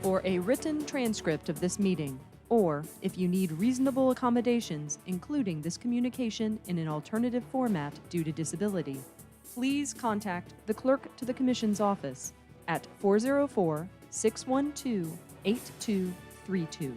or a written transcript of this meeting, or if you need reasonable accommodations, including this communication in an alternative format due to disability, please contact the Clerk to the Commission's office at 404-612-8232.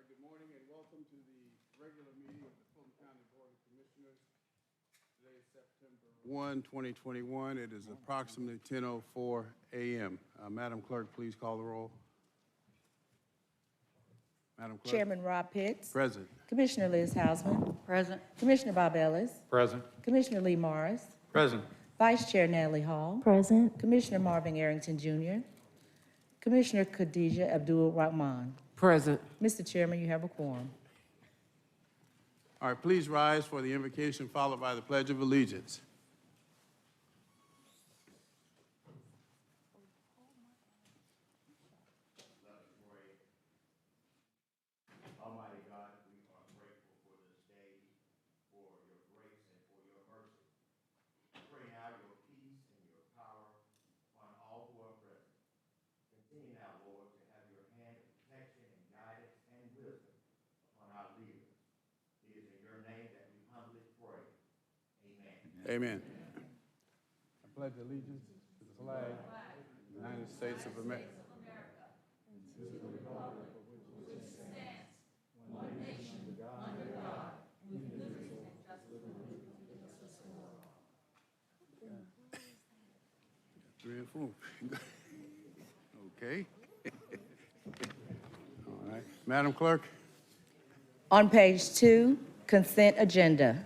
Good morning and welcome to the regular meeting of the Fulton County Board of Commissioners. Today is September 1, 2021. It is approximately 10:04 a.m. Madam Clerk, please call the roll. Madam Clerk. Chairman Rob Pitts. Present. Commissioner Liz Hausman. Present. Commissioner Bob Ellis. Present. Commissioner Lee Morris. Present. Vice Chair Natalie Hall. Present. Commissioner Marvin Arrington Jr. Commissioner Khadija Abdul-Rahman. Present. Mr. Chairman, you have a quorum. All right, please rise for the invocation followed by the Pledge of Allegiance. Almighty God, we are grateful for this day, for your grace and for your mercy. Pray now your peace and your power upon all who are present. Continue now, Lord, to have your hand of protection and guidance and wisdom upon our leaders. It is in your name that we humbly pray. Amen. Amen. I pledge allegiance to the flag of the United States of America. Three and four. Okay. All right. Madam Clerk? On page 2, consent agenda.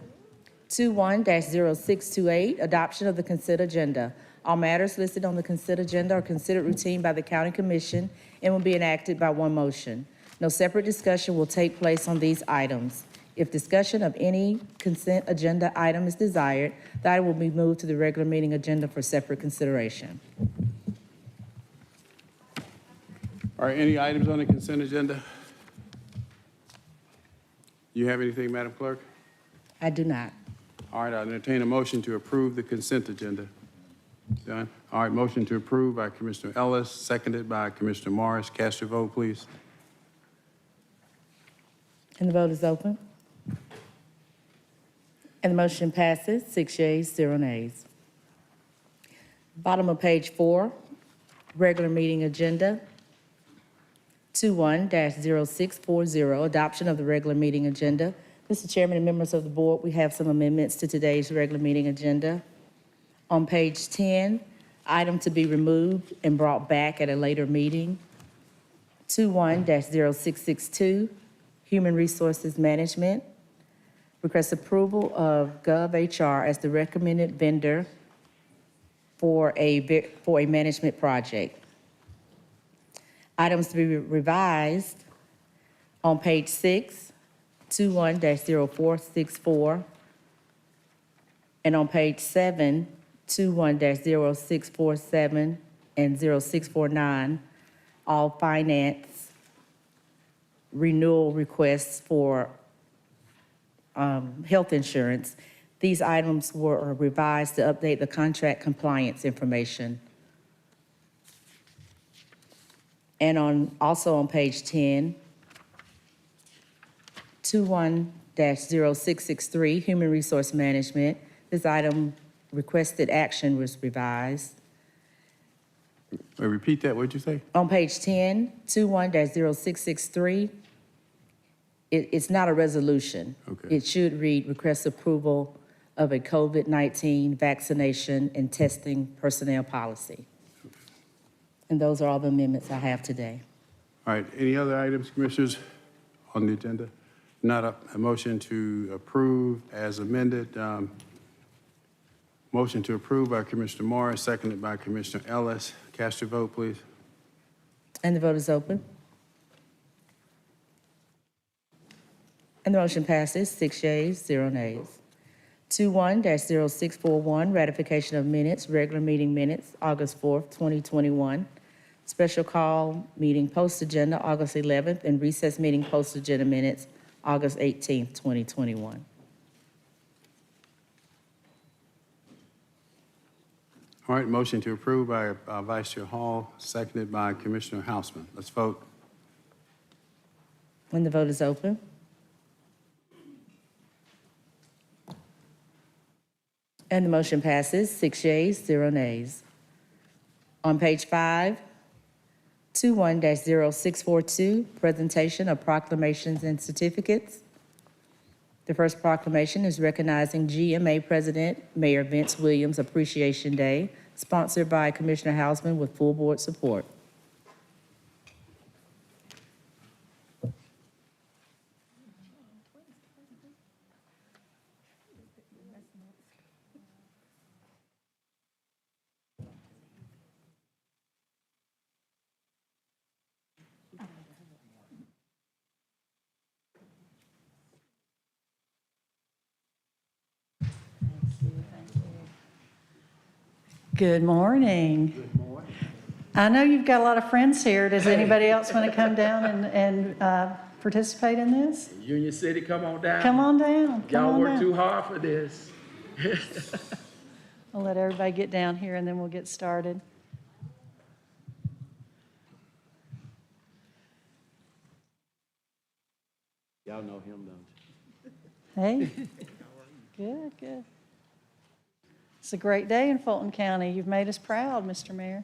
21-0628, adoption of the consent agenda. All matters listed on the consent agenda are considered routine by the County Commission and will be enacted by one motion. No separate discussion will take place on these items. If discussion of any consent agenda item is desired, the item will be moved to the regular meeting agenda for separate consideration. Are any items on the consent agenda? You have anything, Madam Clerk? I do not. All right, I'll entertain a motion to approve the consent agenda. Done. All right, motion to approve by Commissioner Ellis, seconded by Commissioner Morris. Cast your vote, please. And the vote is open. And the motion passes, 6 yeas, 0 nays. Bottom of page 4, regular meeting agenda. 21-0640, adoption of the regular meeting agenda. Mr. Chairman and members of the board, we have some amendments to today's regular meeting agenda. On page 10, item to be removed and brought back at a later meeting. 21-0662, Human Resources Management. Request approval of GovHR as the recommended vendor for a management project. Items to be revised on page 6, 21-0464, and on page 7, 21-0647 and 0649, all finance renewal requests for health insurance. These items were revised to update the contract compliance information. And also on page 10, 21-0663, Human Resource Management. This item requested action was revised. Repeat that, what'd you say? On page 10, 21-0663, it's not a resolution. Okay. It should read, request approval of a COVID-19 vaccination and testing personnel policy. And those are all the amendments I have today. All right, any other items, Commissioners, on the agenda? Not a motion to approve as amended. Motion to approve by Commissioner Morris, seconded by Commissioner Ellis. Cast your vote, please. And the vote is open. And the motion passes, 6 yeas, 0 nays. 21-0641, ratification of minutes, regular meeting minutes, August 4th, 2021. Special call meeting post-agenda, August 11th, and recess meeting post-agenda minutes, August 18th, 2021. All right, motion to approve by Vice Chair Hall, seconded by Commissioner Hausman. Let's vote. And the vote is open. And the motion passes, 6 yeas, 0 nays. On page 5, 21-0642, presentation of proclamations and certificates. The first proclamation is recognizing GMA President Mayor Vince Williams Appreciation Day, sponsored by Commissioner Hausman with full board support. Good morning. Good morning. I know you've got a lot of friends here. Does anybody else want to come down and participate in this? Union City, come on down. Come on down. Come Y'all on work down. too hard for this. I'll let everybody get down here and then we'll get started. Y'all know him, don't you? Hey. Good, good. It's a great day in Fulton County. You've made us proud, Mr. Mayor.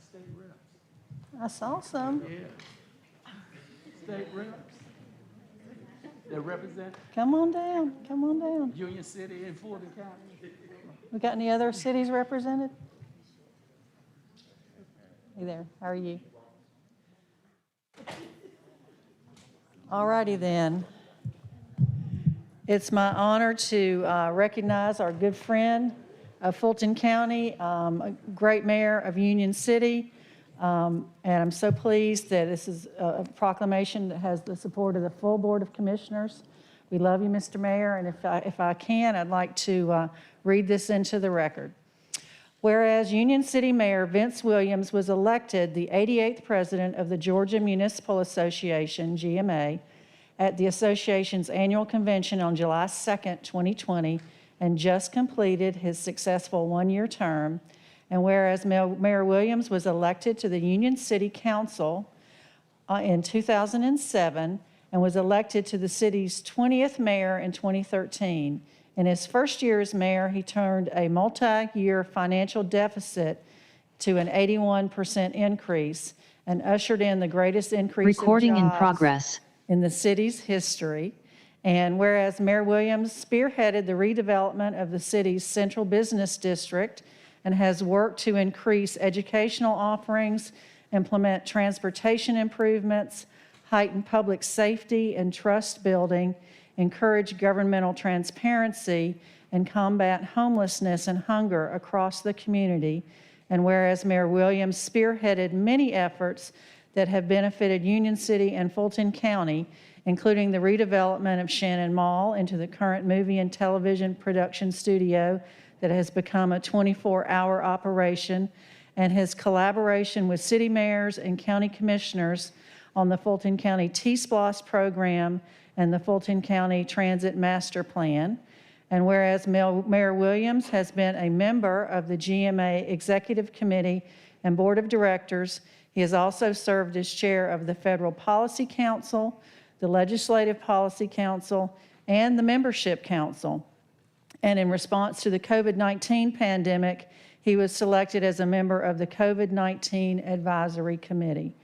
State reps. I saw some. Yeah. State reps. They represent Come on down. Come on down. Union City and Fulton County. We got any other cities represented? Hey there. How are you? All righty then. It's my honor to recognize our good friend of Fulton County, a great mayor of Union City. And I'm so pleased that this is a proclamation that has the support of the full Board of Commissioners. We love you, Mr. Mayor, and if I can, I'd like to read this into the record. Whereas Union City Mayor Vince Williams was elected the 88th president of the Georgia Municipal Association, GMA, at the association's annual convention on July 2nd, 2020, and just completed his successful one-year term. And whereas Mayor Williams was elected to the Union City Council in 2007 and was elected to the city's 20th mayor in 2013. In his first year as mayor, he turned a multi-year financial deficit to an 81% increase and ushered in the greatest increase Recording of in jobs progress. in the city's history. And whereas Mayor Williams spearheaded the redevelopment of the city's central business district and has worked to increase educational offerings, implement transportation improvements, heighten public safety and trust building, encourage governmental transparency, and combat homelessness and hunger across the community. And whereas Mayor Williams spearheaded many efforts that have benefited Union City and Fulton County, including the redevelopment of Shannon Mall into the current movie and television production studio that has become a 24-hour operation, and his collaboration with city mayors and county commissioners on the Fulton County T-SPLOS program and the Fulton County Transit Master Plan. And whereas Mayor Williams has been a member of the GMA Executive Committee and Board of Directors, he has also served as chair of the Federal Policy Council, the Legislative Policy Council, and the Membership Council. And in response to the COVID-19 pandemic, he was selected as a member of the COVID-19 Advisory Committee.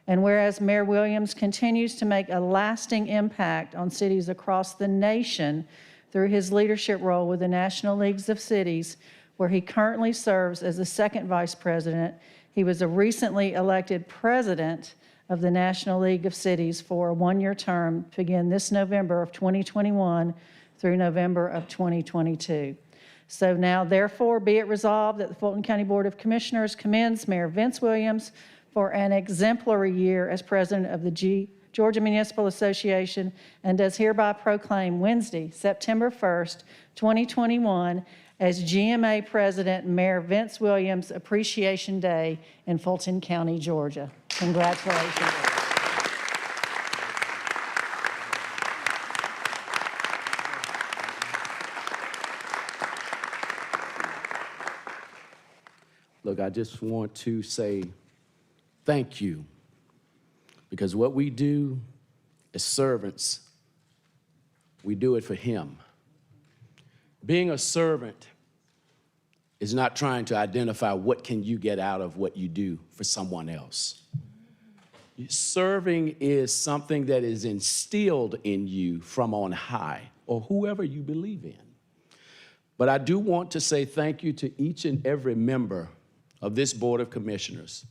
And whereas Mayor Williams continues to make a lasting impact on cities across the nation through his leadership role with the National Leagues of Cities, where he currently serves as the second vice president, he was a recently elected president of the National League of Cities for a one-year term to begin this November of 2021 through November of 2022. So now, therefore, be it resolved that the Fulton County Board of Commissioners commends Mayor Vince Williams for an exemplary year as president of the Georgia Municipal Association, and does hereby proclaim Wednesday, September 1st, 2021, as GMA President Mayor Vince Williams Appreciation Day in Fulton County, Georgia. Congratulations. Look, I just want to say thank you, because what we do as servants, we do it for him. Being a servant is not trying to identify what can you get out of what you do for someone else. Serving is something that is instilled in you from on high, or whoever you believe in. But I do want to say thank you to each and every member of this Board of Commissioners.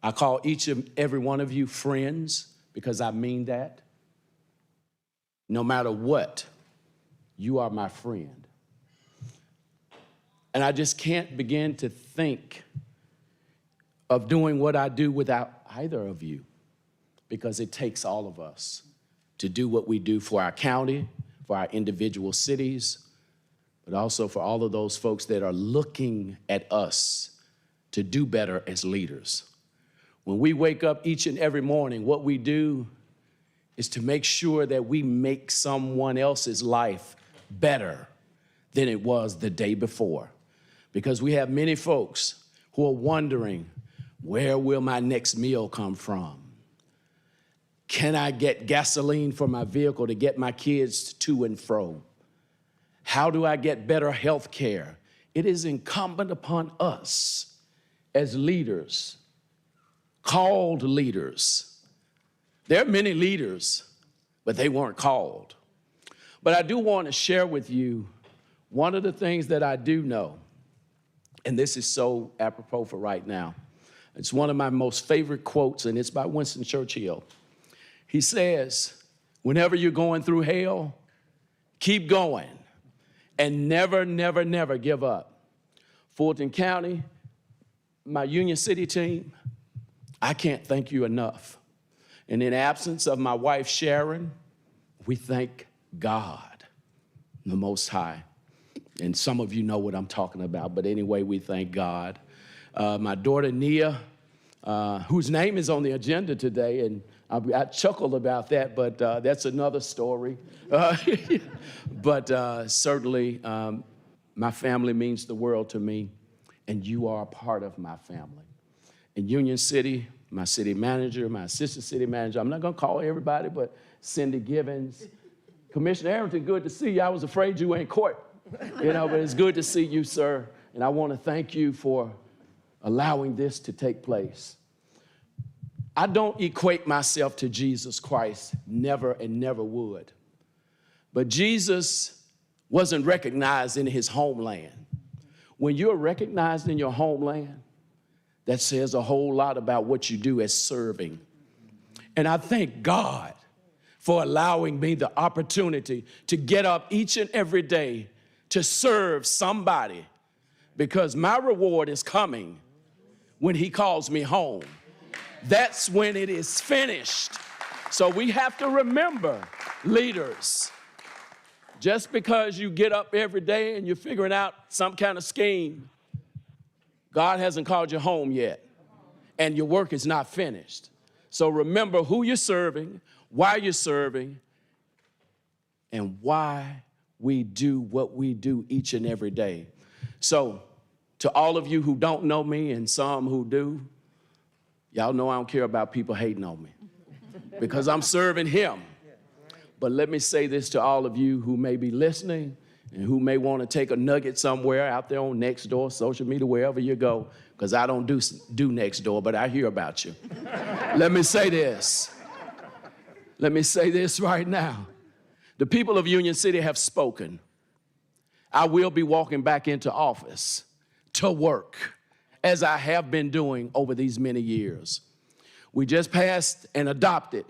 I call each and every one of you friends, because I mean that. No matter what, you are my friend. And I just can't begin to think of doing what I do without either of you, because it takes all of us to do what we do for our county, for our individual cities, but also for all of those folks that are looking at us to do better as leaders. When we wake up each and every morning, what we do is to make sure that we make someone else's life better than it was the day before. Because we have many folks who are wondering, where will my next meal come from? Can I get gasoline for my vehicle to get my kids to and fro? How do I get better health care? It is incumbent upon us as leaders, called leaders. There are many leaders, but they weren't called. But I do want to share with you one of the things that I do know, and this is so apropos for right now. It's one of my most favorite quotes, and it's by Winston Churchill. He says, whenever you're going through hell, keep going and never, never, never give up. Fulton County, my Union City team, I can't thank you enough. And in absence of my wife, Sharon, we thank God, the Most High. And some of you know what I'm talking about, but anyway, we thank God. My daughter, Nia, whose name is on the agenda today, and I chuckled about that, but that's another story. But certainly, my family means the world to me, and you are a part of my family. In Union City, my city manager, my assistant city manager, I'm not going to call everybody, but Cindy Givens. Commissioner Arrington, good to see you. I was afraid you were in court, but it's good to see you, sir. And I want to thank you for allowing this to take place. I don't equate myself to Jesus Christ, never and never would. But Jesus wasn't recognized in his homeland. When you're recognized in your homeland, that says a whole lot about what you do as serving. And I thank God for allowing me the opportunity to get up each and every day to serve somebody, because my reward is coming when he calls me home. That's when it is finished. So we have to remember, leaders, just because you get up every day and you're figuring out some kind of scheme, God hasn't called you home yet, and your work is not finished. So remember who you're serving, why you're serving, and why we do what we do each and every day. So to all of you who don't know me and some who do, y'all know I don't care about people hating on me because I'm serving him. But let me say this to all of you who may be listening and who may want to take a nugget somewhere out there on Nextdoor, social media, wherever you go, because I don't do Nextdoor, but I hear about you. Let me say this. Let me say this right now. The people of Union City have spoken. I will be walking back into office to work, as I have been doing over these many years. We just passed and adopted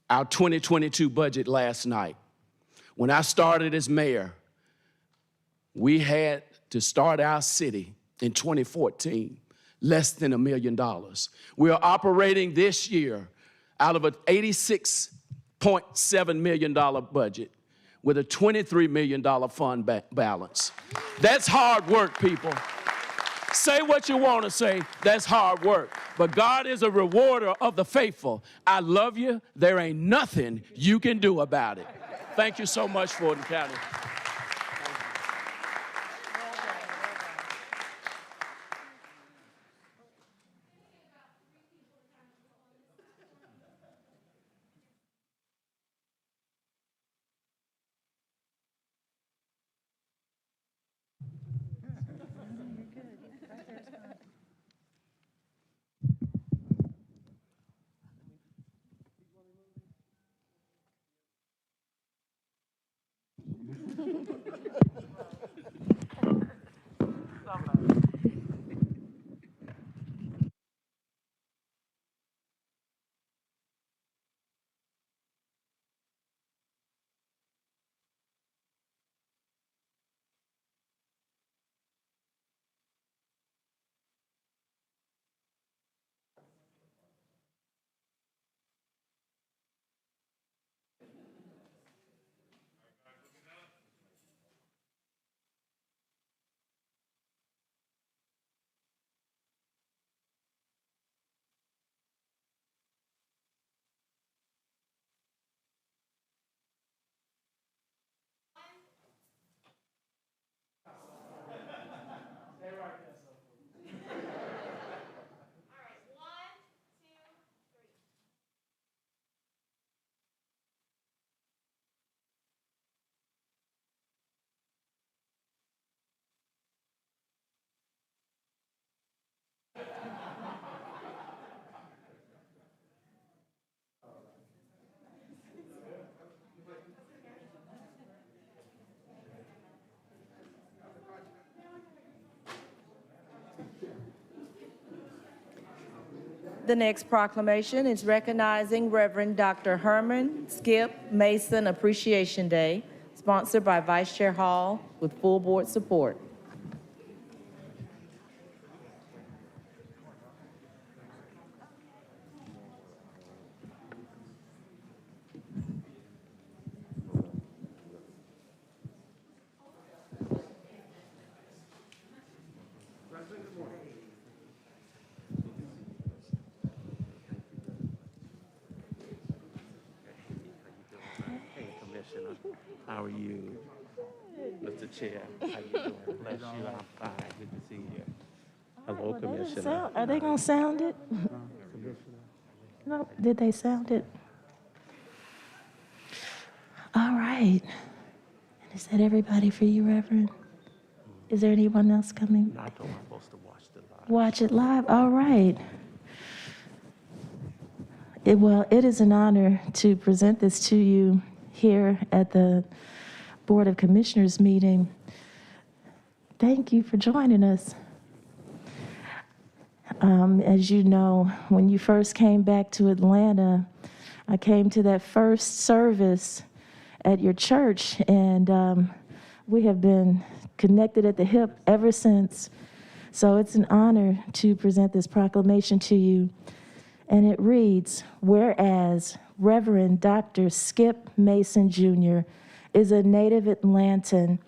our 2022 budget last night. When I started as mayor, we had to start our city in 2014, less than $1 million. We are operating this year out of an $86.7 million budget with a $23 million fund balance. That's hard work, people. Say what you want to say, that's hard work. But God is a rewarder of the faithful. I love you. There ain't nothing you can do about it. Thank you so much, Fulton County. The next proclamation is recognizing Reverend Dr. Herman Skip Mason Appreciation Day, sponsored by Vice Chair Hall with full board support. Hey, Commissioner, how are you? Mr. Chair, how you doing? Bless you, I'm fine, good to see you. Hello, Commissioner. Are they gonna sound it? No, did they sound it? All right. And is that everybody for you, Reverend? Is there anyone else coming? I told I'm supposed to watch the live. Watch it live? All right. It is an honor to present this to you here at the Board of Commissioners meeting. Thank you for joining us. As you know, when you first came back to Atlanta, I came to that first service at your church, and we have been connected at the hip ever since. So it's an honor to present this proclamation to you. And it reads, whereas Reverend Dr. Skip Mason Jr. is a native Atlantan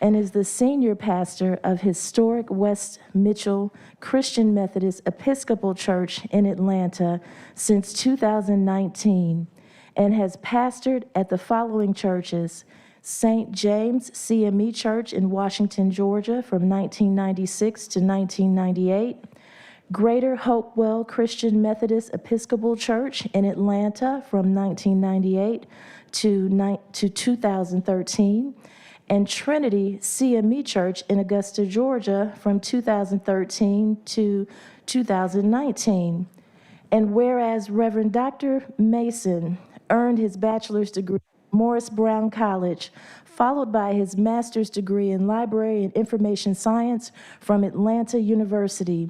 and is the senior pastor of historic West Mitchell Christian Methodist Episcopal Church in Atlanta since 2019 and has pastored at the following churches: St. James CME Church in Washington, Georgia from 1996 to 1998, Greater Hopewell Christian Methodist Episcopal Church in Atlanta from 1998 to 2013, and Trinity CME Church in Augusta, Georgia from 2013 to 2019. And whereas Reverend Dr. Mason earned his bachelor's degree at Morris Brown College, followed by his master's degree in library and information science from Atlanta University,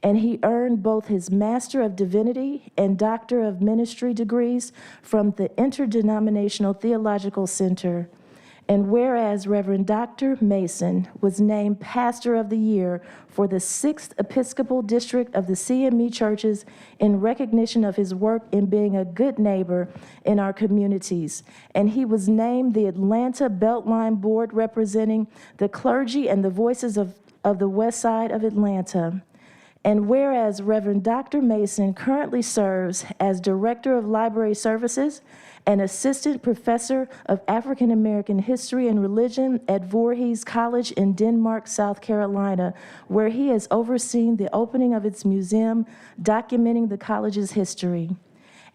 and he earned both his Master of Divinity and Doctor of Ministry degrees from the Interdenominational Theological Center. And whereas Reverend Dr. Mason was named Pastor of the Year for the 6th Episcopal District of the CME churches in recognition of his work in being a good neighbor in our communities. And he was named the Atlanta Beltline Board representing the clergy and the voices of the West Side of Atlanta. And whereas Reverend Dr. Mason currently serves as Director of Library Services and Assistant Professor of African American History and Religion at Voorhees College in Denmark, South Carolina, where he has overseen the opening of its museum documenting the college's history.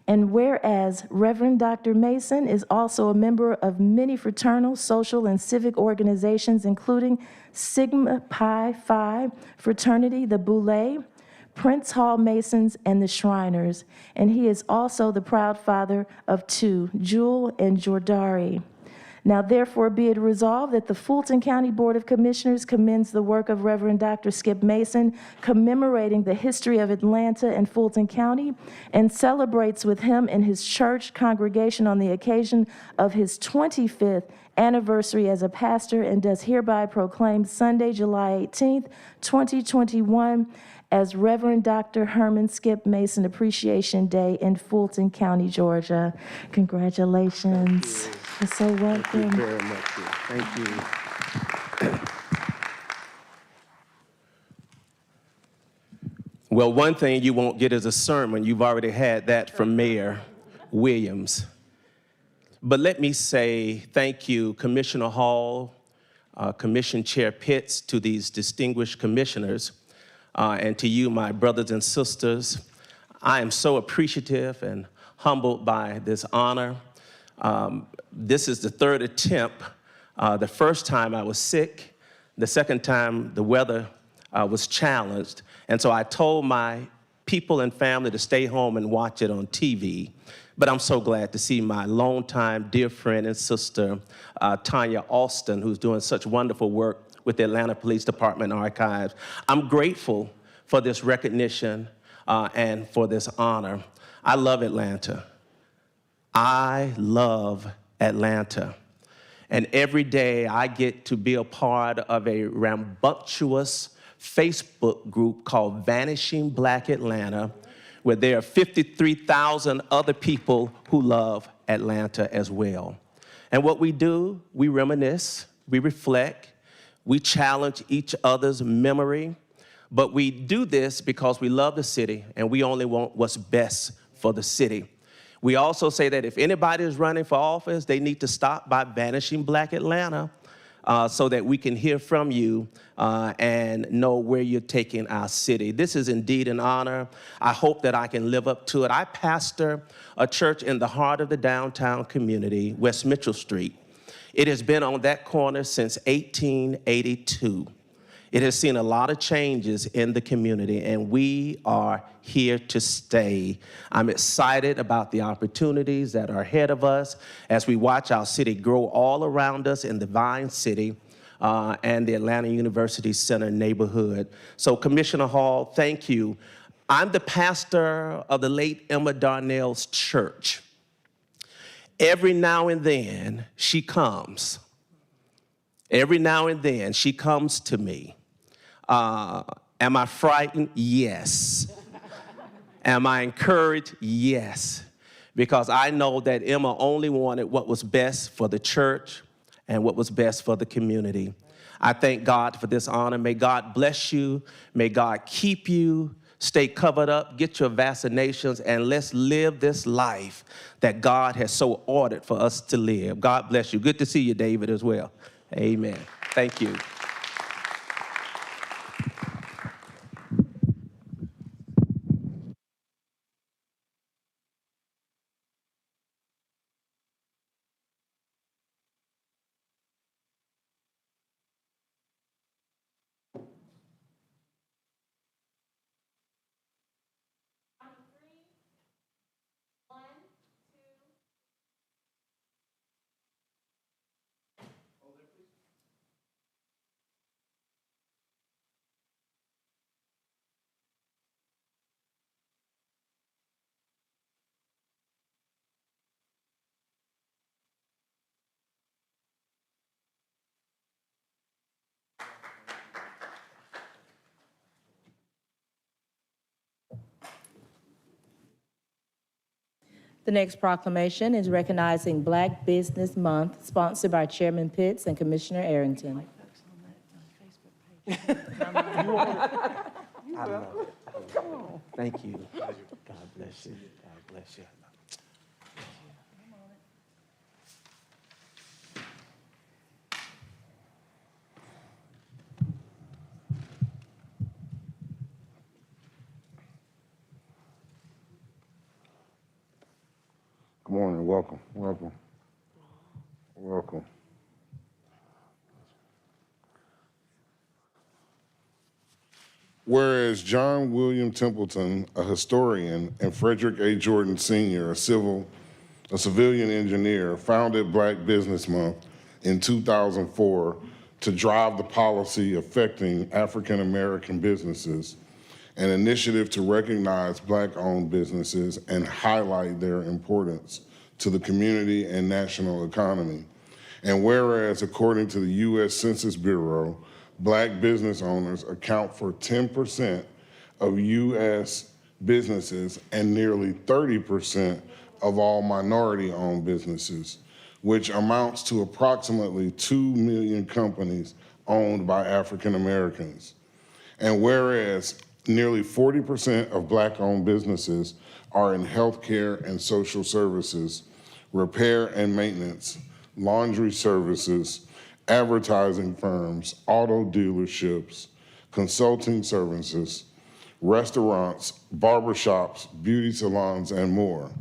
And whereas Reverend Dr. Mason is also a member of many fraternal, social, and civic organizations, including Sigma Pi Phi Fraternity, the Boulay, Prince Hall Masons, and the Shriners. And he is also the proud father of 2, Jewel and Jordari. Now, therefore, be it resolved that the Fulton County Board of Commissioners commends the work of Reverend Dr. Skip Mason, commemorating the history of Atlanta and Fulton County, and celebrates with him and his church congregation on the occasion of his 25th anniversary as a pastor, and does hereby proclaim Sunday, July 18th, 2021, as Reverend Dr. Herman Skip Mason Appreciation Day in Fulton County, Georgia. Congratulations. You're so welcome. Thank you very much. Thank you. Well, one thing you won't get is a sermon. You've already had that from Mayor Williams. But let me say thank you, Commissioner Hall, Commission Chair Pitts, to these distinguished commissioners, and to you, my brothers and sisters. I am so appreciative and humbled by this honor. This is the 3rd attempt. The first time I was sick, the second time the weather was challenged. And so I told my people and family to stay home and watch it on TV. But I'm so glad to see my longtime dear friend and sister, Tanya Alston, who's doing such wonderful work with the Atlanta Police Department Archives. I'm grateful for this recognition and for this honor. I love Atlanta. I love Atlanta. And every day I get to be a part of a rambunctious Facebook group called Vanishing Black Atlanta, where there are 53,000 other people who love Atlanta as well. And what we do, we reminisce, we reflect, we challenge each other's memory, but we do this because we love the city and we only want what's best for the city. We also say that if anybody is running for office, they need to stop by Vanishing Black Atlanta so that we can hear from you and know where you're taking our city. This is indeed an honor. I hope that I can live up to it. I pastor a church in the heart of the downtown community, West Mitchell Street. It has been on that corner since 1882. It has seen a lot of changes in the community, and we are here to stay. I'm excited about the opportunities that are ahead of us as we watch our city grow all around us in the Vine City and the Atlanta University Center neighborhood. So, Commissioner Hall, thank you. I'm the pastor of the late Emma Darnell's church. Every now and then, she comes. Every now and then, she comes to me. Am I frightened? Yes. Am I encouraged? Yes. Because I know that Emma only wanted what was best for the church and what was best for the community. I thank God for this honor. May God bless you. May God keep you. Stay covered up, get your vaccinations, and let's live this life that God has so ordered for us to live. God bless you. Good to see you, David, as well. Amen. Thank you. The next proclamation is recognizing Black Business Month, sponsored by Chairman Pitts and Commissioner Arrington. Thank you. God bless you. God bless you. Good morning, welcome, welcome, welcome. Whereas John William Templeton, a historian, and Frederick A. Jordan Sr., a civilian engineer, founded Black Business Month in 2004 to drive the policy affecting African American businesses, an initiative to recognize Black-owned businesses and highlight their importance to the community and national economy. And whereas, according to the U.S. Census Bureau, Black business owners account for 10% of U.S. businesses and nearly 30% of all minority-owned businesses, which amounts to approximately 2 million companies owned by African Americans. And whereas nearly 40% of Black-owned businesses are in healthcare and social services, repair and maintenance, laundry services, advertising firms, auto dealerships, consulting services, restaurants, barbershops, beauty salons, and more.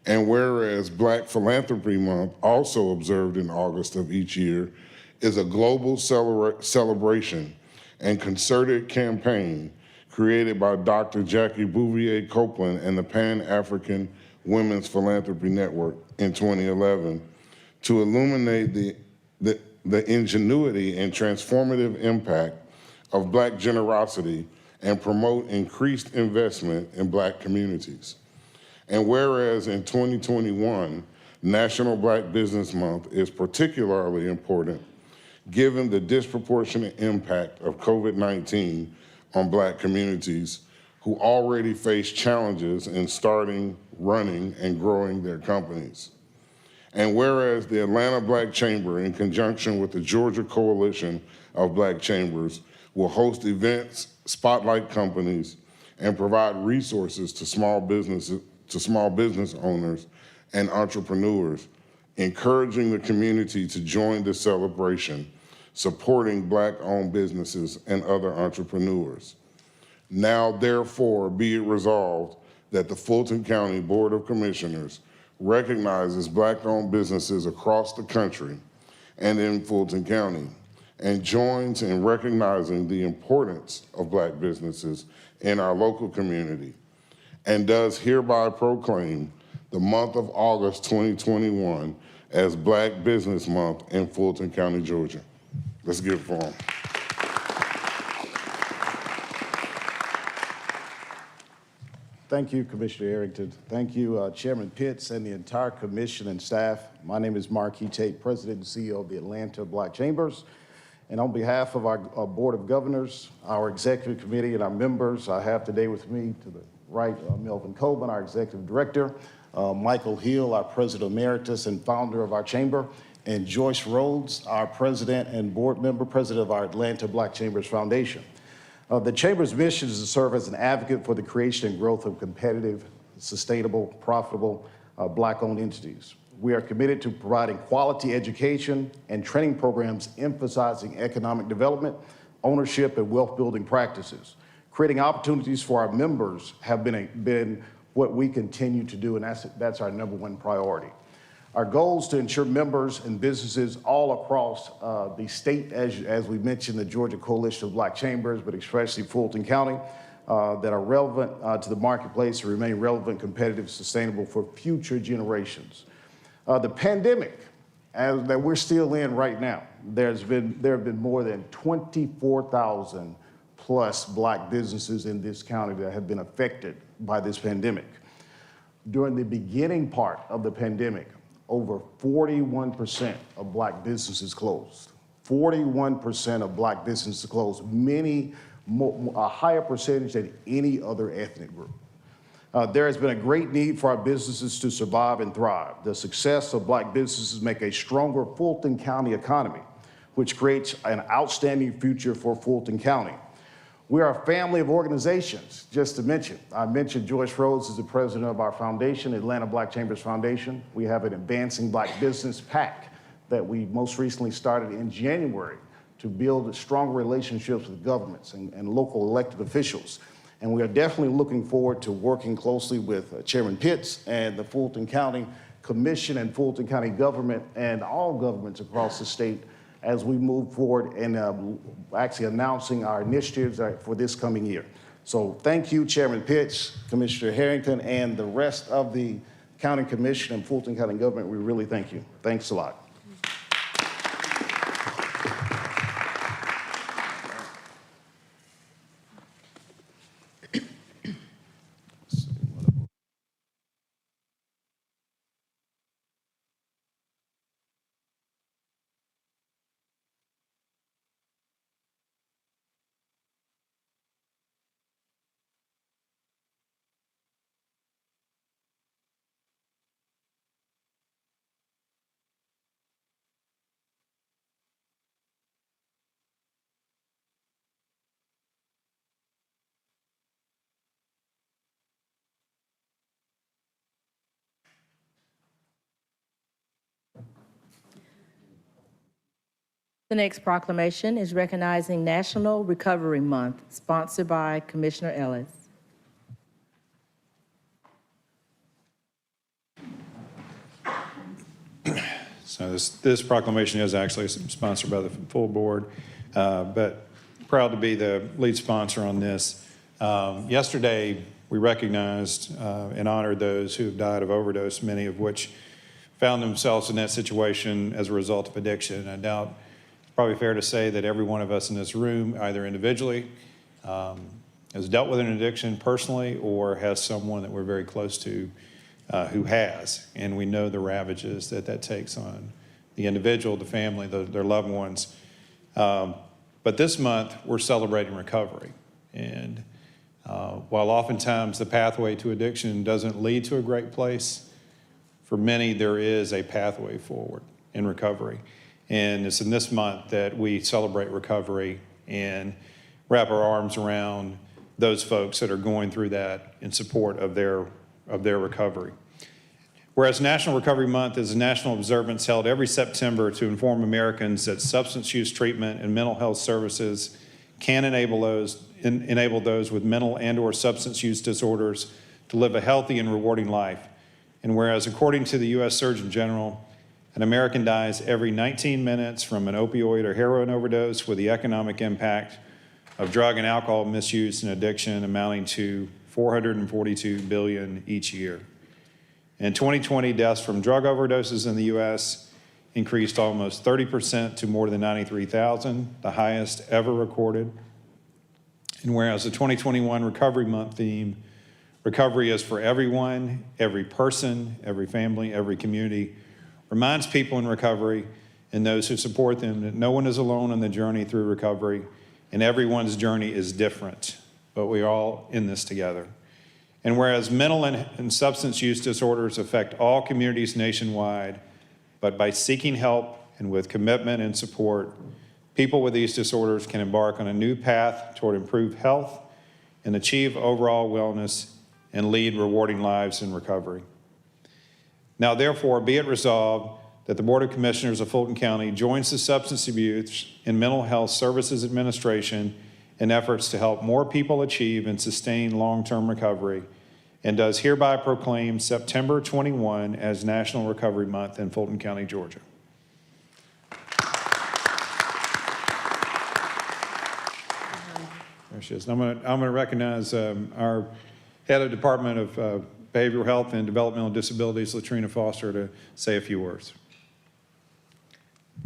And whereas Black Philanthropy Month, also observed in August of each year, is a global celebration and concerted campaign created by Dr. Jackie Bouvier Copeland and the Pan-African Women's Philanthropy Network in 2011 to illuminate the ingenuity and transformative impact of Black generosity and promote increased investment in Black communities. And whereas in 2021, National Black Business Month is particularly important given the disproportionate impact of COVID-19 on Black communities who already face challenges in starting, running, and growing their companies. And whereas the Atlanta Black Chamber, in conjunction with the Georgia Coalition of Black Chambers, will host events, spotlight companies, and provide resources to small business owners and entrepreneurs, encouraging the community to join the celebration, supporting Black-owned businesses and other entrepreneurs. Now, therefore, be it resolved that the Fulton County Board of Commissioners recognizes Black-owned businesses across the country and in Fulton County, and joins in recognizing the importance of Black businesses in our local community, and does hereby proclaim the month of August 2021 as Black Business Month in Fulton County, Georgia. Let's give it for them. Thank you, Commissioner Arrington. Thank you, Chairman Pitts and the entire commission and staff. My name is Marquis Tate, President and CEO of the Atlanta Black Chambers. And on behalf of our Board of Governors, our Executive Committee, and our members, I have today with me to the right, Melvin Coben, our Executive Director, Michael Hill, our President Emeritus and founder of our chamber, and Joyce Rhodes, our President and Board Member, President of our Atlanta Black Chambers Foundation. The Chamber's mission is to serve as an advocate for the creation and growth of competitive, sustainable, profitable, Black-owned entities. We are committed to providing quality education and training programs emphasizing economic development, ownership, and wealth-building practices. Creating opportunities for our members have been what we continue to do, and that's our #1 priority. Our goal is to ensure members and businesses all across the state, as we mentioned, the Georgia Coalition of Black Chambers, but especially Fulton County, that are relevant to the marketplace to remain relevant, competitive, sustainable for future generations. The pandemic that we're still in right now, there have been more than 24,000 plus Black businesses in this county that have been affected by this pandemic. During the beginning part of the pandemic, over 41% of Black businesses closed. 41% of Black businesses closed, a higher percentage than any other ethnic group. There has been a great need for our businesses to survive and thrive. The success of Black businesses make a stronger Fulton County economy, which creates an outstanding future for Fulton County. We are a family of organizations, just to mention. I mentioned Joyce Rhodes is the president of our foundation, Atlanta Black Chambers Foundation. We have an Advancing Black Business PAC that we most recently started in January to build stronger relationships with governments and local elected officials. And we are definitely looking forward to working closely with Chairman Pitts and the Fulton County Commission and Fulton County government and all governments across the state as we move forward and actually announcing our initiatives for this coming year. So thank you, Chairman Pitts, Commissioner Harrington, and the rest of the County Commission and Fulton County government. We really thank you. Thanks a lot. The next proclamation is recognizing National Recovery Month, sponsored by Commissioner Ellis. So this proclamation is actually sponsored by the full board, but proud to be the lead sponsor on this. Yesterday, we recognized and honored those who have died of overdose, many of which found themselves in that situation as a result of addiction. I doubt it's probably fair to say that every one of us in this room, either individually has dealt with an addiction personally or has someone that we're very close to who has. And we know the ravages that that takes on the individual, the family, their loved ones. But this month, we're celebrating recovery. And while oftentimes the pathway to addiction doesn't lead to a great place, for many, there is a pathway forward in recovery. And it's in this month that we celebrate recovery and wrap our arms around those folks that are going through that in support of their recovery. Whereas National Recovery Month is a national observance held every September to inform Americans that substance use treatment and mental health services can enable those with mental and/or substance use disorders to live a healthy and rewarding life. And whereas according to the U.S. Surgeon General, an American dies every 19 minutes from an opioid or heroin overdose, with the economic impact of drug and alcohol misuse and addiction amounting to $442 billion each year. In 2020, deaths from drug overdoses in the U.S. increased almost 30% to more than 93,000, the highest ever recorded. And whereas the 2021 Recovery Month theme, recovery is for everyone, every person, every family, every community, reminds people in recovery and those who support them that no one is alone on the journey through recovery, and everyone's journey is different, but we're all in this together. And whereas mental and substance use disorders affect all communities nationwide, but by seeking help and with commitment and support, people with these disorders can embark on a new path toward improved health and achieve overall wellness and lead rewarding lives in recovery. Now, therefore, be it resolved that the Board of Commissioners of Fulton County joins the Substance Abuse and Mental Health Services Administration in efforts to help more people achieve and sustain long-term recovery, and does hereby proclaim September 21 as National Recovery Month in Fulton County, Georgia. There she is. I'm going to recognize our Head of Department of Behavioral Health and Developmental Disabilities, Latrina Foster, to say a few words.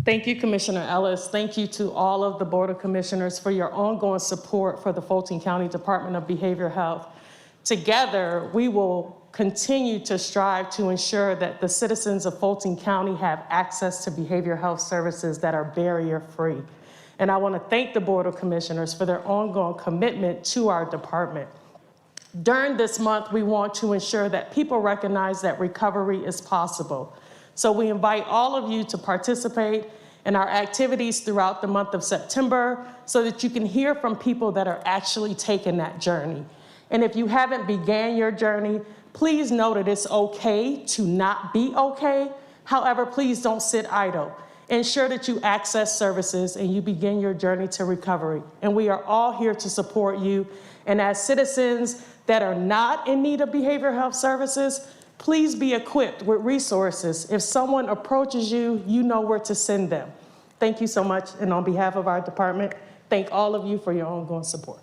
Thank you, Commissioner Ellis. Thank you to all of the Board of Commissioners for your ongoing support for the Fulton County Department of Behavioral Health. Together, we will continue to strive to ensure that the citizens of Fulton County have access to behavioral health services that are barrier-free. And I want to thank the Board of Commissioners for their ongoing commitment to our department. During this month, we want to ensure that people recognize that recovery is possible. So we invite all of you to participate in our activities throughout the month of September so that you can hear from people that are actually taking that journey. And if you haven't began your journey, please know that it's okay to not be okay. However, please don't sit idle. Ensure that you access services and you begin your journey to recovery. And we are all here to support you. And as citizens that are not in need of behavioral health services, please be equipped with resources. If someone approaches you, you know where to send them. Thank you so much. And on behalf of our department, thank all of you for your ongoing support.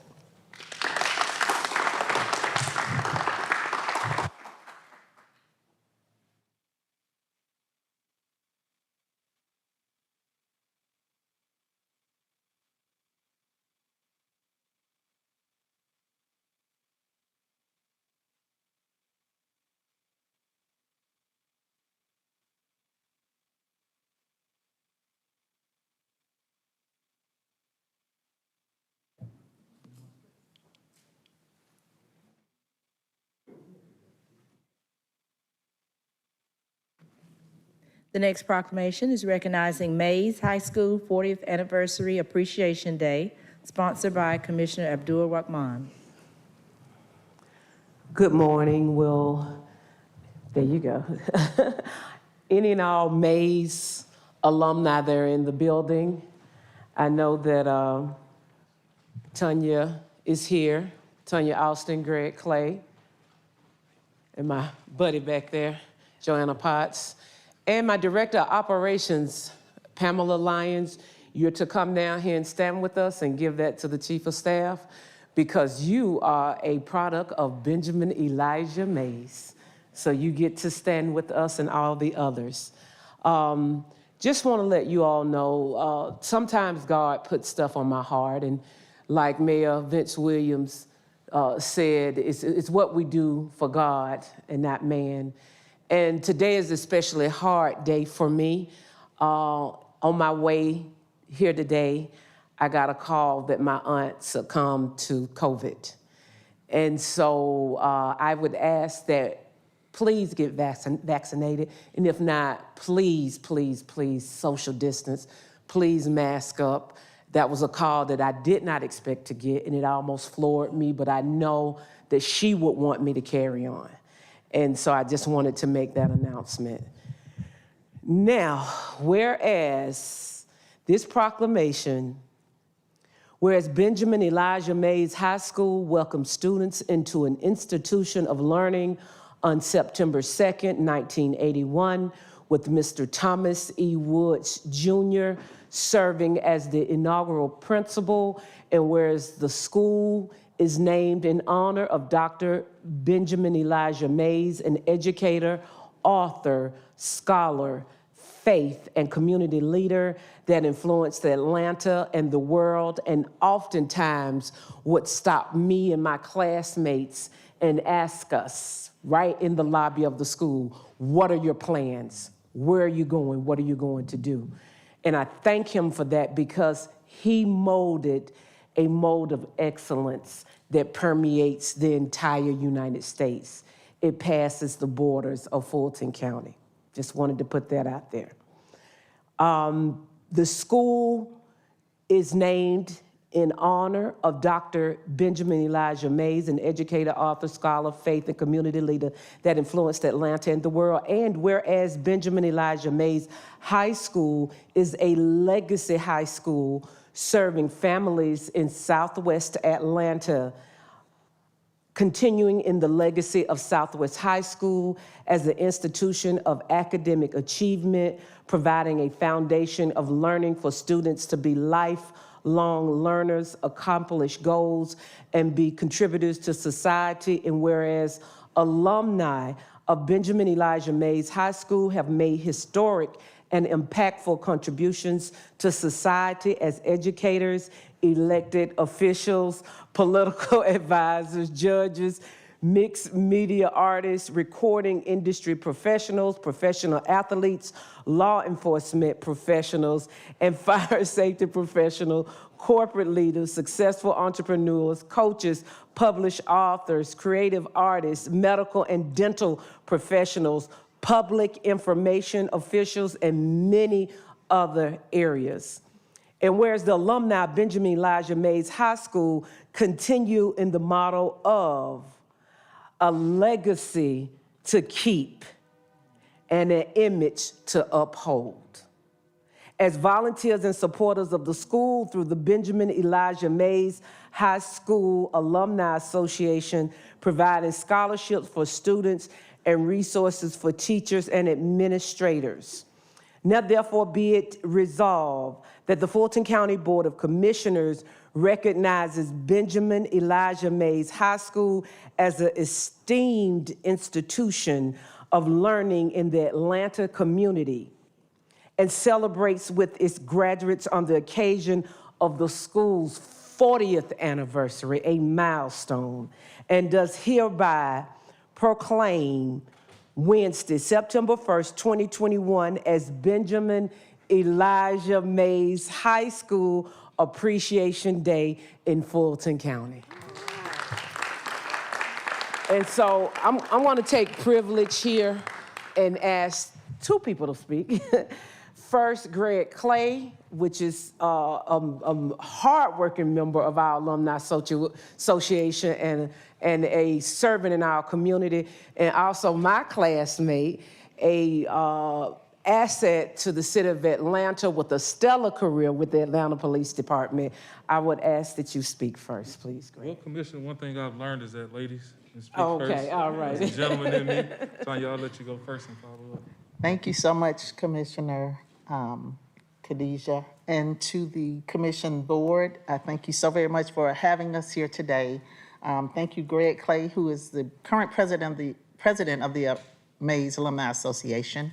The next proclamation is recognizing Mays High School 40th Anniversary Appreciation Day, sponsored by Commissioner Abdul Rahman. Good morning. There you go. Any and all Mays alumni that are in the building. I know that Tanya is here, Tanya Austin, Greg Clay, and my buddy back there, Joanna Potts. And my Director of Operations, Pamela Lyons. You're to come down here and stand with us and give that to the Chief of Staff, because you are a product of Benjamin Elijah Mays. So you get to stand with us and all the others. Just want to let you all know, sometimes God puts stuff on my heart, and like Mayor Vince Williams said, it's what we do for God and not man. And today is especially a hard day for me. On my way here today, I got a call that my aunt succumbed to COVID. And so I would ask that please get vaccinated. And if not, please, please, please social distance. Please mask up. That was a call that I did not expect to get, and it almost floored me, but I know that she would want me to carry on. And so I just wanted to make that announcement. Now, whereas this proclamation, whereas Benjamin Elijah Mays High School welcomed students into an institution of learning on September 2nd, 1981, with Mr. Thomas E. Woods, Jr. serving as the inaugural principal, and whereas the school is named in honor of Dr. Benjamin Elijah Mays, an educator, author, scholar, faith, and community leader that influenced Atlanta and the world, and oftentimes would stop me and my classmates and ask us right in the lobby of the school, what are your plans? Where are you going? What are you going to do? And I thank him for that, because he molded a mold of excellence that permeates the entire United States. It passes the borders of Fulton County. Just wanted to put that out there. The school is named in honor of Dr. Benjamin Elijah Mays, an educator, author, scholar, faith, and community leader that influenced Atlanta and the world. And whereas Benjamin Elijah Mays High School is a legacy high school serving families in Southwest Atlanta, continuing in the legacy of Southwest High School as an institution of academic achievement, providing a foundation of learning for students to be lifelong learners, accomplish goals, and be contributors to society. And whereas alumni of Benjamin Elijah Mays High School have made historic and impactful contributions to society as educators, elected officials, political advisors, judges, mixed media artists, recording industry professionals, professional athletes, law enforcement professionals, and fire safety professionals, corporate leaders, successful entrepreneurs, coaches, published authors, creative artists, medical and dental professionals, public information officials, and many other areas. And whereas the alumni of Benjamin Elijah Mays High School continue in the motto of a legacy to keep and an image to uphold. As volunteers and supporters of the school through the Benjamin Elijah Mays High School Alumni Association, providing scholarships for students and resources for teachers and administrators. Now therefore be it resolved that the Fulton County Board of Commissioners recognizes Benjamin Elijah Mays High School as an esteemed institution of learning in the Atlanta community, and celebrates with its graduates on the occasion of the school's 40th anniversary, a milestone, and does hereby proclaim Wednesday, September 1st, 2021, as Benjamin Elijah Mays High School Appreciation Day in Fulton County. And so I want to take privilege here and ask two people to speak. First, Greg Clay, which is a hardworking member of our Alumni Association and a servant in our community, and also my classmate, a asset to the city of Atlanta with a stellar career with the Atlanta Police Department. I would ask that you speak first, please, Greg. Well, Commissioner, one thing I've learned is that ladies can speak first. Okay, all right. As a gentleman in me, Tanya, I'll let you go first and follow up. Thank you so much, Commissioner Khadijah. And to the Commission Board, I thank you so very much for having us here today. Thank you, Greg Clay, who is the current president of the Mays Alumni Association.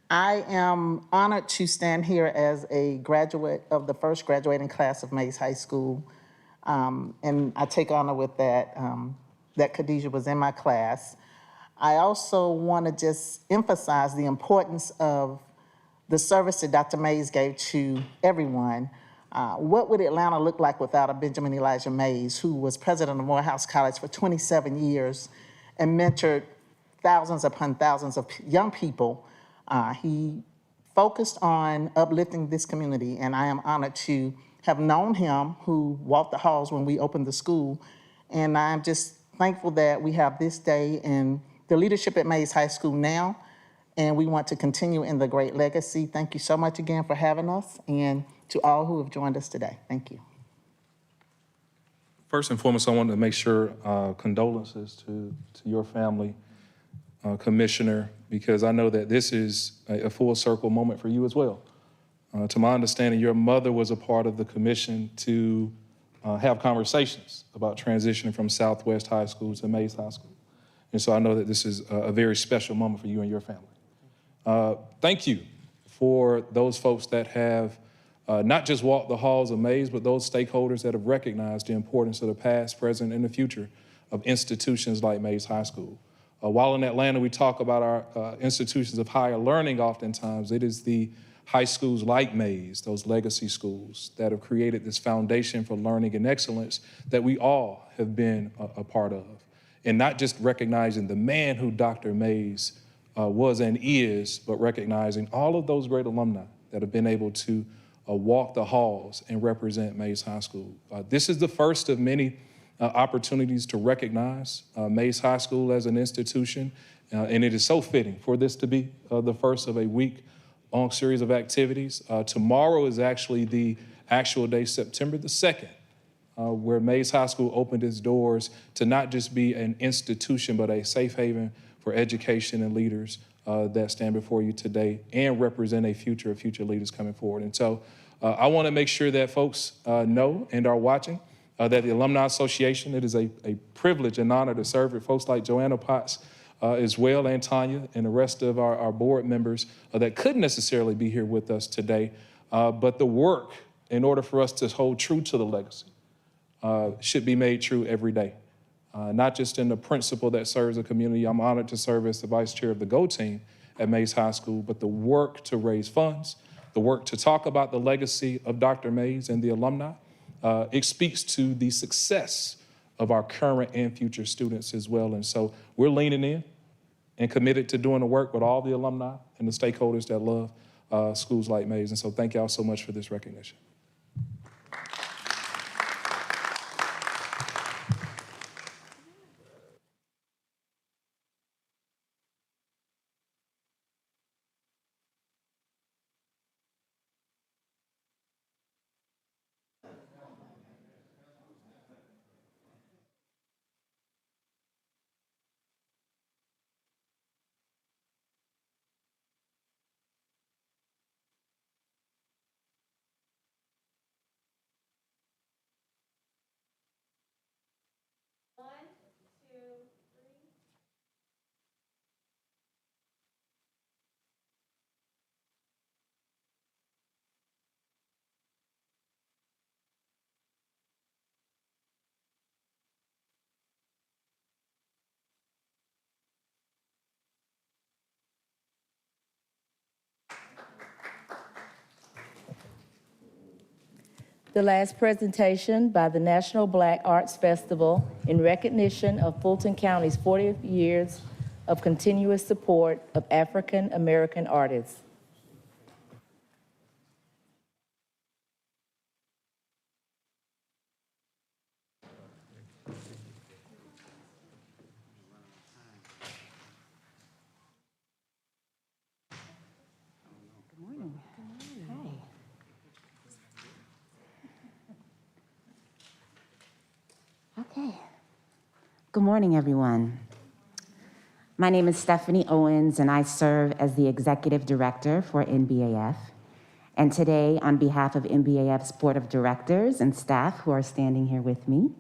I am honored to stand here as a graduate of the first graduating class of Mays High School. And I take honor with that, that Khadijah was in my class. I also want to just emphasize the importance of the service that Dr. Mays gave to everyone. What would Atlanta look like without a Benjamin Elijah Mays, who was president of Morehouse College for 27 years and mentored thousands upon thousands of young people? He focused on uplifting this community, and I am honored to have known him, who walked the halls when we opened the school. And I'm just thankful that we have this day and the leadership at Mays High School now, and we want to continue in the great legacy. Thank you so much again for having us, and to all who have joined us today. Thank you. First and foremost, I wanted to make sure condolences to your family, Commissioner, because I know that this is a full circle moment for you as well. To my understanding, your mother was a part of the commission to have conversations about transitioning from Southwest High School to Mays High School. And so I know that this is a very special moment for you and your family. Thank you for those folks that have not just walked the halls of Mays, but those stakeholders that have recognized the importance of the past, present, and the future of institutions like Mays High School. While in Atlanta, we talk about our institutions of higher learning oftentimes, it is the high schools like Mays, those legacy schools that have created this foundation for learning and excellence that we all have been a part of. And not just recognizing the man who Dr. Mays was and is, but recognizing all of those great alumni that have been able to walk the halls and represent Mays High School. This is the first of many opportunities to recognize Mays High School as an institution, and it is so fitting for this to be the first of a week-long series of activities. Tomorrow is actually the actual day, September the 2nd, where Mays High School opened its doors to not just be an institution, but a safe haven for education and leaders that stand before you today and represent a future of future leaders coming forward. And so I want to make sure that folks know and are watching that the Alumni Association, it is a privilege and honor to serve with folks like Joanna Potts as well, and Tanya, and the rest of our board members that couldn't necessarily be here with us today. But the work, in order for us to hold true to the legacy, should be made true every day. Not just in the principle that serves the community. I'm honored to serve as the vice chair of the GO team at Mays High School, but the work to raise funds, the work to talk about the legacy of Dr. Mays and the alumni, it speaks to the success of our current and future students as well. And so we're leaning in and committed to doing the work with all the alumni and the stakeholders that love schools like Mays. And so thank y'all so much for this recognition. The last presentation by the National Black Arts Festival in recognition of Fulton County's 40th years of continuous support of African American artists. Okay. Good morning, everyone. My name is Stephanie Owens, and I serve as the Executive Director for NBAF. And today, on behalf of NBAF's Board of Directors and staff who are standing here with me,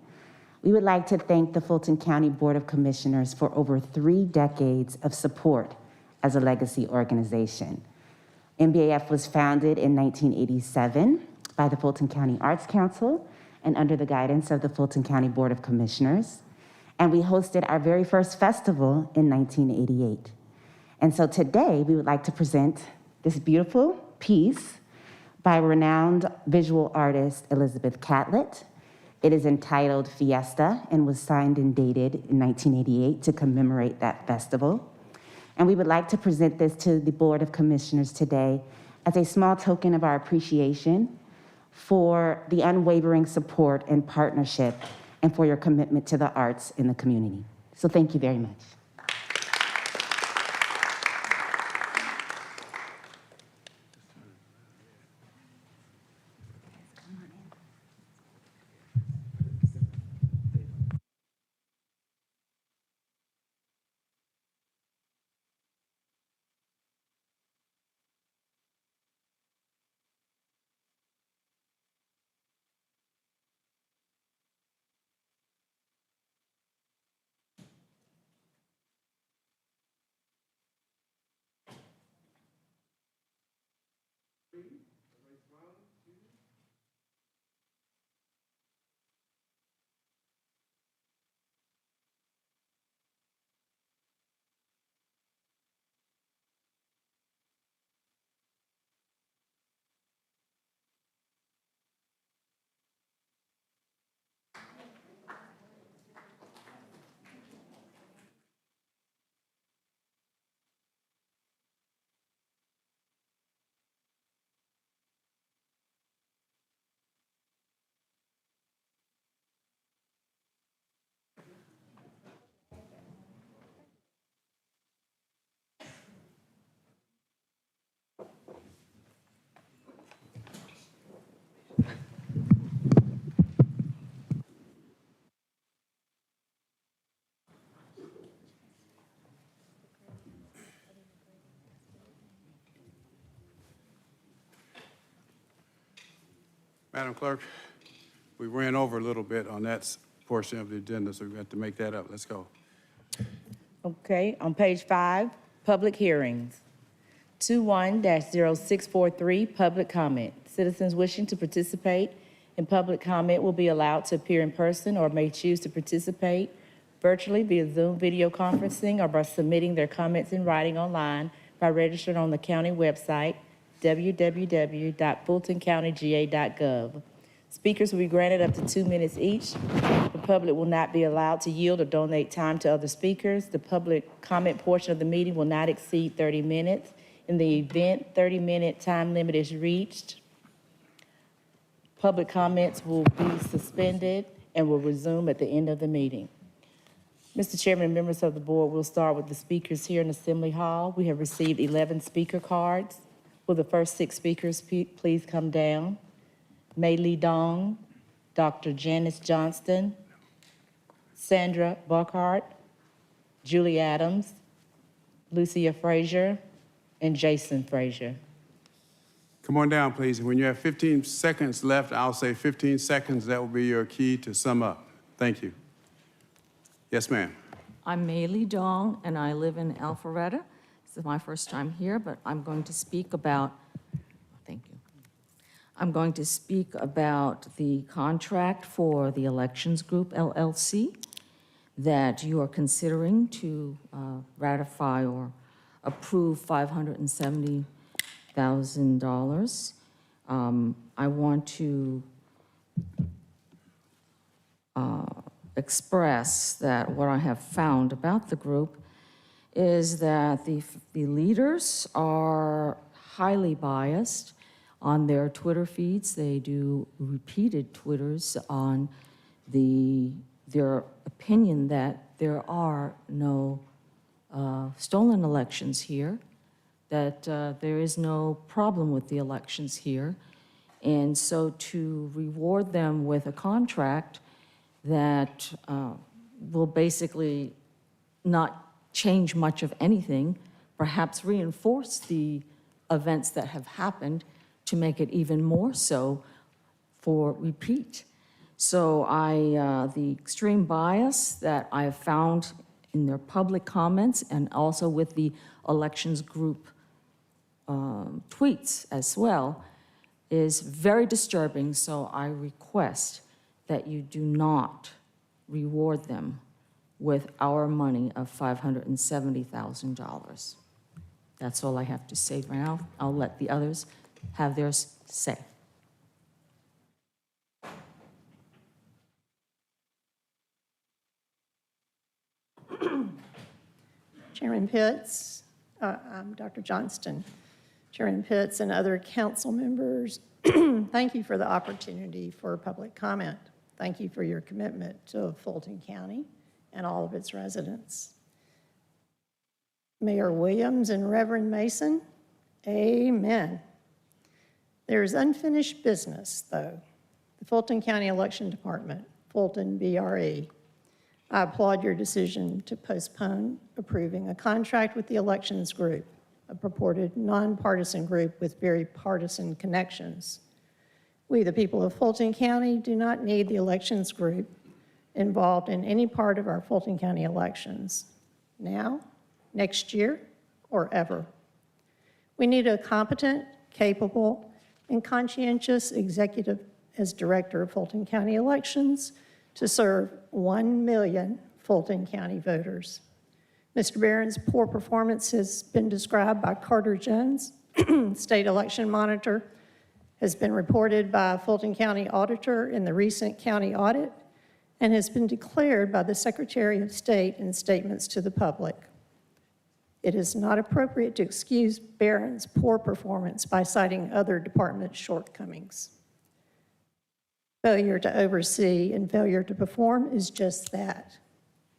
we would like to thank the Fulton County Board of Commissioners for over 3 decades of support as a legacy organization. NBAF was founded in 1987 by the Fulton County Arts Council and under the guidance of the Fulton County Board of Commissioners. And we hosted our very first festival in 1988. And so today we would like to present this beautiful piece by renowned visual artist Elizabeth Catlett. It is entitled Fiesta and was signed and dated in 1988 to commemorate that festival. And we would like to present this to the Board of Commissioners today as a small token of our appreciation for the unwavering support and partnership and for your commitment to the arts in the community. So thank you very much. Madam Clerk, we ran over a little bit on that portion of the agenda, so we have to make that up. Let's go. Okay, on page 5, public hearings. 21-0643, public comment. Citizens wishing to participate in public comment will be allowed to appear in person or may choose to participate virtually via Zoom video conferencing or by submitting their comments in writing online by registering on the county website, www.fultoncountyga.gov. Speakers will be granted up to 2 minutes each. The public will not be allowed to yield or donate time to other speakers. The public comment portion of the meeting will not exceed 30 minutes. In the event 30-minute time limit is reached, public comments will be suspended and will resume at the end of the meeting. Mr. Chairman and members of the board, we'll start with the speakers here in Assembly Hall. We have received 11 speaker cards. Will the first 6 speakers please come down? Mei Lee Dong, Dr. Janice Johnston, Sandra Buckhart, Julie Adams, Lucia Frazier, and Jason Frazier. Come on down, please. When you have 15 seconds left, I'll say 15 seconds. That will be your key to sum up. Thank you. Yes, ma'am. I'm Mei Lee Dong, and I live in Alpharetta. This is my first time here, but I'm going to speak about, thank you. I'm going to speak about the contract for the Elections Group, LLC, that you are considering to ratify or approve $570,000. I want to express that what I have found about the group is that the leaders are highly biased on their Twitter feeds. They do repeated Twitters on their opinion that there are no stolen elections here, that there is no problem with the elections here. And so to reward them with a contract that will basically not change much of anything, perhaps reinforce the events that have happened to make it even more so for repeat. So the extreme bias that I have found in their public comments and also with the Elections Group tweets as well is very disturbing. So I request that you do not reward them with our money of $570,000. That's all I have to say right now. I'll let the others have theirs say. Chairman Pitts, I'm Dr. Johnston, Chairman Pitts and other council members, thank you for the opportunity for public comment. Thank you for your commitment to Fulton County and all of its residents. Mayor Williams and Reverend Mason, amen. There is unfinished business, though. The Fulton County Election Department, Fulton BRE. I applaud your decision to postpone approving a contract with the elections group, a purported nonpartisan group with very partisan connections. We, the people of Fulton County, do not need the elections group involved in any part of our Fulton County elections, now, next year, or ever. We need a competent, capable, and conscientious executive as director of Fulton County elections to serve 1 million Fulton County voters. Mr. Barron's poor performance has been described by Carter Jones, state election monitor, has been reported by a Fulton County auditor in the recent county audit, and has been declared by the Secretary of State in statements to the public. It is not appropriate to excuse Barron's poor performance by citing other department shortcomings. Failure to oversee and failure to perform is just that,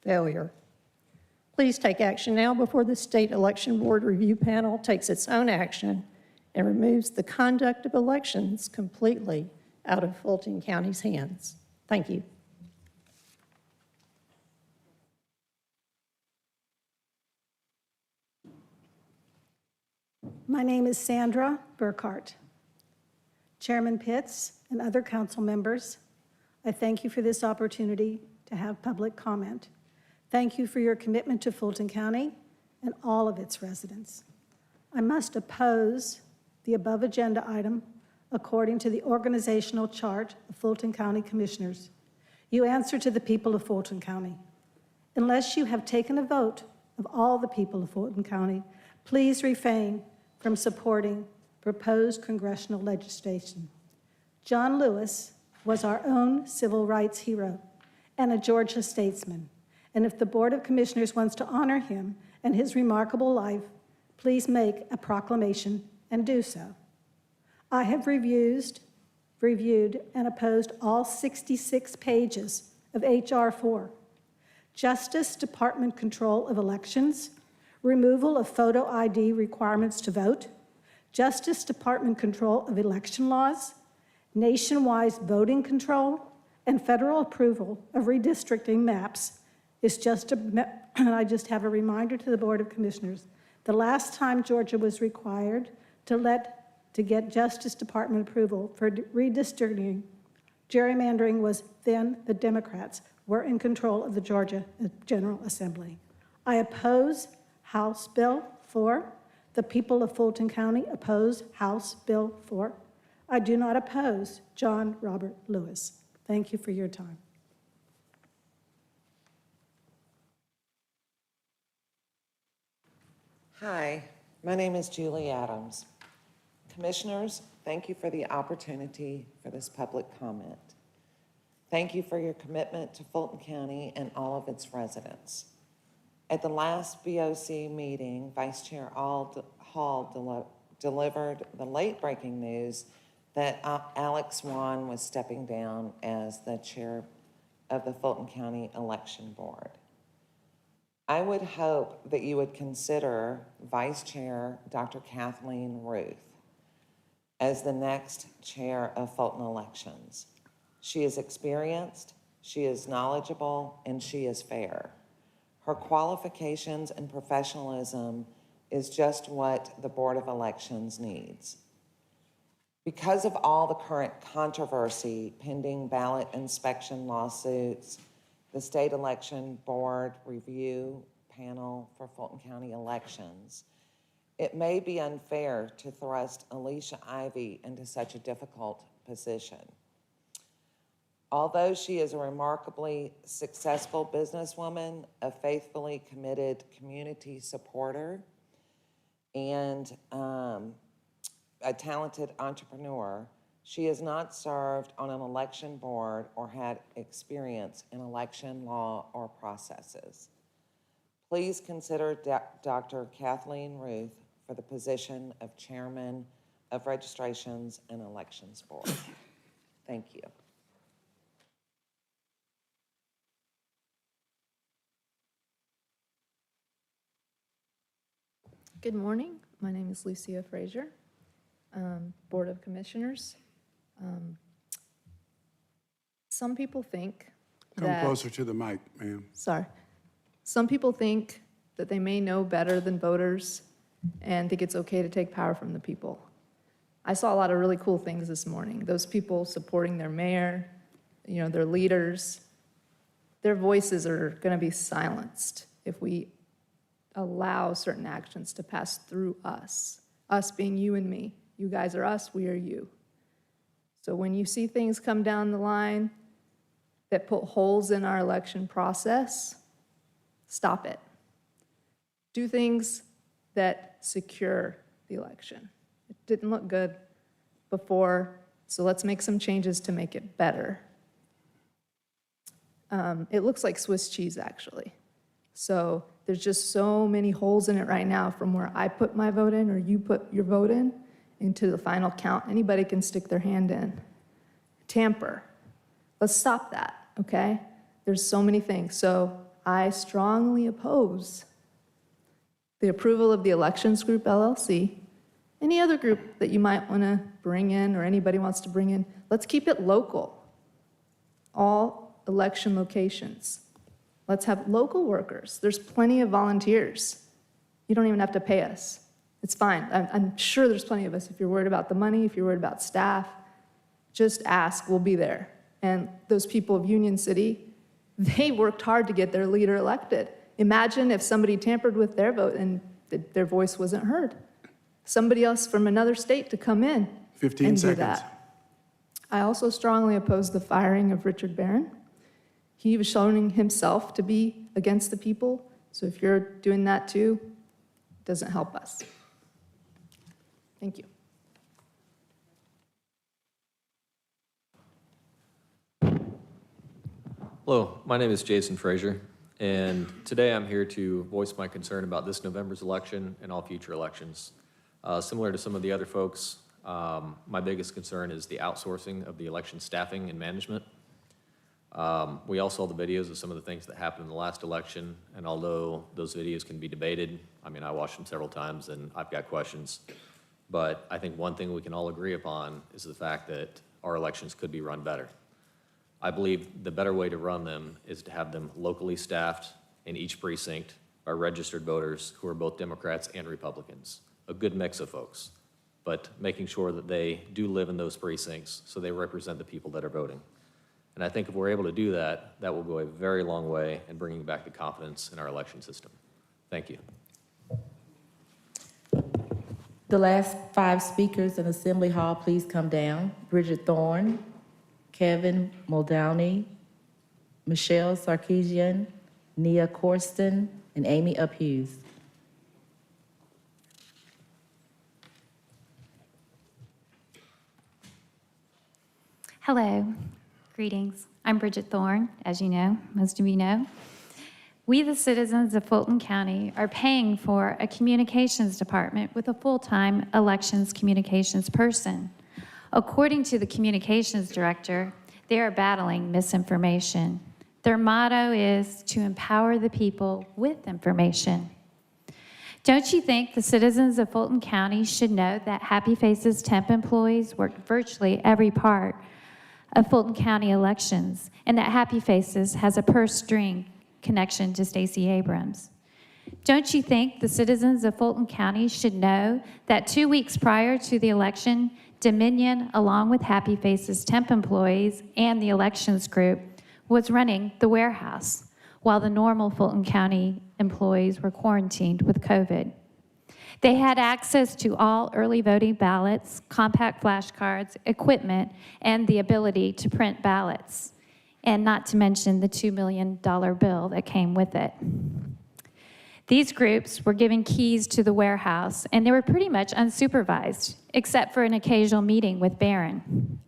failure. Please take action now before the State Election Board Review Panel takes its own action and removes the conduct of elections completely out of Fulton County's hands. Thank you. My name is Sandra Burkhart. Chairman Pitts and other council members, I thank you for this opportunity to have public comment. Thank you for your commitment to Fulton County and all of its residents. I must oppose the above agenda item according to the organizational chart of Fulton County Commissioners. You answer to the people of Fulton County. Unless you have taken a vote of all the people of Fulton County, please refrain from supporting proposed congressional legislation. John Lewis was our own civil rights hero and a Georgia statesman. And if the Board of Commissioners wants to honor him and his remarkable life, please make a proclamation and do so. I have reviewed and opposed all 66 pages of H.R. 4, Justice Department control of elections, removal of photo ID requirements to vote, Justice Department control of election laws, nationwide voting control, and federal approval of redistricting maps. I just have a reminder to the Board of Commissioners. The last time Georgia was required to get Justice Department approval for redistricting, gerrymandering was then the Democrats were in control of the Georgia General Assembly. I oppose House Bill 4. The people of Fulton County oppose House Bill 4. I do not oppose John Robert Lewis. Thank you for your time. Hi, my name is Julie Adams. Commissioners, thank you for the opportunity for this public comment. Thank you for your commitment to Fulton County and all of its residents. At the last BOC meeting, Vice Chair Hall delivered the late-breaking news that Alex Wan was stepping down as the chair of the Fulton County Election Board. I would hope that you would consider Vice Chair Dr. Kathleen Ruth as the next chair of Fulton Elections. She is experienced, she is knowledgeable, and she is fair. Her qualifications and professionalism is just what the Board of Elections needs. Because of all the current controversy, pending ballot inspection lawsuits, the State Election Board Review Panel for Fulton County elections, it may be unfair to thrust Alicia Ivy into such a difficult position. Although she is a remarkably successful businesswoman, a faithfully committed community supporter, and a talented entrepreneur, she has not served on an election board or had experience in election law or processes. Please consider Dr. Kathleen Ruth for the position of Chairman of Registrations and Elections Board. Thank you. Good morning. My name is Lucia Frazier, Board of Commissioners. Some people think Come closer to the mic, ma'am. Sorry. Some people think that they may know better than voters and think it's okay to take power from the people. I saw a lot of really cool things this morning. Those people supporting their mayor, their leaders, their voices are going to be silenced if we allow certain actions to pass through us being you and me. You guys are us, we are you. So when you see things come down the line that put holes in our election process, stop it. Do things that secure the election. It didn't look good before, so let's make some changes to make it better. It looks like Swiss cheese, actually. So there's just so many holes in it right now from where I put my vote in or you put your vote in into the final count. Anybody can stick their hand in. Tamper. Let's stop that, okay? There's so many things. So I strongly oppose the approval of the Elections Group LLC, any other group that you might want to bring in or anybody wants to bring in. Let's keep it local. All election locations. Let's have local workers. There's plenty of volunteers. You don't even have to pay us. It's fine. I'm sure there's plenty of us. If you're worried about the money, if you're worried about staff, just ask, we'll be there. And those people of Union City, they worked hard to get their leader elected. Imagine if somebody tampered with their vote and their voice wasn't heard. Somebody else from another state to come in 15 and seconds. do that. I also strongly oppose the firing of Richard Barron. He was showing himself to be against the people. So if you're doing that too, it doesn't help us. Thank you. Hello, my name is Jason Frazier, and today I'm here to voice my concern about this November's election and all future elections. Similar to some of the other folks, my biggest concern is the outsourcing of the election staffing and management. We all saw the videos of some of the things that happened in the last election, and although those videos can be debated, I mean, I watched them several times and I've got questions, but I think one thing we can all agree upon is the fact that our elections could be run better. I believe the better way to run them is to have them locally staffed in each precinct by registered voters who are both Democrats and Republicans, a good mix of folks, but making sure that they do live in those precincts so they represent the people that are voting. And I think if we're able to do that, that will go a very long way in bringing back the confidence in our election system. Thank you. The last 5 speakers in Assembly Hall, please come down. Bridget Thorne, Kevin Muldowney, Michelle Sarkeesian, Nia Corsten, and Amy Uphughes. Hello, greetings. I'm Bridget Thorne, as you know, most of you know. We, the citizens of Fulton County, are paying for a communications department with a full-time elections communications person. According to the communications director, they are battling misinformation. Their motto is to empower the people with information. Don't you think the citizens of Fulton County should know that Happy Faces temp employees work virtually every part of Fulton County elections, and that Happy Faces has a purse string connection to Stacey Abrams? Don't you think the citizens of Fulton County should know that 2 weeks prior to the election, Dominion, along with Happy Faces temp employees and the elections group, was running the warehouse while the normal Fulton County employees were quarantined with COVID? They had access to all early voting ballots, compact flashcards, equipment, and the ability to print ballots. and not to mention the $2 million bill that came with it. These groups were given keys to the warehouse, and they were pretty much unsupervised, except for an occasional meeting with Barron.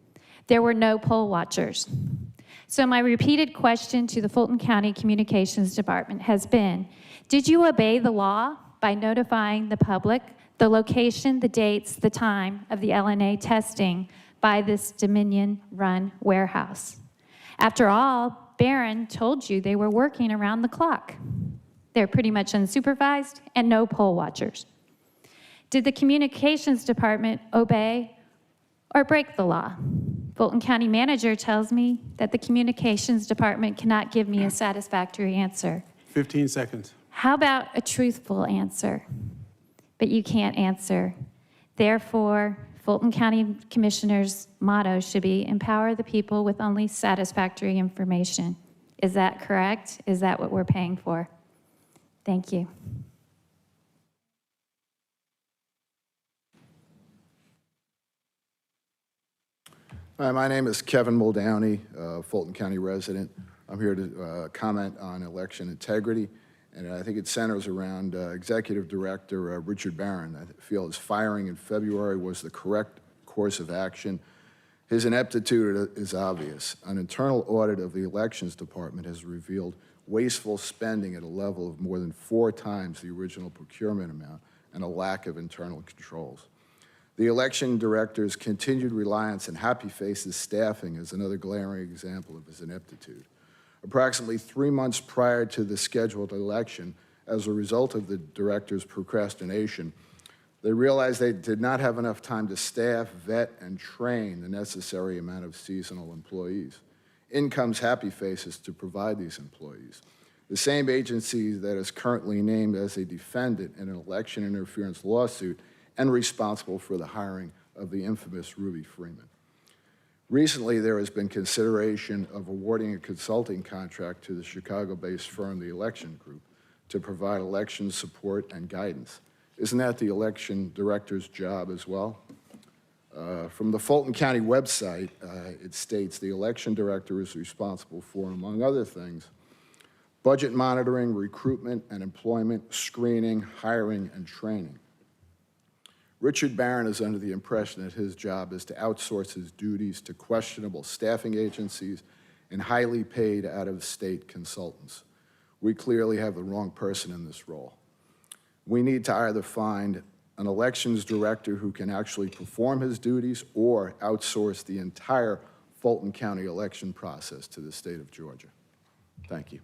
There were no poll watchers. So my repeated question to the Fulton County Communications Department has been, did you obey the law by notifying the public the location, the dates, the time of the LNA testing by this Dominion-run warehouse? After all, Barron told you they were working around the clock. They're pretty much unsupervised and no poll watchers. Did the Communications Department obey or break the law? Fulton County Manager tells me that the Communications Department cannot give me a satisfactory answer. 15 seconds. How about a truthful answer? But you can't answer. Therefore, Fulton County Commissioner's motto should be empower the people with only satisfactory information. Is that correct? Is that what we're paying for? Thank you. Hi, my name is Kevin Muldowney, Fulton County resident. I'm here to comment on election integrity, and I think it centers around Executive Director Richard Barron. I feel his firing in February was the correct course of action. His ineptitude is obvious. An internal audit of the Elections Department has revealed wasteful spending at a level of more than 4 times the original procurement amount and a lack of internal controls. The election director's continued reliance on Happy Faces staffing is another glaring example of his ineptitude. Approximately 3 months prior to the scheduled election, as a result of the director's procrastination, they realized they did not have enough time to staff, vet, and train the necessary amount of seasonal employees. In comes Happy Faces to provide these employees. The same agency that is currently named as a defendant in an election interference lawsuit and responsible for the hiring of the infamous Ruby Freeman. Recently, there has been consideration of awarding a consulting contract to the Chicago-based firm, the Election Group, to provide election support and guidance. Isn't that the election director's job as well? From the Fulton County website, it states the election director is responsible for, among other things, budget monitoring, recruitment and employment, screening, hiring, and training. Richard Barron is under the impression that his job is to outsource his duties to questionable staffing agencies and highly paid out-of-state consultants. We clearly have the wrong person in this role. We need to either find an elections director who can actually perform his duties or outsource the entire Fulton County election process to the state of Georgia. Thank you.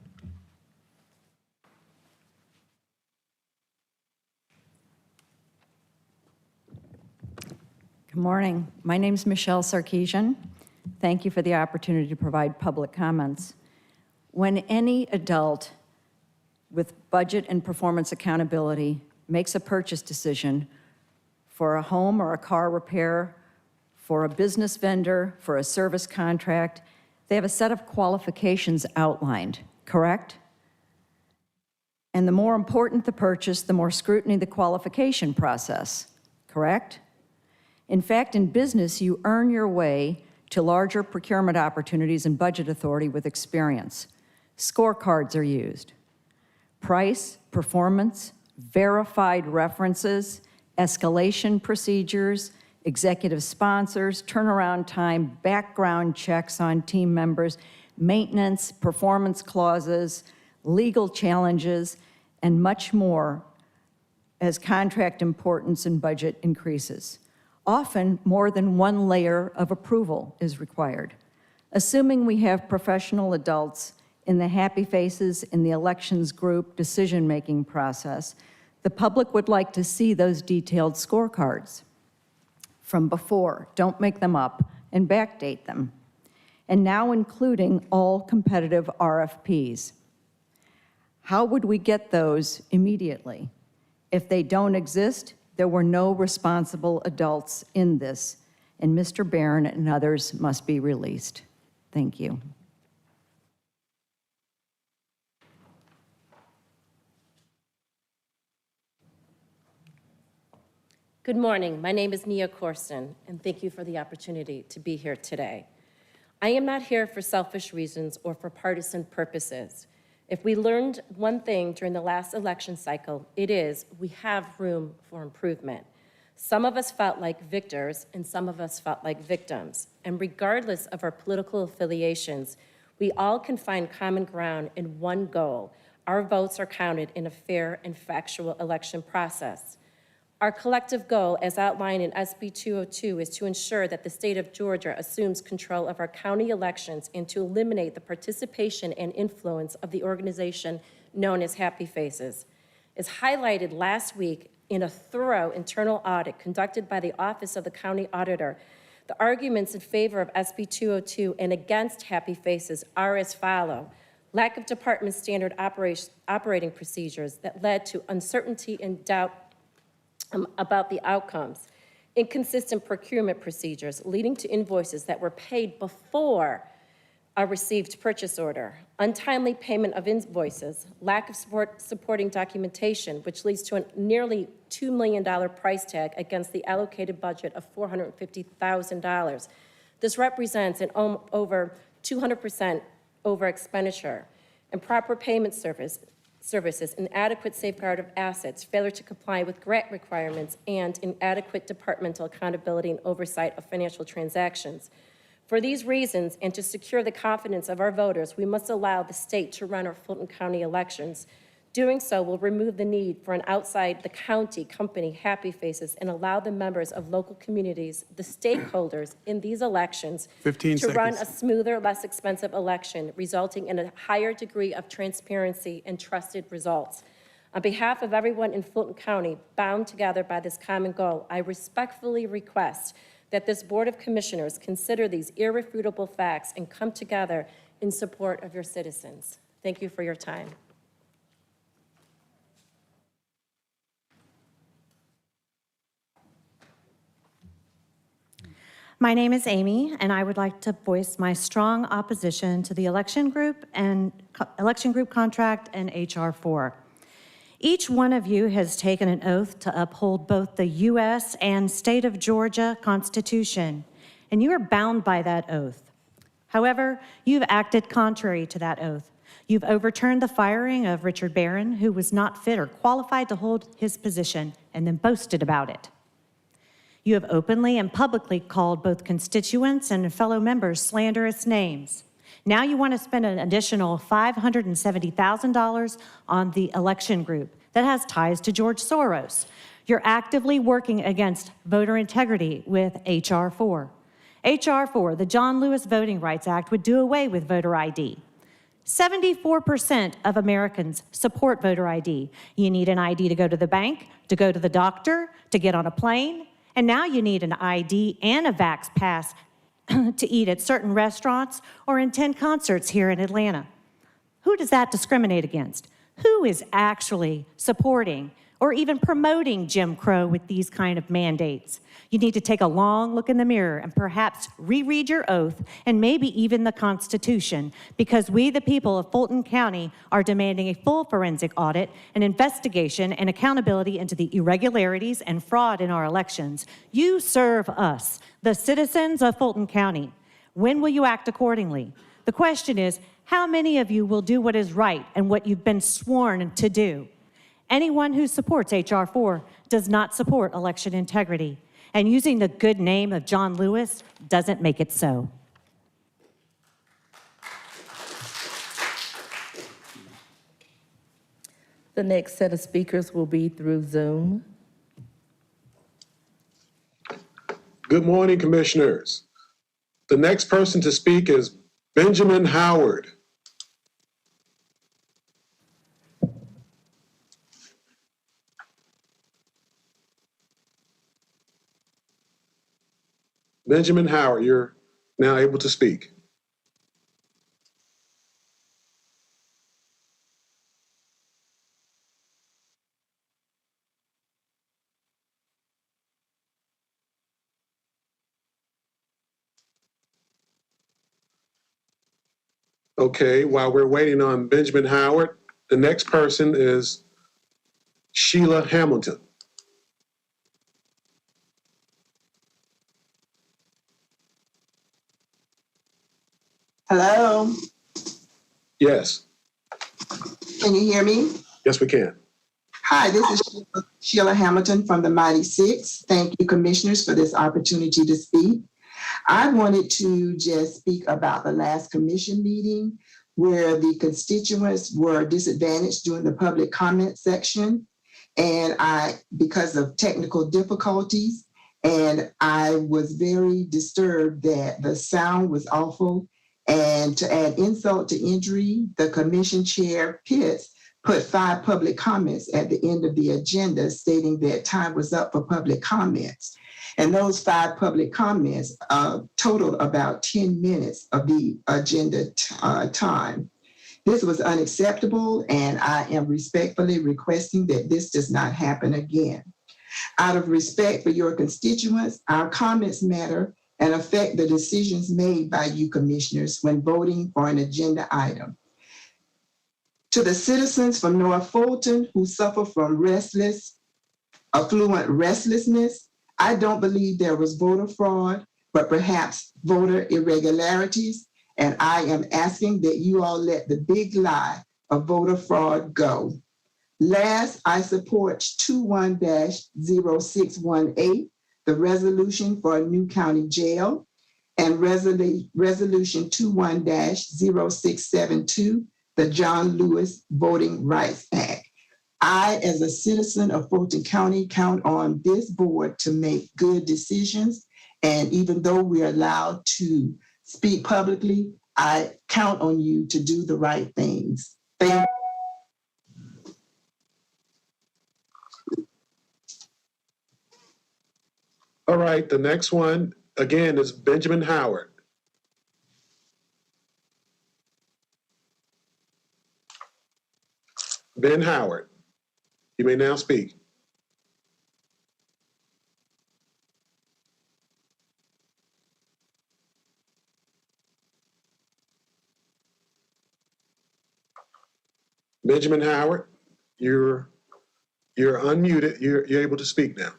Good morning. My name is Michelle Sarkeesian. Thank you for the opportunity to provide public comments. When any adult with budget and performance accountability makes a purchase decision for a home or a car repair, for a business vendor, for a service contract, they have a set of qualifications outlined, correct? And the more important the purchase, the more scrutiny the qualification process, correct? In fact, in business, you earn your way to larger procurement opportunities and budget authority with experience. Scorecards are used. Price, performance, verified references, escalation procedures, executive sponsors, turnaround time, background checks on team members, maintenance, performance clauses, legal challenges, and much more as contract importance and budget increases. Often, more than one layer of approval is required. Assuming we have professional adults in the Happy Faces in the elections group decision-making process, the public would like to see those detailed scorecards from before, don't make them up, and backdate them, and now including all competitive RFPs. How would we get those immediately? If they don't exist, there were no responsible adults in this, and Mr. Barron and others must be released. Thank you. Good morning. My name is Nia Corson, and thank you for the opportunity to be here today. I am not here for selfish reasons or for partisan purposes. If we learned one thing during the last election cycle, it is we have room for improvement. Some of us felt like victors and some of us felt like victims. And regardless of our political affiliations, we all can find common ground in one goal. Our votes are counted in a fair and factual election process. Our collective goal, as outlined in SB 202, is to ensure that the state of Georgia assumes control of our county elections and to eliminate the participation and influence of the organization known as Happy Faces. As highlighted last week in a thorough internal audit conducted by the Office of the County Auditor, the arguments in favor of SB 202 and against Happy Faces are as follow. Lack of department standard operating procedures that led to uncertainty and doubt about the outcomes, inconsistent procurement procedures leading to invoices that were paid before a received purchase order, untimely payment of invoices, lack of supporting documentation, which leads to a nearly $2 million price tag against the allocated budget of $450,000. This represents an over 200% over expenditure, improper payment services, inadequate safeguard of assets, failure to comply with grant requirements, and inadequate departmental accountability and oversight of financial transactions. For these reasons, and to secure the confidence of our voters, we must allow the state to run our Fulton County elections. Doing so will remove the need for an outside the county company, Happy Faces, and allow the members of local communities, the stakeholders in these elections, 15 to run seconds. a smoother, less expensive election, resulting in a higher degree of transparency and trusted results. On behalf of everyone in Fulton County, bound together by this common goal, I respectfully request that this Board of Commissioners consider these irrefutable facts and come together in support of your citizens. Thank you for your time. My name is Amy, and I would like to voice my strong opposition to the election group contract and H.R. 4. Each one of you has taken an oath to uphold both the U.S. and state of Georgia Constitution, and you are bound by that oath. However, you've acted contrary to that oath. You've overturned the firing of Richard Barron, who was not fit or qualified to hold his position, and then boasted about it. You have openly and publicly called both constituents and fellow members slanderous names. Now you want to spend an additional $570,000 on the election group that has ties to George Soros. You're actively working against voter integrity with H.R. 4. H.R. 4, the John Lewis Voting Rights Act, would do away with voter ID. 74% of Americans support voter ID. You need an ID to go to the bank, to go to the doctor, to get on a plane. And now you need an ID and a Vax Pass to eat at certain restaurants or attend concerts here in Atlanta. Who does that discriminate against? Who is actually supporting or even promoting Jim Crow with these kind of mandates? You need to take a long look in the mirror and perhaps reread your oath and maybe even the Constitution, because we, the people of Fulton County, are demanding a full forensic audit, an investigation, and accountability into the irregularities and fraud in our elections. You serve us, the citizens of Fulton County. When will you act accordingly? The question is, how many of you will do what is right and what you've been sworn to do? Anyone who supports H.R. 4 does not support election integrity. And using the good name of John Lewis doesn't make it so. The next set of speakers will be through Zoom. Good morning, Commissioners. The next person to speak is Benjamin Howard. Benjamin Howard, you're now able to speak. Okay, while we're waiting on Benjamin Howard, the next person is Sheila Hamilton. Hello, Yes. can you hear me? Yes, we can. Hi, this is Sheila Hamilton from the Mighty Six. Thank you, commissioners, for this opportunity to speak. I wanted to just speak about the last commission meeting where the constituents were disadvantaged during the public comment section. And because of technical difficulties, and I was very disturbed that the sound was awful. And to add insult to injury, the commission chair Pitts put 5 public comments at the end of the agenda stating that time was up for public comments. And those 5 public comments totaled about 10 minutes of the agenda time. This was unacceptable, and I am respectfully requesting that this does not happen again. Out of respect for your constituents, our comments matter and affect the decisions made by you commissioners when voting for an agenda item. To the citizens from North Fulton who suffer from affluent restlessness, I don't believe there was voter fraud, but perhaps voter irregularities, and I am asking that you all let the big lie of voter fraud go. Last, I support 21-0618, the resolution for a new county jail, and resolution 21-0672, the John Lewis Voting Rights Act. I, as a citizen of Fulton County, count on this board to make good decisions. And even though we're allowed to speak publicly, I count on you to do the right things. Thank you. All right, the next one, again, is Benjamin Howard. Ben Howard, you may now speak. Benjamin Howard, you're unmuted. You're able to speak now.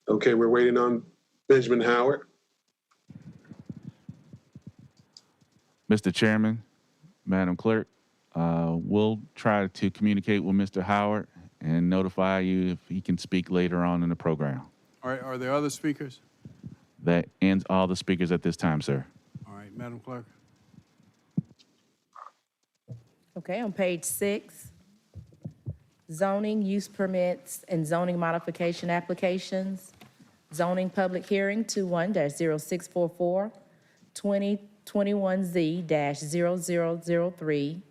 Okay, we're waiting on Benjamin Howard. Mr. Chairman, Madam Clerk, we'll try to communicate with Mr. Howard and notify you if he can speak later on in the program. All right, are there other speakers? That ends all the speakers at this time, sir. All right, Madam Clerk. Okay, on page 6, zoning, use permits, and zoning modification applications. Zoning public hearing 21-0644, 2021Z-0003,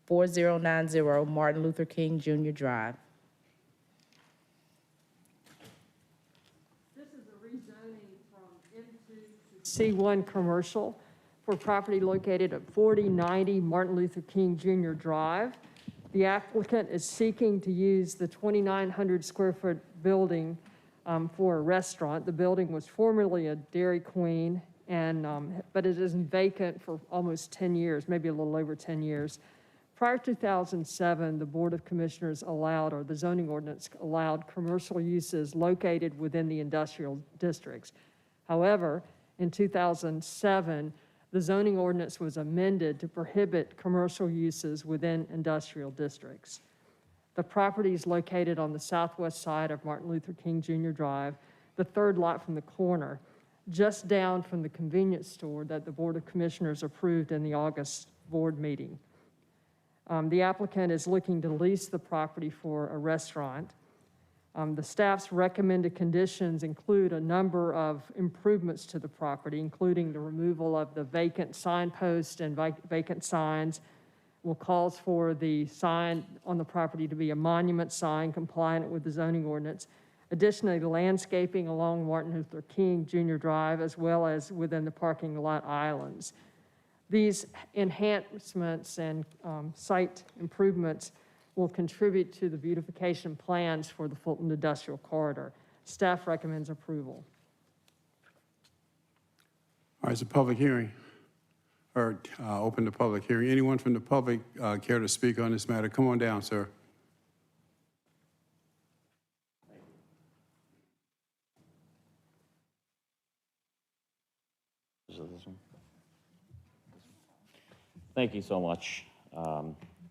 4090 Martin Luther King Jr. Drive. This is a rezoning from M2 to C1 commercial for property located at 4090 Martin Luther King Jr. Drive. The applicant is seeking to use the 2,900 square foot building for a restaurant. The building was formerly a Dairy Queen, but it is vacant for almost 10 years, maybe a little over 10 years. Prior to 2007, the Board of Commissioners allowed, or the zoning ordinance allowed, commercial uses located within the industrial districts. However, in 2007, the zoning ordinance was amended to prohibit commercial uses within industrial districts. The property is located on the southwest side of Martin Luther King Jr. Drive, the third lot from the corner, just down from the convenience store that the Board of Commissioners approved in the August board meeting. The applicant is looking to lease the property for a restaurant. The staff's recommended conditions include a number of improvements to the property, including the removal of the vacant signpost and vacant signs. Will calls for the sign on the property to be a monument sign compliant with the zoning ordinance. Additionally, the landscaping along Martin Luther King Jr. Drive, as well as within the parking lot islands. These enhancements and site improvements will contribute to the beautification plans for the Fulton Industrial Corridor. Staff recommends approval. All right, it's a public hearing, or open the public hearing. Anyone from the public care to speak on this matter? Come on down, sir. of this one? Thank you so much.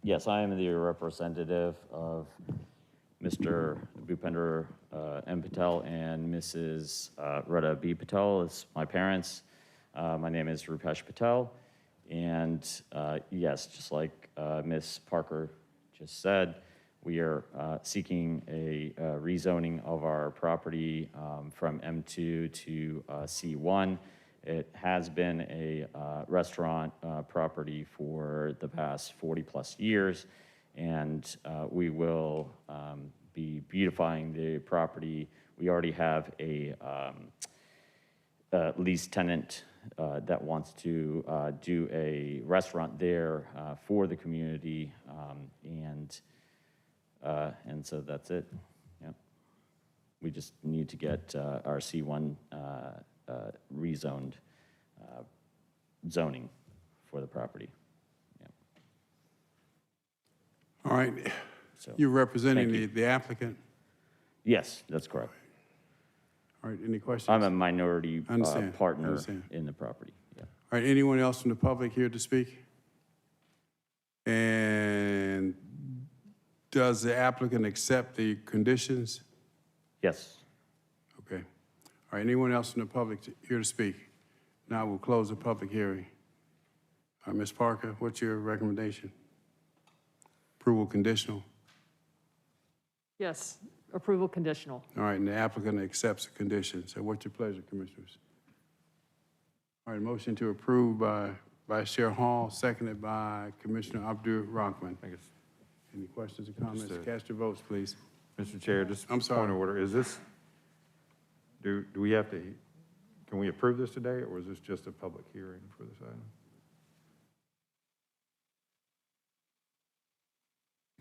Yes, I am the representative of Mr. Bhupender M. Patel and Mrs. Rada B. Patel. It's my parents. My name is Rupesh Patel. And yes, just like Ms. Parker just said, we are seeking a rezoning of our property from M2 to C1. It has been a restaurant property for the past 40+ years, and we will be beautifying the property. We already have a lease tenant that wants to do a restaurant there for the community, and so that's it. Yep. We just need to get our C1 rezoned zoning for the property. Yep. All right. So, You're representing thank you. the applicant? Yes, that's correct. All right, any questions? I'm a minority partner Understand. in the property. Yeah. All right, anyone else from the public here to speak? And does the applicant accept the conditions? Yes. Okay. All right, anyone else from the public here to speak? Now we'll close the public hearing. All right, Ms. Parker, what's your recommendation? Approval conditional? Yes, approval conditional. All right, and the applicant accepts the conditions. So what's your pleasure, commissioners? All right, motion to approve by Vice Chair Hall, seconded by Commissioner Abdur Rahman. Any questions or comments? Cast your votes, please. Mr. Chair, just I'm sorry. point of order. Is this, do we have to, can we approve this today, or is this just a public hearing for this item?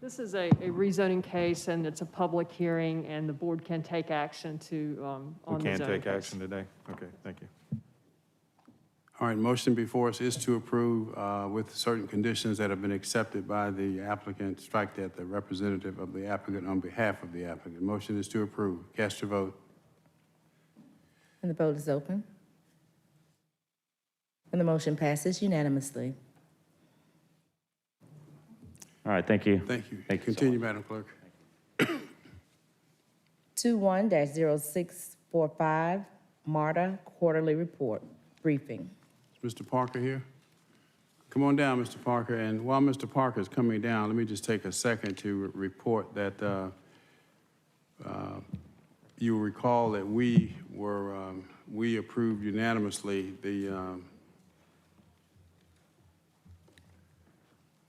This is a rezoning case, and it's a public hearing, and the board can take action to, on the We can zoning take case. action today? Okay, thank you. All right, motion before us is to approve with certain conditions that have been accepted by the applicant. Strike that, the representative of the applicant on behalf of the applicant. Motion is to approve. Cast your vote. And the vote is open. And the motion passes unanimously. All right, thank you. Thank you. Thank you so Continue, Madam Clerk. 21-0645, MARTA Quarterly Report Briefing. Is Mr. Parker here? Come on down, Mr. Parker. And while Mr. Parker is coming down, let me just take a second to report that you will recall that we approved unanimously the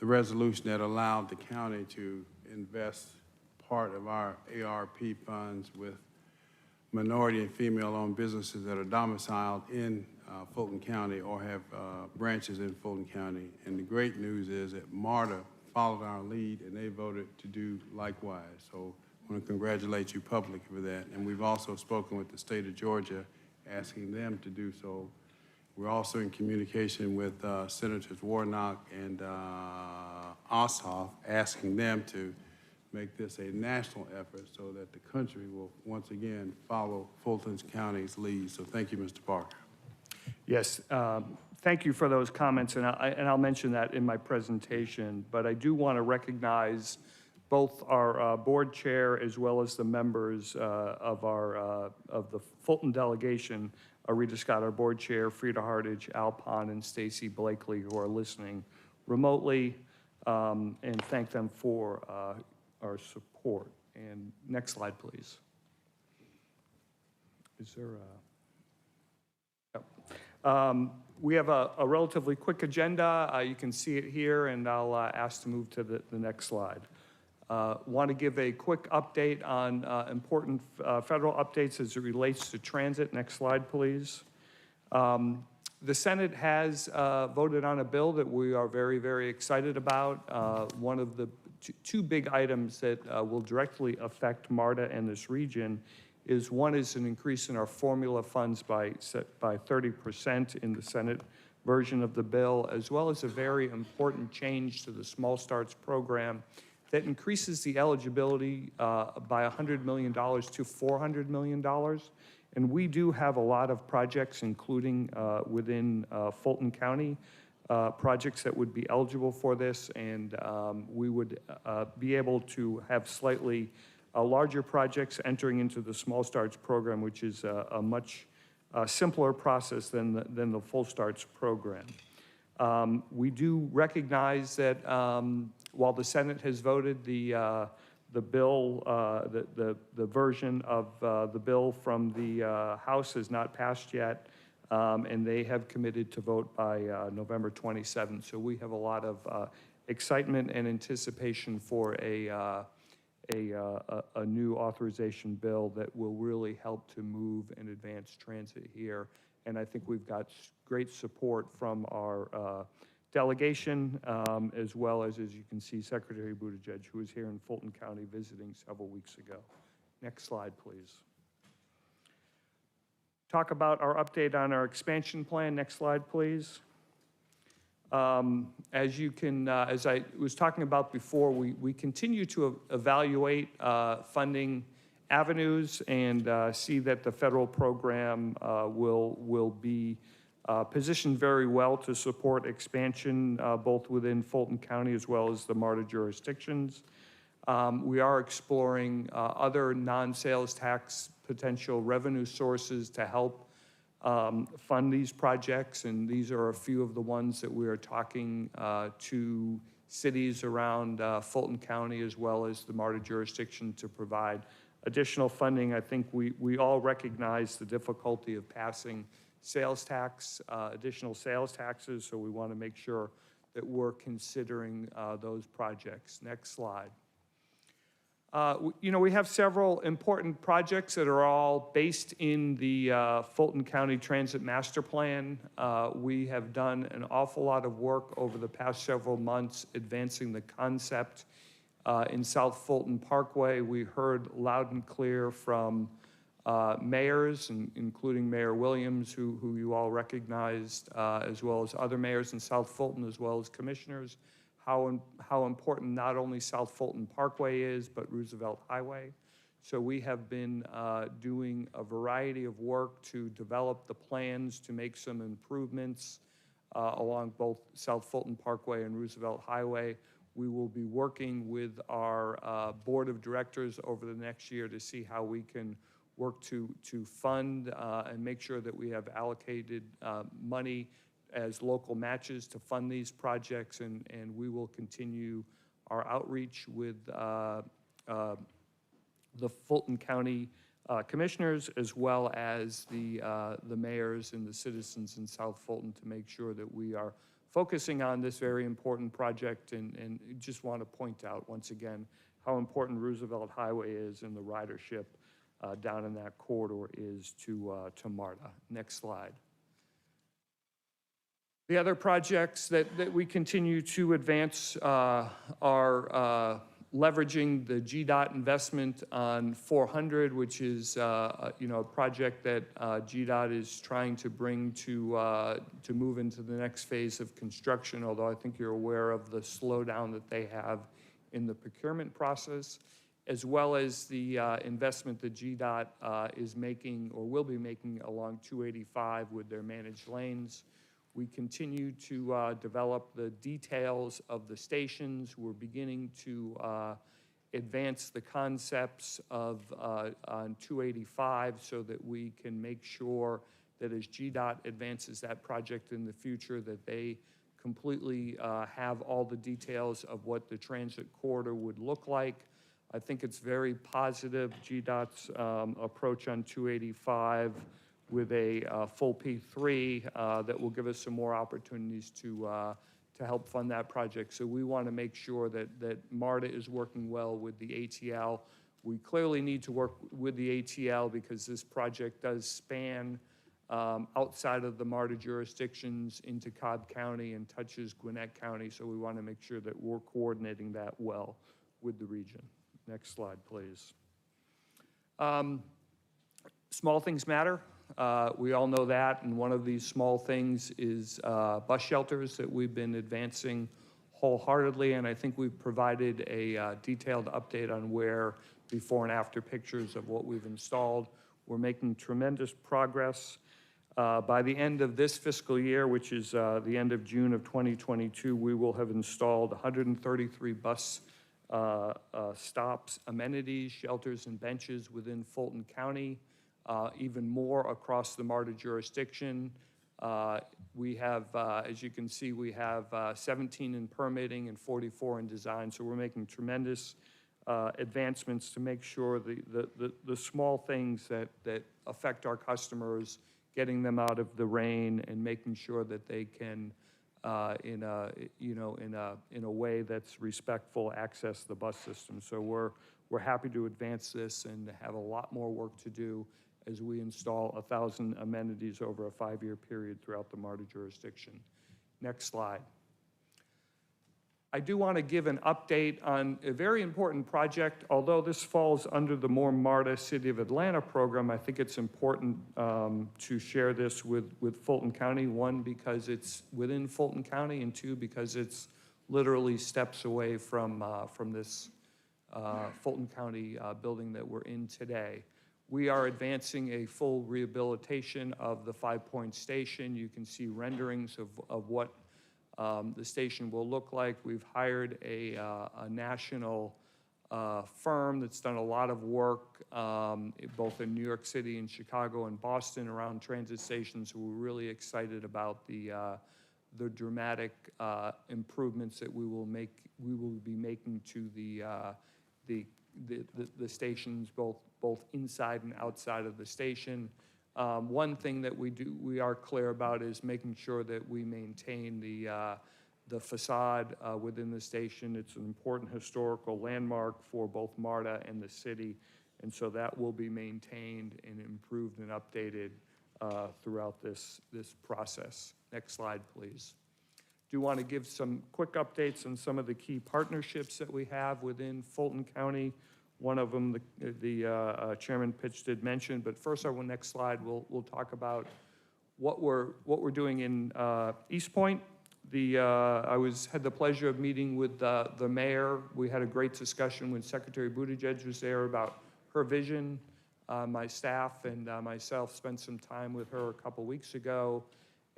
resolution that allowed the county to invest part of our ARP funds with minority and female-owned businesses that are domiciled in Fulton County or have branches in Fulton County. And the great news is that MARTA followed our lead, and they voted to do likewise. So I want to congratulate you publicly for that. And we've also spoken with the state of Georgia, asking them to do so. We're also in communication with Senators Warnock and Ossoff, asking them to make this a national effort so that the country will once again follow Fulton County's lead. So thank you, Mr. Parker. Yes, thank you for those comments, and I'll mention that in my presentation. But I do want to recognize both our board chair as well as the members of the Fulton delegation, Rita Scott, our board chair, Frida Hardage, Al Pond, and Stacy Blakely, who are listening remotely, and thank them for our support. And next slide, please. Is there a... we have a relatively quick agenda. You can see it here, and I'll ask to move to the next slide. Want to give a quick update on important federal updates as it relates to transit. Next slide, please. The Senate has voted on a bill that we are very, very excited about. One of the two big items that will directly affect MARTA and this region is one is an increase in our formula funds by 30% in the Senate version of the bill, as well as a very important change to the Small Starts program that increases the eligibility by $100 million to $400 million. And we do have a lot of projects, including within Fulton County, projects that would be eligible for this, and we would be able to have slightly larger projects entering into the Small Starts program, which is a much simpler process than the Full Starts program. We do recognize that while the Senate has voted the bill, the version of the bill from the House has not passed yet, and they have committed to vote by November 27th. So we have a lot of excitement and anticipation for a new authorization bill that will really help to move and advance transit here. And I think we've got great support from our delegation, as well as you can see, Secretary Buttigieg, who was here in Fulton County visiting several weeks ago. Next slide, please. Talk about our update on our expansion plan. Next slide, please. As you can, as I was talking about before, we continue to evaluate funding avenues and see that the federal program will be positioned very well to support expansion both within Fulton County as well as the MARTA jurisdictions. We are exploring other non-sales tax potential revenue sources to help fund these projects, and these are a few of the ones that we are talking to cities around Fulton County as well as the MARTA jurisdiction to provide additional funding. I think we all recognize the difficulty of passing sales tax, additional sales taxes, so we want to make sure that we're considering those projects. Next slide. You know, we have several important projects that are all based in the Fulton County Transit Master Plan. We have done an awful lot of work over the past several months advancing the concept in South Fulton Parkway. We heard loud and clear from mayors, including Mayor Williams, who you all recognized, as well as other mayors in South Fulton, as well as commissioners, how important not only South Fulton Parkway is, but Roosevelt Highway. So we have been doing a variety of work to develop the plans to make some improvements along both South Fulton Parkway and Roosevelt Highway. We will be working with our board of directors over the next year to see how we can work to fund and make sure that we have allocated money as local matches to fund these projects, and we will continue our outreach with the Fulton County commissioners as well as the mayors and the citizens in South Fulton to make sure that we are focusing on this very important project, and just want to point out once again how important Roosevelt Highway is and the ridership down in that corridor is to MARTA. Next slide. The other projects that we continue to advance are leveraging the GDOT investment on 400, which is you know, a project that GDOT is trying to bring to move into the next phase of construction, although I think you're aware of the slowdown that they have in the procurement process, as well as the investment that GDOT is making or will be making along 285 with their managed lanes. We continue to develop the details of the stations. We're beginning to advance the concepts of on 285 so that we can make sure that as GDOT advances that project in the future that they completely have all the details of what the transit corridor would look like. I think it's very positive, GDOT's approach on 285 with a full P3 that will give us some more opportunities to help fund that project. So we want to make sure that MARTA is working well with the ATL. We clearly need to work with the ATL because this project does span outside of the MARTA jurisdictions into Cobb County and touches Gwinnett County. So we want to make sure that we're coordinating that well with the region. Next slide, please. Small things matter. We all know that, and one of these small things is bus shelters that we've been advancing wholeheartedly, and I think we've provided a detailed update on where before and after pictures of what we've installed. We're making tremendous progress. By the end of this fiscal year, which is the end of June of 2022, we will have installed 133 bus stops, amenities, shelters, and benches within Fulton County, even more across the MARTA jurisdiction. We have, as you can see, we have 17 in permitting and 44 in design, so we're making tremendous advancements to make sure the small things that affect our customers, getting them out of the rain and making sure that they can, in a way that's respectful, access the bus system. So we're happy to advance this and have a lot more work to do as we install 1,000 amenities over a 5-year period throughout the MARTA jurisdiction. Next slide. I do want to give an update on a very important project. Although this falls under the more MARTA City of Atlanta program, I think it's important to share this with Fulton County. One, because it's within Fulton County, and two, because it's literally steps away from this Fulton County building that we're in today. We are advancing a full rehabilitation of the 5-point station. You can see renderings of what the station will look like. We've hired a national firm that's done a lot of work both in New York City and Chicago and Boston around transit stations. So we're really excited about the dramatic improvements that we will be making to the stations, both inside and outside of the station. One thing that we are clear about is making sure that we maintain the facade within the station. It's an important historical landmark for both MARTA and the city, and so that will be maintained and improved and updated throughout this process. Next slide, please. Do want to give some quick updates on some of the key partnerships that we have within Fulton County. One of them, the Chairman Pitts did mention, but first, on the next slide, we'll talk about what we're doing in East Point. I had the pleasure of meeting with the mayor. We had a great discussion when Secretary Buttigieg was there about her vision. My staff and myself spent some time with her a couple weeks ago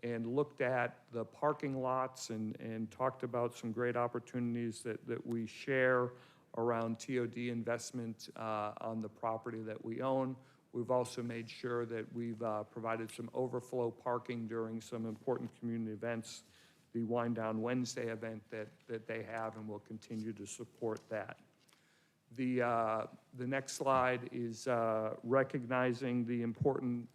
and looked at the parking lots and talked about some great opportunities that we share around TOD investment on the property that we own. We've also made sure that we've provided some overflow parking during some important community events, the Wind Down Wednesday event that they have, and we'll continue to support that. The next slide is recognizing the important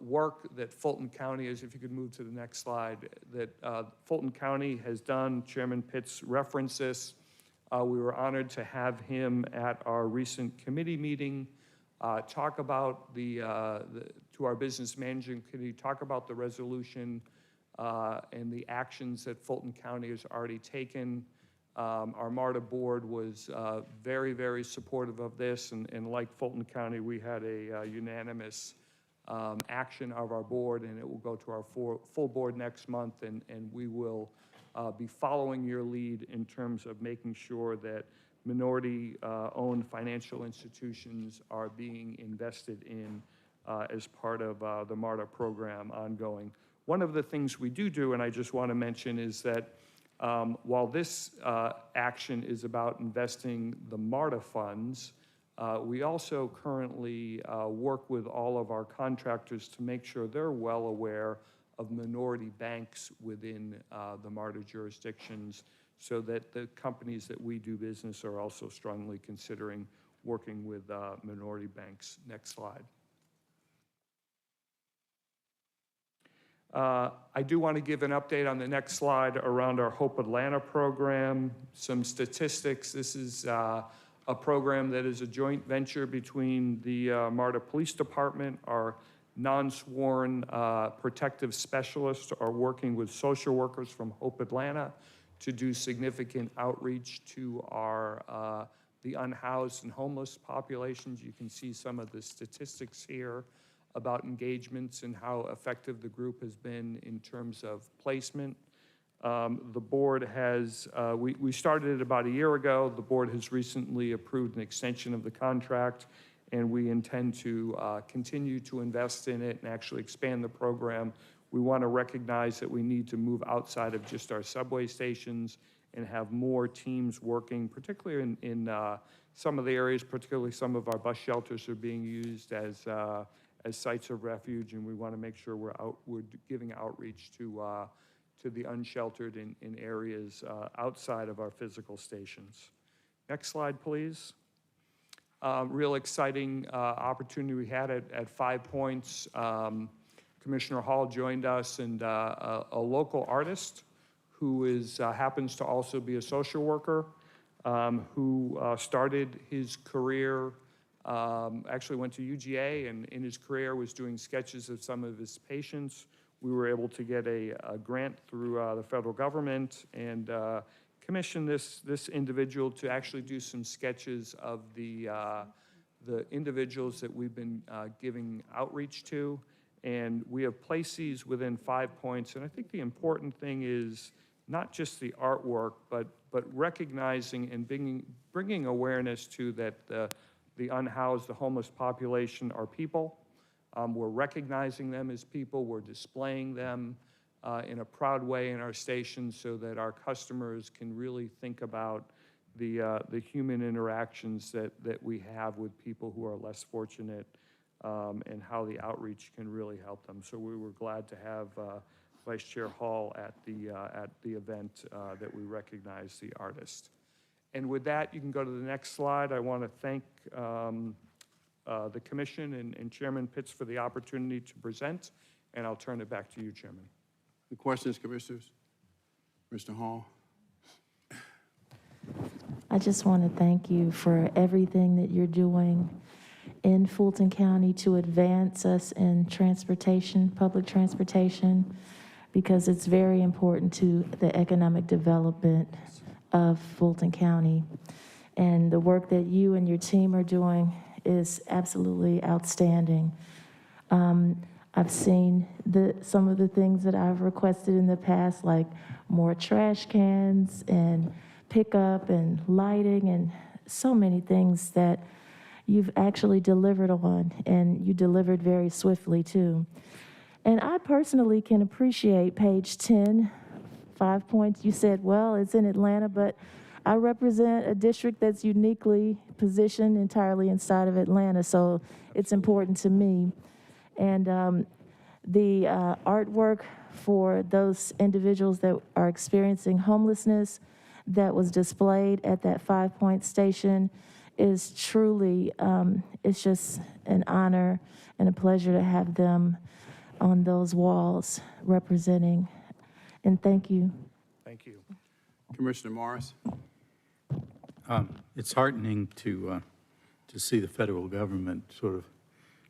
work that Fulton County is, if you could move to the next slide, that Fulton County has done. Chairman Pitts referenced this. We were honored to have him at our recent committee meeting talk about to our business management committee, talk about the resolution and the actions that Fulton County has already taken. Our MARTA board was very, very supportive of this, and like Fulton County, we had a unanimous action of our board, and it will go to our full board next month, and we will be following your lead in terms of making sure that minority-owned financial institutions are being invested in as part of the MARTA program ongoing. One of the things we do, and I just want to mention, is that while this action is about investing the MARTA funds, we also currently work with all of our contractors to make sure they're well aware of minority banks within the MARTA jurisdictions, so that the companies that we do business are also strongly considering working with minority banks. Next slide. I do want to give an update on the next slide around our Hope Atlanta program. Some statistics. This is a program that is a joint venture between the MARTA Police Department. Our non-sworn protective specialists are working with social workers from Hope Atlanta to do significant outreach to our the unhoused and homeless populations. You can see some of the statistics here about engagements and how effective the group has been in terms of placement. The board has, we started it about a year ago. The board has recently approved an extension of the contract, and we intend to continue to invest in it and actually expand the program. We want to recognize that we need to move outside of just our subway stations and have more teams working, particularly in some of the areas, particularly some of our bus shelters are being used as sites of refuge, and we want to make sure we're giving outreach to the unsheltered in areas outside of our physical stations. Next slide, please. Real exciting opportunity we had at 5 Points. Commissioner Hall joined us, and a local artist who happens to also be a social worker, who started his career, actually went to UGA, and in his career was doing sketches of some of his patients. We were able to get a grant through the federal government and commission this individual to actually do some sketches of the individuals that we've been giving outreach to. And we have placed these within 5 Points. And I think the important thing is not just the artwork, but recognizing and bringing awareness to that the unhoused, the homeless population are people. We're recognizing them as people. We're displaying them in a proud way in our stations so that our customers can really think about the human interactions that we have with people who are less fortunate, and how the outreach can really help them. So we were glad to have Vice Chair Hall at the event that we recognize the artist. And with that, you can go to the next slide. I want to thank the Commission and Chairman Pitts for the opportunity to present, and I'll turn it back to you, Chairman. The questions, Commissioners? Mr. Hall? I just want to thank you for everything that you're doing in Fulton County to advance us in transportation, public transportation, because it's very important to the economic development of Fulton County. And the work that you and your team are doing is absolutely outstanding. I've seen some of the things that I've requested in the past, like more trash cans and pickup and lighting and so many things that you've actually delivered on, and you delivered very swiftly too. And I personally can appreciate page 10, 5 Points. You said, well, it's in Atlanta, but I represent a district that's uniquely positioned entirely inside of Atlanta, so it's important to me. And the artwork for those individuals that are experiencing homelessness that was displayed at that 5 Point station is truly, it's just an honor and a pleasure to have them on those walls representing. And thank you. Thank you. Commissioner Morris? It's heartening to see the federal government sort of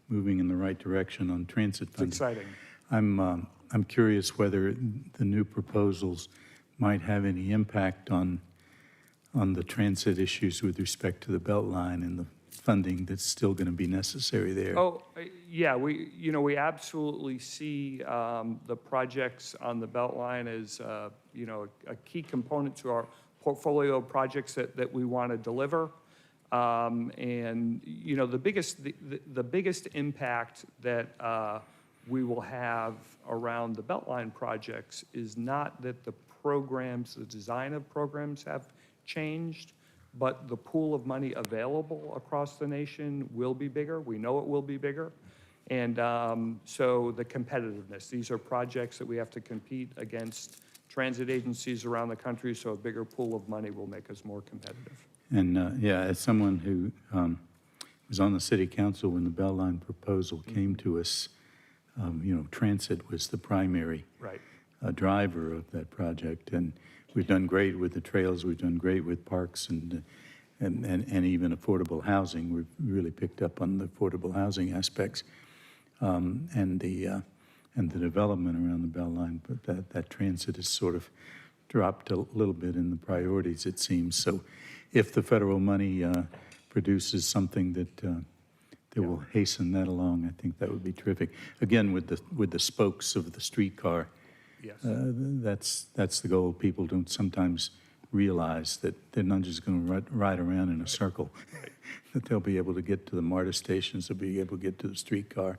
moving in the right direction on transit funding. It's exciting. I'm curious whether the new proposals might have any impact on the transit issues with respect to the Beltline and the funding that's still going to be necessary there. Oh, yeah, we absolutely see the projects on the Beltline as, a key component to our portfolio of projects that we want to deliver. And, the biggest impact that we will have around the Beltline projects is not that the design of programs have changed, but the pool of money available across the nation will be bigger. We know it will be bigger. And so the competitiveness, these are projects that we have to compete against transit agencies around the country, so a bigger pool of money will make us more competitive. And as someone who was on the city council when the Beltline proposal came to us, transit was the primary driver of that project. And we've done great with the trails, we've done great with parks and even affordable housing. We've really picked up on the affordable housing aspects and the development around the Beltline, but that transit has sort of dropped a little bit in the priorities, it seems. So if the federal money produces something that will hasten that along, I think that would be terrific. Again, with the spokes of the streetcar, yes. That's the goal. People don't sometimes realize that they're not just going to ride around in a circle, that they'll be able to get to the MARTA stations, they'll be able to get to the streetcar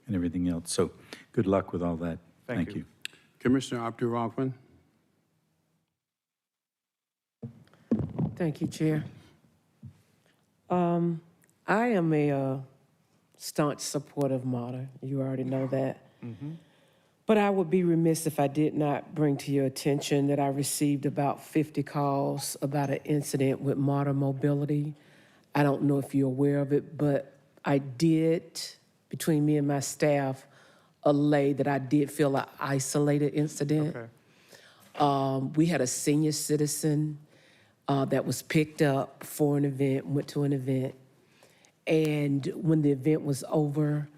and everything else. So good luck with all that. Thank you. Commissioner Abdul-Rahman. Thank you, Chair. I am a staunch supporter of MARTA. You already know that. But I would be remiss if I did not bring to your attention that I received about 50 calls about an incident with MARTA Mobility. I don't know if you're aware of it, but I did, between me and my staff, allay that I did feel an isolated incident. We had a senior citizen that was picked up for an event, went to an event, and when the event was over,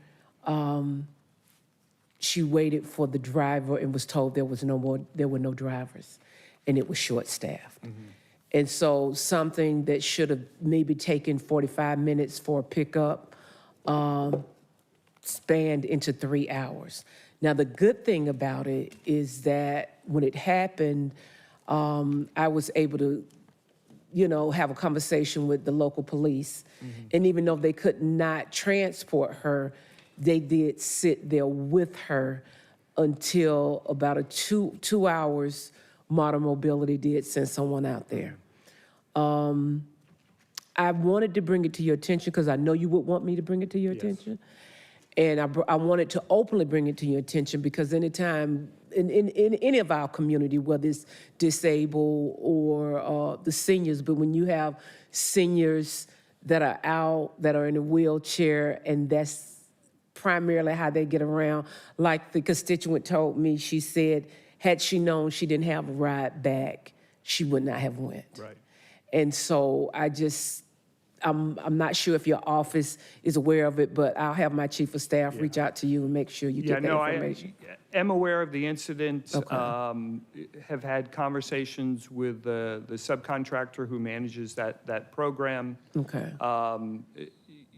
she waited for the driver and was told there were no drivers, and it was short-staffed. And so something that should have maybe taken 45 minutes for a pickup spanned into 3 hours. Now, the good thing about it is that when it happened, I was able to, have a conversation with the local police. And even though they could not transport her, they did sit there with her until about a two hours. MARTA Mobility did send someone out there. I wanted to bring it to your attention because I know you would want me to bring it to your attention. And I wanted to openly bring it to your attention because anytime in any of our community, whether it's disabled or the seniors, but when you have seniors that are out, that are in a wheelchair, and that's primarily how they get around. Like the constituent told me, she said, had she known she didn't have a ride back, she would not have went. Right. And so I'm not sure if your office is aware of it, but I'll have my chief of staff reach out to you and make sure you get that information. I am aware of the incident. Have had conversations with the subcontractor who manages that program. Okay.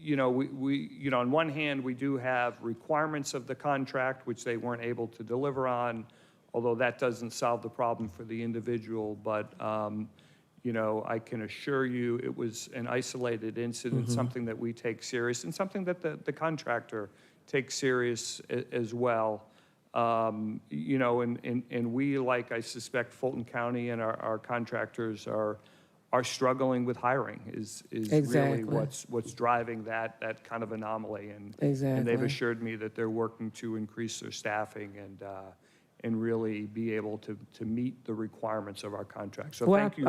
We on one hand, we do have requirements of the contract, which they weren't able to deliver on, although that doesn't solve the problem for the individual. But, I can assure you it was an isolated incident, something that we take serious and something that the contractor takes serious as well. And we, like I suspect Fulton County and our contractors are struggling with hiring is really what's driving that kind of anomaly. And they've assured me that they're working to increase their staffing and really be able to meet the requirements of our contract. So thank you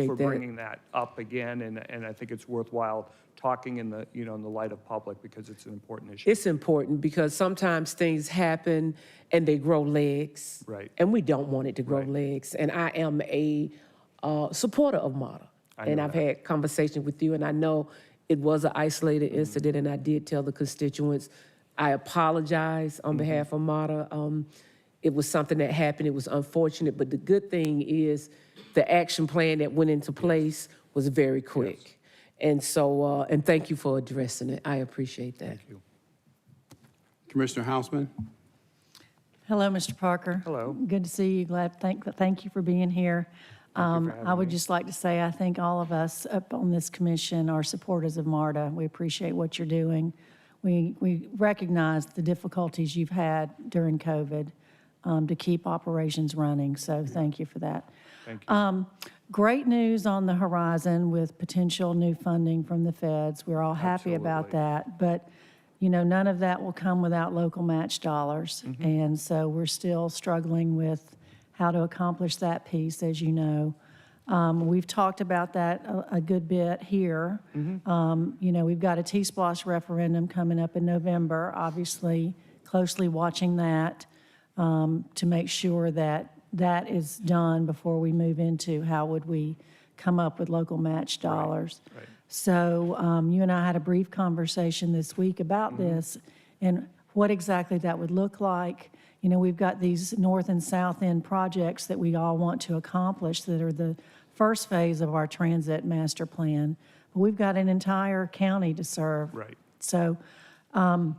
for bringing that up again. And I think it's worthwhile talking in the light of public because it's an important issue. It's important because sometimes things happen and they grow legs. Right. And we don't want it to grow legs. And I am a supporter of MARTA. And I've had conversations with you, and I know it was an isolated incident, and I did tell the constituents, I apologize on behalf of MARTA. It was something that happened. It was unfortunate, but the good thing is the action plan that went into place was very quick. And so, and thank you for addressing it. I appreciate that. Thank you. Commissioner Hausman. Hello, Mr. Parker. Hello. Good to see you. Thank you for being here. I would just like to say I think all of us up on this commission are supporters of MARTA. We appreciate what you're doing. We recognize the difficulties you've had during COVID to keep operations running, so thank you for that. Thank you. Great news on the horizon with potential new funding from the feds. We're all happy about that, but none of that will come without local match dollars. And so we're still struggling with how to accomplish that piece, as you know. We've talked about that a good bit here. We've got a T-SPLOST referendum coming up in November, obviously closely watching that to make sure that that is done before we move into how would we come up with local match dollars. Right. So you and I had a brief conversation this week about this and what exactly that would look like. We've got these north and south end projects that we all want to accomplish that are the first phase of our transit master plan. But we've got an entire county to serve. Right. So, and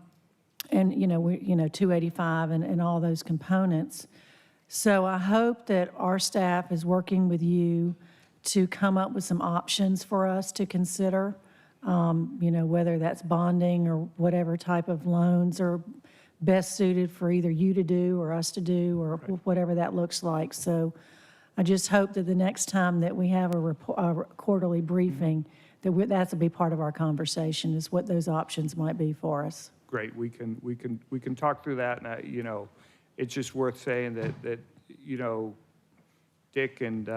285 and all those components. So I hope that our staff is working with you to come up with some options for us to consider, whether that's bonding or whatever type of loans are best suited for either you to do or us to do or whatever that looks like. So I just hope that the next time that we have a quarterly briefing, that's will be part of our conversation, is what those options might be for us. Great, we can talk through that, and it's just worth saying that Dick and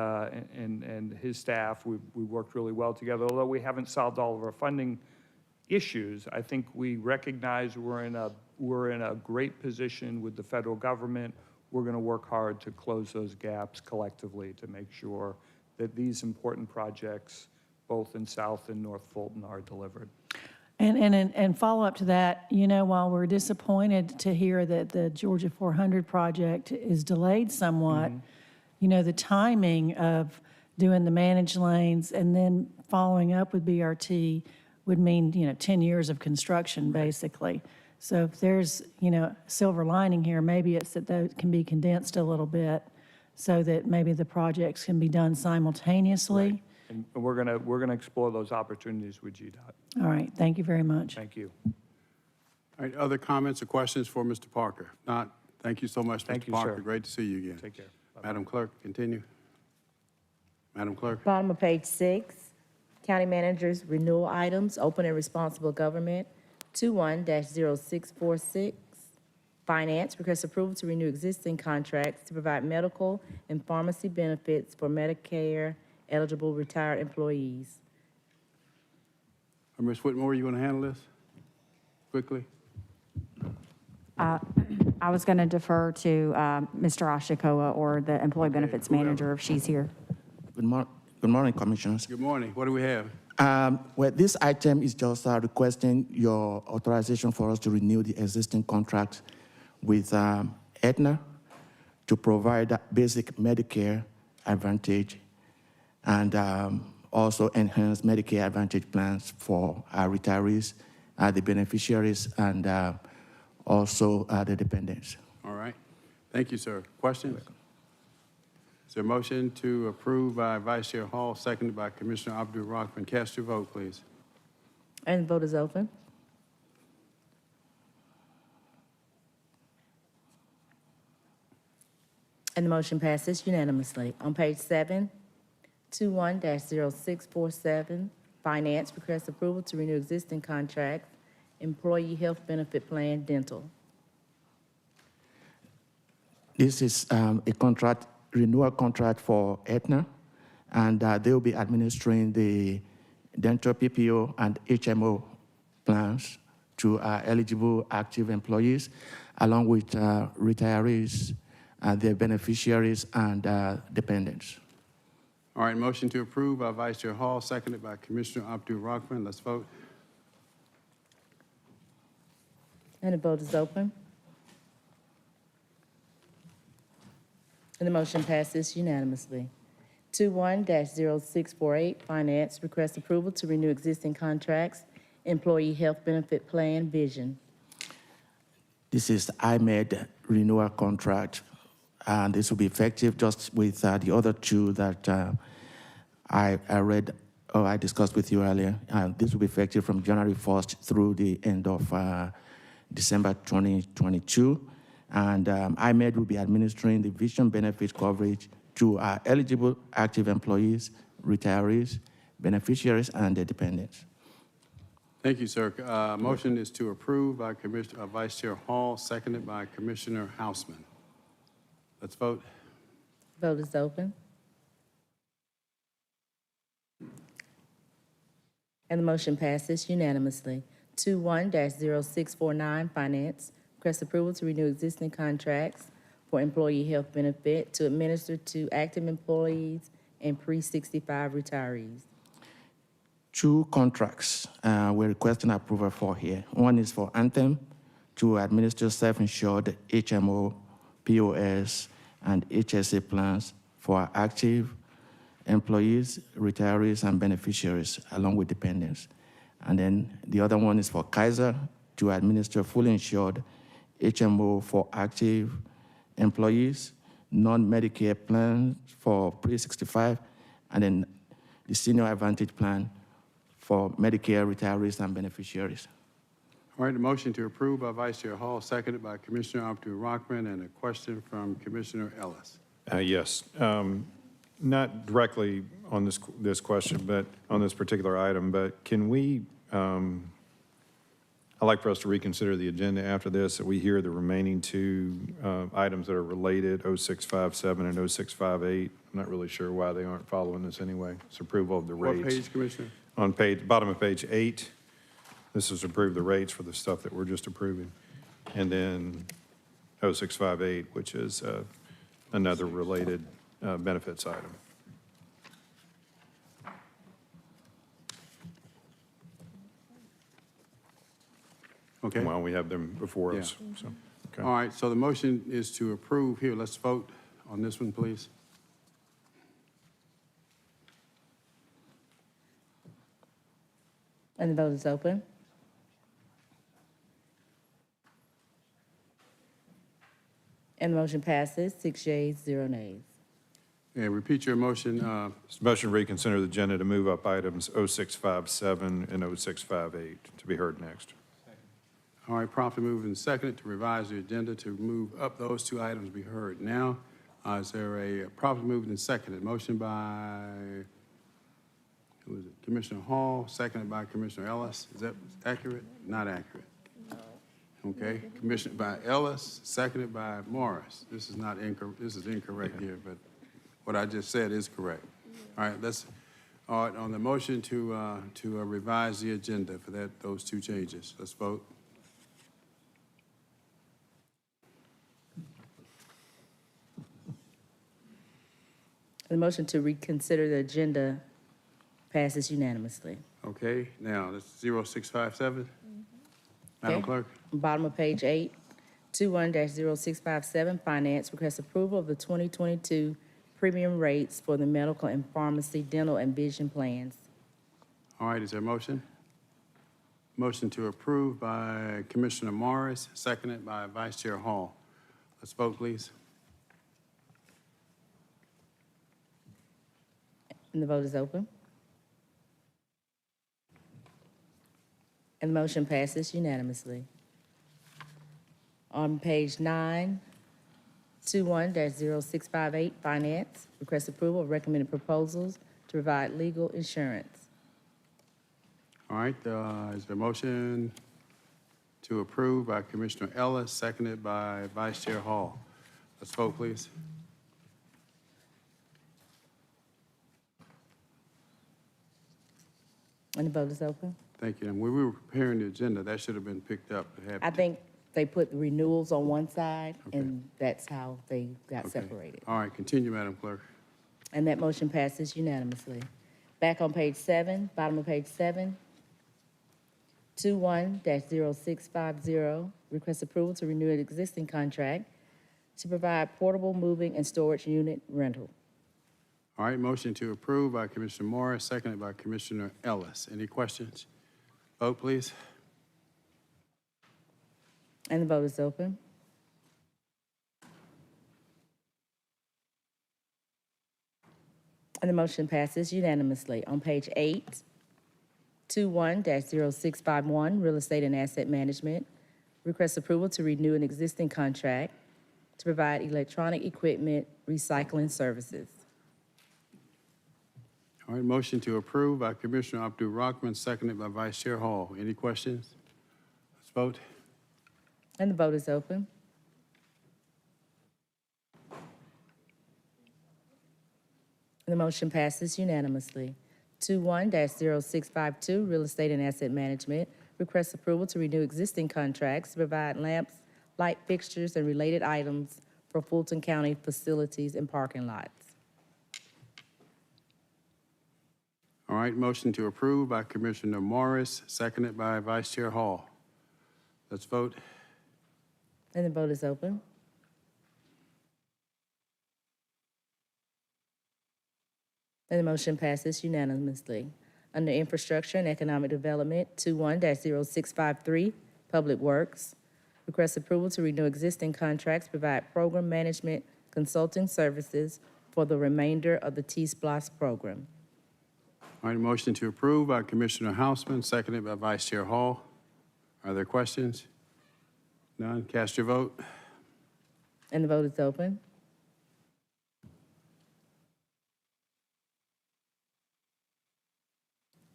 his staff, we worked really well together. Although we haven't solved all of our funding issues, I think we recognize we're in a great position with the federal government. We're going to work hard to close those gaps collectively to make sure that these important projects, both in South and North Fulton, are delivered. And follow up to that, while we're disappointed to hear that the Georgia 400 project is delayed somewhat, the timing of doing the managed lanes and then following up with BRT would mean, 10 years of construction, basically. So if there's, silver lining here, maybe it's that those can be condensed a little bit so that maybe the projects can be done simultaneously. Right. And we're gonna explore those opportunities with GDOT. All right, thank you very much. Thank you. All right, other comments or questions for Mr. Parker? If not, thank you so much, Thank Mr. you, Parker. sir. Great to see you again. Take care. Bye-bye. Madam Clerk, continue. Madam Clerk. Bottom of page 6, county managers renewal items, open and responsible government, 21-0646. Finance requests approval to renew existing contracts to provide medical and pharmacy benefits for Medicare eligible retired employees. Ms. Whitmore, you want to handle this quickly? I was going to defer to Mr. Ashikoa or the employee benefits whoever. manager if she's here. Good morning, Commissioners. Good morning. What do we have? Well, this item is just requesting your authorization for us to renew the existing contract with Aetna to provide basic Medicare Advantage and also enhanced Medicare Advantage plans for our retirees, the beneficiaries, and also the dependents. All right. Thank you, sir. Questions? Is there a motion to approve by Vice Chair Hall, seconded by Commissioner Abdul Rahman? Cast your vote, please. And the vote is open. And the motion passes unanimously. On page 7, 21-0647, Finance requests approval to renew existing contracts, Employee Health Benefit Plan Dental. This is a contract, renewal contract for Aetna, and they will be administering the dental PPO and HMO plans to eligible active employees, along with retirees, their beneficiaries, and dependents. All right, motion to approve by Vice Chair Hall, seconded by Commissioner Abdul Rahman. Let's vote. And the vote is open. And the motion passes unanimously. 21-0648, Finance requests approval to renew existing contracts, Employee Health Benefit Plan Vision. This is IMED renewal contract, and this will be effective just with the other two that I read or I discussed with you earlier. This will be effective from January 1st through the end of December 2022. And IMED will be administering the vision benefit coverage to eligible active employees, retirees, beneficiaries, and their dependents. Thank you, sir. Motion is to approve by Vice Chair Hall, seconded by Commissioner Hausman. Let's vote. Vote is open. And the motion passes unanimously. 21-0649, Finance requests approval to renew existing contracts for employee health benefit to administer to active employees and pre-65 retirees. Two contracts we're requesting approval for here. One is for Anthem to administer self-insured HMO, POS, and HSA plans for active employees, retirees, and beneficiaries, along with dependents. And then the other one is for Kaiser to administer fully insured HMO for active employees, non-Medicare plan for pre-65, and then the Senior Advantage plan for Medicare retirees and beneficiaries. All right, the motion to approve by Vice Chair Hall, seconded by Commissioner Abdul-Rahman, and a question from Commissioner Ellis. Yes. Not directly on this question, but on this particular item, but can we, I'd like for us to reconsider the agenda after this, that we hear the remaining two items that are related, 0657 and 0658. I'm not really sure why they aren't following this anyway. It's approval of the rates. What page, Commissioner? On bottom of page 8, this is approve the rates for the stuff that we're just approving. And then 0658, which is another related benefits item. Okay. While we have them before us. So, okay. All right, so the motion is to approve. Here, let's vote on this one, please. And the vote is open. And the motion passes, 6 yeas, 0 nays. And repeat your motion. Motion to reconsider the agenda to move up items 0657 and 0658 to be heard next. All right, properly moved and seconded to revise the agenda to move up those two items be heard now. Is there a properly moved and seconded motion by, who is it? Commissioner Hall, seconded by Commissioner Ellis. Is that accurate? Not accurate. Okay, Commissioner by Ellis, seconded by Morris. This is not incorrect. This is incorrect here, but what I just said is correct. All right, let's. All right, on the motion to revise the agenda for those two changes, let's vote. The motion to reconsider the agenda passes unanimously. Okay, now that's 0657. Madam Okay. Clerk. Bottom of page 8, 21-0657, Finance requests approval of the 2022 premium rates for the medical and pharmacy, dental, and vision plans. All right, is there a motion? Motion to approve by Commissioner Morris, seconded by Vice Chair Hall. Let's vote, please. And the vote is open. And the motion passes unanimously. On page 9, 21-0658, Finance requests approval of recommended proposals to provide legal insurance. All right, is there a motion to approve by Commissioner Ellis, seconded by Vice Chair Hall? Let's vote, please. And the vote is open. Thank you. And when we were preparing the agenda, that should have been picked up. To have I think they put the renewals on one side, and that's how they got Okay. separated. All right, continue, Madam Clerk. And that motion passes unanimously. Back on page 7, bottom of page 7, 21-0650, request approval to renew an existing contract to provide portable moving and storage unit rental. All right, motion to approve by Commissioner Morris, seconded by Commissioner Ellis. Any questions? Vote, please. And the vote is open. And the motion passes unanimously. On page 8, 21-0651, Real Estate and Asset Management, request approval to renew an existing contract to provide electronic equipment recycling services. All right, motion to approve by Commissioner Abdul-Rahman, seconded by Vice Chair Hall. Any questions? Let's vote. And the vote is open. And the motion passes unanimously. 21-0652, Real Estate and Asset Management, requests approval to renew existing contracts to provide lamps, light fixtures, and related items for Fulton County facilities and parking lots. All right, motion to approve by Commissioner Morris, seconded by Vice Chair Hall. Let's vote. And the vote is open. And the motion passes unanimously. Under Infrastructure and Economic Development, 21-0653, Public Works, request approval to renew existing contracts, provide program management consulting services for the remainder of the T-SPLOST program. All right, motion to approve by Commissioner Houseman, seconded by Vice Chair Hall. Are there questions? None. Cast your vote. And the vote is open.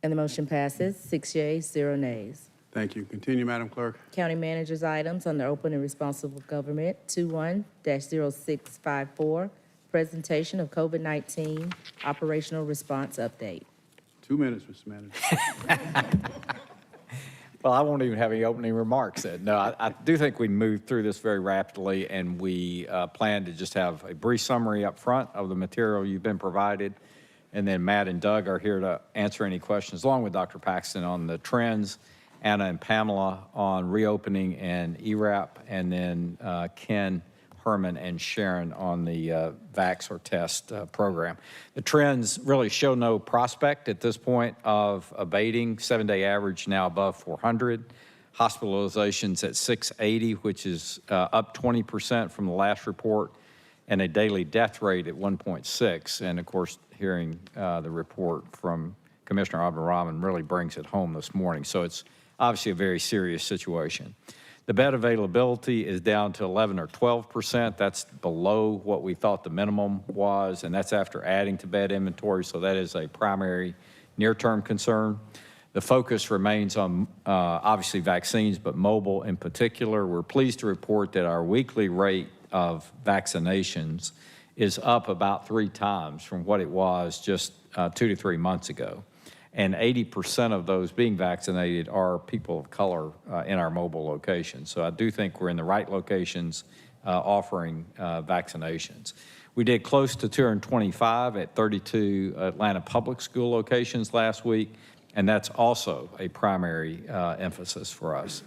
And the motion passes, 6 yeas, 0 nays. Thank you. Continue, Madam Clerk. County manager's items under open and responsible government, 21-0654, presentation of COVID-19 operational response update. 2 minutes, Mr. Manager. Well, I won't even have any opening remarks then. No, I do think we moved through this very rapidly, and we plan to just have a brief summary up front of the material you've been provided. And then Matt and Doug are here to answer any questions, along with Dr. Paxton on the trends, Anna and Pamela on reopening and ERAP, and then Ken, Herman, and Sharon on the vax or test program. The trends really show no prospect at this point of abating. 7-day average now above 400. Hospitalizations at 680, which is up 20% from the last report, and a daily death rate at 1.6. And of course, hearing the report from Commissioner Abdul-Rahman really brings it home this morning. So it's obviously a very serious situation. The bed availability is down to 11 or 12%. That's below what we thought the minimum was, and that's after adding to bed inventory, so that is a primary near-term concern. The focus remains on obviously vaccines, but mobile in particular. We're pleased to report that our weekly rate of vaccinations is up about 3 times from what it was just 2 to 3 months ago. And 80% of those being vaccinated are people of color in our mobile locations. So I do think we're in the right locations offering vaccinations. We did close to 225 at 32 Atlanta public school locations last week, and that's also a primary emphasis for us.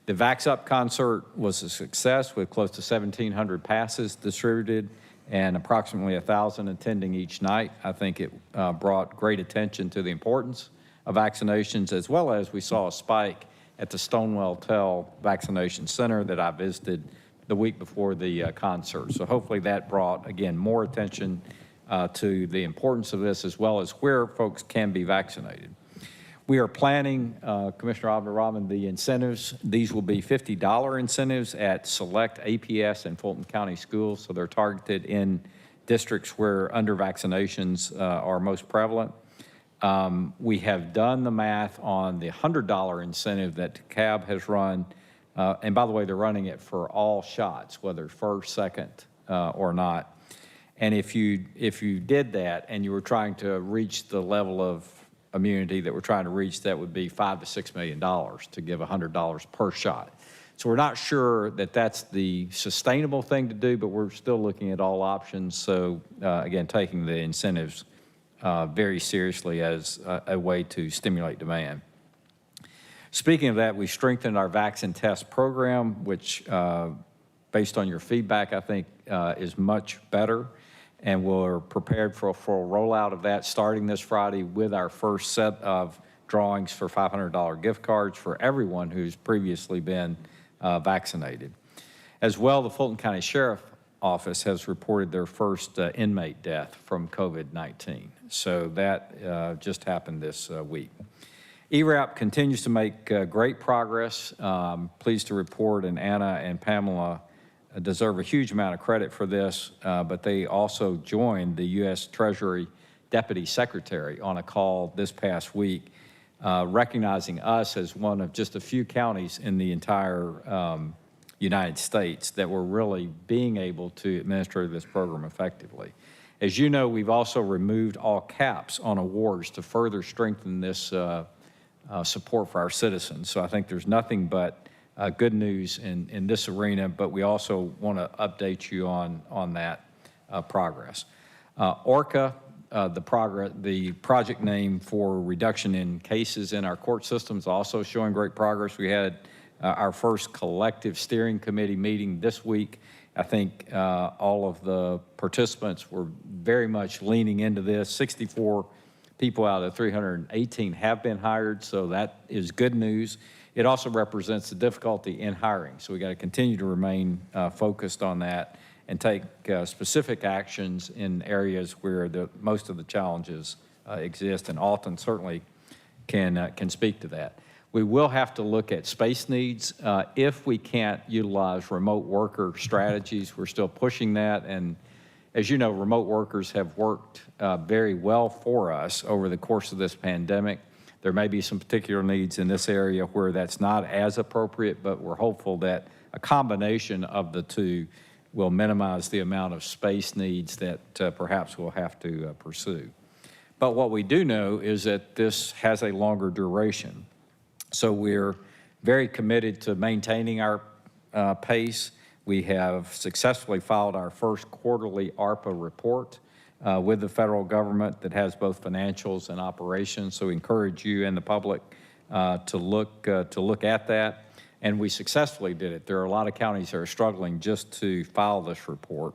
The Vax Up concert was a success with close to 1,700 passes distributed and approximately 1,000 attending each night. I think it brought great attention to the importance of vaccinations, as well as we saw a spike at the Stonewall Tell Vaccination Center that I visited the week before the concert. So hopefully that brought, again, more attention to the importance of this, as well as where folks can be vaccinated. We are planning, Commissioner Abdul-Rahman, the incentives. These will be $50 incentives at select APS and Fulton County schools, so they're targeted in districts where under vaccinations are most prevalent. We have done the math on the $100 incentive that CAB has run, and by the way, they're running it for all shots, whether first, second, or not. And if you did that and you were trying to reach the level of immunity that we're trying to reach, that would be $5 to $6 million to give $100 per shot. So we're not sure that that's the sustainable thing to do, but we're still looking at all options. So again, taking the incentives very seriously as a way to stimulate demand. Speaking of that, we strengthened our vaccine test program, which based on your feedback, I think is much better. And we're prepared for a full rollout of that starting this Friday with our first set of drawings for $500 gift cards for everyone who's previously been vaccinated. As well, the Fulton County Sheriff Office has reported their first inmate death from COVID-19. So that just happened this week. ERAP continues to make great progress. Pleased to report, and Anna and Pamela deserve a huge amount of credit for this, but they also joined the U.S. Treasury Deputy Secretary on a call this past week, recognizing us as one of just a few counties in the entire United States that were really being able to administer this program effectively. As you know, we've also removed all caps on awards to further strengthen this support for our citizens. So I think there's nothing but good news in this arena, but we also want to update you on that progress. ORCA, the project name for reduction in cases in our court systems, also showing great progress. We had our first collective steering committee meeting this week. I think all of the participants were very much leaning into this. 64 people out of 318 have been hired, so that is good news. It also represents the difficulty in hiring, so we got to continue to remain focused on that and take specific actions in areas where most of the challenges exist, and Alton certainly can speak to that. We will have to look at space needs. If we can't utilize remote worker strategies, we're still pushing that. And as you know, remote workers have worked very well for us over the course of this pandemic. There may be some particular needs in this area where that's not as appropriate, but we're hopeful that a combination of the two will minimize the amount of space needs that perhaps we'll have to pursue. But what we do know is that this has a longer duration. So we're very committed to maintaining our pace. We have successfully filed our first quarterly ARPA report with the federal government that has both financials and operations. So we encourage you and the public to look at that. And we successfully did it. There are a lot of counties that are struggling just to file this report.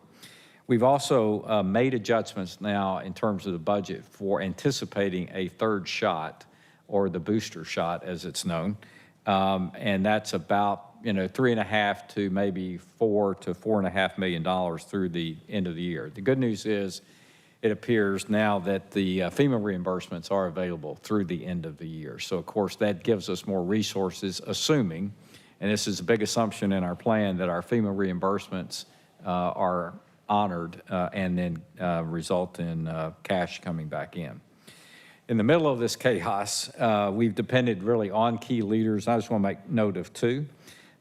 We've also made adjustments now in terms of the budget for anticipating a third shot, or the booster shot as it's known. And that's about $3.5 to maybe $4 to $4.5 million through the end of the year. The good news is it appears now that the FEMA reimbursements are available through the end of the year. So of course that gives us more resources, assuming, and this is a big assumption in our plan, that our FEMA reimbursements are honored and then result in cash coming back in. In the middle of this chaos, we've depended really on key leaders. I just want to make note of two.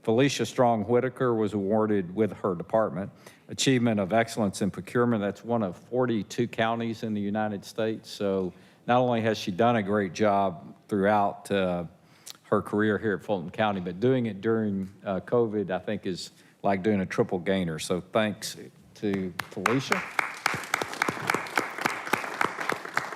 Felicia Strong Whitaker was awarded with her department Achievement of Excellence in Procurement. That's one of 42 counties in the United States. So not only has she done a great job throughout her career here at Fulton County, but doing it during COVID, I think, is like doing a triple gainer. So thanks to Felicia.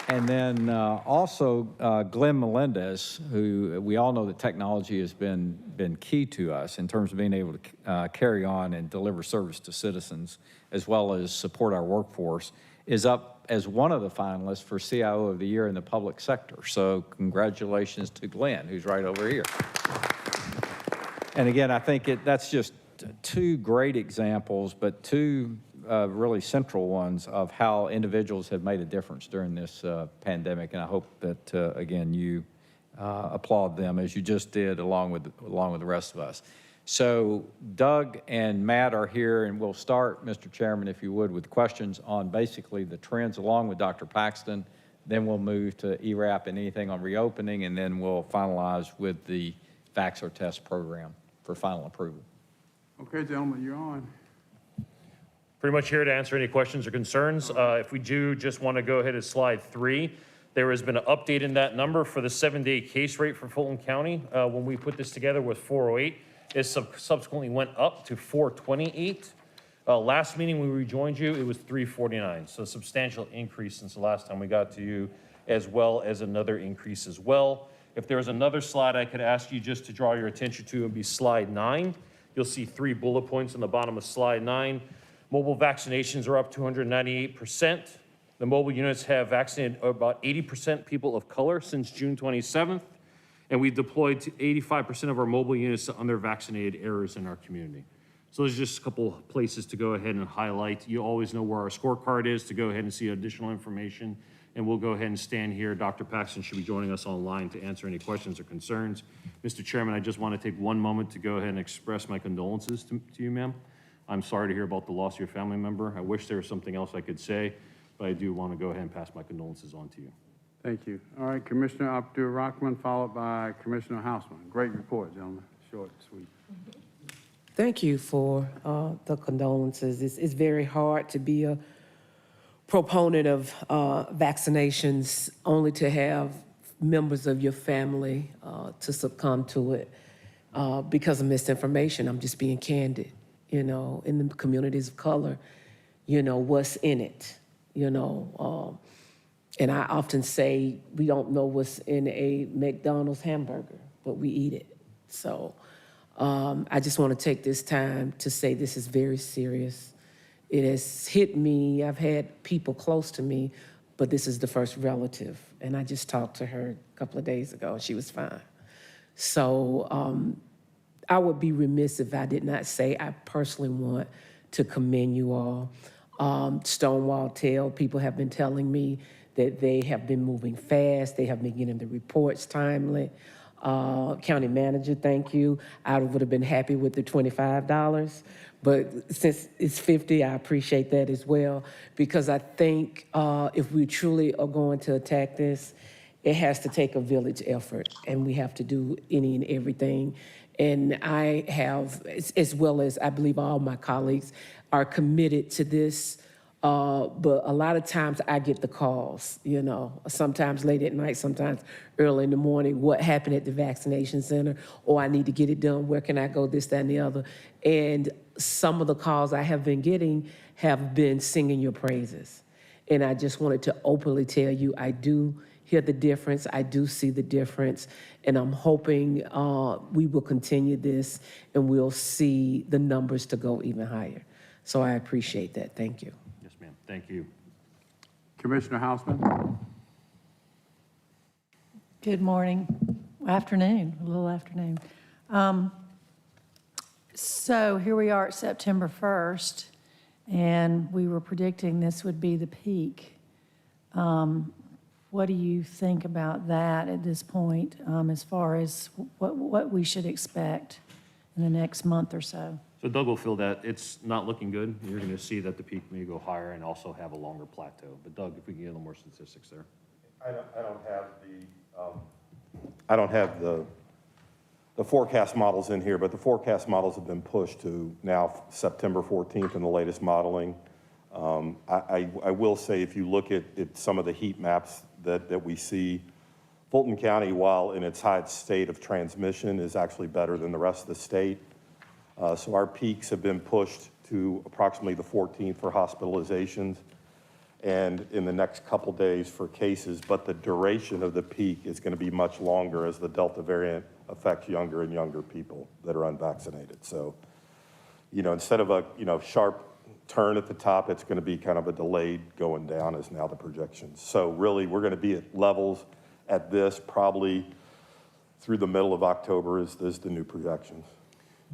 And then also Glenn Melendez, who we all know that technology has been key to us in terms of being able to carry on and deliver service to citizens as well as support our workforce, is up as one of the finalists for CIO of the Year in the public sector. So congratulations to Glenn, who's right over here. And again, I think that's just two great examples, but two really central ones of how individuals have made a difference during this pandemic. And I hope that, again, you applaud them as you just did along with the rest of us. So Doug and Matt are here, and we'll start, Mr. Chairman, if you would, with questions on basically the trends along with Dr. Paxton. Then we'll move to ERAP and anything on reopening, and then we'll finalize with the Vax Test program for final approval. Okay, gentlemen, you're on. Pretty much here to answer any questions or concerns. If we do just want to go ahead to slide 3, there has been an update in that number for the 7-day case rate for Fulton County. When we put this together with 408, it subsequently went up to 428. Last meeting we rejoined you, it was 349. So a substantial increase since the last time we got to you, as well as another increase as well. If there was another slide I could ask you just to draw your attention to, it would be slide 9. You'll see 3 bullet points on the bottom of slide 9. Mobile vaccinations are up 298%. The mobile units have vaccinated about 80% people of color since June 27th. And we've deployed to 85% of our mobile units to under-vaccinated areas in our community. So there's just a couple places to go ahead and highlight. You always know where our scorecard is to go ahead and see additional information. And we'll go ahead and stand here. Dr. Paxton should be joining us online to answer any questions or concerns. Mr. Chairman, I just want to take one moment to go ahead and express my condolences to you, ma'am. I'm sorry to hear about the loss of your family member. I wish there was something else I could say, but I do want to go ahead and pass my condolences on to you. Thank you. All right, Commissioner Abdul-Rahman, followed by Commissioner Hausman. Great report, gentlemen. Short and sweet. Thank you for the condolences. It's very hard to be a proponent of vaccinations only to have members of your family to succumb to it because of misinformation. I'm just being candid. In the communities of color, what's in it, and I often say we don't know what's in a McDonald's hamburger, but we eat it. So I just want to take this time to say this is very serious. It has hit me. I've had people close to me, but this is the first relative. And I just talked to her a couple of days ago, and she was fine. So I would be remiss if I did not say I personally want to commend you all. Stonewall Tail, people have been telling me that they have been moving fast. They have been getting the reports timely. County manager, thank you. I would have been happy with the $25, but since it's 50, I appreciate that as well, because I think if we truly are going to attack this, it has to take a village effort, and we have to do any and everything. And I have, as well as I believe all my colleagues, are committed to this. But a lot of times I get the calls, you know, sometimes late at night, sometimes early in the morning, what happened at the vaccination center, or I need to get it done, where can I go, this, that, and the other. And some of the calls I have been getting have been singing your praises. And I just wanted to openly tell you, I do hear the difference, I do see the difference, and I'm hoping we will continue this and we'll see the numbers to go even higher. So I appreciate that, thank you. Yes, ma'am. Thank you. Commissioner Hausman? Good morning, afternoon, a little afternoon. So here we are at September 1st, and we were predicting this would be the peak. What do you think about that at this point, as far as what we should expect in the next month or so? So Doug will feel that it's not looking good. You're going to see that the peak may go higher and also have a longer plateau. But Doug, if we can get a little more statistics there. I don't have the forecast models in here, but the forecast models have been pushed to now September 14th in the latest modeling. I will say, if you look at some of the heat maps that we see, Fulton County, while in its high state of transmission, is actually better than the rest of the state. So our peaks have been pushed to approximately the 14th for hospitalizations and in the next couple days for cases, but the duration of the peak is going to be much longer as the Delta variant affects younger and younger people that are unvaccinated. So, you know, instead of a, sharp turn at the top, it's going to be kind of a delayed going down is now the projections. So really, we're going to be at levels at this probably through the middle of October is the new projections.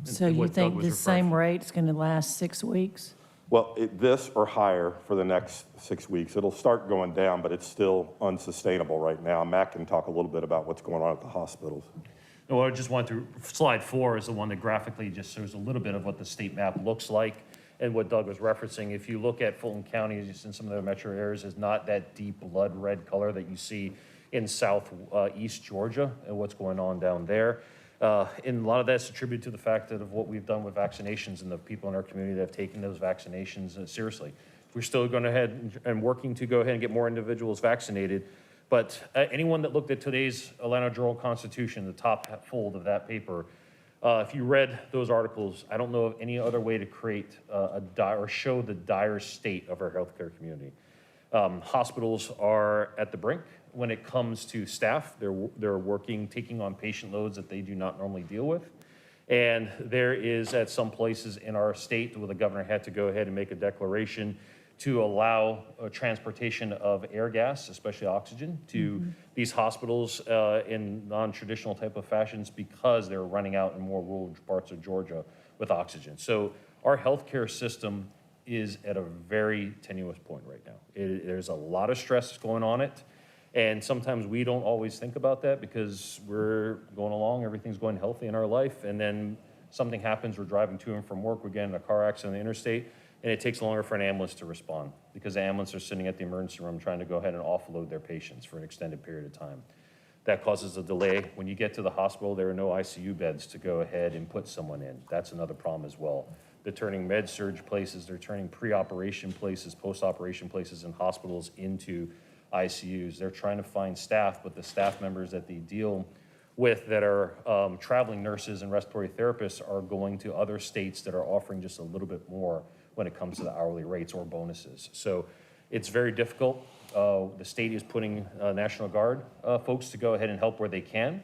So you think the same rate's going to last 6 weeks? Well, this or higher for the next 6 weeks. It'll start going down, but it's still unsustainable right now. Matt can talk a little bit about what's going on at the hospitals. No, I just went through, slide 4 is the one that graphically just shows a little bit of what the state map looks like and what Doug was referencing. If you look at Fulton County, just in some of the metro areas, is not that deep blood red color that you see in southeast Georgia and what's going on down there. And a lot of that's attributed to the fact that of what we've done with vaccinations and the people in our community that have taken those vaccinations seriously. We're still going ahead and working to go ahead and get more individuals vaccinated. But anyone that looked at today's Atlanta Journal-Constitution, the top fold of that paper, if you read those articles, I don't know of any other way to create or show the dire state of our healthcare community. Hospitals are at the brink when it comes to staff. They're working, taking on patient loads that they do not normally deal with. And there is at some places in our state where the governor had to go ahead and make a declaration to allow transportation of air gas, especially oxygen, to these hospitals in non-traditional type of fashions because they're running out in more rural parts of Georgia with oxygen. So our healthcare system is at a very tenuous point right now. There's a lot of stress going on it. And sometimes we don't always think about that because we're going along, everything's going healthy in our life, and then something happens, we're driving to and from work, we get in a car accident on the interstate, and it takes longer for an ambulance to respond because the ambulance are sitting at the emergency room trying to go ahead and offload their patients for an extended period of time. That causes a delay. When you get to the hospital, there are no ICU beds to go ahead and put someone in. That's another problem as well. They're turning med-surg places, they're turning pre-operation places, post-operation places in hospitals into ICUs. They're trying to find staff, but the staff members that they deal with that are traveling nurses and respiratory therapists are going to other states that are offering just a little bit more when it comes to the hourly rates or bonuses. So it's very difficult. The state is putting National Guard folks to go ahead and help where they can.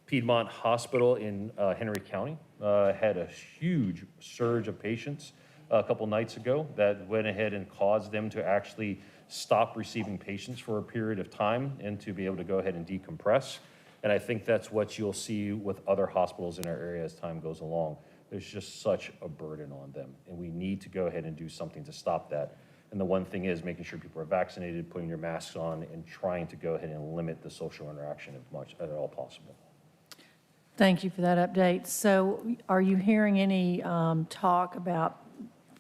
Piedmont Hospital in Henry County had a huge surge of patients a couple nights ago that went ahead and caused them to actually stop receiving patients for a period of time and to be able to go ahead and decompress. And I think that's what you'll see with other hospitals in our area as time goes along. There's just such a burden on them, and we need to go ahead and do something to stop that. And the one thing is making sure people are vaccinated, putting your masks on, and trying to go ahead and limit the social interaction as much as at all possible. Thank you for that update. So are you hearing any talk about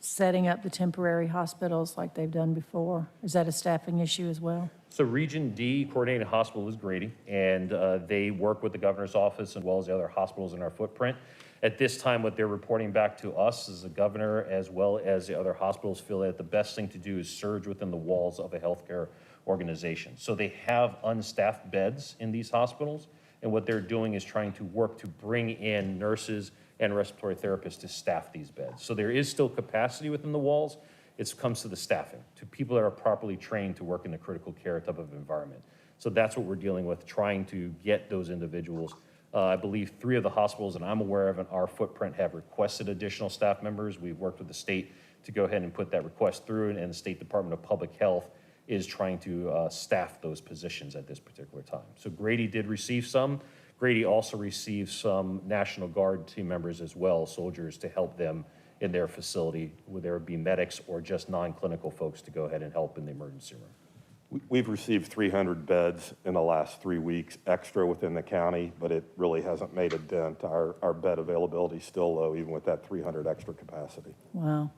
setting up the temporary hospitals like they've done before? Is that a staffing issue as well? So Region D Coordinated Hospital is Grady, and they work with the governor's office as well as the other hospitals in our footprint. At this time, what they're reporting back to us is the governor as well as the other hospitals feel that the best thing to do is surge within the walls of a healthcare organization. So they have unstaffed beds in these hospitals, and what they're doing is trying to work to bring in nurses and respiratory therapists to staff these beds. So there is still capacity within the walls. It comes to the staffing, to people that are properly trained to work in the critical care type of environment. So that's what we're dealing with, trying to get those individuals. I believe 3 of the hospitals that I'm aware of in our footprint have requested additional staff members. We've worked with the state to go ahead and put that request through, and the State Department of Public Health is trying to staff those positions at this particular time. So Grady did receive some. Grady also received some National Guard team members as well, soldiers, to help them in their facility, whether it be medics or just non-clinical folks to go ahead and help in the emergency room. We've received 300 beds in the last 3 weeks extra within the county, but it really hasn't made a dent. Our bed availability is still low, even with that 300 extra capacity. Wow.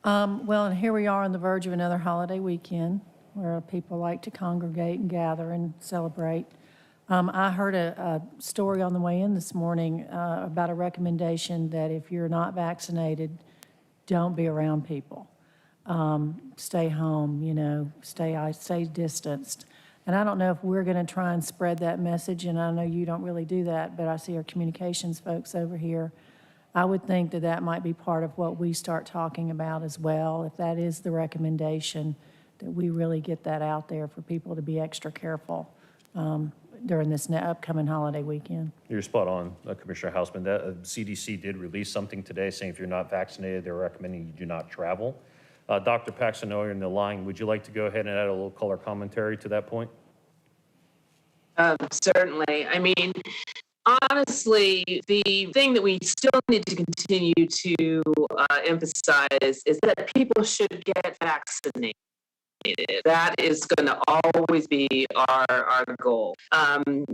Well, and here we are on the verge of another holiday weekend where people like to congregate and gather and celebrate. I heard a story on the way in this morning about a recommendation that if you're not vaccinated, don't be around people. Stay home, you know, stay distanced. And I don't know if we're going to try and spread that message, and I know you don't really do that, but I see our communications folks over here. I would think that that might be part of what we start talking about as well, if that is the recommendation, that we really get that out there for people to be extra careful during this upcoming holiday weekend. You're spot on, Commissioner Hausman. That CDC did release something today saying if you're not vaccinated, they're recommending you do not travel. Dr. Paxton, you're in the line. Would you like to go ahead and add a little color commentary to that point? Certainly. I mean, honestly, the thing that we still need to continue to emphasize is that people should get vaccinated. That is going to always be our goal. And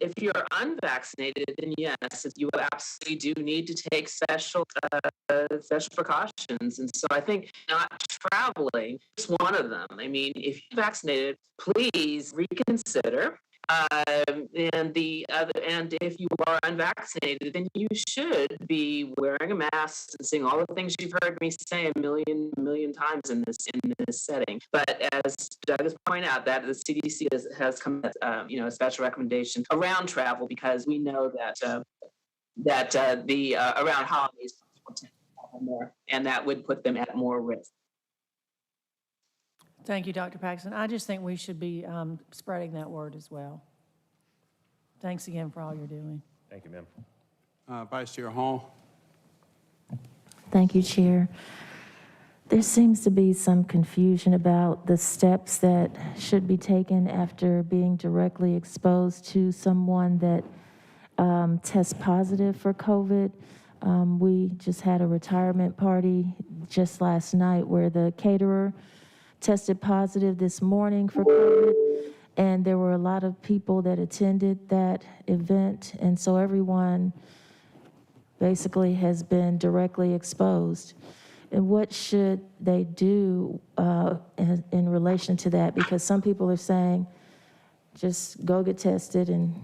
if you're unvaccinated, then yes, you absolutely do need to take special precautions. And so I think not traveling is one of them. I mean, if you're vaccinated, please reconsider. And if you are unvaccinated, then you should be wearing a mask and saying all the things you've heard me say a million times in this setting. But as Doug has pointed out, that the CDC has come with a special recommendation around travel, because we know that around holidays people tend to travel more, and that would put them at more risk. Thank you, Dr. Paxton. I just think we should be spreading that word as well. Thanks again for all you're doing. Thank you, ma'am. Vice Chair Hall. Thank you, Chair. There seems to be some confusion about the steps that should be taken after being directly exposed to someone that tests positive for COVID. We just had a retirement party just last night where the caterer tested positive this morning for COVID, and there were a lot of people that attended that event, and so everyone basically has been directly exposed. And what should they do in relation to that? Because some people are saying, just go get tested and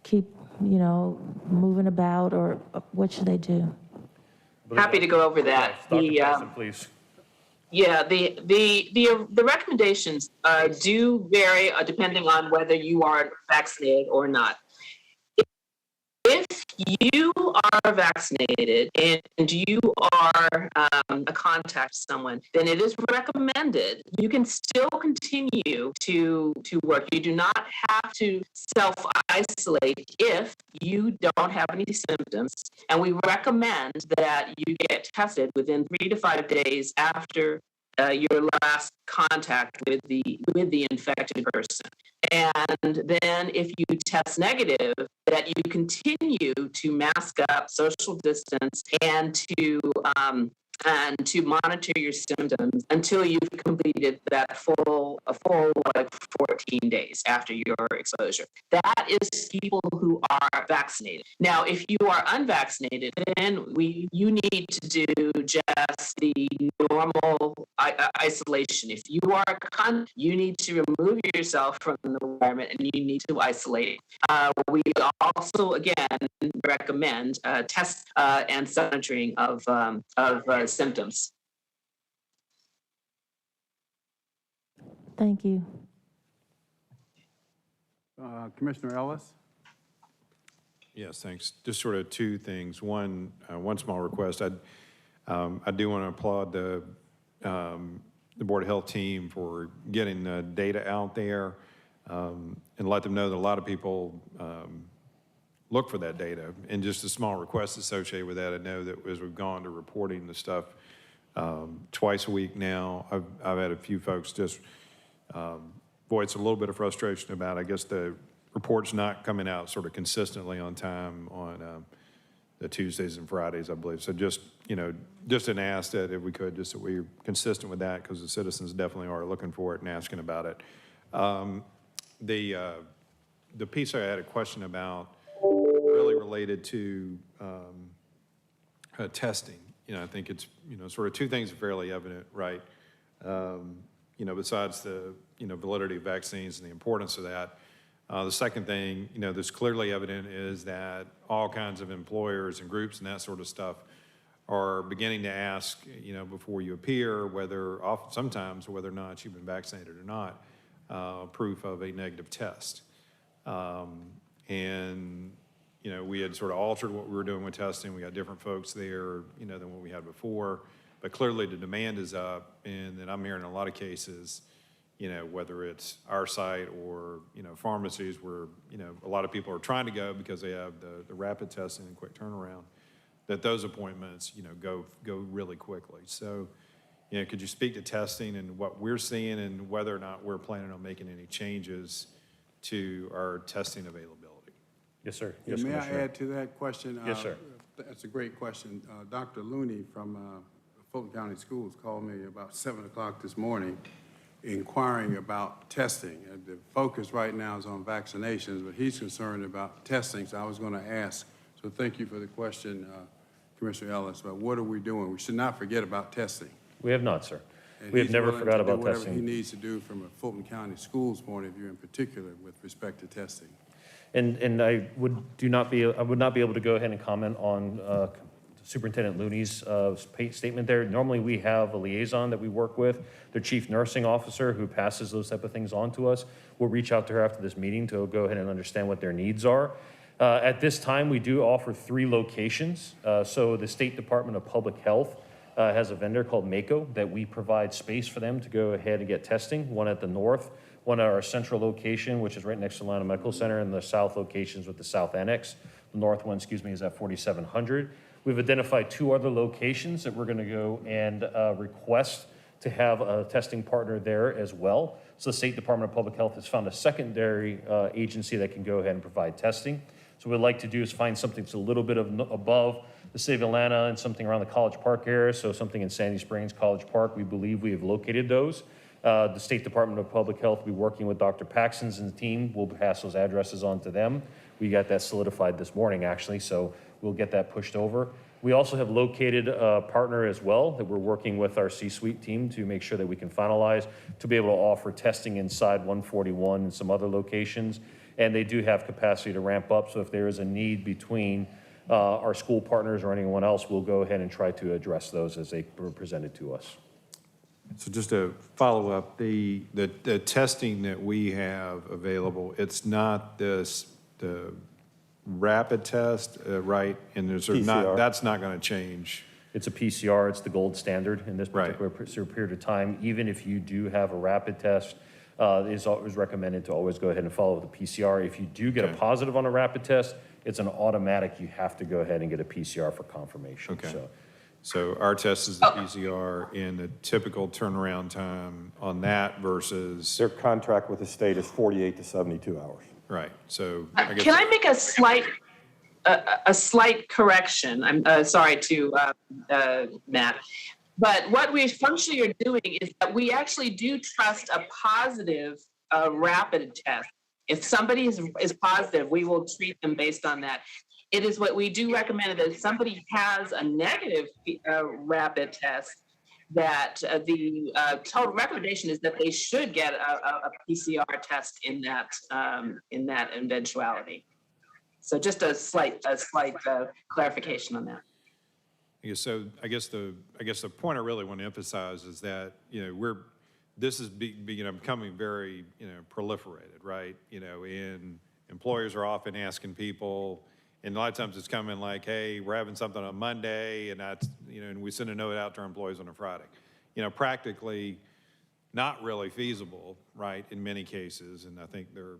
keep, moving about, or what should they do? Happy to go over that. Dr. Paxton, please. Yeah, the recommendations do vary depending on whether you are vaccinated or not. If you are vaccinated and you are a contact with someone, then it is recommended you can still continue to work. You do not have to self-isolate if you don't have any symptoms. And we recommend that you get tested within 3 to 5 days after your last contact with the infected person. And then if you test negative, that you continue to mask up, social distance, and to monitor your symptoms until you've completed that full like 14 days after your exposure. That is people who are vaccinated. Now, if you are unvaccinated, then you need to do just the normal isolation. If you are you need to remove yourself from the environment and you need to isolate. We also, again, recommend test and monitoring of symptoms. Thank you. Commissioner Ellis? Yes, thanks. Just sort of two things. One small request. I do want to applaud the Board of Health team for getting the data out there and let them know that a lot of people look for that data. And just a small request associated with that. I know that as we've gone to reporting the stuff twice a week now, I've had a few folks just voice a little bit of frustration about, I guess, the reports not coming out sort of consistently on time on the Tuesdays and Fridays, I believe. So just, just an ask that if we could, just that we're consistent with that, because the citizens definitely are looking for it and asking about it. The piece I had a question about really related to testing. I think it's, sort of two things are fairly evident, right? Besides the, validity of vaccines and the importance of that. The second thing, that's clearly evident is that all kinds of employers and groups and that sort of stuff are beginning to ask, before you appear, sometimes whether or not you've been vaccinated or not, proof of a negative test. And, we had sort of altered what we were doing with testing. We got different folks there, than what we had before. But clearly the demand is up, and then I'm hearing in a lot of cases, whether it's our site or, pharmacies where, a lot of people are trying to go because they have the rapid testing and quick turnaround, that those appointments, go really quickly. So, could you speak to testing and what we're seeing and whether or not we're planning on making any changes to our testing availability? Yes, sir. Yeah, Yes, may I Commissioner. add to that question? Yes, sir. That's a great question. Dr. Looney from Fulton County Schools called me about 7 o'clock this morning inquiring about testing. And the focus right now is on vaccinations, but he's concerned about testing, so I was going to ask. So thank you for the question, Commissioner Ellis, but what are we doing? We should not forget about testing. We have not, sir. And We have he's never willing forgot to do about whatever he testing. needs to do from a Fulton County Schools point of view in particular with respect to testing. And I would not be able to go ahead and comment on Superintendent Looney's statement there. Normally, we have a liaison that we work with, their chief nursing officer, who passes those type of things on to us. We'll reach out to her after this meeting to go ahead and understand what their needs are. At this time, we do offer 3 locations. So the State Department of Public Health has a vendor called Mako that we provide space for them to go ahead and get testing, one at the north, one at our central location, which is right next to Atlanta Medical Center, and the south locations with the South Annex. The north one, is at 4700. We've identified 2 other locations that we're going to go and request to have a testing partner there as well. So the State Department of Public Health has found a secondary agency that can go ahead and provide testing. So what we'd like to do is find something that's a little bit above the city of Atlanta and something around the College Park area. So something in Sandy Springs, College Park, we believe we have located those. The State Department of Public Health will be working with Dr. Paxson's and the team. We'll pass those addresses on to them. We got that solidified this morning, actually, so we'll get that pushed over. We also have located a partner as well that we're working with our C-suite team to make sure that we can finalize to be able to offer testing inside 141 and some other locations. And they do have capacity to ramp up, so if there is a need between our school partners or anyone else, we'll go ahead and try to address those as they were presented to us. So just to follow up, the testing that we have available, it's not the rapid test, right? And there's that's not going to change. It's a PCR. It's the gold standard in this particular period of time. Even if you do have a rapid test, it's always recommended to always go ahead and follow the PCR. If you do get a positive on a rapid test, it's an automatic. You have to go ahead and get a PCR for confirmation. Okay. So our test is the PCR, and the typical turnaround time on that versus, Their contract with the state is 48 to 72 hours. right, so I guess. Can I make a slight correction? I'm sorry to Matt. But what we functionally are doing is that we actually do trust a positive rapid test. If somebody is positive, we will treat them based on that. It is what we do recommend that if somebody has a negative rapid test, that the total recommendation is that they should get a PCR test in that eventuality. So just a slight clarification on that. Yeah, so I guess the point I really want to emphasize is that, this is becoming very, proliferated, right? And employers are often asking people, and a lot of times it's coming like, hey, we're having something on Monday, and that's, and we send a note out to our employees on a Friday. Practically not really feasible, right, in many cases, and I think they're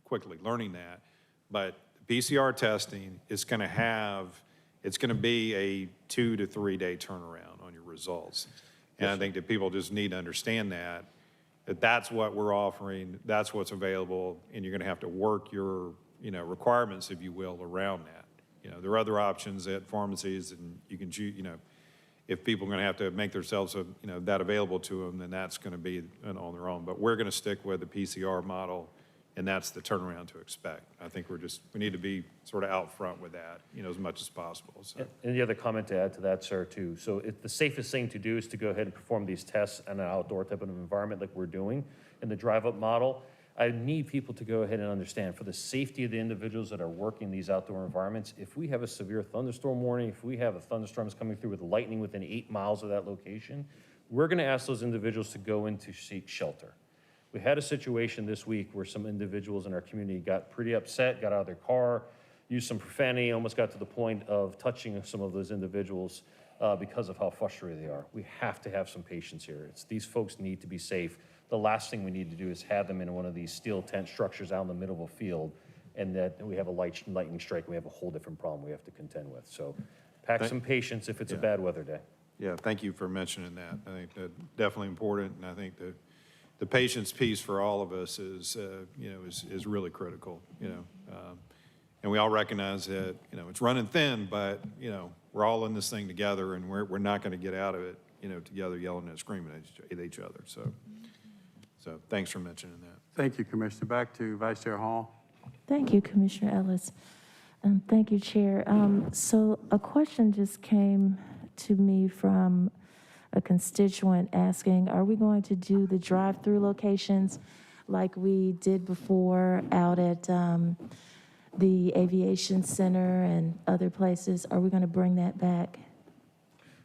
quickly learning that. But PCR testing is going to be a 2 to 3 day turnaround on your results. And I think that people just need to understand that that's what we're offering, that's what's available, and you're going to have to work your, requirements, if you will, around that. There are other options at pharmacies, and you can choose, if people are going to have to make themselves, that available to them, then that's going to be on their own. But we're going to stick with the PCR model, and that's the turnaround to expect. I think we need to be sort of out front with that, as much as possible. So. And the other comment to add to that, sir, too. So the safest thing to do is to go ahead and perform these tests in an outdoor type of environment like we're doing in the drive-up model. I need people to go ahead and understand, for the safety of the individuals that are working these outdoor environments, if we have a severe thunderstorm warning, if we have a thunderstorm that's coming through with lightning within 8 miles of that location, we're going to ask those individuals to go in to seek shelter. We had a situation this week where some individuals in our community got pretty upset, got out of their car, used some profanity, almost got to the point of touching some of those individuals because of how frustrated they are. We have to have some patience here. These folks need to be safe. The last thing we need to do is have them in one of these steel tent structures out in the middle of a field, and that we have a lightning strike, and we have a whole different problem we have to contend with. So pack some patience if it's a bad weather day. Yeah, thank you for mentioning that. I think that's definitely important, and I think the patience piece for all of us is really critical, and we all recognize that, it's running thin, but, we're all in this thing together, and we're not going to get out of it, together yelling and screaming at each other. So thanks for mentioning that. Thank you, Commissioner. Back to Vice Chair Hall. Thank you, Commissioner Ellis. And thank you, Chair. So a question just came to me from a constituent asking, are we going to do the drive-through locations like we did before out at the Aviation Center and other places? Are we going to bring that back?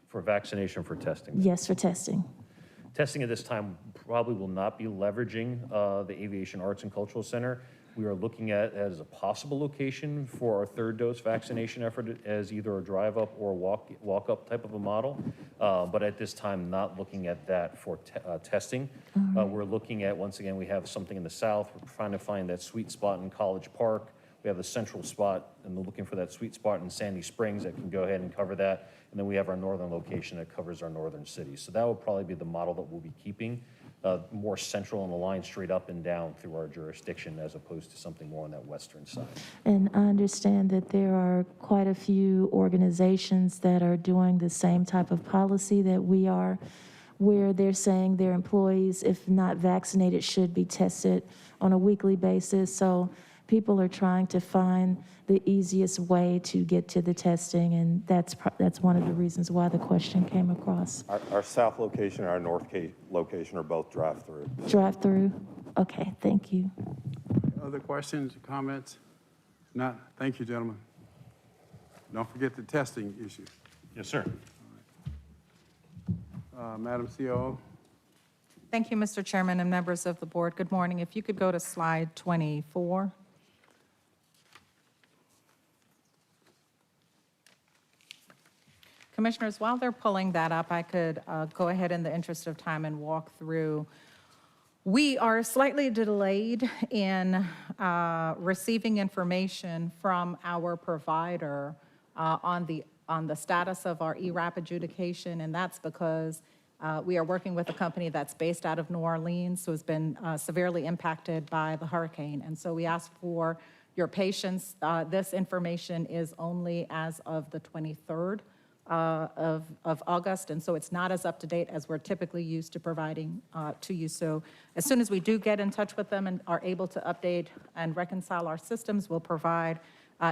For vaccination, for testing? Yes, for testing. Testing at this time probably will not be leveraging the Aviation Arts and Cultural Center. We are looking at it as a possible location for our third dose vaccination effort as either a drive-up or walk-up type of a model. But at this time, not looking at that for testing. We're looking at, once again, we have something in the south. We're trying to find that sweet spot in College Park. We have the central spot, and we're looking for that sweet spot in Sandy Springs that can go ahead and cover that. And then we have our northern location that covers our northern cities. So that will probably be the model that we'll be keeping, more central and aligned straight up and down through our jurisdiction as opposed to something more on that western side. And I understand that there are quite a few organizations that are doing the same type of policy that we are, where they're saying their employees, if not vaccinated, should be tested on a weekly basis. So people are trying to find the easiest way to get to the testing, and that's one of the reasons why the question came across. Our south location and our north location are both drive-through. Drive-through? Okay, thank you. Other questions, comments? Not. Thank you, gentlemen. Don't forget the testing issue. Yes, sir. Madam COO. Thank you, Mr. Chairman and members of the board. Good morning. If you could go to slide 24. Commissioners, while they're pulling that up, I could go ahead in the interest of time and walk through. We are slightly delayed in receiving information from our provider on the on the status of our ERAP adjudication, and that's because we are working with a company that's based out of New Orleans, who has been severely impacted by the hurricane. And so we ask for your patience. This information is only as of the 23rd of August, and so it's not as up-to-date as we're typically used to providing to you. So as soon as we do get in touch with them and are able to update and reconcile our systems, we'll provide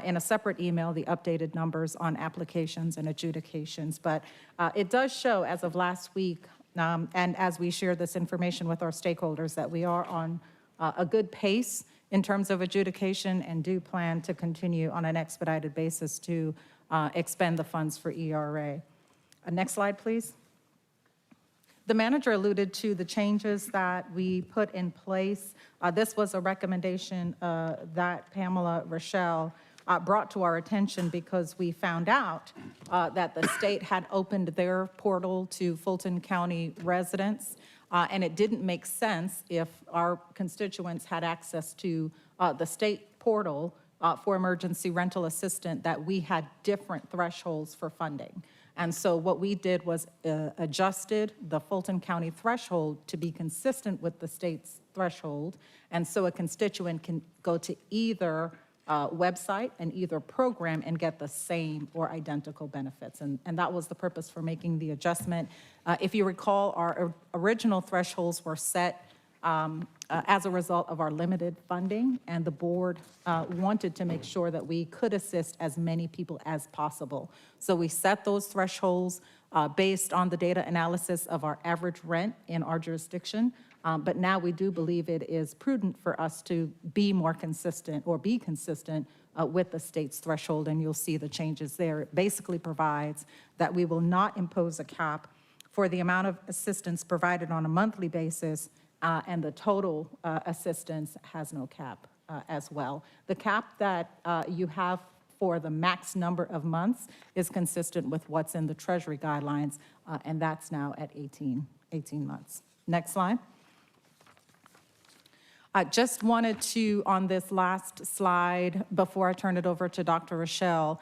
in a separate email the updated numbers on applications and adjudications. But it does show, as of last week, and as we share this information with our stakeholders, that we are on a good pace in terms of adjudication and do plan to continue on an expedited basis to expend the funds for ERA. Next slide, please. The manager alluded to the changes that we put in place. This was a recommendation that Pamela Rochelle brought to our attention because we found out that the state had opened their portal to Fulton County residents, and it didn't make sense if our constituents had access to the state portal for emergency rental assistance that we had different thresholds for funding. And so what we did was adjusted the Fulton County threshold to be consistent with the state's threshold. And so a constituent can go to either website and either program and get the same or identical benefits. And that was the purpose for making the adjustment. If you recall, our original thresholds were set as a result of our limited funding, and the board wanted to make sure that we could assist as many people as possible. So we set those thresholds based on the data analysis of our average rent in our jurisdiction. But now we do believe it is prudent for us to be more consistent or be consistent with the state's threshold, and you'll see the changes there. It basically provides that we will not impose a cap for the amount of assistance provided on a monthly basis, and the total assistance has no cap as well. The cap that you have for the max number of months is consistent with what's in the Treasury guidelines, and that's now at 18 months. Next slide. I just wanted to, on this last slide, before I turn it over to Dr. Rochelle,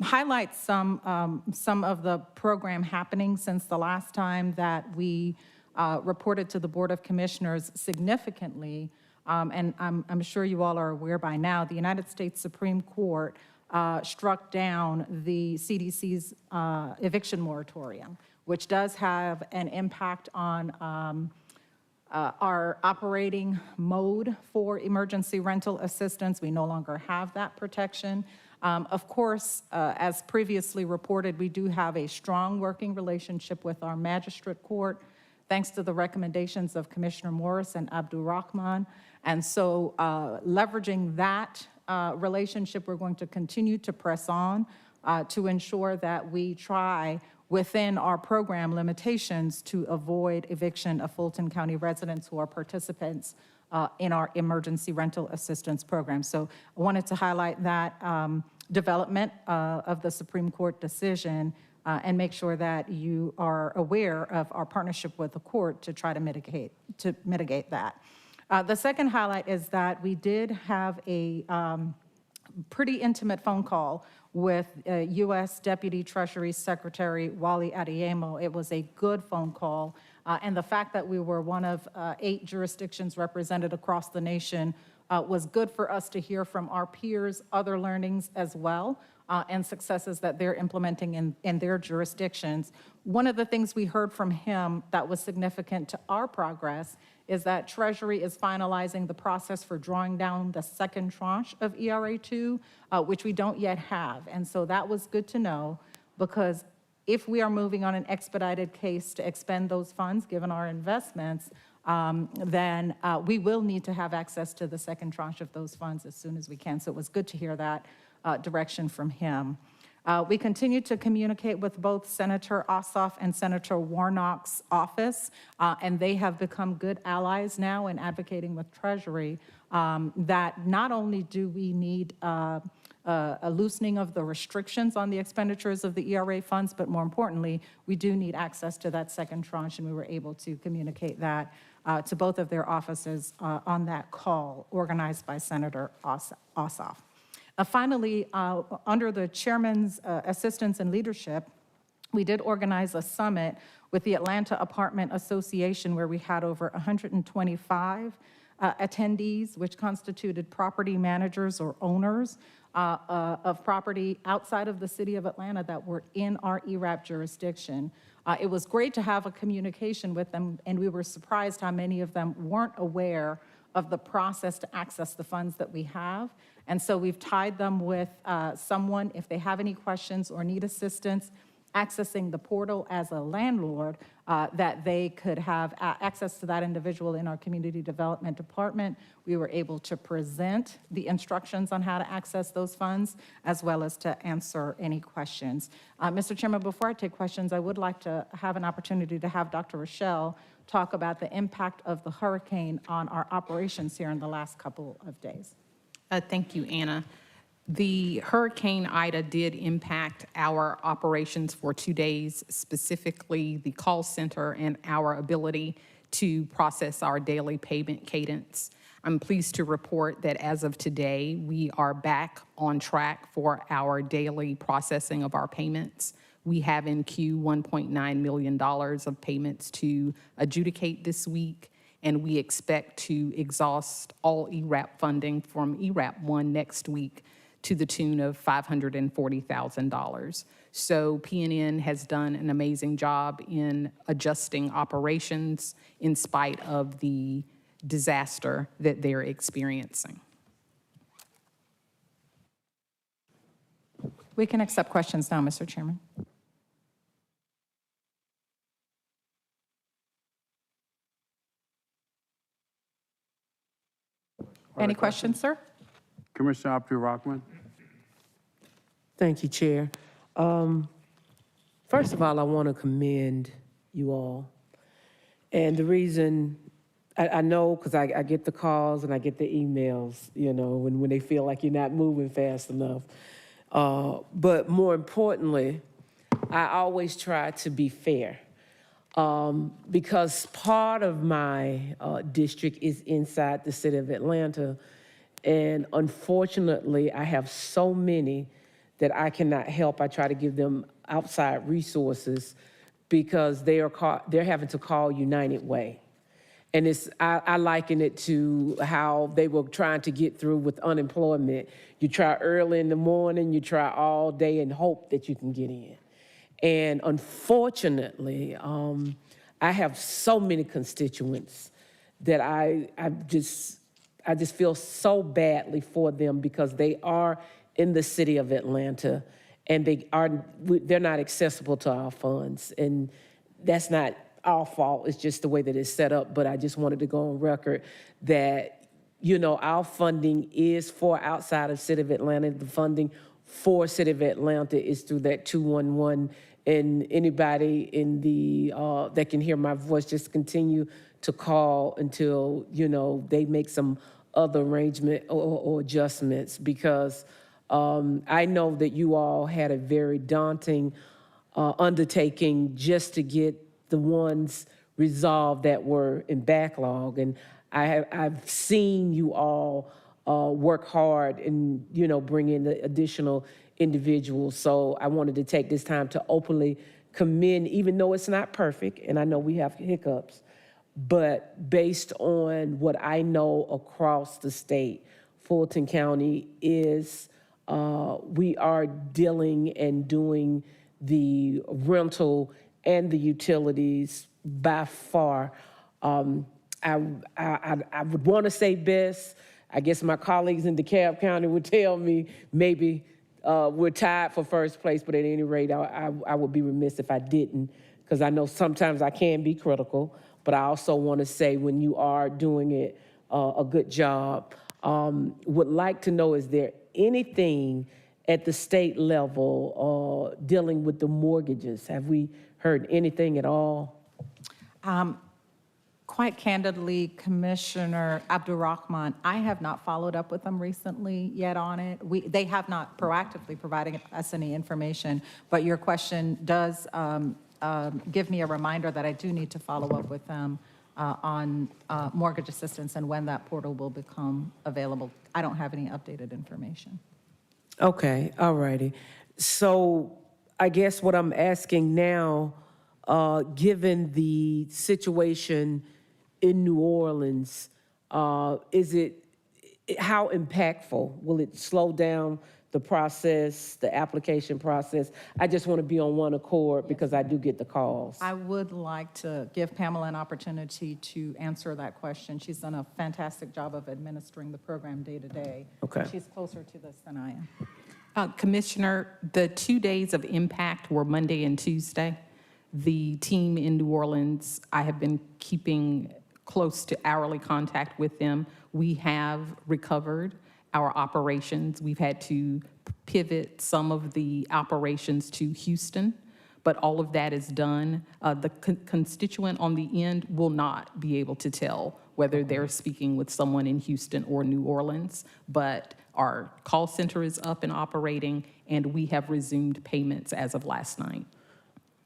highlight some of the program happening since the last time that we reported to the Board of Commissioners significantly. And I'm sure you all are aware by now, the United States Supreme Court struck down the CDC's eviction moratorium, which does have an impact on our operating mode for emergency rental assistance. We no longer have that protection. Of course, as previously reported, we do have a strong working relationship with our magistrate court, thanks to the recommendations of Commissioner Morris and Abdul Rahman. And so leveraging that relationship, we're going to continue to press on to ensure that we try within our program limitations to avoid eviction of Fulton County residents who are participants in our emergency rental assistance program. So I wanted to highlight that development of the Supreme Court decision and make sure that you are aware of our partnership with the court to try to mitigate that. The second highlight is that we did have a pretty intimate phone call with U.S. Deputy Treasury Secretary Wally Adeyemo. It was a good phone call, and the fact that we were one of 8 jurisdictions represented across the nation was good for us to hear from our peers, other learnings as well, and successes that they're implementing in their jurisdictions. One of the things we heard from him that was significant to our progress is that Treasury is finalizing the process for drawing down the second tranche of ERA2, which we don't yet have. And so that was good to know, because if we are moving on an expedited case to expend those funds, given our investments, then we will need to have access to the second tranche of those funds as soon as we can. So it was good to hear that direction from him. We continue to communicate with both Senator Ossoff and Senator Warnock's office, and they have become good allies now in advocating with Treasury that not only do we need a loosening of the restrictions on the expenditures of the ERA funds, but more importantly, we do need access to that second tranche, and we were able to communicate that to both of their offices on that call organized by Senator Ossoff. Finally, under the chairman's assistance and leadership, we did organize a summit with the Atlanta Apartment Association where we had over 125 attendees, which constituted property managers or owners of property outside of the city of Atlanta that were in our ERAP jurisdiction. It was great to have a communication with them, and we were surprised how many of them weren't aware of the process to access the funds that we have. And so we've tied them with someone, if they have any questions or need assistance accessing the portal as a landlord, that they could have access to that individual in our community development department. We were able to present the instructions on how to access those funds, as well as to answer any questions. Mr. Chairman, before I take questions, I would like to have an opportunity to have Dr. Rochelle talk about the impact of the hurricane on our operations here in the last couple of days. Thank you, Anna. The Hurricane Ida did impact our operations for 2 days, specifically the call center and our ability to process our daily payment cadence. I'm pleased to report that as of today, we are back on track for our daily processing of our payments. We have in queue $1.9 million of payments to adjudicate this week, and we expect to exhaust all ERAP funding from ERAP 1 next week to the tune of $540,000. So PNN has done an amazing job in adjusting operations in spite of the disaster that they're experiencing. We can accept questions now, Mr. Chairman. Any questions, sir? Commissioner Abdul-Rahman. Thank you, Chair. First of all, I want to commend you all. And the reason, I know because I get the calls and I get the emails, you know, when they feel like you're not moving fast enough. But more importantly, I always try to be fair. Because part of my district is inside the city of Atlanta. And unfortunately, I have so many that I cannot help. I try to give them outside resources because they're having to call United Way. And I liken it to how they were trying to get through with unemployment. You try early in the morning, you try all day and hope that you can get in. And unfortunately, I have so many constituents that I just feel so badly for them because they are in the city of Atlanta and they're not accessible to our funds. And that's not our fault, it's just the way that it's set up. But I just wanted to go on record that, you know, our funding is for outside of city of Atlanta. The funding for city of Atlanta is through that 211. And anybody in the that can hear my voice, just continue to call until, you know, they make some other arrangement or adjustments, because I know that you all had a very daunting undertaking just to get the ones resolved that were in backlog. And I've seen you all work hard and, you know, bring in the additional individuals. So I wanted to take this time to openly commend, even though it's not perfect, and I know we have hiccups, but based on what I know across the state, Fulton County is, we are dealing and doing the rental and the utilities by far. I would want to say best. I guess my colleagues in DeKalb County would tell me maybe we're tied for first place, but at any rate, I would be remiss if I didn't, because I know sometimes I can be critical, but I also want to say when you are doing it a good job. Would like to know, is there anything at the state level dealing with the mortgages? Have we heard anything at all? Quite candidly, Commissioner Abdul-Rahman, I have not followed up with them recently yet on it. They have not proactively provided us any information, but your question does give me a reminder that I do need to follow up with them on mortgage assistance and when that portal will become available. I don't have any updated information. Okay, all righty. So I guess what I'm asking now, given the situation in New Orleans, how impactful? Will it slow down the process, the application process? I just want to be on one accord because I do get the calls. I would like to give Pamela an opportunity to answer that question. She's done a fantastic job of administering the program day to day. Okay. She's closer to this than I am. Commissioner, the 2 days of impact were Monday and Tuesday. The team in New Orleans, I have been keeping close to hourly contact with them. We have recovered our operations. We've had to pivot some of the operations to Houston, but all of that is done. The constituent on the end will not be able to tell whether they're speaking with someone in Houston or New Orleans, but our call center is up and operating, and we have resumed payments as of last night.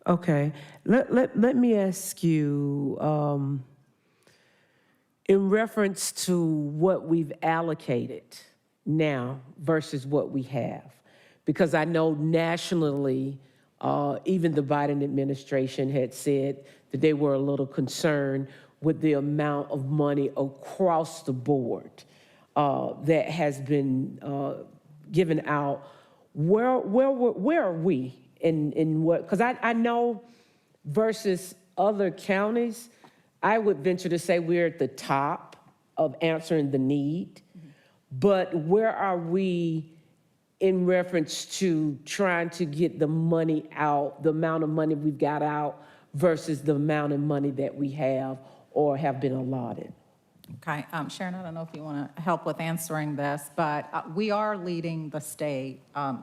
Okay, let me ask you, in reference to what we've allocated now versus what we have, because I know nationally, even the Biden administration had said that they were a little concerned with the amount of money across the board that has been given out. Where are we in what? Because I know versus other counties, I would venture to say we're at the top of answering the need. But where are we in reference to trying to get the money out, the amount of money we've got out versus the amount of money that we have or have been allotted? Okay, Sharon, I don't know if you want to help with answering this, but we are leading the state,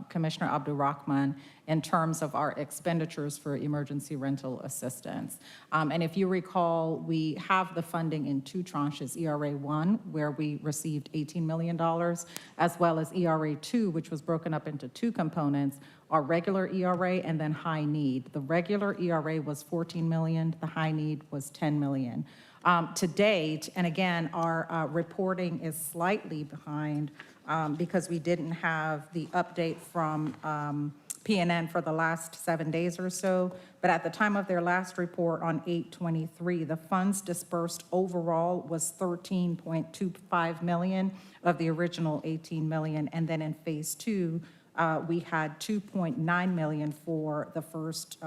Commissioner Abdul-Rahman, in terms of our expenditures for emergency rental assistance. And if you recall, we have the funding in two tranches, ERA 1, where we received $18 million, as well as ERA 2, which was broken up into two components, our regular ERA and then high need. The regular ERA was $14 million, the high need was $10 million. To date, and again, our reporting is slightly behind because we didn't have the update from PNN for the last 7 days or so, but at the time of their last report on 8/23, the funds dispersed overall was $13.25 million of the original $18 million, and then in phase 2, we had $2.9 million for the first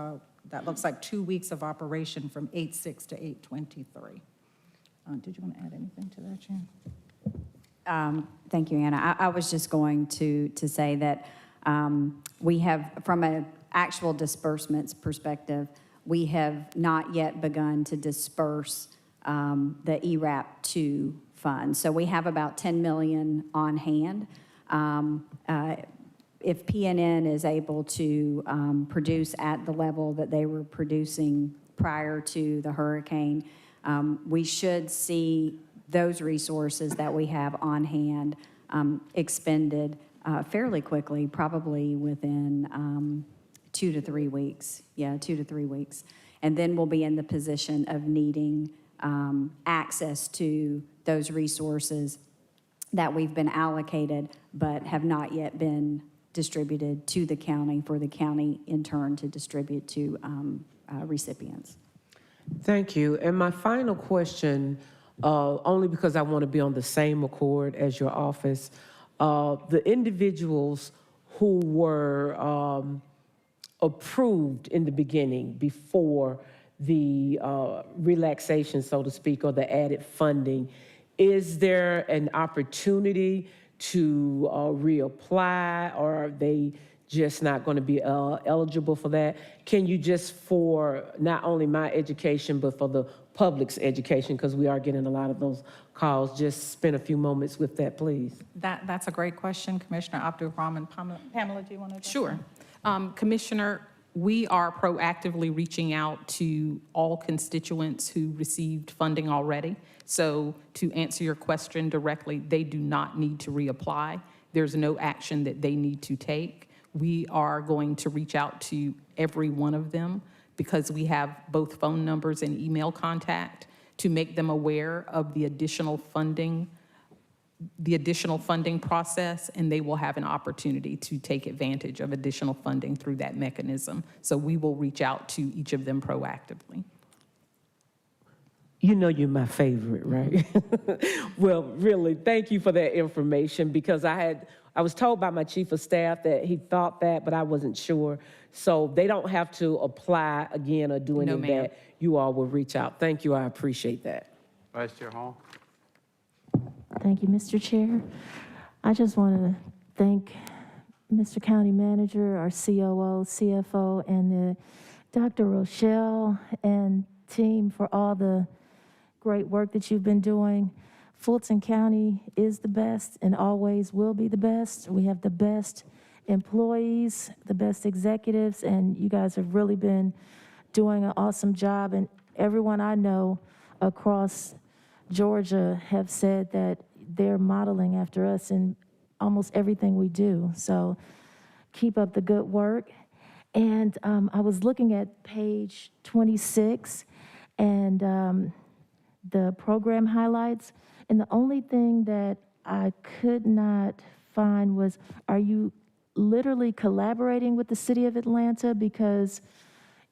that looks like 2 weeks of operation from 8/6 to 8/23. Did you want to add anything to that, Sharon? Thank you, Anna. I was just going to say that we have, from an actual disbursements perspective, we have not yet begun to disperse the ERAP 2 funds. So we have about $10 million on hand. If PNN is able to produce at the level that they were producing prior to the hurricane, we should see those resources that we have on hand expended fairly quickly, probably within 2 to 3 weeks. Yeah, 2 to 3 weeks. And then we'll be in the position of needing access to those resources that we've been allocated but have not yet been distributed to the county for the county in turn to distribute to recipients. Thank you. And my final question, only because I want to be on the same accord as your office, the individuals who were approved in the beginning before the relaxation, so to speak, or the added funding, is there an opportunity to reapply, or are they just not going to be eligible for that? Can you just, for not only my education, but for the public's education, because we are getting a lot of those calls, just spend a few moments with that, please? That's a great question, Commissioner Abdul-Rahman. Pamela, do you want to address Sure. that? Commissioner, we are proactively reaching out to all constituents who received funding already. So to answer your question directly, they do not need to reapply. There's no action that they need to take. We are going to reach out to every one of them because we have both phone numbers and email contact to make them aware of the additional funding the additional funding process, and they will have an opportunity to take advantage of additional funding through that mechanism. So we will reach out to each of them proactively. You know you're my favorite, right? Well, really, thank you for that information, because I was told by my chief of staff that he thought that, but I wasn't sure. So they don't have to apply again or do any No, of ma'am. that. You all will reach out. Thank you, I appreciate that. Vice Chair Hall? Thank you, Mr. Chair. I just want to thank Mr. County Manager, our COO, CFO, and Dr. Rochelle and team for all the great work that you've been doing. Fulton County is the best and always will be the best. We have the best employees, the best executives, and you guys have really been doing an awesome job. And everyone I know across Georgia have said that they're modeling after us in almost everything we do. So keep up the good work. And I was looking at page 26 and the program highlights, and the only thing that I could not find was, are you literally collaborating with the city of Atlanta? Because,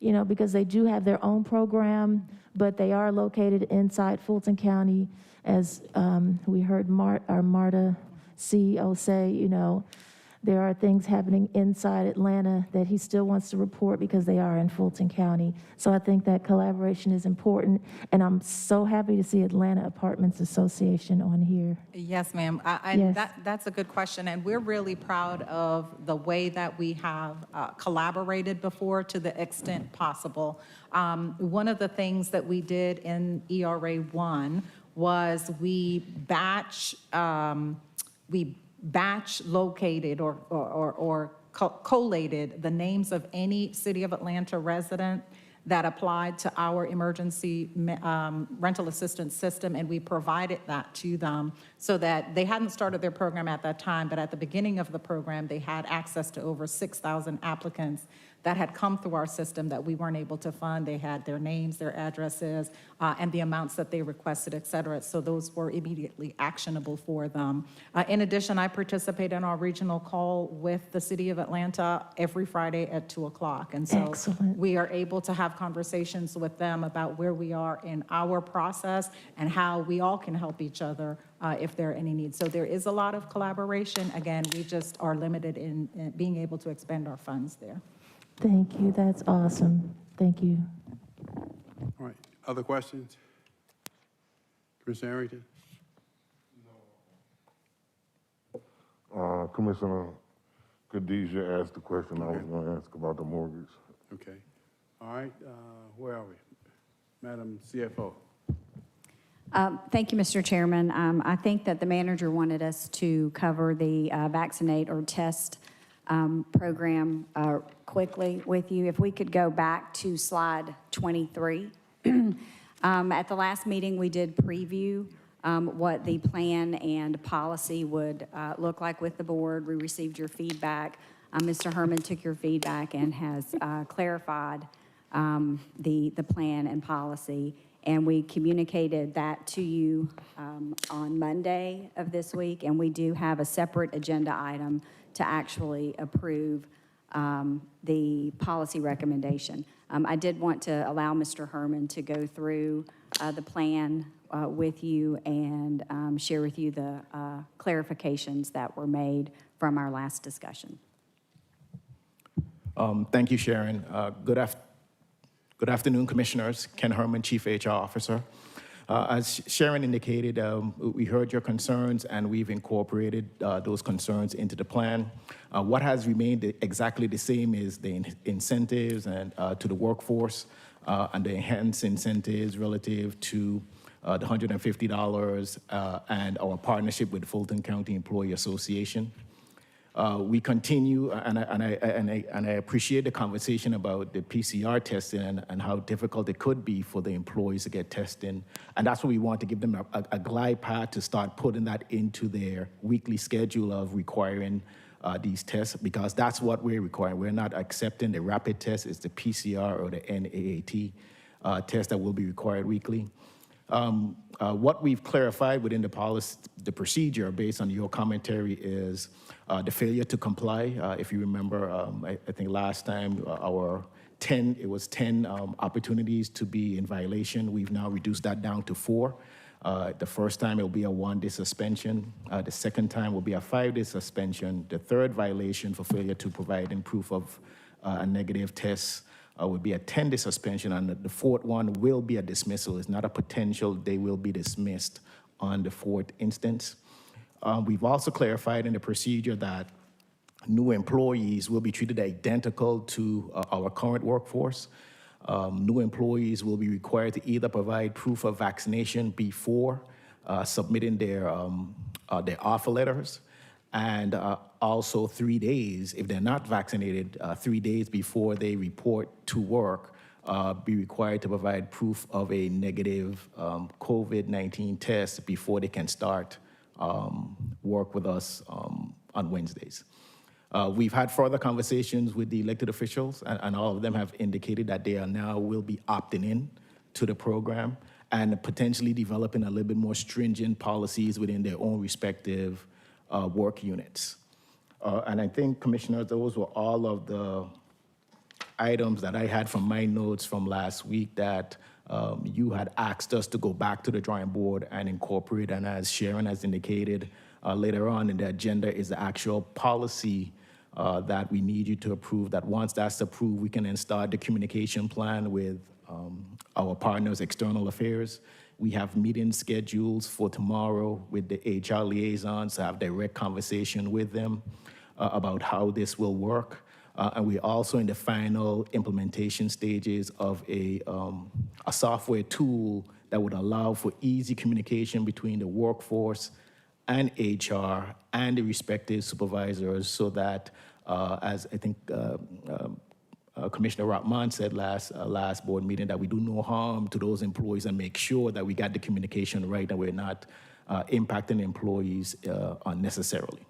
you know, because they do have their own program, but they are located inside Fulton County. As we heard our MARTA CEO say, you know, there are things happening inside Atlanta that he still wants to report because they are in Fulton County. So I think that collaboration is important, and I'm so happy to see Atlanta Apartments Association on here. Yes, ma'am. Yes. That's a good question, and we're really proud of the way that we have collaborated before to the extent possible. One of the things that we did in ERA 1 was we batch located or collated the names of any City of Atlanta resident that applied to our emergency rental assistance system, and we provided that to them so that they hadn't started their program at that time, but at the beginning of the program, they had access to over 6,000 applicants that had come through our system that we weren't able to fund. They had their names, their addresses, and the amounts that they requested, et cetera. So those were immediately actionable for them. In addition, I participate in our regional call with the City of Atlanta every Friday at 2 o'clock. And so Excellent. we are able to have conversations with them about where we are in our process and how we all can help each other if there are any needs. So there is a lot of collaboration. Again, we just are limited in being able to expend our funds there. Thank you, that's awesome. Thank you. All right, other questions? Commissioner Arrington? Commissioner Khadijah asked the question I was going to ask about the mortgage. Okay. All right, where are we? Madam CFO. Thank you, Mr. Chairman. I think that the manager wanted us to cover the vaccinate or test program quickly with you. If we could go back to slide 23. At the last meeting, we did preview what the plan and policy would look like with the board. We received your feedback. Mr. Herman took your feedback and has clarified the plan and policy, and we communicated that to you on Monday of this week, and we do have a separate agenda item to actually approve the policy recommendation. I did want to allow Mr. Herman to go through the plan with you and share with you the clarifications that were made from our last discussion. Thank you, Sharon. Good afternoon, Commissioners. Ken Herman, Chief HR Officer. As Sharon indicated, we heard your concerns and we've incorporated those concerns into the plan. What has remained exactly the same is the incentives and to the workforce and the enhanced incentives relative to the $150 and our partnership with the Fulton County Employee Association. We continue, and I appreciate the conversation about the PCR testing and how difficult it could be for the employees to get tested. And that's what we want to give them a glide path to start putting that into their weekly schedule of requiring these tests, because that's what we're requiring. We're not accepting the rapid test. It's the PCR or the NAAT test that will be required weekly. What we've clarified within the policy, the procedure based on your commentary is the failure to comply. If you remember, I think last time it was 10 opportunities to be in violation. We've now reduced that down to 4. The first time it will be a 1-day suspension. The second time will be a 5-day suspension. The third violation for failure to provide proof of a negative test would be a 10-day suspension, and the fourth one will be a dismissal. It's not a potential, they will be dismissed on the fourth instance. We've also clarified in the procedure that new employees will be treated identical to our current workforce. New employees will be required to either provide proof of vaccination before submitting their offer letters, and also 3 days, if they're not vaccinated, 3 days before they report to work, be required to provide proof of a negative COVID-19 test before they can start work with us on Wednesdays. We've had further conversations with the elected officials, and all of them have indicated that they will be opting in to the program and potentially developing a little bit more stringent policies within their own respective work units. And I think, Commissioner, those were all of the items that I had from my notes from last week that you had asked us to go back to the drawing board and incorporate. And as Sharon has indicated, later on in the agenda is the actual policy that we need you to approve, that once that's approved, we can then start the communication plan with our partners, External Affairs. We have meeting schedules for tomorrow with the HR liaisons to have direct conversation with them about how this will work. And we're also in the final implementation stages of a software tool that would allow for easy communication between the workforce and HR and the respective supervisors, so that, as I think Commissioner Rotman said last board meeting, that we do no harm to those employees and make sure that we got the communication right and we're not impacting employees unnecessarily.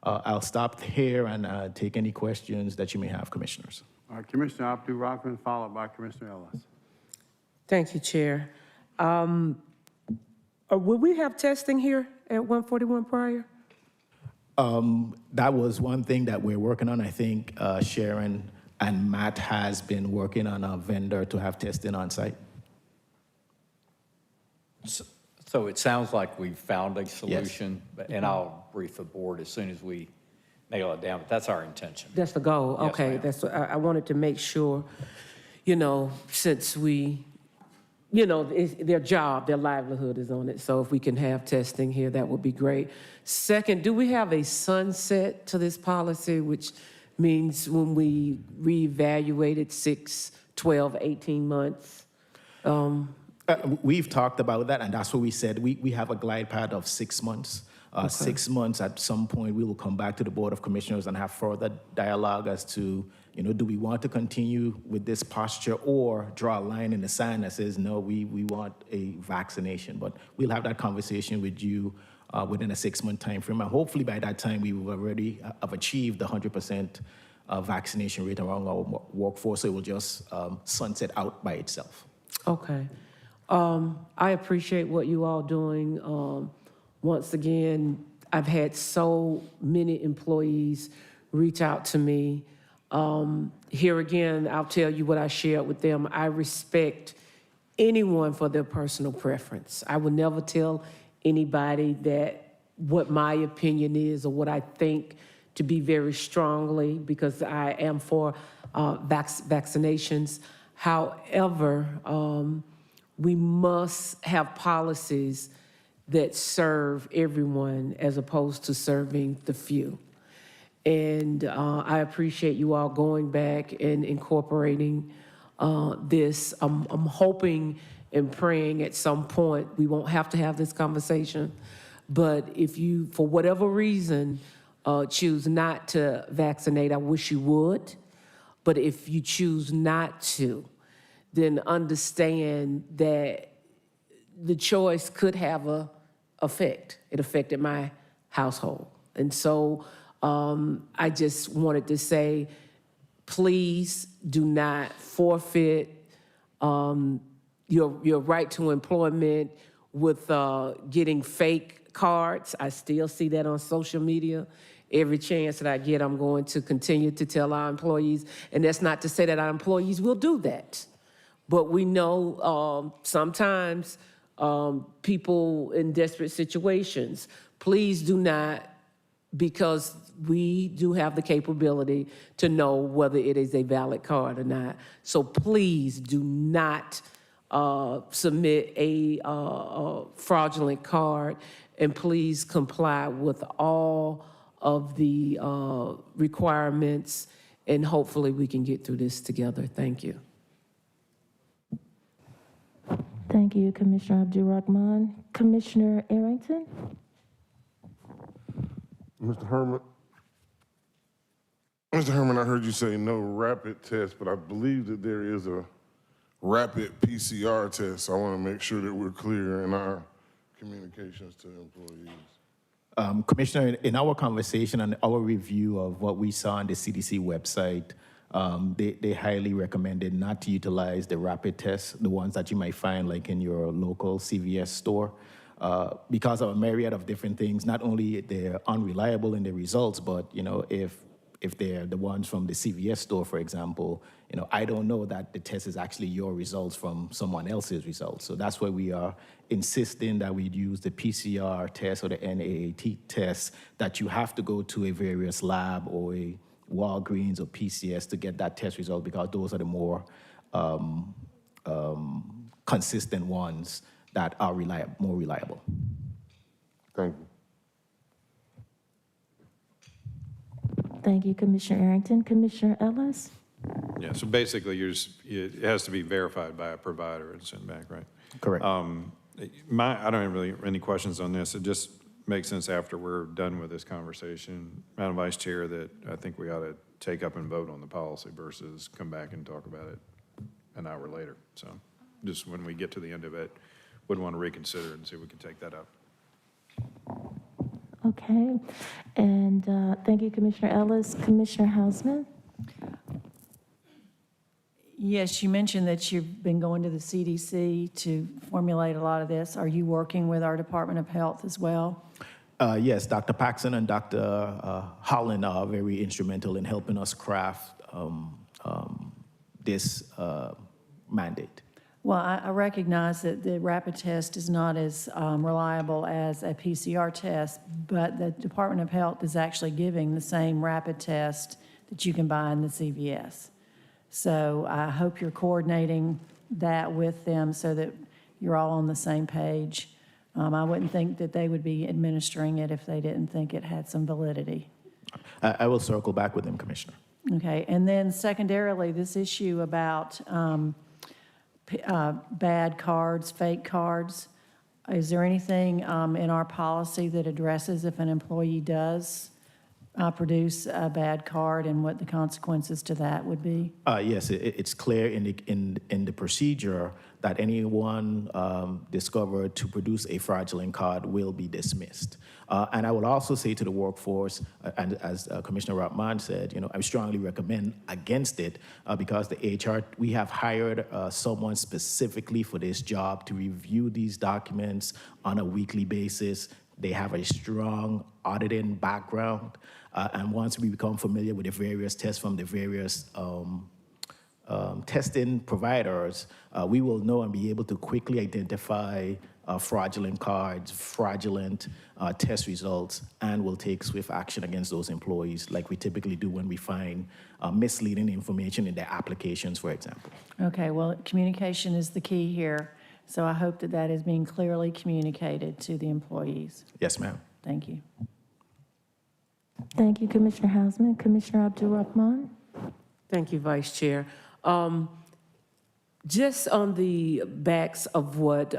I'll stop here and take any questions that you may have, Commissioners. Commissioner Abdul Rahman, followed by Commissioner Ellis. Thank you, Chair. Will we have testing here at 141 Pryor? That was one thing that we're working on. I think Sharon and Matt has been working on a vendor to have testing on site. So it sounds like we've found a solution, and I'll brief the board as soon as we nail it down, but that's our intention. That's the goal, Yes, okay. ma'am. That's what I wanted to make sure, since we, it's their job, their livelihood is on it. So if we can have testing here, that would be great. Second, do we have a sunset to this policy, which means when we reevaluate it 6, 12, 18 months? We've talked about that, and that's what we said. We have a glide path of 6 months. 6 months, at some point, we will come back to the Board of Commissioners and have further dialogue as to, do we want to continue with this posture or draw a line in the sand that says, no, we want a vaccination. But we'll have that conversation with you within a 6-month time frame. And hopefully by that time, we will already have achieved the 100% vaccination rate around our workforce. So it will just sunset out by itself. Okay. I appreciate what you all doing. Once again, I've had so many employees reach out to me. Here again, I'll tell you what I shared with them. I respect anyone for their personal preference. I would never tell anybody that what my opinion is or what I think to be very strongly, because I am for vaccinations. However, we must have policies that serve everyone as opposed to serving the few. And I appreciate you all going back and incorporating this. I'm hoping and praying at some point we won't have to have this conversation. But if you, for whatever reason, choose not to vaccinate, I wish you would. But if you choose not to, then understand that the choice could have a effect. It affected my household. And so I just wanted to say, please do not forfeit your right to employment with getting fake cards. I still see that on social media. Every chance that I get, I'm going to continue to tell our employees, and that's not to say that our employees will do that. But we know sometimes people in desperate situations, please do not, because we do have the capability to know whether it is a valid card or not. So please do not submit a fraudulent card, and please comply with all of the requirements, and hopefully we can get through this together. Thank you. Thank you, Commissioner Abdul-Rahman. Commissioner Arrington? Mr. Herman, I heard you say no rapid test, but I believe that there is a rapid PCR test. I want to make sure that we're clear in our communications to employees. Commissioner, in our conversation and our review of what we saw on the CDC website, they highly recommended not to utilize the rapid tests, the ones that you might find like in your local CVS store, because of a myriad of different things. Not only they're unreliable in the results, but if they're the ones from the CVS store, for example, I don't know that the test is actually your results from someone else's results. So that's why we are insisting that we'd use the PCR test or the NAAT test, that you have to go to a various lab or a Walgreens or PCS to get that test result, because those are the more consistent ones that are more reliable. Thank you. Thank you, Commissioner Arrington. Commissioner Ellis? Yeah, so basically, it has to be verified by a provider and sent back, right? Correct. I don't have really any questions on this. It just makes sense after we're done with this conversation, Madam Vice Chair, that I think we ought to take up and vote on the policy versus come back and talk about it an hour later. So just when we get to the end of it, would want to reconsider and see if we can take that up. Okay. And thank you, Commissioner Ellis. Commissioner Hausman? Yes, you mentioned that you've been going to the CDC to formulate a lot of this. Are you working with our Department of Health as well? Yes, Dr. Paxson and Dr. Holland are very instrumental in helping us craft this mandate. Well, I recognize that the rapid test is not as reliable as a PCR test, but the Department of Health is actually giving the same rapid test that you can buy in the CVS. So I hope you're coordinating that with them so that you're all on the same page. I wouldn't think that they would be administering it if they didn't think it had some validity. I will circle back with them, Commissioner. Okay, and then secondarily, this issue about bad cards, fake cards. Is there anything in our policy that addresses if an employee does produce a bad card and what the consequences to that would be? Yes, it's clear in the procedure that anyone discovered to produce a fraudulent card will be dismissed. And I would also say to the workforce, and as Commissioner Rahman said, I strongly recommend against it because the HR, we have hired someone specifically for this job to review these documents on a weekly basis. They have a strong auditing background. And once we become familiar with the various tests from the various testing providers, we will know and be able to quickly identify fraudulent cards, fraudulent test results, and will take swift action against those employees like we typically do when we find misleading information in their applications, for example. Okay, well, communication is the key here. So I hope that that is being clearly communicated to the employees. Yes, ma'am. Thank you. Thank you, Commissioner Hausman. Commissioner Abdul-Rahman? Thank you, Vice Chair. Just on the backs of what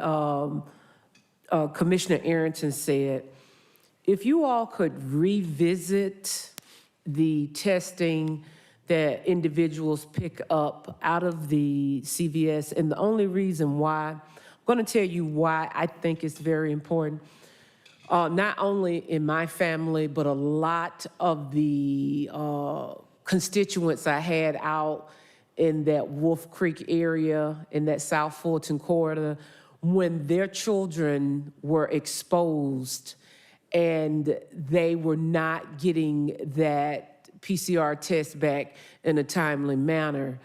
Commissioner Arrington said, if you all could revisit the testing that individuals pick up out of the CVS, and the only reason why, I'm going to tell you why I think it's very important. Not only in my family, but a lot of the constituents I had out in that Wolf Creek area, in that South Fulton corridor, when their children were exposed and they were not getting that PCR test back in a timely manner.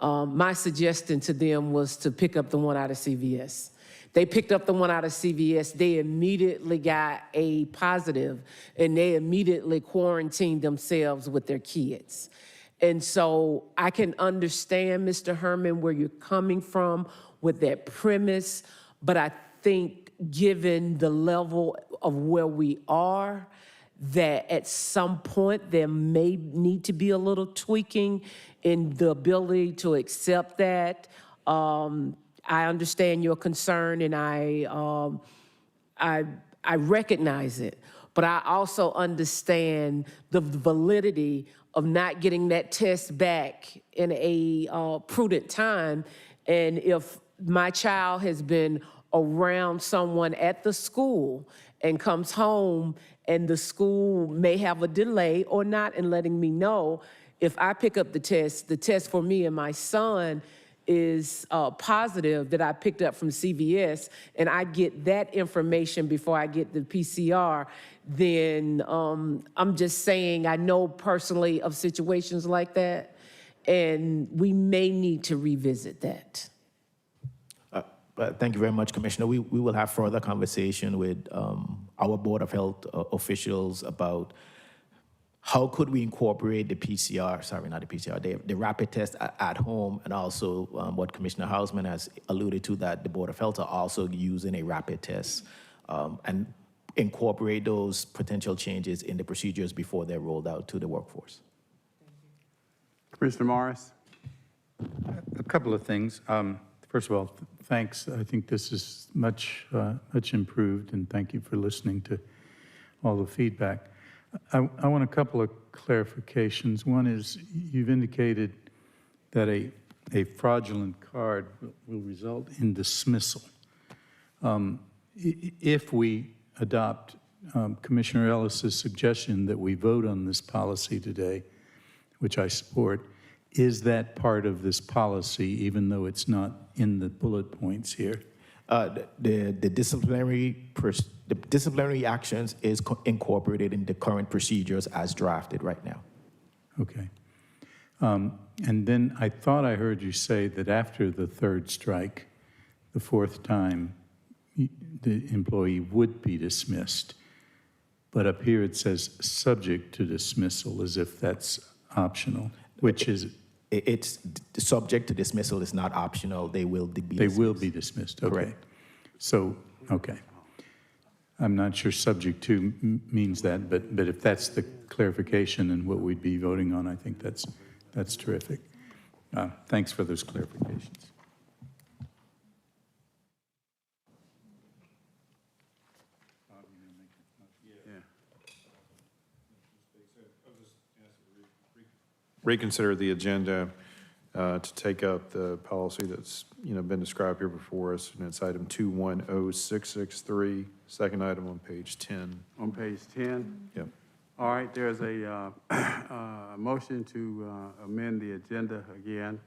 My suggestion to them was to pick up the one out of CVS. They picked up the one out of CVS. They immediately got a positive, and they immediately quarantined themselves with their kids. And so I can understand, Mr. Herman, where you're coming from with that premise, but I think given the level of where we are, that at some point there may need to be a little tweaking in the ability to accept that. I understand your concern, and I recognize it, but I also understand the validity of not getting that test back in a prudent time. And if my child has been around someone at the school and comes home and the school may have a delay or not in letting me know, if I pick up the test for me and my son is positive that I picked up from CVS, and I get that information before I get the PCR, then I'm just saying I know personally of situations like that, and we may need to revisit that. Thank you very much, Commissioner. We will have further conversation with our Board of Health officials about how could we incorporate the PCR, sorry, not the PCR, the rapid test at home, and also what Commissioner Hausman has alluded to, that the Board of Health are also using a rapid test, and incorporate those potential changes in the procedures before they're rolled out to the workforce. Commissioner Morris? A couple of things. First of all, thanks. I think this is much improved, and thank you for listening to all the feedback. I want a couple of clarifications. One is you've indicated that a fraudulent card will result in dismissal. If we adopt Commissioner Ellis's suggestion that we vote on this policy today, which I support, is that part of this policy, even though it's not in the bullet points here? The disciplinary actions is incorporated in the current procedures as drafted right now. Okay. And then I thought I heard you say that after the third strike, the fourth time, the employee would be dismissed. But up here it says subject to dismissal, as if that's optional, which is... It's subject to dismissal. It's not optional. They will be dismissed. They will be dismissed, okay. Correct. So, okay. I'm not sure subject to means that, but if that's the clarification and what we'd be voting on, I think that's terrific. Thanks for those clarifications. Reconsider the agenda to take up the policy that's been described here before us, and it's item 210663, second item on page 10. On page 10? Yep. All right, there's a motion to amend the agenda again.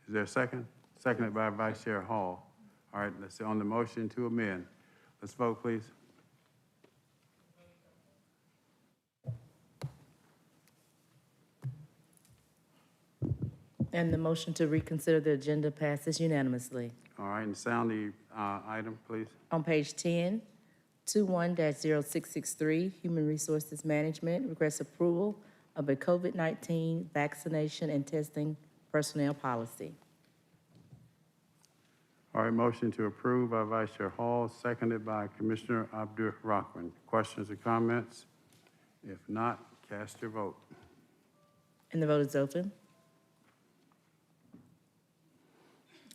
Is there a second? Seconded by Vice Chair Hall. All right, let's see, on the motion to amend. Let's vote, please. And the motion to reconsider the agenda passes unanimously. All right, and sound the item, please. On page 10, 21-0663, Human Resources Management requests approval of a COVID-19 vaccination and testing personnel policy. All right, motion to approve by Vice Chair Hall, seconded by Commissioner Abdur-Rahman. Questions or comments? If not, cast your vote. And the vote is open.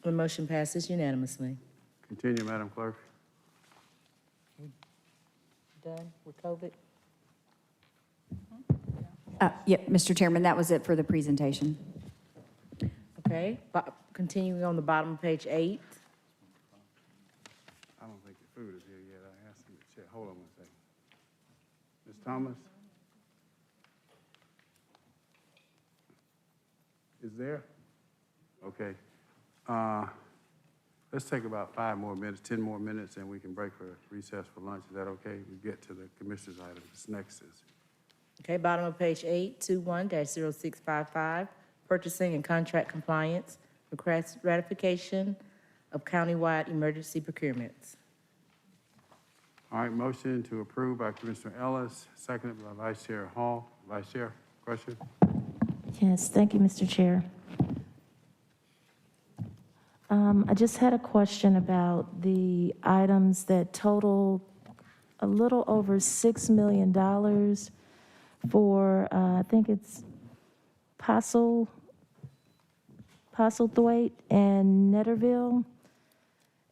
The motion passes unanimously. Continue, Madam Clerk. Done with COVID? Yep, Mr. Chairman, that was it for the presentation. Okay, continuing on the bottom of page 8. I don't think the food is here yet. I asked him to check. Hold on one second. Ms. Thomas? is there? Okay. Let's take about 5 more minutes, 10 more minutes, and we can break for recess for lunch. Is that okay? We get to the commissioner's item. This next is. Okay, bottom of page 8, 21-0655, purchasing and contract compliance, request ratification of countywide emergency procurements. All right, motion to approve by Commissioner Ellis, seconded by Vice Chair Hall. Vice Chair, question? Yes, thank you, Mr. Chair. I just had a question about the items that total a little over $6 million for, I think it's Postlethwaite and Netterville.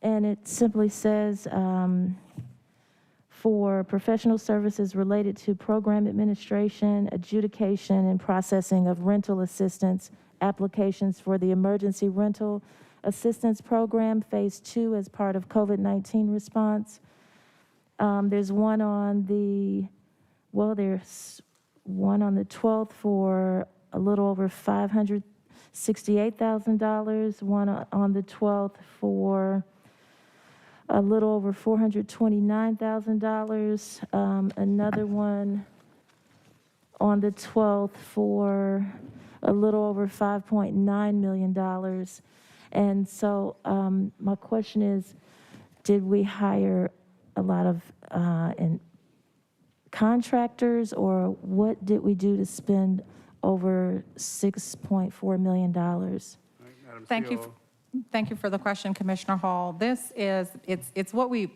And it simply says, for professional services related to program administration, adjudication, and processing of rental assistance applications for the Emergency Rental Assistance Program, Phase 2, as part of COVID-19 response. There's one on the 12th for a little over $568,000, one on the 12th for a little over $429,000, another one on the 12th for a little over $5.9 million. And so my question is, did we hire a lot of contractors, or what did we do to spend over $6.4 million? Thank you for the question, Commissioner Hall. This is, it's what we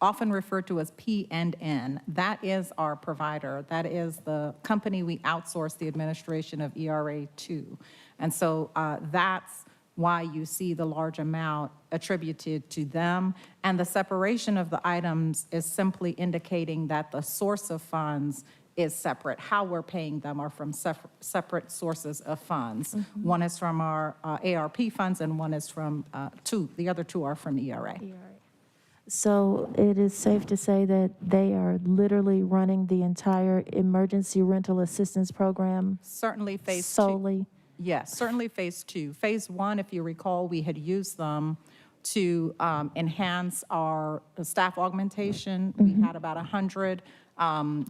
often refer to as P&N. That is our provider. That is the company we outsource the administration of ERA to. And so that's why you see the large amount attributed to them. And the separation of the items is simply indicating that the source of funds is separate. How we're paying them are from separate sources of funds. Mm-hmm. One is from our ARP funds, and one is from the other two are from ERA. So it is safe to say that they are literally running the entire emergency rental assistance program Certainly phase solely? Yes, certainly phase 2. Phase 1, if you recall, we had used them to enhance our staff augmentation. We had about 100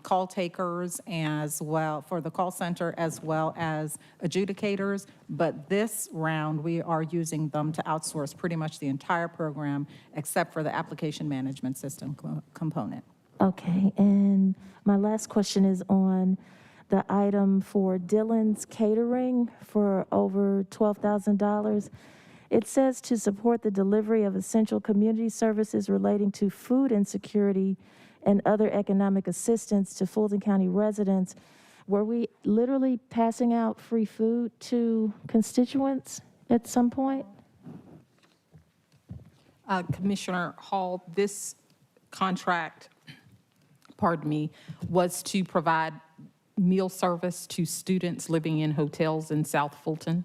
call takers as well for the call center, as well as adjudicators. But this round, we are using them to outsource pretty much the entire program, except for the application management system component. Okay, and my last question is on the item for Dillon's Catering for over $12,000. It says to support the delivery of essential community services relating to food insecurity and other economic assistance to Fulton County residents. Were we literally passing out free food to constituents at some point? Commissioner Hall, this contract, was to provide meal service to students living in hotels in South Fulton.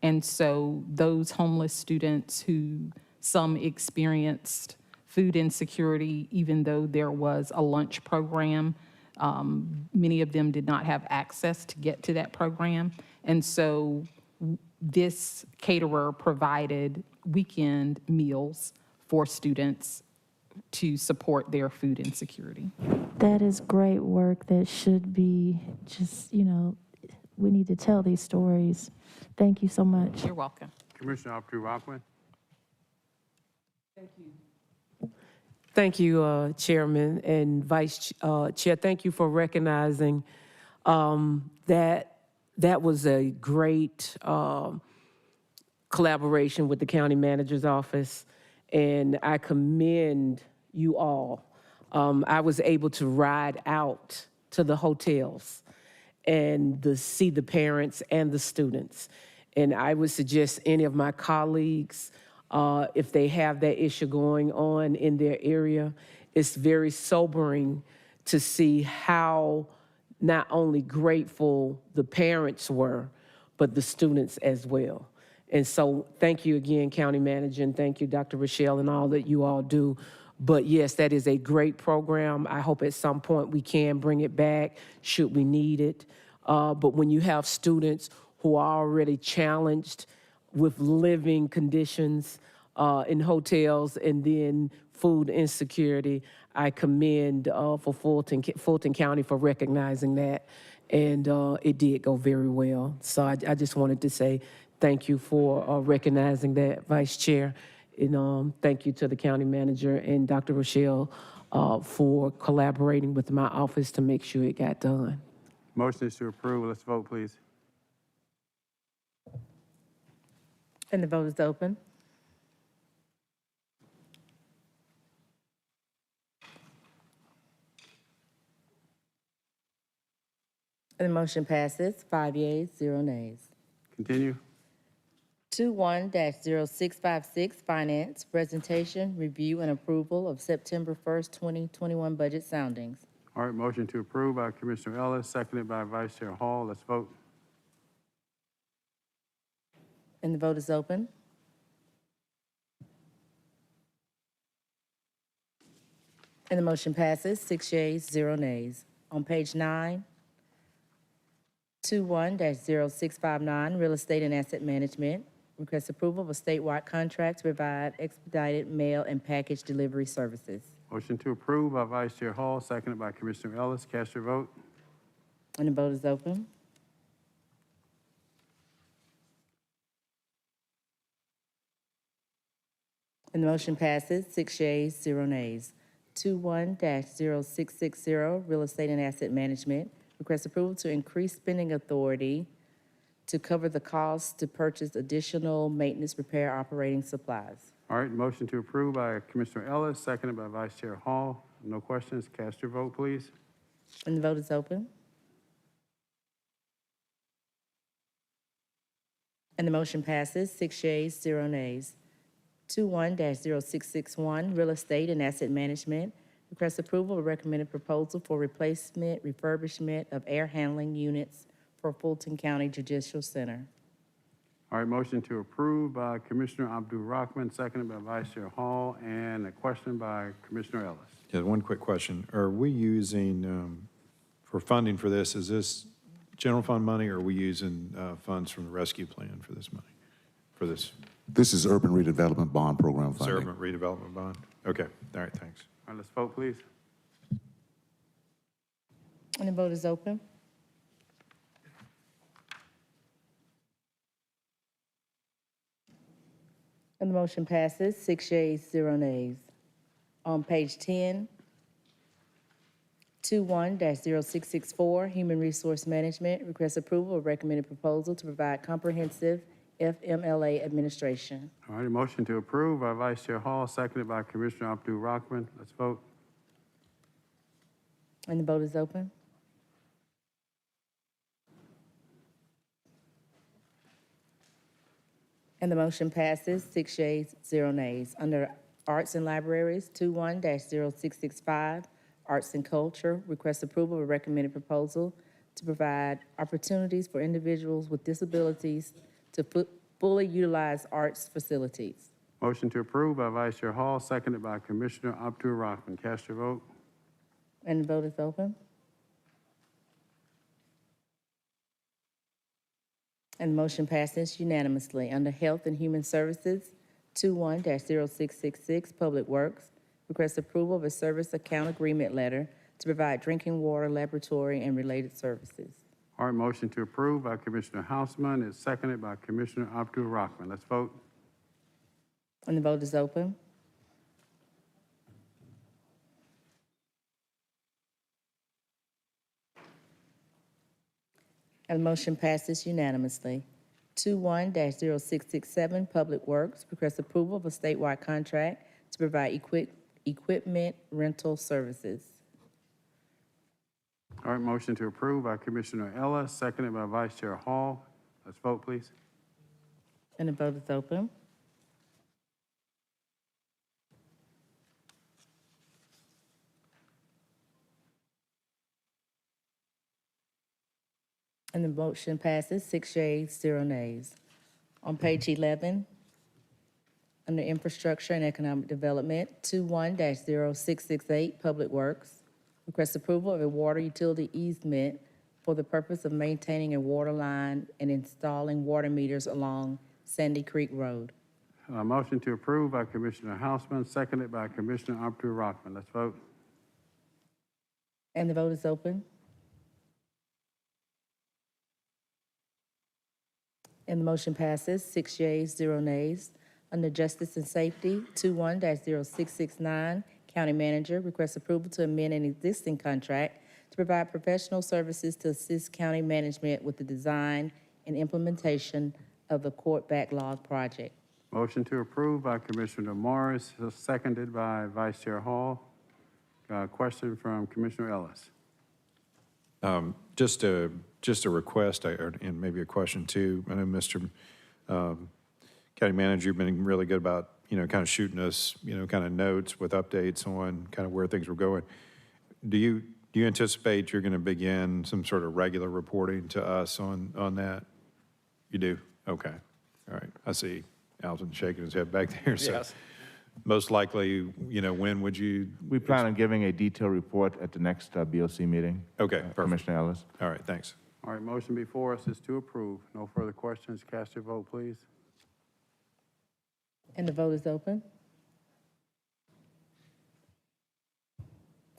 And so those homeless students who some experienced food insecurity, even though there was a lunch program, many of them did not have access to get to that program. And so this caterer provided weekend meals for students to support their food insecurity. That is great work. That should be just, we need to tell these stories. Thank you so much. You're welcome. Commissioner Abdul-Rockland. Thank you, Chairman and Vice Chair. Thank you for recognizing that was a great collaboration with the County Manager's Office, and I commend you all. I was able to ride out to the hotels and see the parents and the students. And I would suggest any of my colleagues, if they have that issue going on in their area, it's very sobering to see how not only grateful the parents were, but the students as well. And so thank you again, County Manager, and thank you, Dr. Rochelle, and all that you all do. But yes, that is a great program. I hope at some point we can bring it back should we need it. But when you have students who are already challenged with living conditions in hotels and then food insecurity. I commend for Fulton County for recognizing that, and it did go very well. So I just wanted to say thank you for recognizing that, Vice Chair, and thank you to the county manager and Dr. Rochelle for collaborating with my office to make sure it got done. Motion is to approve. Let's vote, please. And the vote is open. And the motion passes, 5 yeas, 0 nays. Continue. 21-0656, Finance, Presentation, Review, and Approval of September 1st, 2021 Budget Soundings. All right, motion to approve by Commissioner Ellis, seconded by Vice Chair Hall. Let's vote. And the vote is open. And the motion passes, 6 yeas, 0 nays. On page 9, 21-0659, Real Estate and Asset Management. Request approval of a statewide contract to provide expedited mail and package delivery services. Motion to approve by Vice Chair Hall, seconded by Commissioner Ellis. Cast your vote. And the vote is open. And the motion passes, 6 yeas, 0 nays. 21-0660, Real Estate and Asset Management. Request approval to increase spending authority to cover the cost to purchase additional maintenance, repair, operating supplies. All right, motion to approve by Commissioner Ellis, seconded by Vice Chair Hall. No questions. Cast your vote, please. And the vote is open. And the motion passes, 6 yeas, 0 nays. 21-0661, Real Estate and Asset Management. Request approval of recommended proposal for replacement, refurbishment of air handling units for Fulton County Judicial Center. All right, motion to approve by Commissioner Abdul-Rahman, seconded by Vice Chair Hall, and a question by Commissioner Ellis. Yeah, one quick question. Are we using, for funding for this, is this general fund money, or are we using funds from the rescue plan for this money, for this? This is Urban Redevelopment Bond Program It's funding. Urban Redevelopment Bond? Okay, all right, thanks. All right, let's vote, please. And the vote is open. And the motion passes, 6 yeas, 0 nays. On page 10, 21-0664, Human Resource Management. Request approval of recommended proposal to provide comprehensive FMLA administration. All right, a motion to approve by Vice Chair Hall, seconded by Commissioner Abdul-Rahman. Let's vote. And the vote is open. And the motion passes, 6 yeas, 0 nays. Under Arts and Libraries, 21-0665, Arts and Culture, request approval of recommended proposal to provide opportunities for individuals with disabilities to fully utilize arts facilities. Motion to approve by Vice Chair Hall, seconded by Commissioner Abdul-Rahman. Cast your vote. And the vote is open. And the motion passes unanimously. Under Health and Human Services, 21-0666, Public Works, request approval of a service account agreement letter to provide drinking water, laboratory, and related services. All right, motion to approve by Commissioner Hausman is seconded by Commissioner Abdul-Rahman. Let's vote. And the vote is open. And the motion passes unanimously. 21-0667, Public Works, request approval of a statewide contract to provide equipment rental services. All right, motion to approve by Commissioner Ellis, seconded by Vice Chair Hall. Let's vote, please. And the vote is open. And the motion passes, 6 yeas, 0 nays. On page 11, under Infrastructure and Economic Development, 21-0668, Public Works, request approval of a water utility easement for the purpose of maintaining a water line and installing water meters along Sandy Creek Road. A motion to approve by Commissioner Hausman, seconded by Commissioner Abdul-Rahman. Let's vote. And the vote is open. And the motion passes, 6 yeas, 0 nays. Under Justice and Safety, 21-0669, County Manager requests approval to amend an existing contract to provide professional services to assist county management with the design and implementation of the court backlog project. Motion to approve by Commissioner Morris, seconded by Vice Chair Hall. Question from Commissioner Ellis. Just a request, and maybe a question too. I know Mr. County Manager, you've been really good about, kind of shooting us, kind of notes with updates on kind of where things were going. Do you anticipate you're going to begin some sort of regular reporting to us on that? You do? Okay. All right. I see Alton shaking his head back there. So Yes. most likely, when would you? We plan on giving a detailed report at the next BOC meeting. Okay, perfect. Commissioner Ellis. All right, thanks. All right, motion before us is to approve. No further questions. Cast your vote, please. And the vote is open.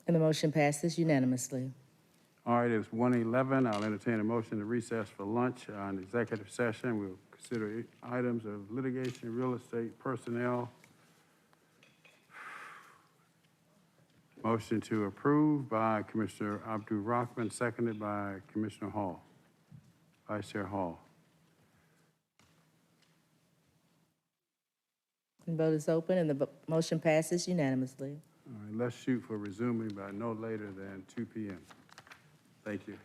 And the motion passes unanimously. All right, it's 1:11. I'll entertain a motion to recess for lunch. In executive session, we'll consider items of litigation, real estate, personnel. Motion to approve by Commissioner Abdul-Rahman, seconded by Commissioner Hall, Vice Chair Hall. And the vote is open, and the motion passes unanimously. All right, let's shoot for resuming by no later than 2 p.m. Thank you.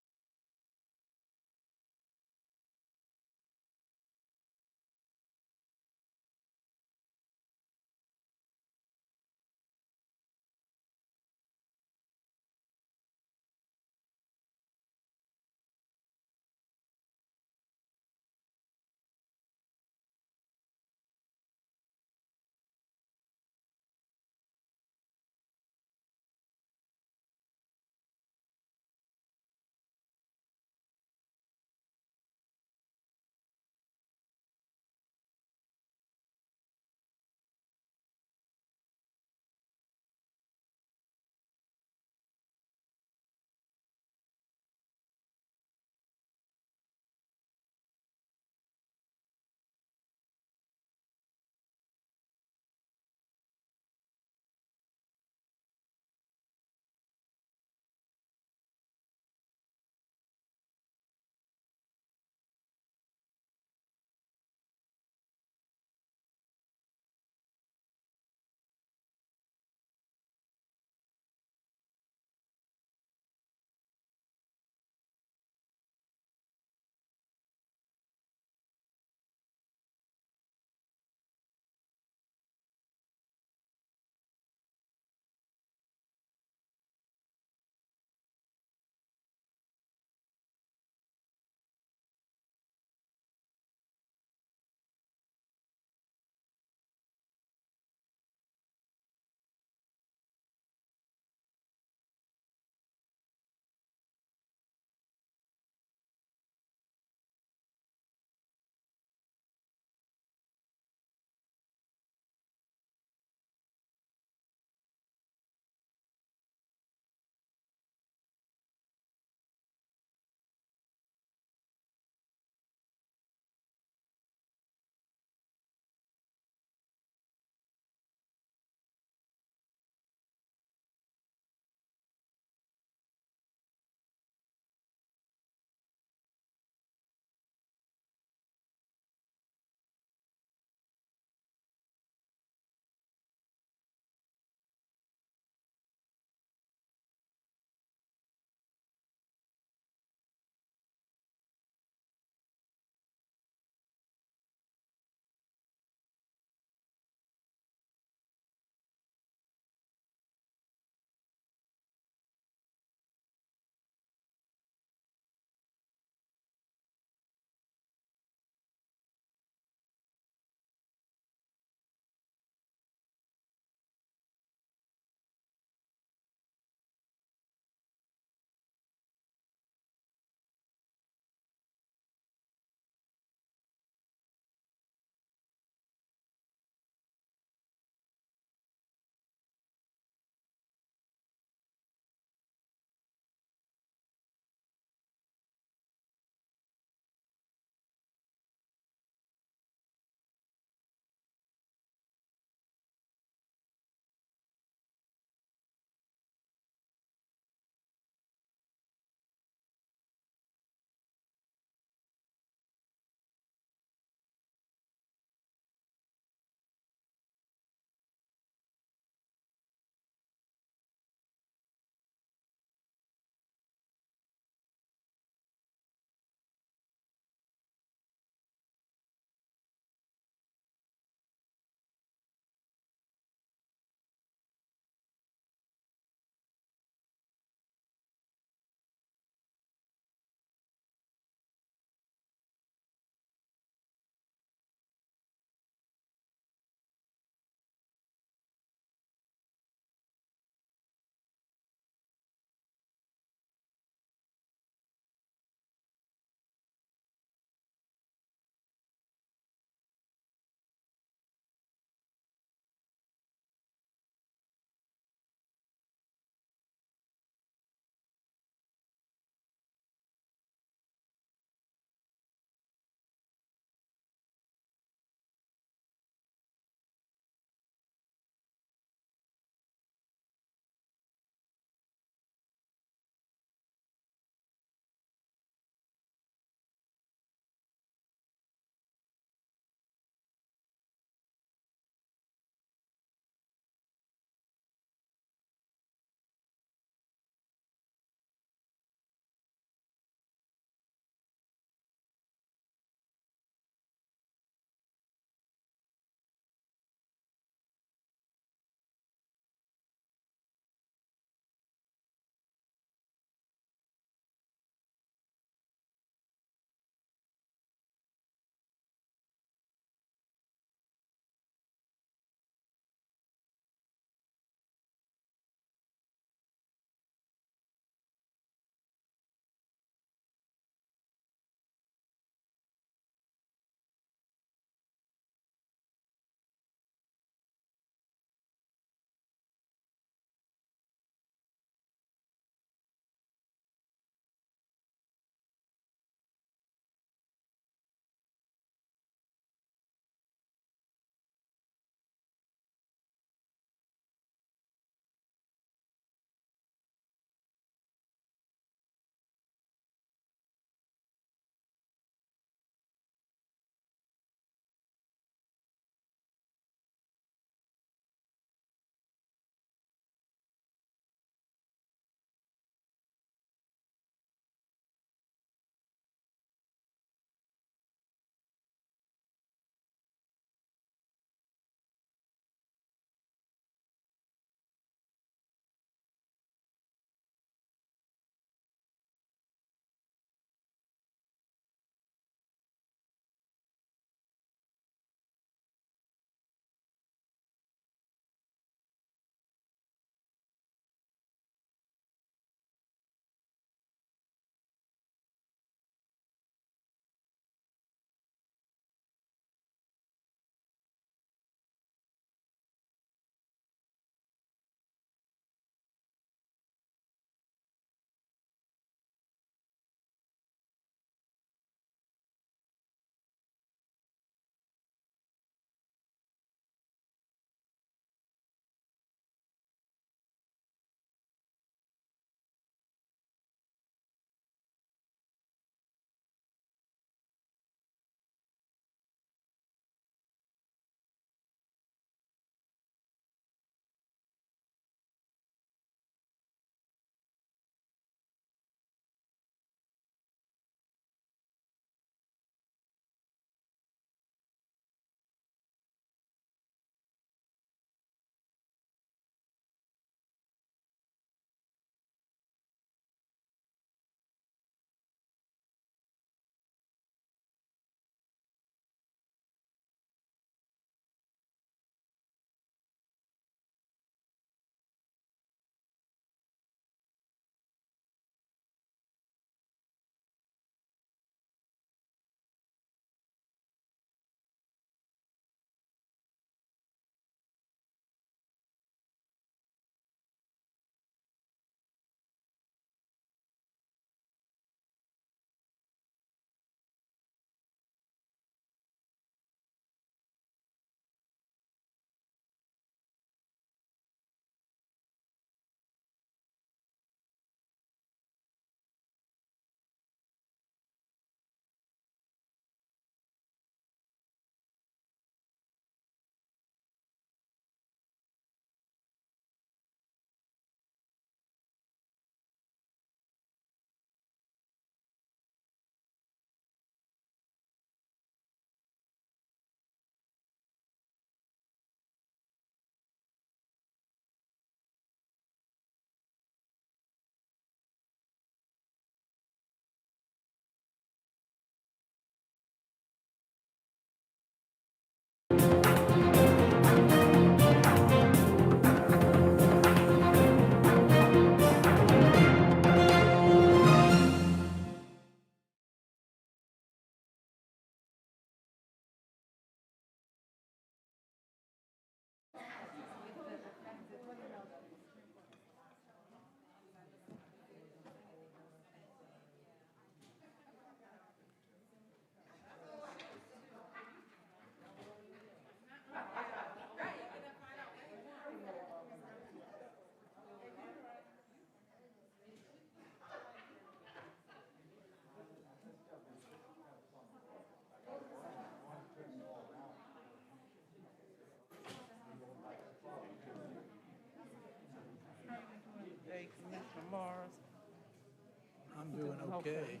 okay.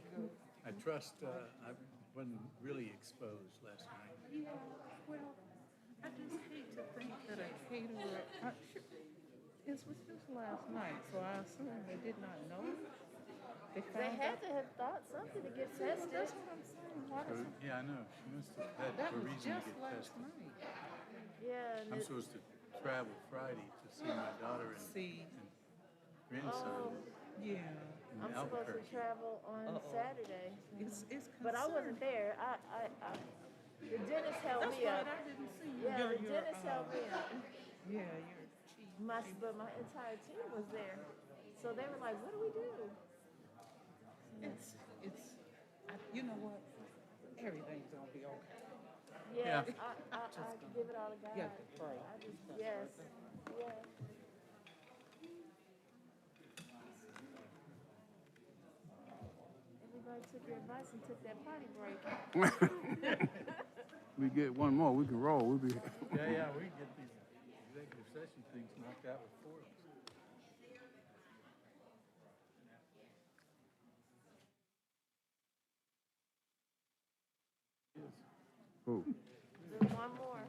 I trust, I wasn't really exposed last night. Yeah, well, I just hate to think that a caterer, this was just last night, so I assume they did not know. They had to have thought something to get tested. That's what I'm saying. Why does Yeah, I know. She must have had that a was reason to just get last tested. night? Yeah. I'm supposed to travel Friday to see my daughter and grandson Yeah. in Albuquerque. travel on Saturday. It's But I wasn't there. The dentist held That's right, I didn't see you. Yeah, the dentist held me up. Yeah, your chief. But my entire team was there. So they were like, what do we do? You know what? Everything's gonna be okay. Yes, I give it all to God. Yeah, pray. Yes. Everybody took your advice and took that potty break. We get one more, we can roll. We'll be. Yeah, we get these executive session things knocked out with forums. Who? There's one more.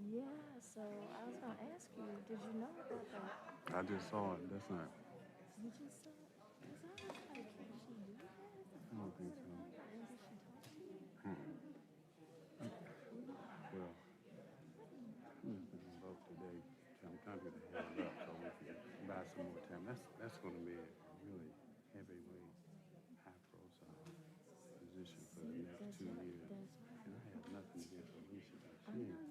Yeah, so I was gonna ask you, did you know about that? I just saw it, that's not, You just saw it? 'Cause I was like, can she do that? I don't think so. Well, I'm just gonna vote today, tell the country to held up so we can buy some more time. That's gonna be a really heavyweight, high profile position for the next 2 years. And I have nothing against Alicia, but she ain't.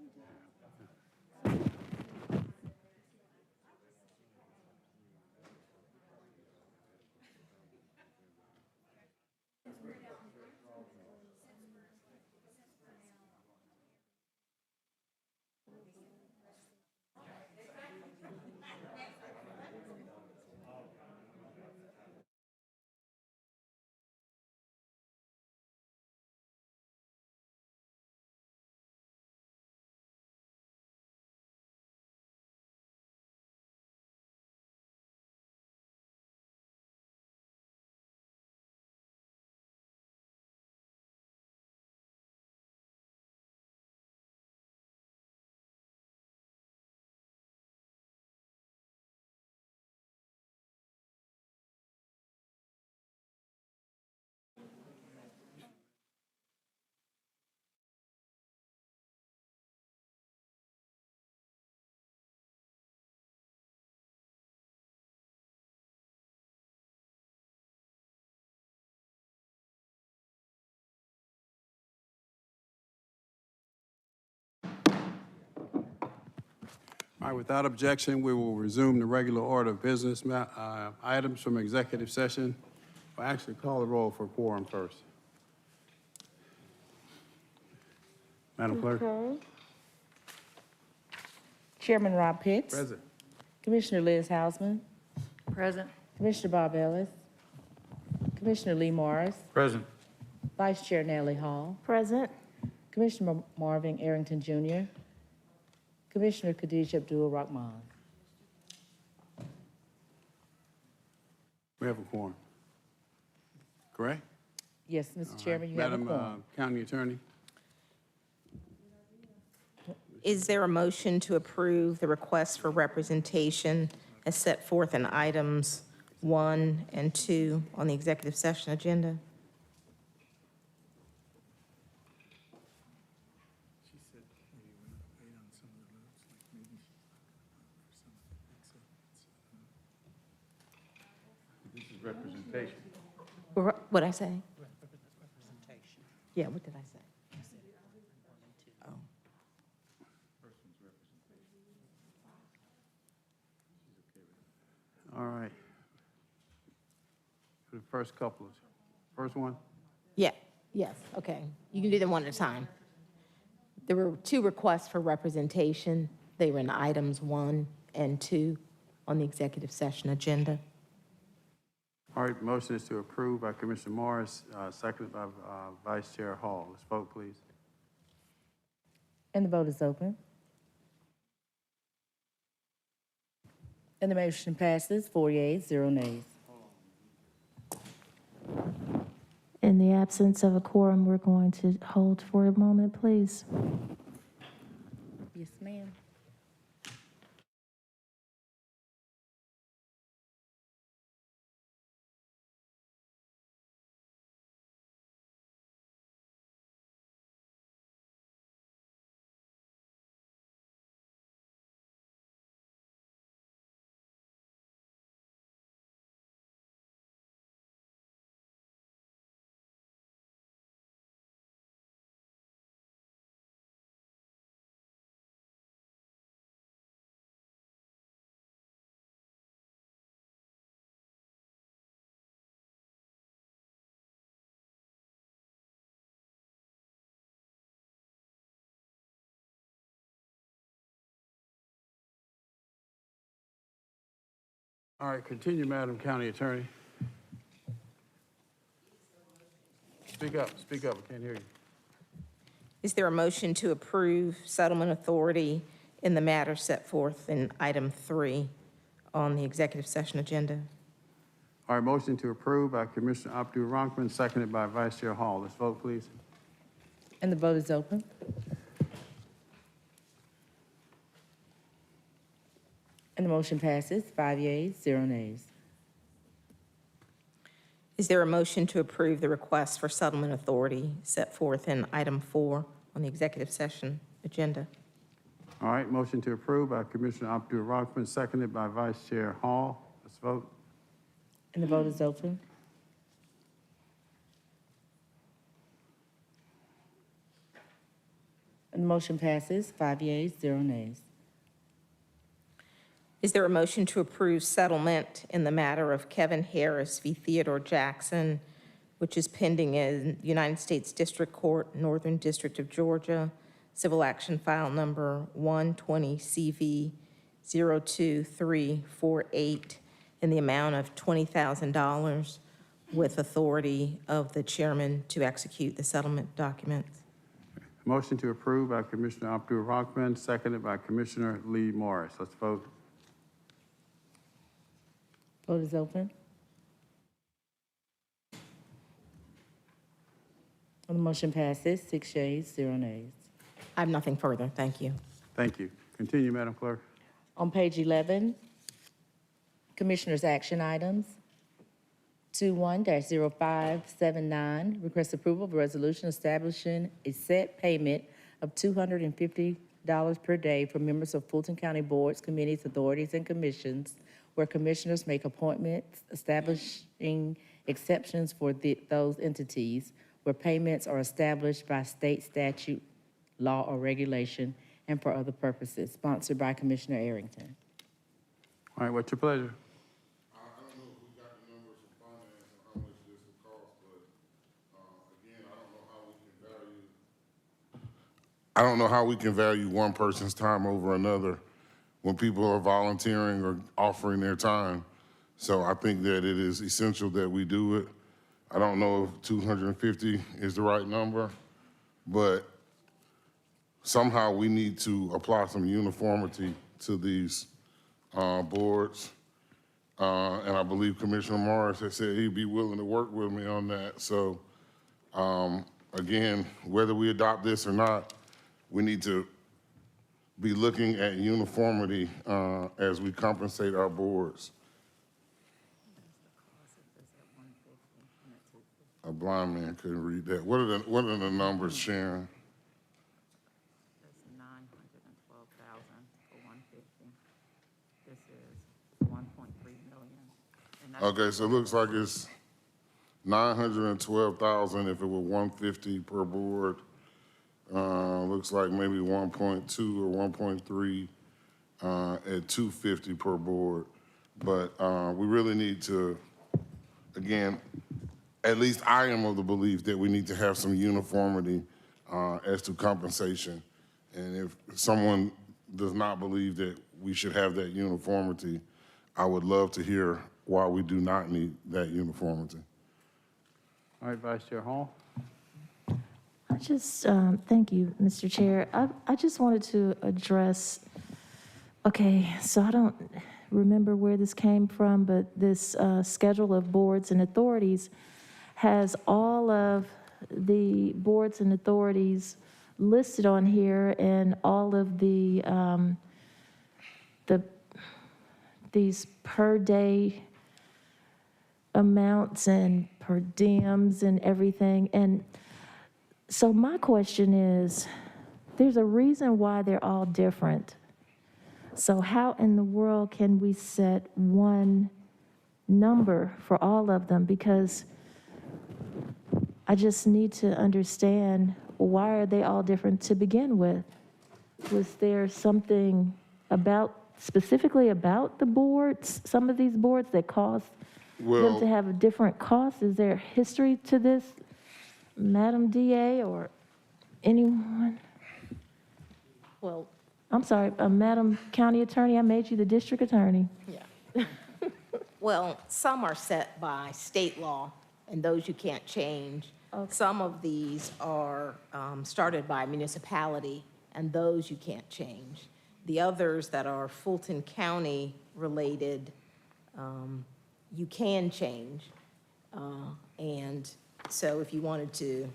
All right, without objection, we will resume the regular order of business. Items from executive session. Well, actually, call the roll for quorum first. Madam Clerk? Okay. Chairman Rob Pitts. Present. Commissioner Liz Hausman. Present. Commissioner Bob Ellis. Commissioner Lee Morris. Present. Vice Chair Natalie Hall. Present. Commissioner Marvin Arrington Jr. Commissioner Khadijah Abdul-Rahman. We have a quorum. Correct? Yes, Mr. All right. Chairman, you have a Madam quorum. County Attorney? Is there a motion to approve the request for representation as set forth in items 1 and 2 on the executive session agenda? She said, maybe we're not wait on some of the votes, like maybe for some of the This is representation. What'd I say? Representation. Yeah, what did I say? Oh. Person's representation. She's okay with it. All right. For the first couple, first one? Yeah, yes, okay. You can do them one at a time. There were 2 requests for representation. They were in items 1 and 2 on the executive session agenda. All right, motion is to approve by Commissioner Morris, seconded by Vice Chair Hall. Let's vote, please. And the vote is open. And the motion passes, 4 yeas, 0 nays. In the absence of a quorum, we're going to hold for a moment, please. Yes, ma'am. All right, continue, Madam County Attorney. Speak up, I can't hear you. Is there a motion to approve settlement authority in the matter set forth in item 3 on the executive session agenda? All right, motion to approve by Commissioner Abdul-Rahman, seconded by Vice Chair Hall. Let's vote, please. And the vote is open. And the motion passes, 5 yeas, 0 nays. Is there a motion to approve the request for settlement authority set forth in item 4 on the executive session agenda? All right, motion to approve by Commissioner Abdul-Rahman, seconded by Vice Chair Hall. Let's vote. And the vote is open. And the motion passes, 5 yeas, 0 nays. Is there a motion to approve settlement in the matter of Kevin Harris v. Theodore Jackson, which is pending in United States District Court, Northern District of Georgia, civil action file number 120 CV 02348, in the amount of $20,000 with authority of the chairman to execute the settlement documents? Motion to approve by Commissioner Abdul-Rahman, seconded by Commissioner Lee Morris. Let's vote. Vote is open. And the motion passes, 6 yeas, 0 nays. I have nothing further. Thank you. Thank you. Continue, Madam Clerk. On page 11, Commissioners' action items. 21-0579, request approval of a resolution establishing a set payment of $250 per day for members of Fulton County boards, committees, authorities, and commissions, where commissioners make appointments, establishing exceptions for those entities, where payments are established by state statute, law, or regulation, and for other purposes, sponsored by Commissioner Arrington. All right, what's your pleasure? I don't know if we got the numbers from finance and how much this will cost, but again, I don't know how we can value one person's time over another when people are volunteering or offering their time. So I think that it is essential that we do it. I don't know if 250 is the right number, but somehow we need to apply some uniformity to these boards. And I believe Commissioner Morris has said he'd be willing to work with me on that. So again, whether we adopt this or not, we need to be looking at uniformity as we compensate our boards. A blind man couldn't read that. What are the numbers, Sharon? That's 912,000 for 150. This is 1.3 million. And that's Okay, so it looks like it's 912,000 if it were 150 per board. Looks like maybe 1.2 or 1.3 at 250 per board. But we really need to, again, at least I am of the belief that we need to have some uniformity as to compensation. And if someone does not believe that we should have that uniformity, I would love to hear why we do not need that uniformity. All right, Vice Chair Hall. Thank you, Mr. Chair. I just wanted to address, okay, so I don't remember where this came from, but this schedule of boards and authorities has all of the boards and authorities listed on here and all of these per day amounts and per diems and everything. And so my question is, there's a reason why they're all different. So how in the world can we set one number for all of them? Because I just need to understand, why are they all different to begin with? Was there something specifically about the boards, some of these boards, that caused them to have a different cost? Is there history to this, Madam DA or anyone? Well, I'm sorry, Madam County Attorney, I made you the district attorney. yeah. Well, some are set by state law, and those you can't change. Okay. Some of these are started by municipality, and those you can't change. The others that are Fulton County related, you can change. And so if you wanted to.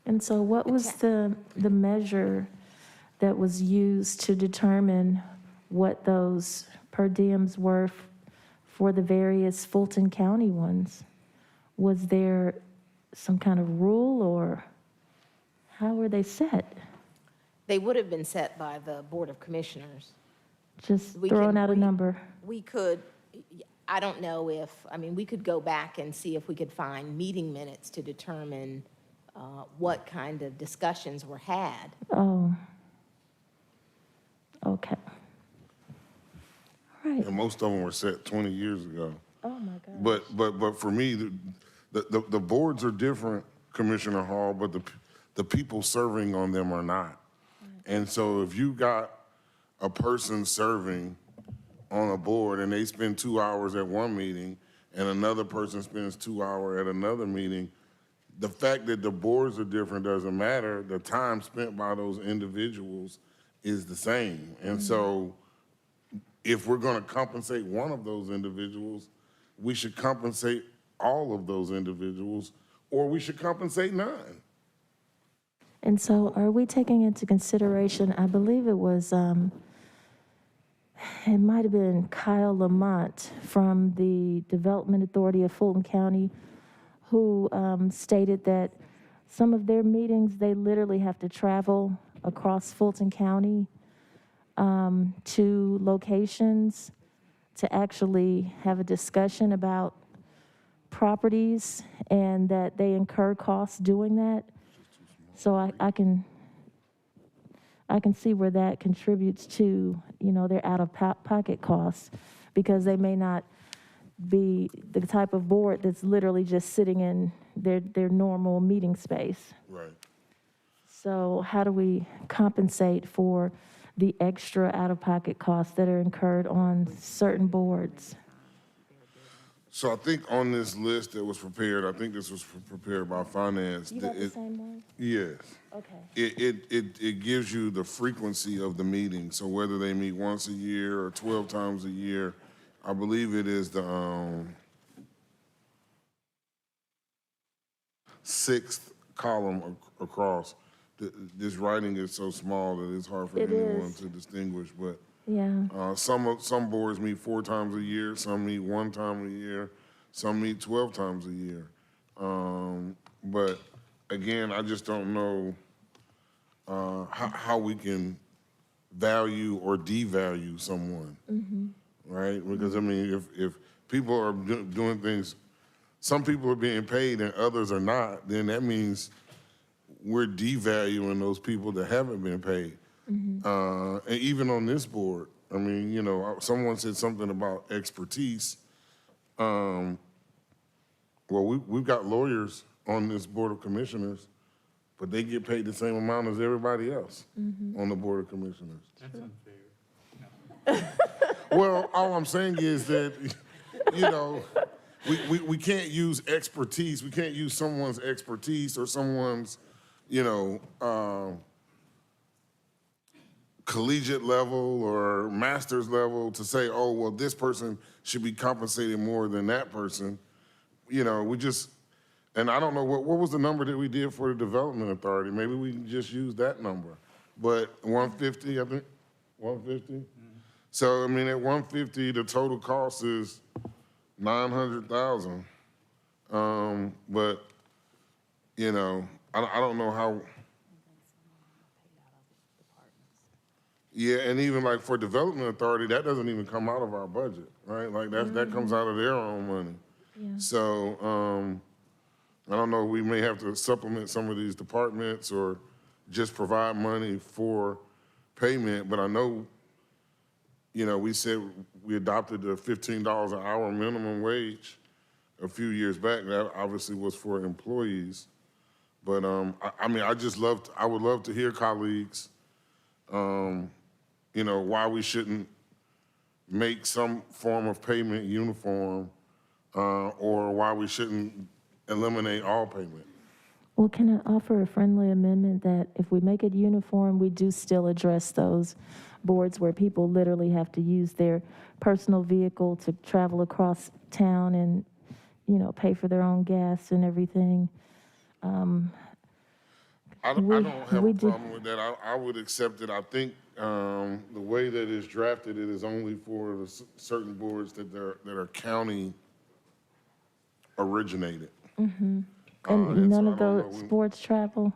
And so what was the measure that was used to determine what those per diems were for the various Fulton County ones? Was there some kind of rule, or how were they set? They would have been set by the Board of Commissioners. Just throwing out a number. We could, I don't know if, we could go back and see if we could find meeting minutes to determine what kind of discussions were had. Oh. Okay. All right. And most of them were set 20 years ago. Oh, my God. But for me, the boards are different, Commissioner Hall, but the people serving on them are not. And so if you got a person serving on a board and they spend 2 hours at one meeting and another person spends 2 hours at another meeting, the fact that the boards are different doesn't matter. The time spent by those individuals is the same. And so if we're gonna compensate one of those individuals, we should compensate all of those individuals, or we should compensate none. And so are we taking into consideration, I believe it was, it might have been Kyle Lamont from the Development Authority of Fulton County, who stated that some of their meetings, they literally have to travel across Fulton County to locations to actually have a discussion about properties, and that they incur costs doing that. So I can see where that contributes to, their out-of-pocket costs, because they may not be the type of board that's literally just sitting in their normal meeting space. Right. So how do we compensate for the extra out-of-pocket costs that are incurred on certain boards? So I think on this list that was prepared, I think this was prepared by finance. You got the same one? Yes. Okay. It gives you the frequency of the meeting. So whether they meet once a year or 12 times a year, I believe it is the sixth column across. This writing is so small that it's hard for anyone to distinguish, but yeah. Some boards meet 4 times a year, some meet 1 time a year, some meet 12 times a year. But again, I just don't know how we can value or devalue someone, right? Because if people are doing things, some people are being paid and others are not, then that means we're devaluing those people that haven't been paid. And even on this board, someone said something about expertise. Well, we've got lawyers on this Board of Commissioners, but they get paid the same amount as everybody else on the Board of Commissioners. That's unfair. Well, all I'm saying is that, we can't use expertise. We can't use someone's expertise or someone's you know, collegiate level or master's level to say, oh, well, this person should be compensated more than that person. You know, we just, and I don't know, what was the number that we did for the Development Authority? Maybe we can just use that number. But 150, I think, 150? So, I mean, at 150, the total cost is 900,000. But, you know, I don't know how. Yeah, and even like for Development Authority, that doesn't even come out of our budget, right? Like that comes out of their own money. Yeah. So, I don't know, we may have to supplement some of these departments or just provide money for payment, but I know, you know, we said we adopted the $15 an hour minimum wage a few years back. That obviously was for employees. But I mean, I would love to hear colleagues, you know, why we shouldn't make some form of payment uniform, or why we shouldn't eliminate all payment. Well, can I offer a friendly amendment that if we make it uniform, we do still address those boards where people literally have to use their personal vehicle to travel across town and, you know, pay for their own gas and everything. I don't have a problem with that. I would accept it. I think the way that it's drafted, it is only for the certain boards that are county originated. Mm-hmm. And none so of those sports travel?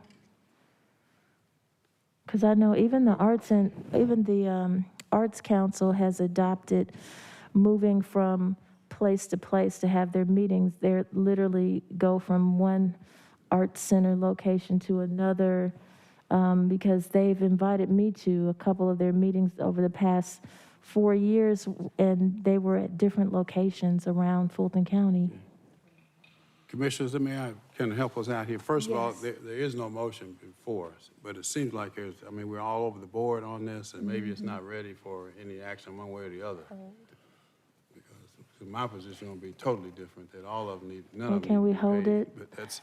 Because I know even the Arts Council has adopted moving from place to place to have their meetings. They literally go from one arts center location to another, because they've invited me to a couple of their meetings over the past 4 years, and they were at different locations around Fulton County. Commissioners, let me kind of help us out here. First of all, there is no motion before us, but it seems like I mean, we're all over the board on this, and maybe it's not ready for any action one way or the other. Because my position is going to be totally different, that all of them need, none of them. Can we need to be hold paid, it? But that's,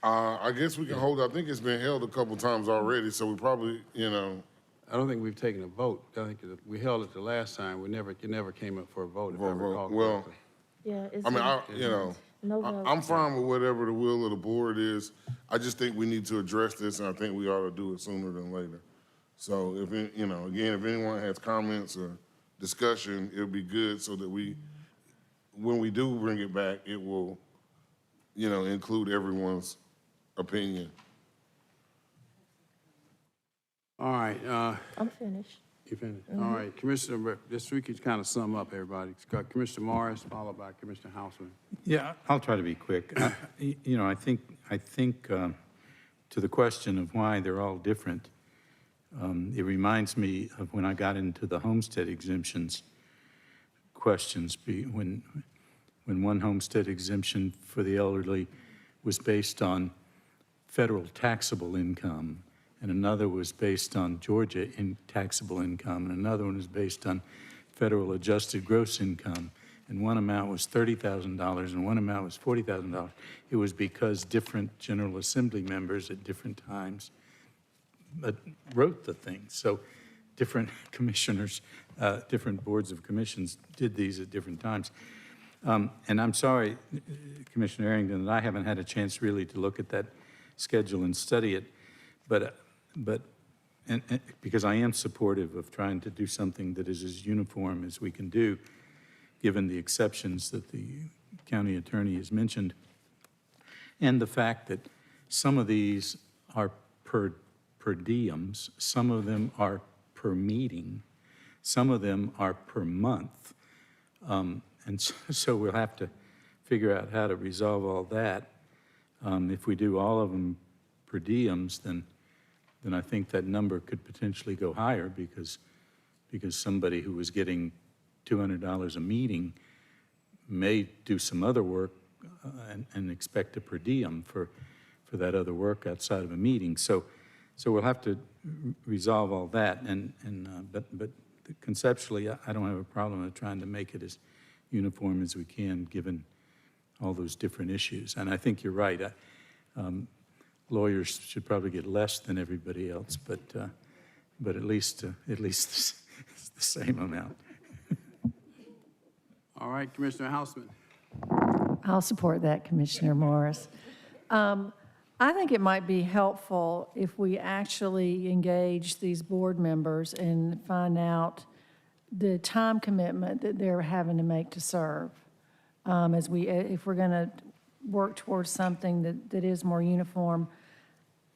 I guess we can hold it. I think it's been held a couple times already, so we probably, you know. I don't think we've taken a vote. I think that we held it the last time. It never came up for a vote, if I recall Well, correctly. Yeah, I mean, you know, I'm fine with whatever the will of the board is. I just think we need to address this, and I think we ought to do it sooner than later. So if, you know, again, if anyone has comments or discussion, it'll be good so that when we do bring it back, it will, you know, include everyone's opinion. All right. I'm finished. You finished? All right, Commissioner, this week you kind of sum up everybody. It's got Commissioner Morris, followed by Commissioner Houseman. Yeah, I'll try to be quick. You know, I think to the question of why they're all different, it reminds me of when I got into the homestead exemptions questions. When one homestead exemption for the elderly was based on federal taxable income, and another was based on Georgia taxable income, and another one was based on federal adjusted gross income, and one amount was $30,000 and one amount was $40,000. It was because different General Assembly members at different times wrote the thing. So different commissioners, different boards of commissions did these at different times. And I'm sorry, Commissioner Arrington, that I haven't had a chance really to look at that schedule and study it, but because I am supportive of trying to do something that is as uniform as we can do, given the exceptions that the county attorney has mentioned, and the fact that some of these are per diems, some of them are per meeting, some of them are per month, and so we'll have to figure out how to resolve all that. If we do all of them per diems, then I think that number could potentially go higher because somebody who was getting $200 a meeting may do some other work and expect a per diem for that other work outside of a meeting. So we'll have to resolve all that. But conceptually, I don't have a problem with trying to make it as uniform as we can, given all those different issues. And I think you're right. lawyers should probably get less than everybody else, but at least it's the same amount. All right, Commissioner Houseman. I'll support that, Commissioner Morris. I think it might be helpful if we actually engage these board members and find out the time commitment that they're having to make to serve. If we're going to work towards something that is more uniform.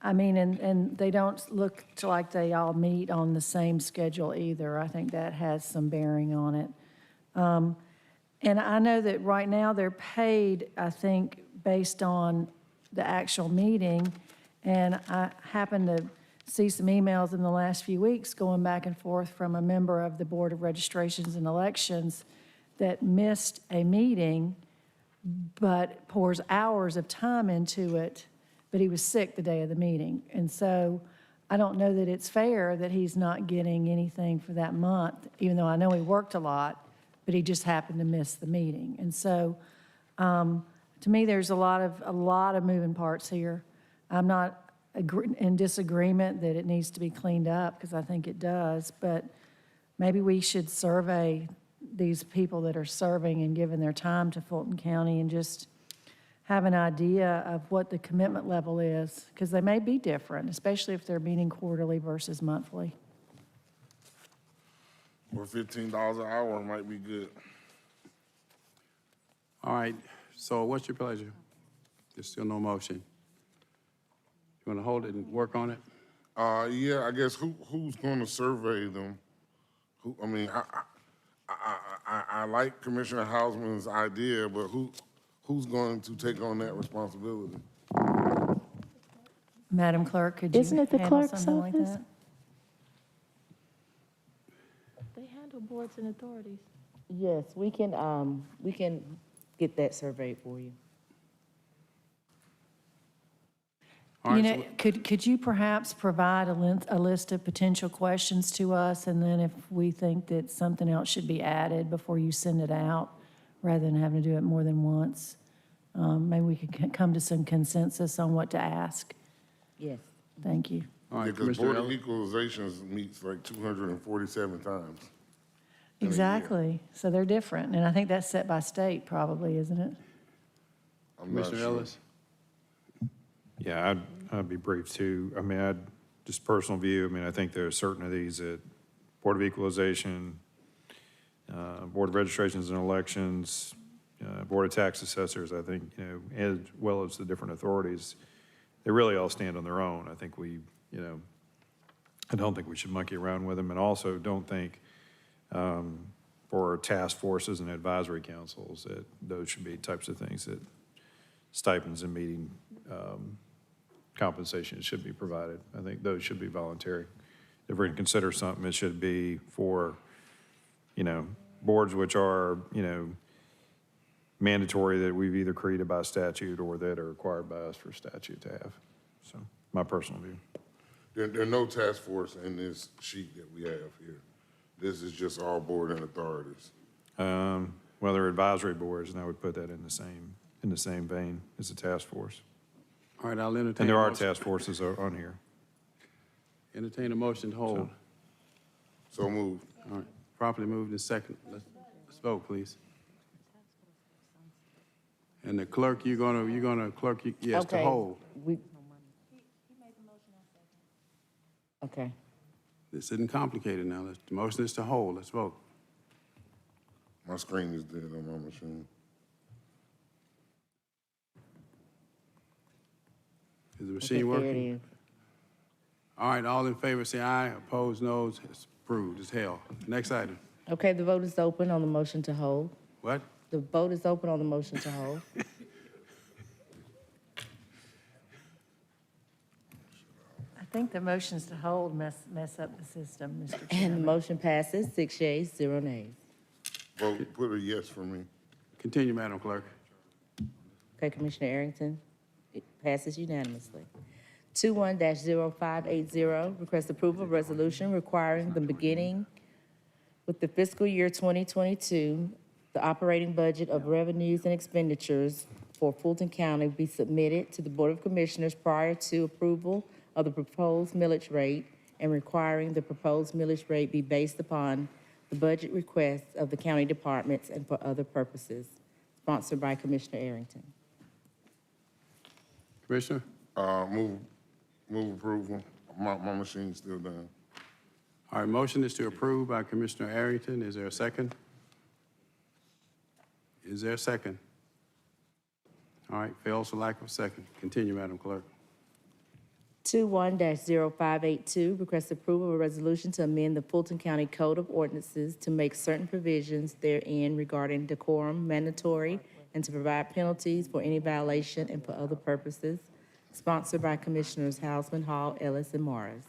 I mean, and they don't look like they all meet on the same schedule either. I think that has some bearing on it. And I know that right now they're paid, I think, based on the actual meeting. And I happened to see some emails in the last few weeks going back and forth from a member of the Board of Registrations and Elections that missed a meeting but pours hours of time into it, but he was sick the day of the meeting. And so I don't know that it's fair that he's not getting anything for that month, even though I know he worked a lot, but he just happened to miss the meeting. And so to me, there's a lot of moving parts here. I'm not in disagreement that it needs to be cleaned up, because I think it does, but maybe we should survey these people that are serving and giving their time to Fulton County and just have an idea of what the commitment level is, because they may be different, especially if they're meeting quarterly versus monthly. Or $15 an hour might be good. All right, so what's your pleasure? There's still no motion. You want to hold it and work on it? Yeah, I guess who's going to survey them? I like Commissioner Hausman's idea, but who's going to take on that responsibility? Madam Clerk, could you Isn't it the handle clerk's something like office? that? They handle boards and authorities. Yes, we can get that surveyed for you. All You right, know, could you perhaps provide a list of potential questions to us, and then if we think that something else should be added before you send it out, rather than having to do it more than once, maybe we could come to some consensus on what to ask. Yes. Thank you. All right, Because Commissioner Board of Ellis. Equalizations meets like 247 times. in a year. Exactly. So they're different, and I think that's set by state probably, isn't it? I'm not Commissioner sure. Ellis. Yeah, I'd be brief too. I mean, just personal view, I mean, I think there are certain of these that Board of Equalization, Board of Registrations and Elections, Board of Tax Assessors, I think, as well as the different authorities, they really all stand on their own. I think I don't think we should monkey around with them, and also don't think for task forces and advisory councils that those should be types of things that stipends and meeting compensation should be provided. I think those should be voluntary. If we're going to consider something, it should be for, boards which are, mandatory that we've either created by statute or that are required by us for statute to have. So, my personal view. There are no task force in this sheet that we have here. This is just all board and authorities. Well, they're advisory boards, and I would put that in the same vein as a task force. All right, I'll entertain. And there a are motion. task forces on here. Entertain a motion to hold. So moved. All right, properly moved and second. Let's vote, please. And the clerk, you're gonna clerk, yes, to Okay. hold. Okay. This isn't complicated now. The motion is to hold. Let's vote. My screen is dead on my machine. Is the machine working? All right, all in favor, say aye. Opposed, noes. It's approved. It's held. Next item. Okay, the vote is open on the motion to hold. What? The vote is open on the motion to hold. I think the motions to hold mess up the system, Mr. And the Chairman. motion passes, 6 yeas, 0 nays. Vote, put a yes for me. Continue, Madam Clerk. Okay, Commissioner Arrington, it passes unanimously. 21-0580, request approval of resolution requiring the beginning with the fiscal year 2022, the operating budget of revenues and expenditures for Fulton County be submitted to the Board of Commissioners prior to approval of the proposed millage rate and requiring the proposed millage rate be based upon the budget requests of the county departments and for other purposes. Sponsored by Commissioner Arrington. Commissioner? Move approval. My machine's still down. All right, motion is to approve by Commissioner Arrington. Is there a second? Is there a second? All right, fails for lack of a second. Continue, Madam Clerk. 21-0582 requests approval of a resolution to amend the Fulton County Code of Ordinances to make certain provisions therein regarding decorum mandatory and to provide penalties for any violation and for other purposes. Sponsored by Commissioners Hausman, Hall, Ellis, and Morris.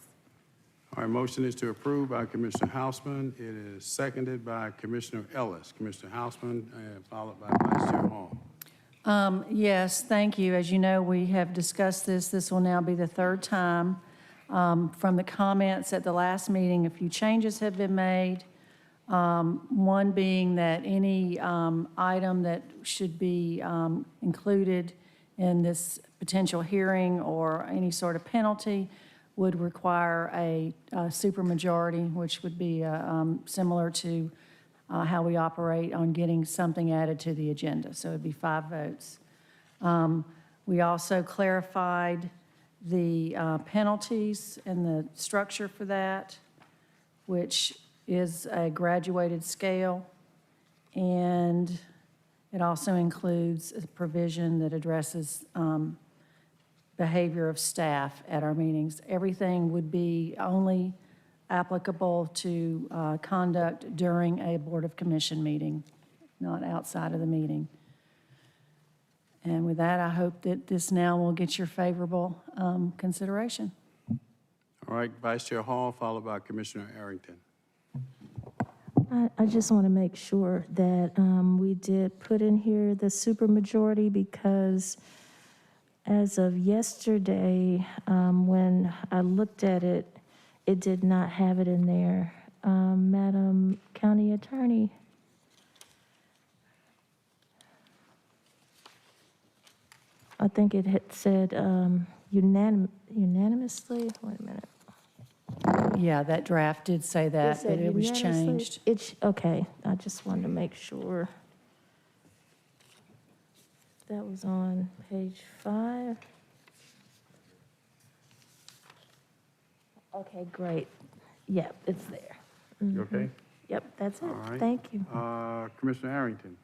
All right, motion is to approve by Commissioner Hausman. It is seconded by Commissioner Ellis. Commissioner Hausman, followed by Vice Chair Hall. Yes, thank you. As you know, we have discussed this. This will now be the third time. From the comments at the last meeting, a few changes have been made. One being that any item that should be included in this potential hearing or any sort of penalty would require a supermajority, which would be similar to how we operate on getting something added to the agenda. So it'd be 5 votes. We also clarified the penalties and the structure for that, which is a graduated scale. And it also includes a provision that addresses behavior of staff at our meetings. Everything would be only applicable to conduct during a Board of Commission meeting, not outside of the meeting. And with that, I hope that this now will get your favorable consideration. All right, Vice Chair Hall, followed by Commissioner Arrington. I just want to make sure that we did put in here the supermajority because as of yesterday, when I looked at it, it did not have it in there. Madam County Attorney. I think it had said unanimously. Wait a minute. Yeah, that draft did say that, but it was changed. Okay, I just wanted to make sure. That was on page 5. Okay, great. Yep, it's there. You okay? Yep, that's it. All right. Thank you. Commissioner Arrington.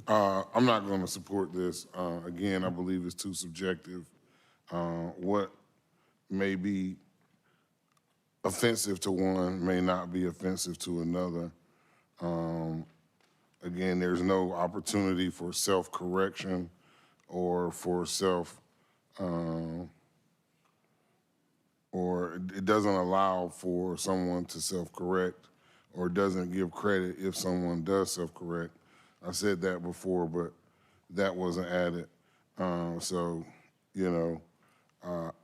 I'm not going to support this. Again, I believe it's too subjective. What may be offensive to one may not be offensive to another. Again, there's no opportunity for self-correction or for or it doesn't allow for someone to self-correct or doesn't give credit if someone does self-correct. I said that before, but that wasn't added. So, you know,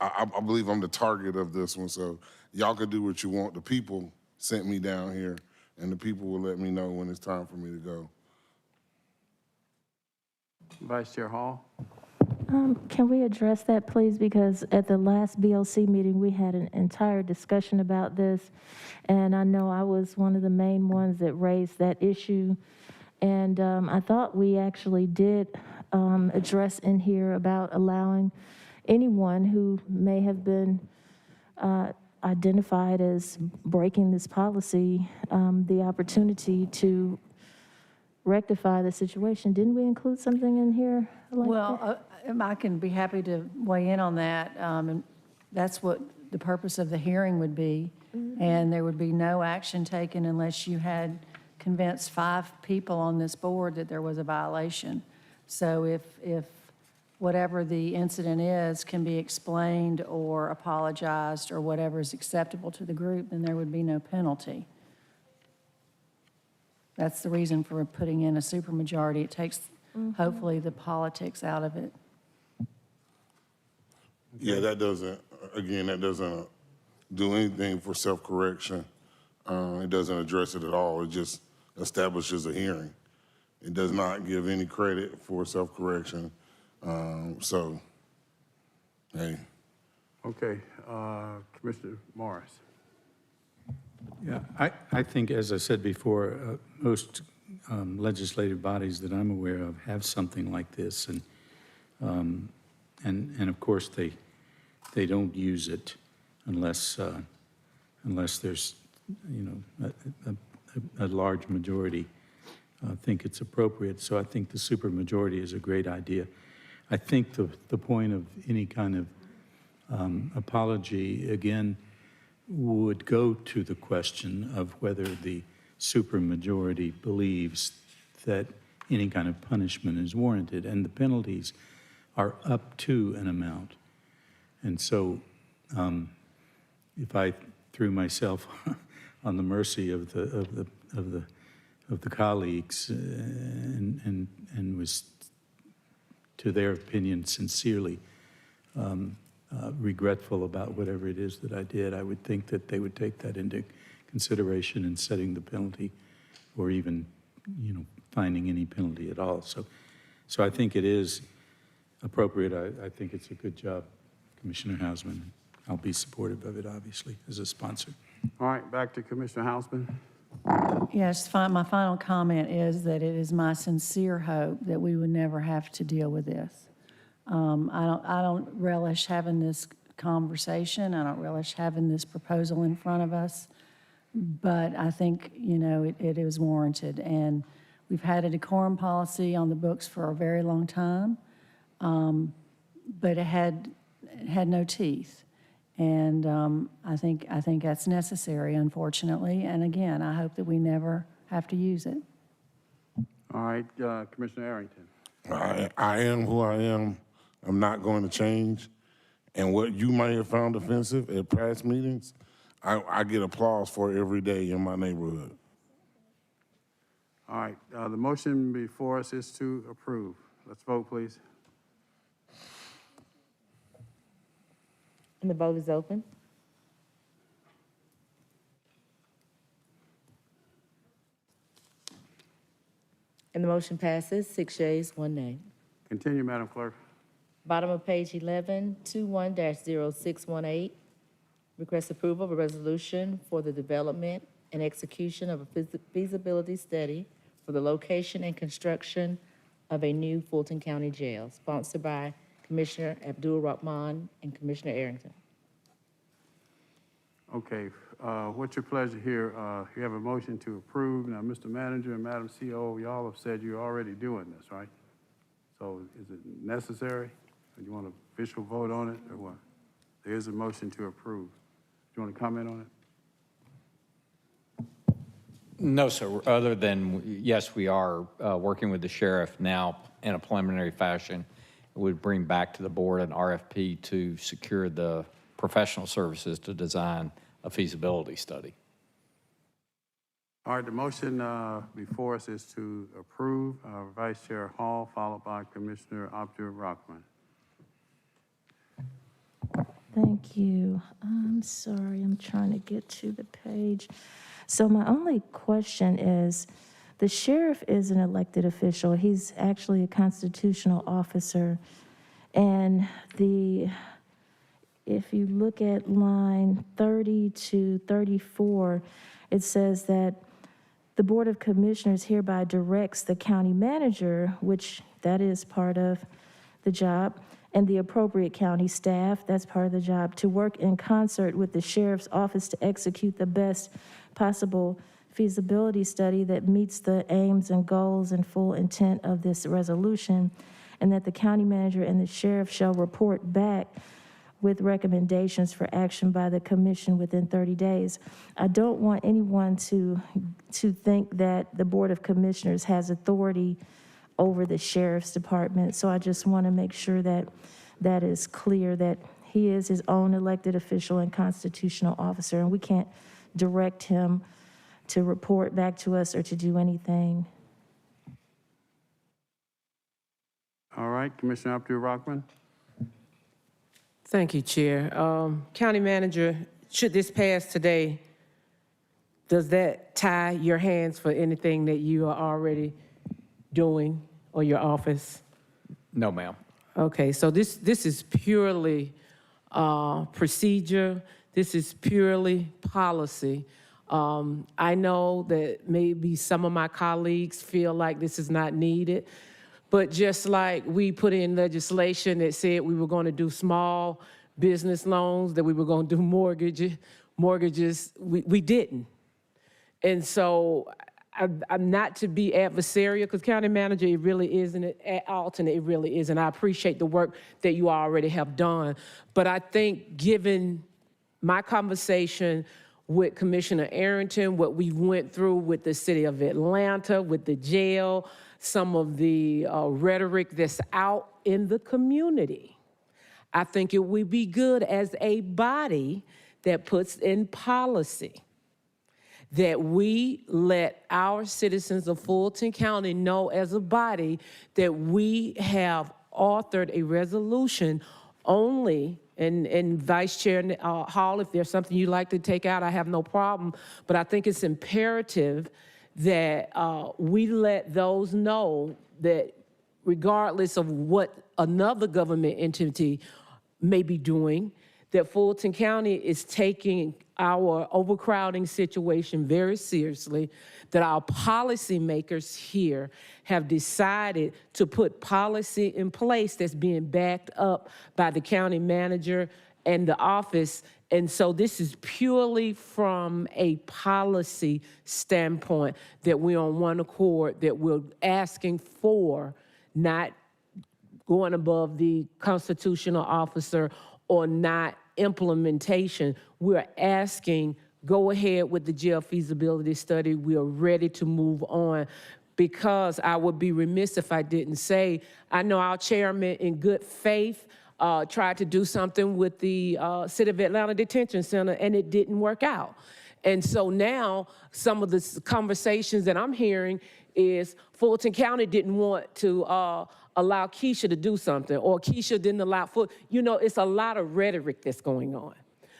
I believe I'm the target of this one, so y'all can do what you want. The people sent me down here, and the people will let me know when it's time for me to go. Vice Chair Hall. Can we address that, please? Because at the last BLC meeting, we had an entire discussion about this, and I know I was one of the main ones that raised that issue. And I thought we actually did address in here about allowing anyone who may have been identified as breaking this policy the opportunity to rectify the situation. Didn't we include something in here like that? Well, I can be happy to weigh in on that. And that's what the purpose of the hearing would be. And there would be no action taken unless you had convinced 5 people on this board that there was a violation. So if whatever the incident is can be explained or apologized or whatever is acceptable to the group, then there would be no penalty. That's the reason for putting in a supermajority. It takes, hopefully, the politics out of it. Yeah, that doesn't do anything for self-correction. It doesn't address it at all. It just establishes a hearing. It does not give any credit for self-correction. So, hey. Okay, Commissioner Morris. Yeah, I think, as I said before, most legislative bodies that I'm aware of have something like this, and of course they don't use it unless there's, you know, a large majority think it's appropriate. So I think the supermajority is a great idea. I think the point of any kind of apology, again, would go to the question of whether the supermajority believes that any kind of punishment is warranted, and the penalties are up to an amount. And so if I threw myself on the mercy of the colleagues and was, to their opinion, sincerely regretful about whatever it is that I did, I would think that they would take that into consideration in setting the penalty, or even, you know, finding any penalty at all. So I think it is appropriate. I think it's a good job, Commissioner Hausman. I'll be supportive of it, obviously, as a sponsor. All right, back to Commissioner Hausman. Yes, my final comment is that it is my sincere hope that we would never have to deal with this. I don't relish having this conversation. I don't relish having this proposal in front of us, but I think, you know, it is warranted. And we've had a decorum policy on the books for a very long time, but it had no teeth. And I think that's necessary, unfortunately. And again, I hope that we never have to use it. All right, Commissioner Arrington. I am who I am. I'm not going to change. And what you might have found offensive at past meetings, I get applause for every day in my neighborhood. All right, the motion before us is to approve. Let's vote, please. And the vote is open. And the motion passes, 6 yeas, 1 nay. Continue, Madam Clerk. Bottom of page 11, 21-0618. Request approval of a resolution for the development and execution of a feasibility study for the location and construction of a new Fulton County jail, sponsored by Commissioner Abdul-Rahman and Commissioner Arrington. Okay, what's your pleasure here? You have a motion to approve. Now, Mr. Manager and Madam CO, y'all have said you're already doing this, right? So is it necessary? Do you want an official vote on it, or what? There is a motion to approve. Do you want to comment on it? No, sir, other than, yes, we are working with the sheriff now in a preliminary fashion. It would bring back to the board an RFP to secure the professional services to design a feasibility study. All right, the motion before us is to approve. Vice Chair Hall, followed by Commissioner Abdul-Rahman. Thank you. I'm sorry, I'm trying to get to the page. So my only question is, the sheriff is an elected official. He's actually a constitutional officer. And if you look at line 30 to 34, it says that the Board of Commissioners hereby directs the county manager, which that is part of the job, and the appropriate county staff, that's part of the job, to work in concert with the sheriff's office to execute the best possible feasibility study that meets the aims and goals and full intent of this resolution, and that the county manager and the sheriff shall report back with recommendations for action by the commission within 30 days. I don't want anyone to think that the Board of Commissioners has authority over the sheriff's department. So I just want to make sure that that is clear, that he is his own elected official and constitutional officer, and we can't direct him to report back to us or to do anything. All right, Commissioner Abdul-Rahman. Thank you, Chair. County Manager, should this pass today, does that tie your hands for anything that you are already doing, or your office? No, ma'am. Okay, so this is purely procedure. This is purely policy. I know that maybe some of my colleagues feel like this is not needed, but just like we put in legislation that said we were going to do small business loans, that we were going to do mortgages, we didn't. And so I'm not to be adversarial, because county manager, it really isn't, alternate, it really isn't. I appreciate the work that you already have done. But I think given my conversation with Commissioner Arrington, what we went through with the city of Atlanta, with the jail, some of the rhetoric that's out in the community, I think it would be good as a body that puts in policy that we let our citizens of Fulton County know as a body that we have authored a resolution only, and Vice Chair Hall, if there's something you'd like to take out, I have no problem, but I think it's imperative that we let those know that regardless of what another government entity may be doing, that Fulton County is taking our overcrowding situation very seriously, that our policymakers here have decided to put policy in place that's being backed up by the county manager and the office. And so this is purely from a policy standpoint that we're on one accord, that we're asking for, not going above the constitutional officer or not implementation. We're asking, go ahead with the jail feasibility study. We are ready to move on, because I would be remiss if I didn't say, I know our chairman in good faith tried to do something with the City of Atlanta Detention Center, and it didn't work out. And so now some of the conversations that I'm hearing is Fulton County didn't want to allow Keisha to do something, or Keisha didn't allow it's a lot of rhetoric that's going on.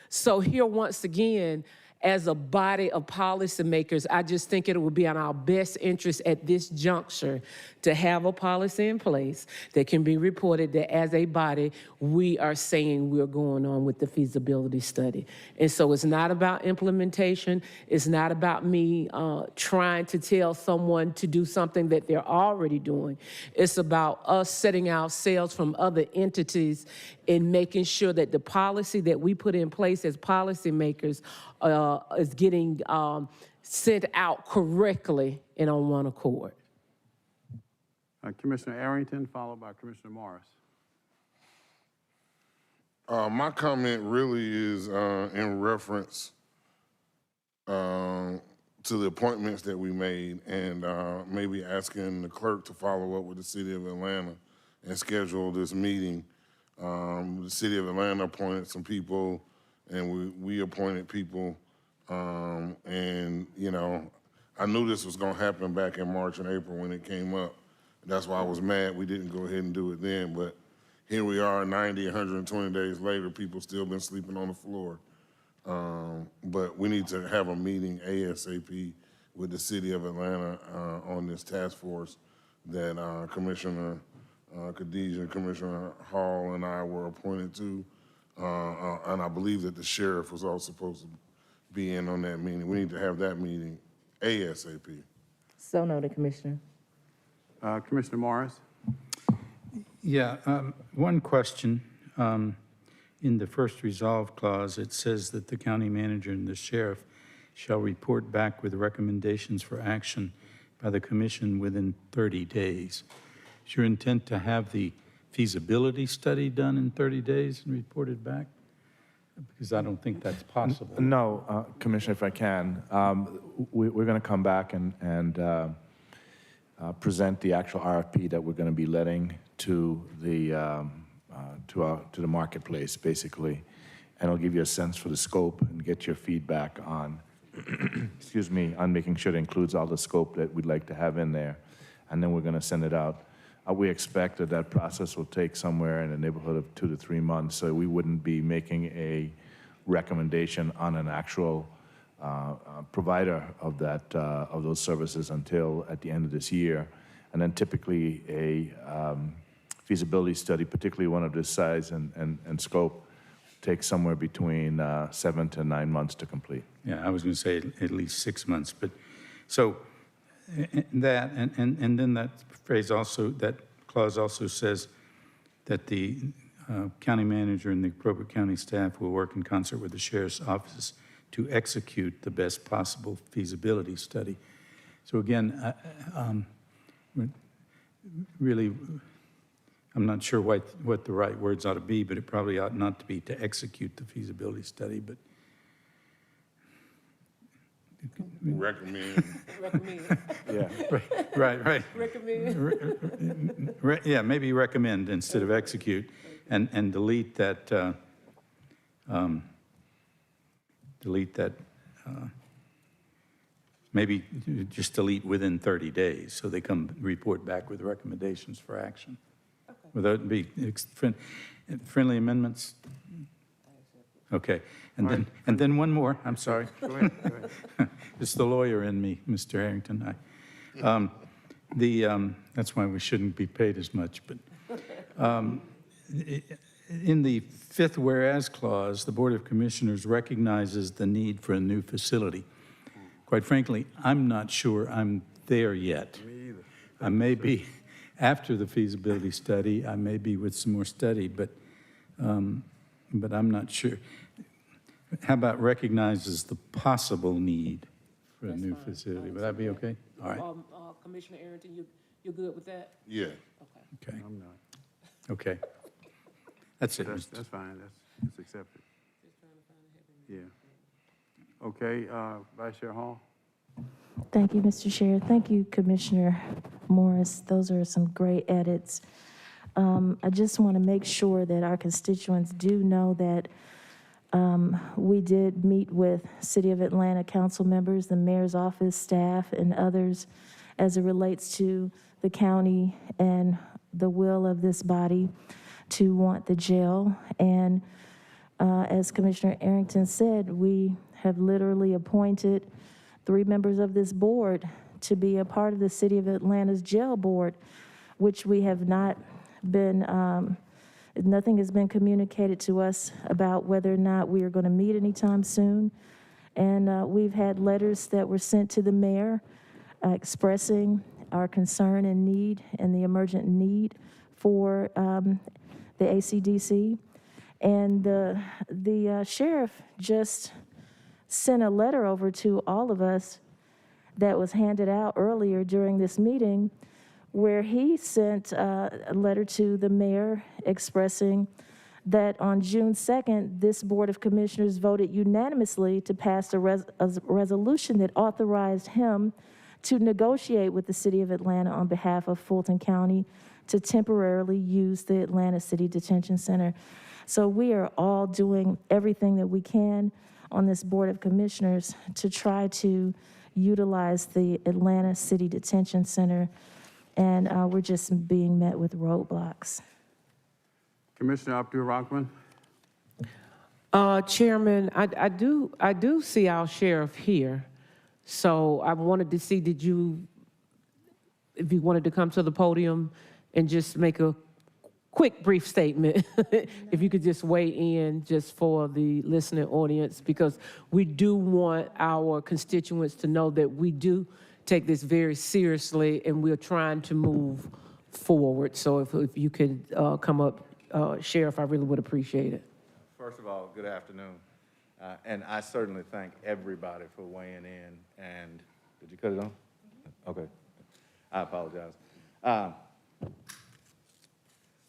So here, once again, as a body of policymakers, I just think it would be in our best interest at this juncture to have a policy in place that can be reported that as a body, we are saying we're going on with the feasibility study. And so it's not about implementation. It's not about me trying to tell someone to do something that they're already doing. It's about us setting ourselves from other entities and making sure that the policy that we put in place as policymakers is getting sent out correctly and on one accord. Commissioner Arrington, followed by Commissioner Morris. My comment really is in reference to the appointments that we made, and maybe asking the clerk to follow up with the City of Atlanta and schedule this meeting. The City of Atlanta appointed some people, and we appointed people. And, I knew this was going to happen back in March and April when it came up. That's why I was mad we didn't go ahead and do it then. But here we are 90, 120 days later, people still been sleeping on the floor. But we need to have a meeting ASAP with the City of Atlanta on this task force that Commissioner Khadijah, Commissioner Hall, and I were appointed to. And I believe that the sheriff was also supposed to be in on that meeting. We need to have that meeting ASAP. So noted, Commissioner. Commissioner Morris. Yeah, one question. In the first resolve clause, it says that the county manager and the sheriff shall report back with recommendations for action by the commission within 30 days. Is your intent to have the feasibility study done in 30 days and reported back? Because I don't think that's possible. No, Commissioner, if I can. We're going to come back and present the actual RFP that we're going to be letting to the to the marketplace, basically, and it'll give you a sense for the scope and get your feedback on, excuse me, on making sure it includes all the scope that we'd like to have in there, and then we're going to send it out. We expect that that process will take somewhere in the neighborhood of 2 to 3 months, so we wouldn't be making a recommendation on an actual provider of that of those services until at the end of this year. And then typically a feasibility study, particularly one of this size and scope, takes somewhere between 7 to 9 months to complete. Yeah, I was going to say at least 6 months, but, so, that, and then that phrase also, that clause also says that the county manager and the appropriate county staff will work in concert with the sheriff's office to execute the best possible feasibility study. So again, really, I'm not sure what the right words ought to be, but it probably ought not to be to execute the feasibility study, but. Recommend. Yeah, right. Yeah, maybe recommend instead of execute, and delete that, maybe just delete within 30 days, so they come report back with recommendations for action. Would that be friendly amendments? Okay, and then one more, I'm sorry. Go ahead. It's the lawyer in me, Mr. Harrington. That's why we shouldn't be paid as much, but in the fifth whereas clause, the Board of Commissioners recognizes the need for a new facility. Quite frankly, I'm not sure I'm there yet. Me either. I may be after the feasibility study, I may be with some more study, but I'm not sure. How about recognizes the possible need for a new facility? Would that be okay? All right. Commissioner Arrington, you're good with that? Yeah. Okay. I'm not. Okay. That's it. That's fine. That's accepted. Yeah. Okay, Vice Chair Hall? Thank you, Mr. Chair. Thank you, Commissioner Morris. Those are some great edits. I just want to make sure that our constituents do know that we did meet with City of Atlanta council members, the mayor's office staff, and others as it relates to the county and the will of this body to want the jail. And as Commissioner Arrington said, we have literally appointed 3 members of this board to be a part of the City of Atlanta's jail board, which we have not been, nothing has been communicated to us about whether or not we are going to meet anytime soon. And we've had letters that were sent to the mayor expressing our concern and need and the emergent need for the ACDC. And the sheriff just sent a letter over to all of us that was handed out earlier during this meeting, where he sent a letter to the mayor expressing that on June 2nd, this Board of Commissioners voted unanimously to pass a resolution that authorized him to negotiate with the City of Atlanta on behalf of Fulton County to temporarily use the Atlanta City Detention Center. So we are all doing everything that we can on this Board of Commissioners to try to utilize the Atlanta City Detention Center, and we're just being met with roadblocks. Commissioner Abdul Rahman? Chairman, I do see our sheriff here, so I wanted to see, if you wanted to come to the podium and just make a quick, brief statement, if you could just weigh in just for the listening audience, because we do want our constituents to know that we do take this very seriously and we're trying to move forward. So if you could come up, Sheriff, I really would appreciate it. First of all, good afternoon. And I certainly thank everybody for weighing in. And did you cut it on? Okay. I apologize.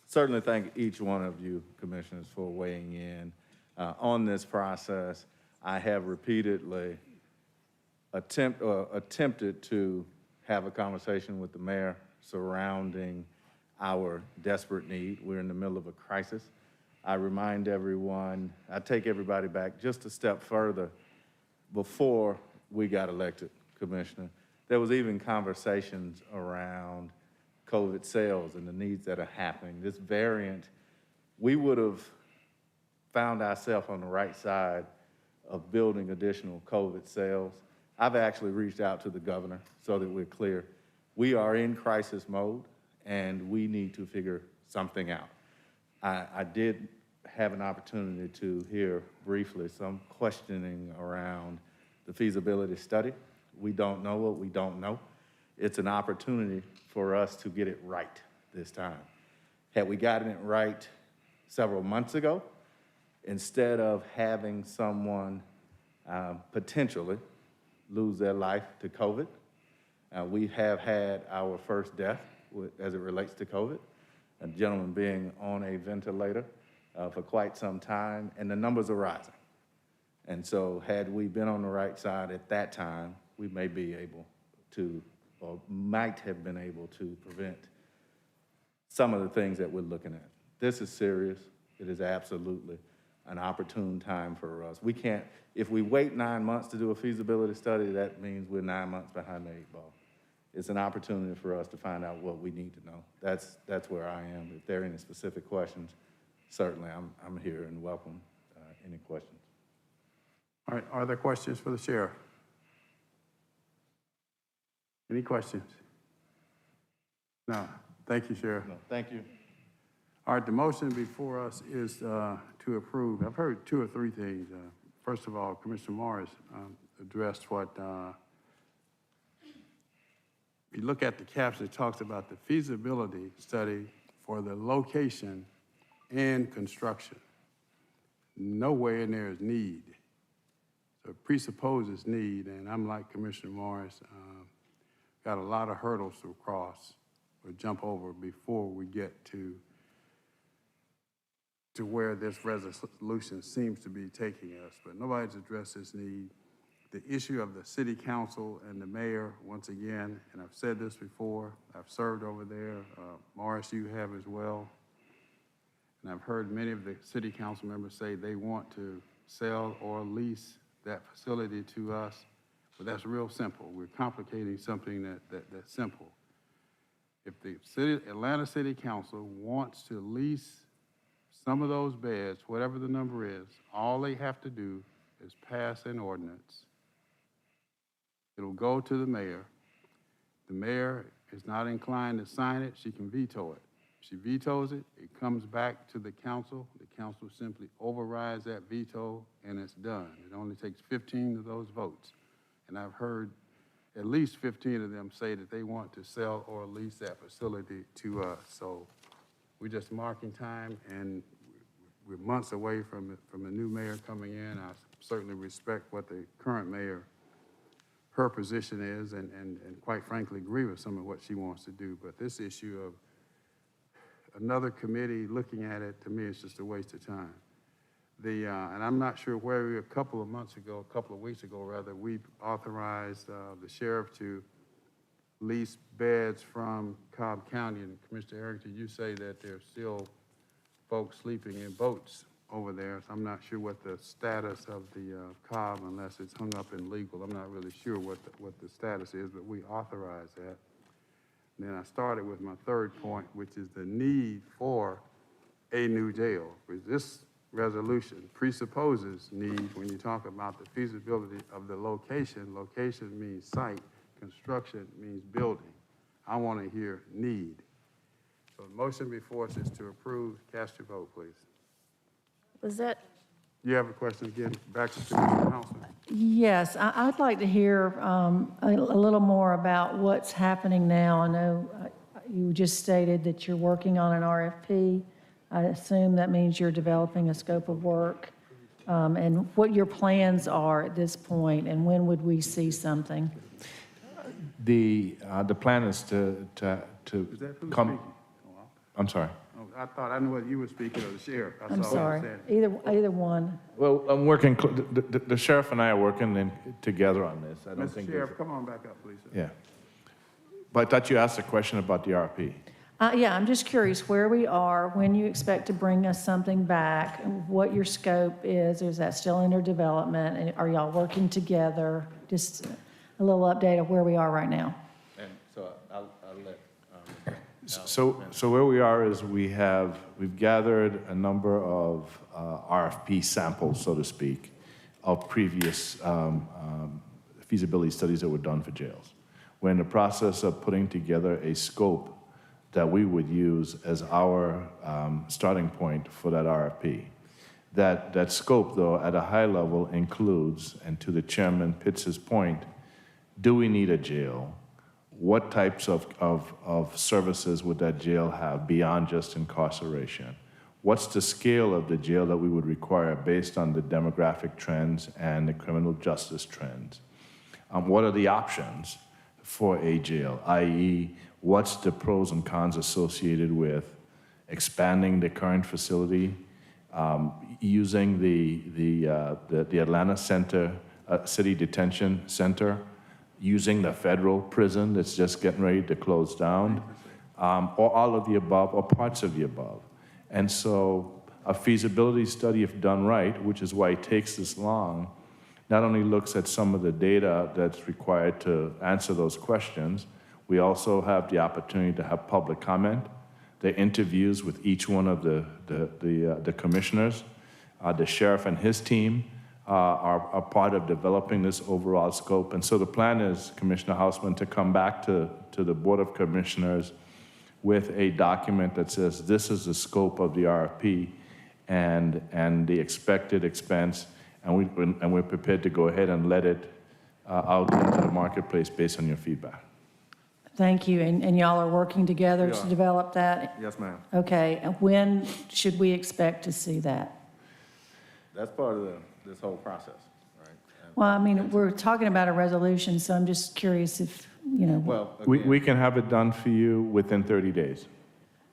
Certainly thank each one of you, commissioners, for weighing in on this process. I have repeatedly attempted to have a conversation with the mayor surrounding our desperate need. We're in the middle of a crisis. I remind everyone, I take everybody back just a step further. Before we got elected, Commissioner, there was even conversations around COVID sales and the needs that are happening. This variant, we would have found ourselves on the right side of building additional COVID sales. I've actually reached out to the governor so that we're clear. We are in crisis mode, and we need to figure something out. I did have an opportunity to hear briefly some questioning around the feasibility study. We don't know what we don't know. It's an opportunity for us to get it right this time. Had we gotten it right several months ago, instead of having someone potentially lose their life to COVID, we have had our first death as it relates to COVID, a gentleman being on a ventilator for quite some time, and the numbers are rising. And so had we been on the right side at that time, we may be able to, or might have been able to prevent some of the things that we're looking at. This is serious. It is absolutely an opportune time for us. We can't, if we wait 9 months to do a feasibility study, that means we're 9 months behind the 8 ball. It's an opportunity for us to find out what we need to know. That's where I am. If there are any specific questions, certainly I'm here and welcome any questions. All right, are there questions for the sheriff? Any questions? No. Thank you, Sheriff. No, thank you. All right, the motion before us is to approve. I've heard 2 or 3 things. First of all, Commissioner Morris addressed what, you look at the caption, it talks about the feasibility study for the location and construction. Nowhere in there is need. So it presupposes need, and I'm like Commissioner Morris, got a lot of hurdles to cross or jump over before we get to where this resolution seems to be taking us. But nobody's addressed this need. The issue of the city council and the mayor, once again, and I've said this before, I've served over there, Morris, you have as well. And I've heard many of the city council members say they want to sell or lease that facility to us, but that's real simple. We're complicating something that's simple. If the Atlanta City Council wants to lease some of those beds, whatever the number is, all they have to do is pass an ordinance. It'll go to the mayor. The mayor is not inclined to sign it, she can veto it. If she vetoes it, it comes back to the council. The council simply overrides that veto, and it's done. It only takes 15 of those votes. And I've heard at least 15 of them say that they want to sell or lease that facility to us. So we're just marking time, and we're months away from a new mayor coming in. I certainly respect what the current mayor, her position is, and quite frankly agree with some of what she wants to do. But this issue of another committee looking at it, to me, it's just a waste of time. And I'm not sure where we were a couple of weeks ago, we authorized the sheriff to lease beds from Cobb County. And Commissioner Harrington, you say that there's still folks sleeping in boats over there. So I'm not sure what the status of the Cobb, unless it's hung up in legal. I'm not really sure what the status is, but we authorized that. And then I started with my third point, which is the need for a new jail. This resolution presupposes need when you talk about the feasibility of the location. Location means site, construction means building. I want to hear need. So the motion before us is to approve. Cast your vote, please. Was that? You have a question again? Back to Commissioner House. Yes, I'd like to hear a little more about what's happening now. I know you just stated that you're working on an RFP. I assume that means you're developing a scope of work, and what your plans are at this point, and when would we see something? The plan is to come. I'm sorry. Oh, I thought I knew what you were speaking of, the sheriff. I'm sorry. Either one. Well, I'm working. The sheriff and I are working together on this. I don't Mr. think. Sheriff, come on back up, please. Sir. Yeah. But I thought you asked a question about the RP. Yeah, I'm just curious where we are, when you expect to bring us something back, what your scope is. Is that still under development? And are y'all working together? Just a little update of where we are right now. And so I'll let. So where we are is we've gathered a number of RFP samples, so to speak, of previous feasibility studies that were done for jails. We're in the process of putting together a scope that we would use as our starting point for that RFP. That scope, though, at a high level includes, and to the Chairman Pitts' point, do we need a jail? What types of services would that jail have beyond just incarceration? What's the scale of the jail that we would require based on the demographic trends and the criminal justice trends? What are the options for a jail, i.e., what's the pros and cons associated with expanding the current facility, using the Atlanta Center, City Detention Center, using the federal prison that's just getting ready to close down, or all of the above, or parts of the above. And so a feasibility study, if done right, which is why it takes this long, not only looks at some of the data that's required to answer those questions, we also have the opportunity to have public comment, the interviews with each one of the commissioners. The sheriff and his team are part of developing this overall scope. And so the plan is, Commissioner Hausman, to come back to the Board of Commissioners with a document that says this is the scope of the RFP and the expected expense, and we're prepared to go ahead and let it out into the marketplace based on your feedback. Thank you, and y'all are working together We to are. develop that? Yes, ma'am. Okay, and when should we expect to see that? That's part of this whole process, right? Well, I mean, we're talking about a resolution, so I'm just curious if, you know, Well, we can have it done for you within 30 days.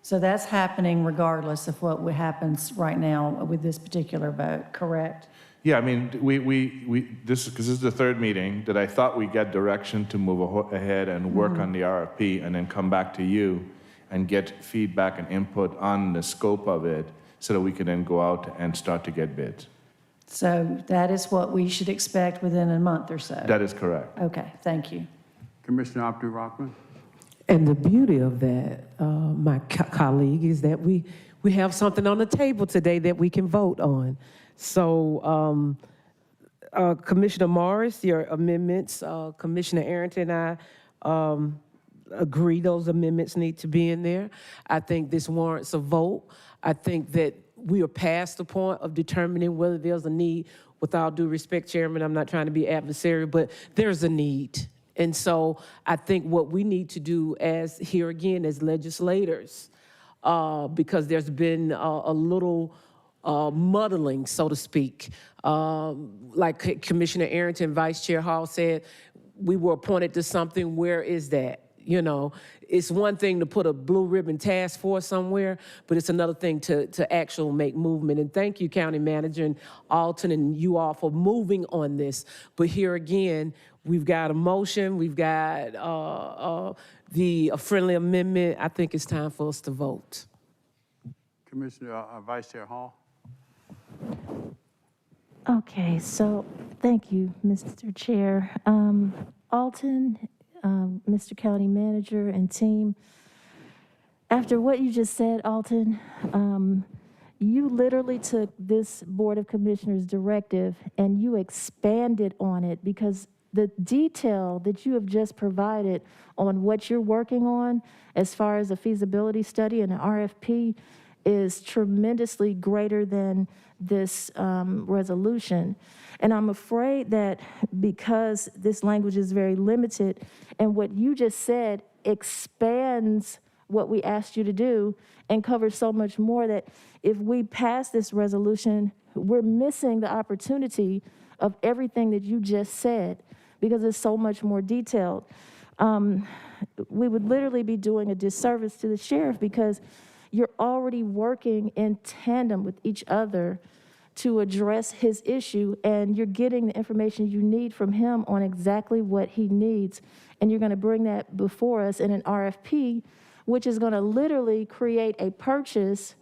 so that's happening regardless of what happens right now with this particular vote, correct? Yeah, I mean, because this is the third meeting that I thought we'd get direction to move ahead and work on the RFP and then come back to you and get feedback and input on the scope of it so that we can then go out and start to get bids. So that is what we should expect within a month or so? That is correct. Okay, thank you. Commissioner Abdul-Rahman? And the beauty of that, my colleague, is that we have something on the table today that we can vote on. So Commissioner Morris, your amendments, Commissioner Arrington and I agree those amendments need to be in there. I think this warrants a vote. I think that we are past the point of determining whether there's a need. With all due respect, Chairman, I'm not trying to be adversarial, but there's a need. And so I think what we need to do as legislators, because there's been a little muddling, so to speak. Like Commissioner Arrington, Vice Chair Hall said, we were appointed to something. Where is that? You know, it's one thing to put a blue ribbon task force somewhere, but it's another thing to actually make movement. And thank you, County Manager and Alton and you all for moving on this. But here again, we've got a motion, we've got a friendly amendment. I think it's time for us to vote. Commissioner, Vice Chair Hall? Okay, so thank you, Mr. Chair. Alton, Mr. County Manager and team, after what you just said, Alton, you literally took this Board of Commissioners directive and you expanded on it, because the detail that you have just provided on what you're working on as far as a feasibility study and an RFP is tremendously greater than this resolution. And I'm afraid that because this language is very limited and what you just said expands what we asked you to do and covers so much more, that if we pass this resolution, we're missing the opportunity of everything that you just said because it's so much more detailed. We would literally be doing a disservice to the sheriff because you're already working in tandem with each other to address his issue, and you're getting the information you need from him on exactly what he needs. And you're gonna bring that before us in an RFP, which is gonna literally create a purchase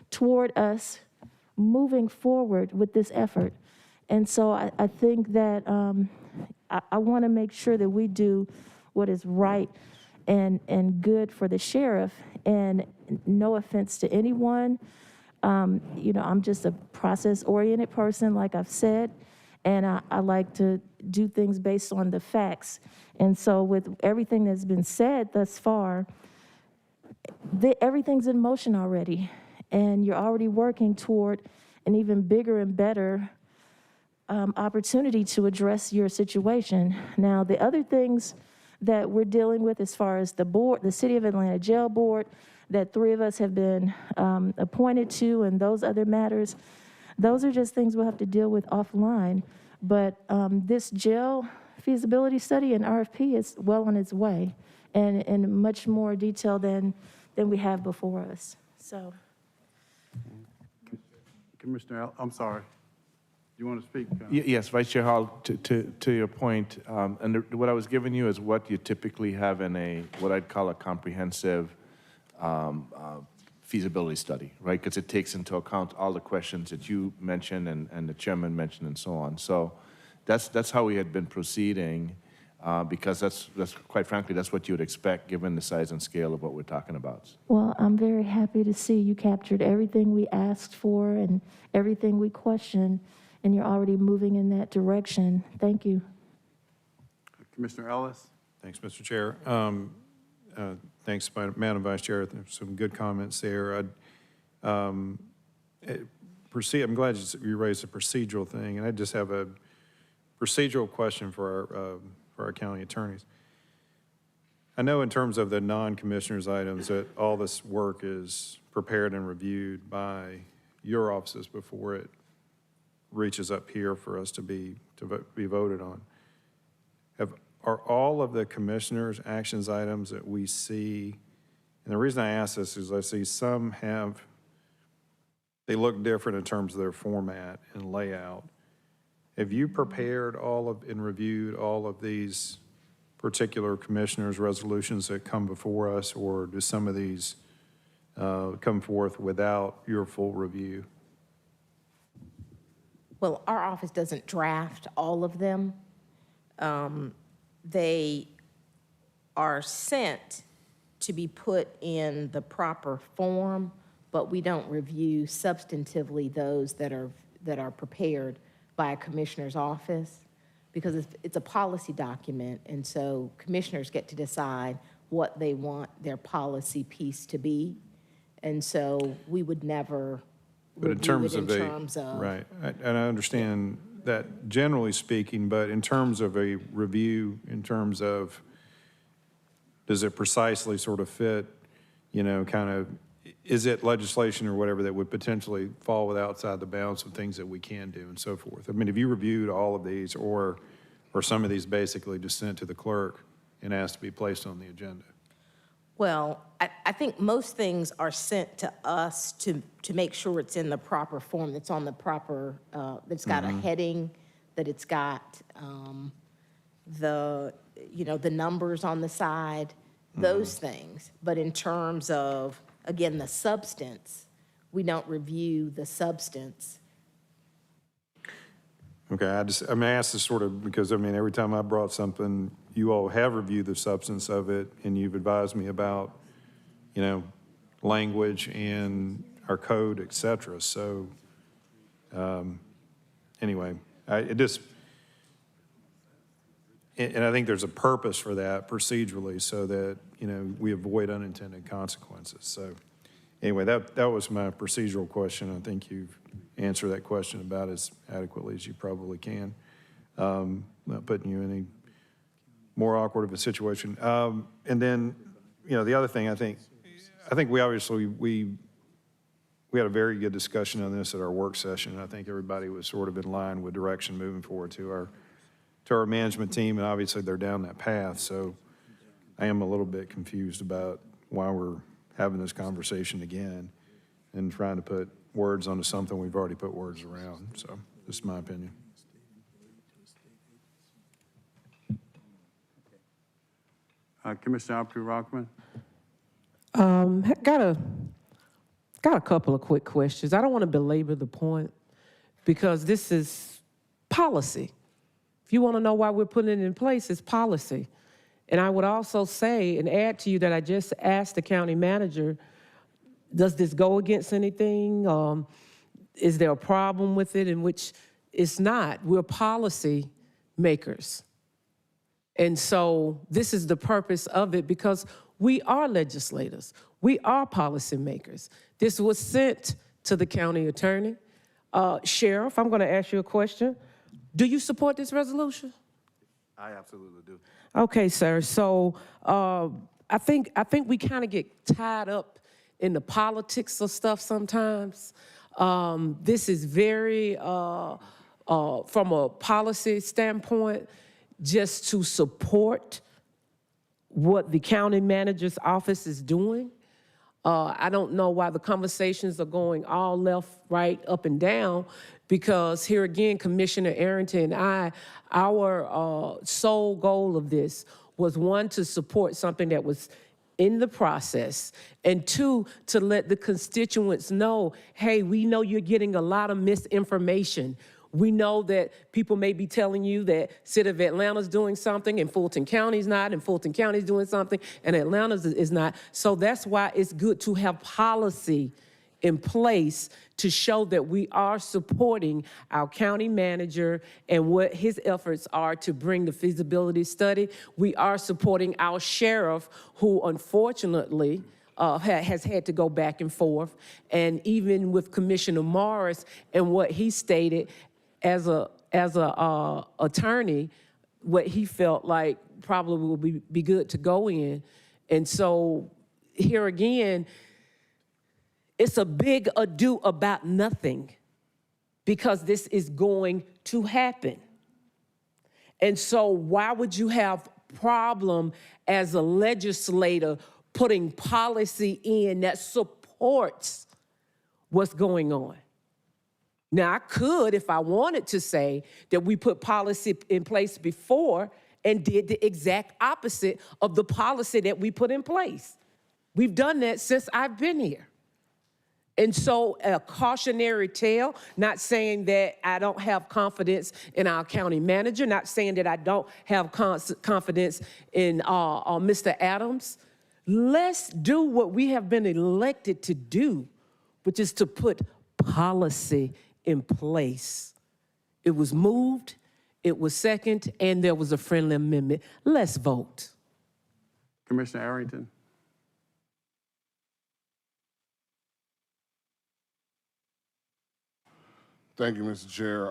toward us moving forward with this effort. And so I think that I wanna make sure that we do what is right and good for the sheriff. And no offense to anyone, you know, I'm just a process-oriented person, like I've said, and I like to do things based on the facts. And so with everything that's been said thus far, everything's in motion already. And you're already working toward an even bigger and better opportunity to address your situation. Now, the other things that we're dealing with as far as the board, the City of Atlanta Jail Board, that 3 of us have been appointed to, and those other matters, those are just things we'll have to deal with offline. But this jail feasibility study and RFP is well on its way, and in much more detail than we have before us. So, Commissioner, I'm sorry. You want to speak? Yes, Vice Chair Hall, to your point, and what I was giving you is what you typically have in what I'd call a comprehensive feasibility study, right? Because it takes into account all the questions that you mentioned and the chairman mentioned and so on. So that's how we had been proceeding, because that's quite frankly, that's what you would expect given the size and scale of what we're talking about. well, I'm very happy to see you captured everything we asked for and everything we questioned, and you're already moving in that direction. Thank you. Commissioner Ellis? Thanks, Mr. Chair. Thanks, Madam Vice Chair. There's some good comments there. I'm glad you raised the procedural thing, and I just have a procedural question for our county attorneys. I know in terms of the non-commissioners items that all this work is prepared and reviewed by your offices before it reaches up here for us to be voted on. Are all of the commissioners' actions items that we see, and the reason I ask this is I see some they look different in terms of their format and layout. Have you prepared and reviewed all of these particular commissioners' resolutions that come before us, or do some of these come forth without your full review? Well, our office doesn't draft all of them. They are sent to be put in the proper form, but we don't review substantively those that are prepared by a commissioner's office, because it's a policy document, and so commissioners get to decide what they want their policy piece to be, and so we would never But in terms of right, and I understand that generally speaking, but in terms of a review, in terms of, does it precisely sort of fit, kind of, is it legislation or whatever that would potentially fall outside the bounds of things that we can do and so forth? I mean, have you reviewed all of these, or some of these basically just sent to the clerk and asked to be placed on the agenda? Well, I think most things are sent to us to make sure it's in the proper form, that's on the proper, that's got a heading, that it's got the numbers on the side, those things. But in terms of, again, the substance, we don't review the substance. Okay, I asked this sort of because, every time I brought something, you all have reviewed the substance of it, and you've advised me about, language and our code, et cetera. So, anyway, and I think there's a purpose for that procedurally, so that, we avoid unintended consequences. So, anyway, that was my procedural question. I think you've answered that question about as adequately as you probably can. Not putting you in any more awkward of a situation. And then, the other thing, I think we obviously, we had a very good discussion on this at our work session. I think everybody was sort of in line with direction moving forward to our management team, and obviously they're down that path. So I am a little bit confused about why we're having this conversation again and trying to put words onto something we've already put words around. So this is my opinion. Commissioner Abdul-Rahman? Got a couple of quick questions. I don't want to belabor the point, because this is policy. If you want to know why we're putting it in place, it's policy. And I would also say and add to you that I just asked the county manager, does this go against anything? Is there a problem with it? In which it's not. We're policy makers. And so this is the purpose of it, because we are legislators. We are policymakers. This was sent to the county attorney. Sheriff, I'm going to ask you a question. Do you support this resolution? I absolutely do. Okay, sir. So I think we kind of get tied up in the politics of stuff sometimes. This is very, from a policy standpoint, just to support what the county manager's office is doing. I don't know why the conversations are going all left, right, up and down, because here again, Commissioner Arrington and our sole goal of this was, one, to support something that was in the process, and two, to let the constituents know, hey, we know you're getting a lot of misinformation. We know that people may be telling you that City of Atlanta's doing something and Fulton County's not, and Fulton County's doing something and Atlanta is not. So that's why it's good to have policy in place to show that we are supporting our county manager and what his efforts are to bring the feasibility study. We are supporting our sheriff, who unfortunately has had to go back and forth. And even with Commissioner Morris and what he stated as a attorney, what he felt like probably would be good to go in. And so here again, it's a big ado about nothing, because this is going to happen. And so why would you have problem as a legislator putting policy in that supports what's going on? Now, I could, if I wanted to, say that we put policy in place before and did the exact opposite of the policy that we put in place. We've done that since I've been here. And so a cautionary tale, not saying that I don't have confidence in our county manager, not saying that I don't have confidence in Mr. Adams. Let's do what we have been elected to do, which is to put policy in place. It was moved, it was second, and there was a friendly amendment. Let's vote. Commissioner Arrington. Thank you, Mr. Chair.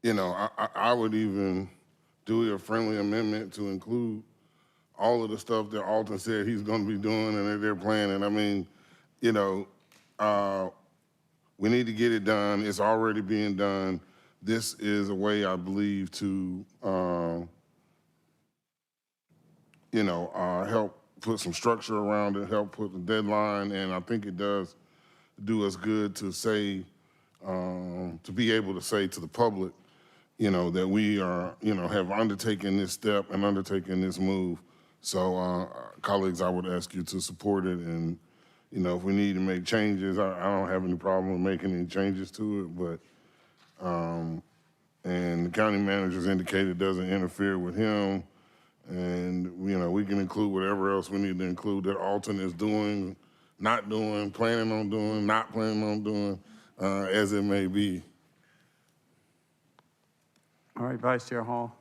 You know, I would even do a friendly amendment to include all of the stuff that Alton said he's going to be doing and that they're planning. I mean, you know, we need to get it done. It's already being done. This is a way, I believe, to, you know, help put some structure around it, help put the deadline, and I think it does do us good to say, to be able to say to the public, you know, that we are, you know, have undertaken this step and undertaken this move. So, colleagues, I would ask you to support it, and, you know, if we need to make changes, I don't have any problem with making any changes to it, but, and the county manager's indicated it doesn't interfere with him, and, you know, we can include whatever else we need to include that Alton is doing, not doing, planning on doing, not planning on doing, as it may be. All right, Vice Chair Hall.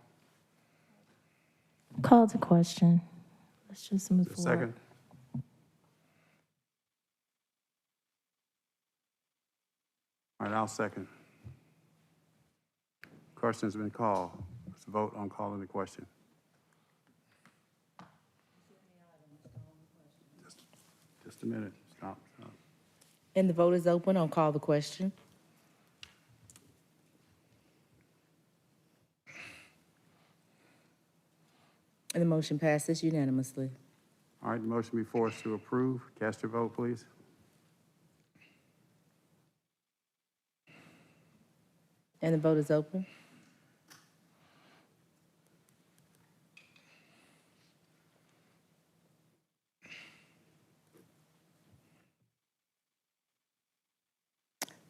Call to question. Let's just move forward. Second. All right, I'll second. Question's been called. Let's vote on calling the question. Just a minute. Stop. And the vote is open on call the question. And the motion passes unanimously. All right, the motion before us to approve. Cast your vote, please. And the vote is open.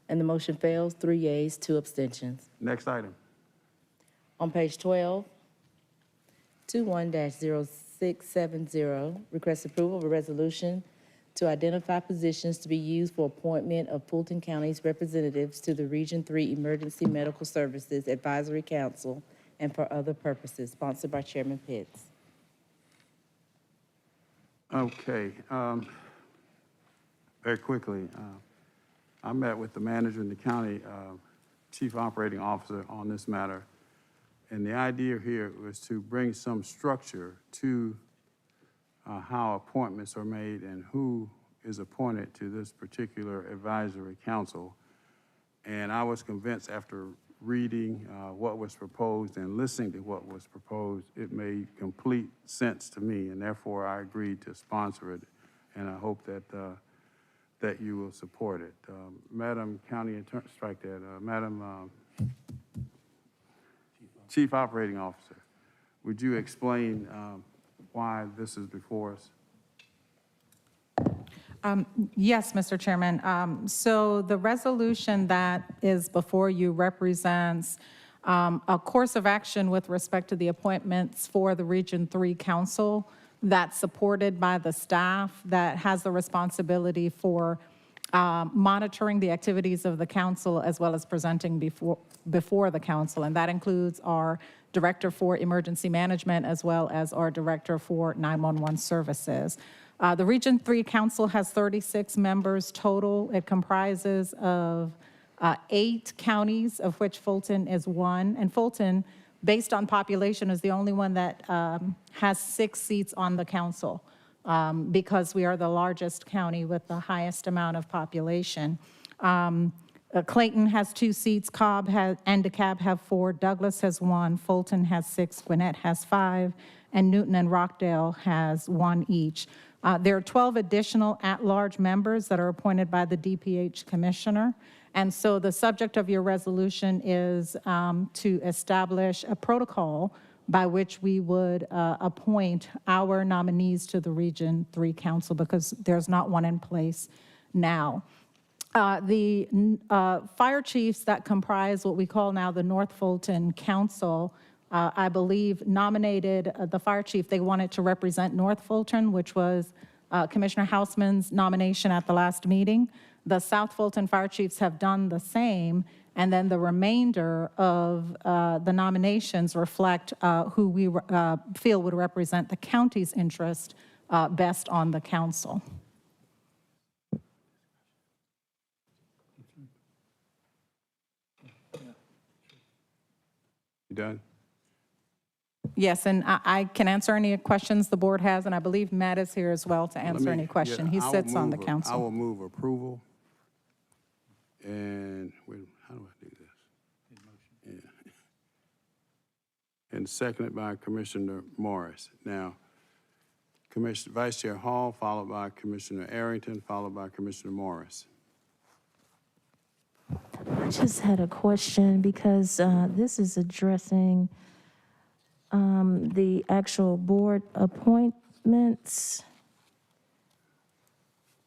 And the motion fails, 3 yeas, 2 abstentions. Next item. On page 12, 21-0670, request approval of a resolution to to identify positions to be used for appointment of Fulton County's representatives to the Region 3 Emergency Medical Services Advisory Council and for other purposes, sponsored by Chairman Pitts. Okay, very quickly, I met with the manager and the county chief operating officer on this matter, and the idea here was to bring some structure to how appointments are made and who is appointed to this particular advisory council. And I was convinced after reading what was proposed and listening to what was proposed, it made complete sense to me, and therefore I agreed to sponsor it, and I hope that that you will support it. Madam County Attorney, strike that, Madam Chief Operating Officer, would you explain why this is before us? Yes, Mr. Chairman. So the resolution that is before you represents a course of action with respect to the appointments for the Region 3 Council that's supported by the staff that has the responsibility for monitoring the activities of the council as well as presenting before the council. And that includes our Director for Emergency Management as well as our Director for 911 Services. The Region 3 Council has 36 members total. It comprises of 8 counties, of which Fulton is one. And Fulton, based on population, is the only one that has 6 seats on the council because we are the largest county with the highest amount of population. Clayton has 2 seats, Cobb and DeKalb have 4, Douglas has 1, Fulton has 6, Gwinnett has 5, and Newton and Rockdale has 1 each. There are 12 additional at-large members that are appointed by the DPH Commissioner. And so the subject of your resolution is to establish a protocol by which we would appoint our nominees to the Region 3 Council because there's not one in place now. The fire chiefs that comprise what we call now the North Fulton Council, I believe, nominated the fire chief. They wanted to represent North Fulton, which was Commissioner Hausman's nomination at the last meeting. The South Fulton fire chiefs have done the same, and then the remainder of the nominations reflect who we feel would represent the county's interest best on the council. You done? Yes, and I can answer any questions the board has, and I believe Matt is here as well to answer any question. He sits on the I council. will move approval. And wait, how do I do this? Yeah. And seconded by Commissioner Morris. Now, Vice Chair Hall, followed by Commissioner Arrington, followed by Commissioner Morris. I just had a question because this is addressing the actual board appointments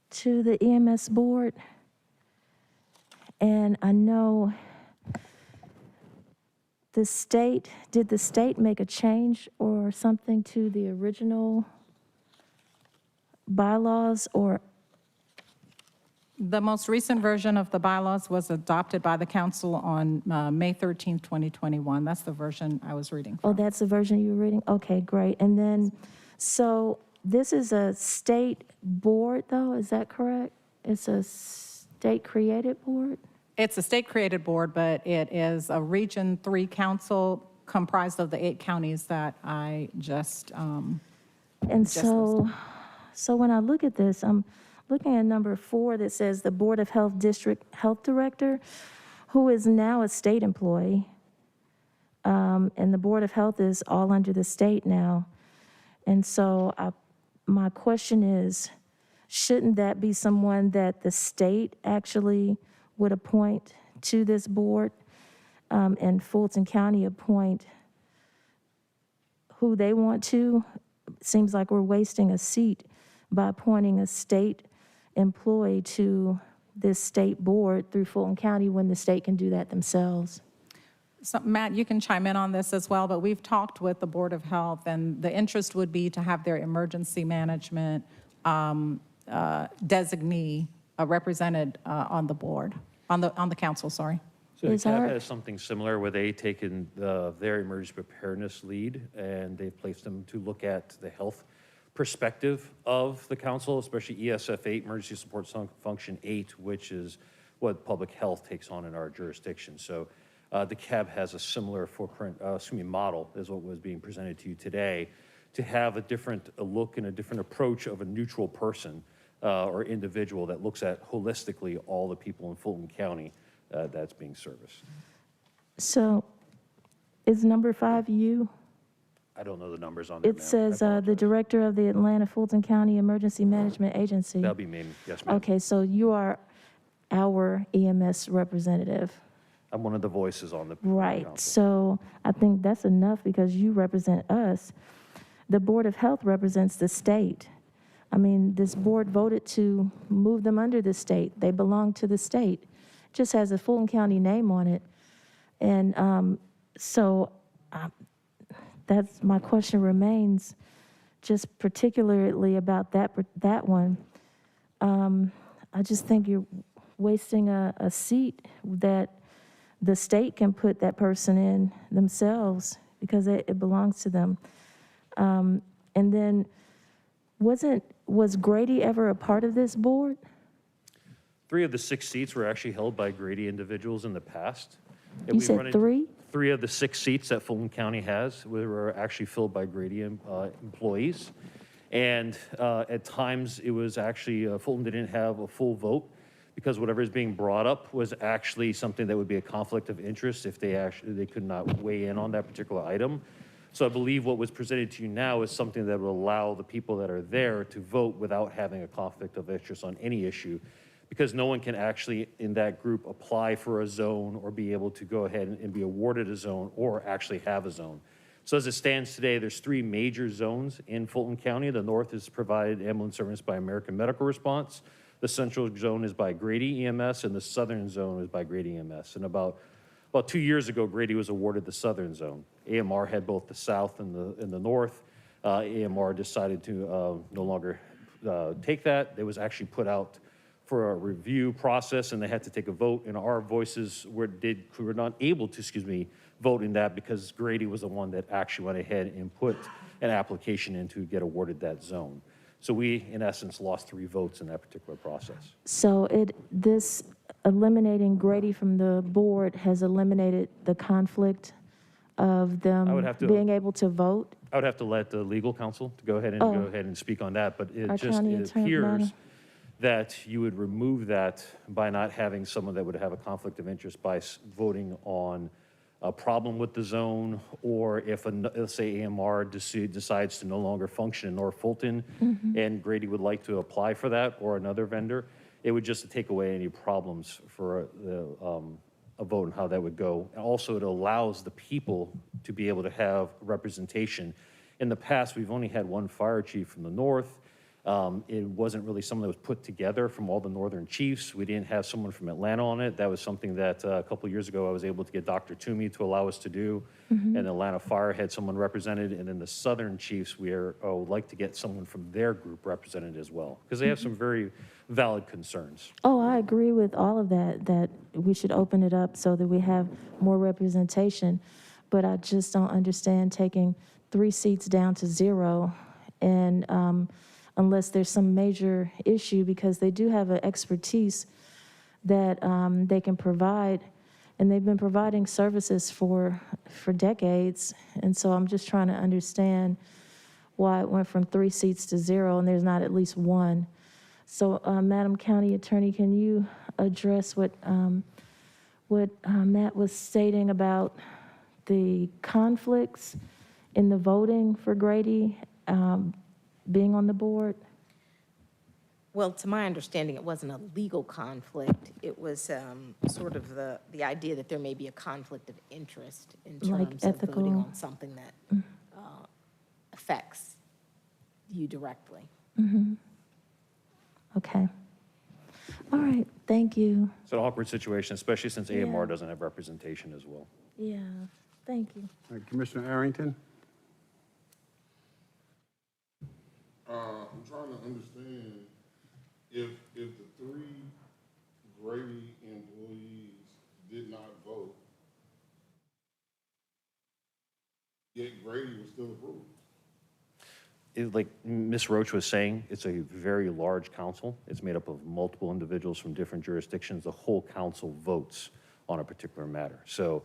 to the EMS board. And I know did the state make a change or something to the original bylaws or? The most recent version of the bylaws was adopted by the council on May 13th, 2021. That's the version I was reading from. Oh, that's the version you were reading? Okay, great. And then, so this is a state board, though, is that correct? It's a state-created board? It's a state-created board, but it is a Region 3 council comprised of the 8 counties that I just And so when I look at this, I'm looking at number 4 that says the Board of Health District Health Director, who is now a state employee. And the Board of Health is all under the state now. And so my question is, shouldn't that be someone that the state actually would appoint to this board, and Fulton County appoint who they want to? Seems like we're wasting a seat by appointing a state employee to this state board through Fulton County when the state can do that themselves. So Matt, you can chime in on this as well, but we've talked with the Board of Health, and the interest would be to have their emergency management designee represented on the board, on the council, sorry. So the Is CAB our- has something similar where they taken their emergency preparedness lead and they've placed them to look at the health perspective of the council, especially ESF 8, Emergency Support Function 8, which is what public health takes on in our jurisdiction. So the CAB has a similar footprint, model is what was being presented to you today, to have a different look and a different approach of a neutral person or individual that looks at holistically all the people in Fulton County that's being serviced. So is number 5 you? I don't know the numbers on that, It ma'am. says the director of the Atlanta Fulton County Emergency Management Agency. That'll be me, yes, ma'am. Okay, so you are our EMS representative. I'm one of the voices on the Right, council. so I think that's enough because you represent us. The Board of Health represents the state. I mean, this board voted to move them under the state. They belong to the state. Just has a Fulton County name on it. And so that's my question remains, just particularly about that one. I just think you're wasting a seat that the state can put that person in themselves because it belongs to them. And then was Grady ever a part of this board? 3 of the 6 seats were actually held by Grady individuals in the past. And You we said run into- 3? 3 of the 6 seats that Fulton County has were actually filled by Grady employees. And at times, it was actually, Fulton didn't have a full vote because whatever is being brought up was actually something that would be a conflict of interest if they could not weigh in on that particular item. So I believe what was presented to you now is something that will allow the people that are there to vote without having a conflict of interest on any issue, because no one can actually, in that group, apply for a zone or be able to go ahead and be awarded a zone or actually have a zone. So as it stands today, there's 3 major zones in Fulton County. The north is provided ambulance service by American Medical Response. The central zone is by Grady EMS, and the southern zone is by Grady EMS. And about 2 years ago, Grady was awarded the southern zone. AMR had both the south and the north. AMR decided to no longer take that. It was actually put out for a review process, and they had to take a vote, and our voices were not able to, vote in that because Grady was the one that actually went ahead and put an application in to get awarded that zone. So we, in essence, lost 3 votes in that particular process. So this eliminating Grady from the board has eliminated the conflict of them being able to vote? I would have to let the legal counsel to go ahead and speak on that, but Our county it attorney, appears Madam. that you would remove that by not having someone that would have a conflict of interest by voting on a problem with the zone, or if, let's say AMR decides to no longer function in North Fulton, and Grady would like to apply for that, or another vendor, it would just take away any problems for a vote and how that would go. And also, it allows the people to be able to have representation. In the past, we've only had 1 fire chief from the north. It wasn't really someone that was put together from all the northern chiefs. We didn't have someone from Atlanta on it. That was something that a couple of years ago I was able to get Dr. Toomey to allow us to do. And Atlanta Fire had someone represented. And then the southern chiefs, we would like to get someone from their group represented as well, because they have some very valid concerns. Oh, I agree with all of that we should open it up so that we have more representation. But I just don't understand taking 3 seats down to 0 and unless there's some major issue, because they do have an expertise that they can provide, and they've been providing services for decades. And so I'm just trying to understand why it went from 3 seats to 0 and there's not at least 1. So, Madam County Attorney, can you address what Matt was stating about the conflicts in the voting for Grady being on the board? Well, to my understanding, it wasn't a legal conflict. It was sort of the idea that there may be a conflict of interest in Like terms of voting ethical? on something that affects you directly. Okay. All right, thank you. It's an awkward situation, especially since Yeah. AMR doesn't have representation as well. Yeah, thank you. All right, Commissioner Arrington? I'm trying to understand If the three Grady employees did not vote, yet Grady was still approved. Like Ms. Roach was saying, it's a very large council. It's made up of multiple individuals from different jurisdictions. The whole council votes on a particular matter. So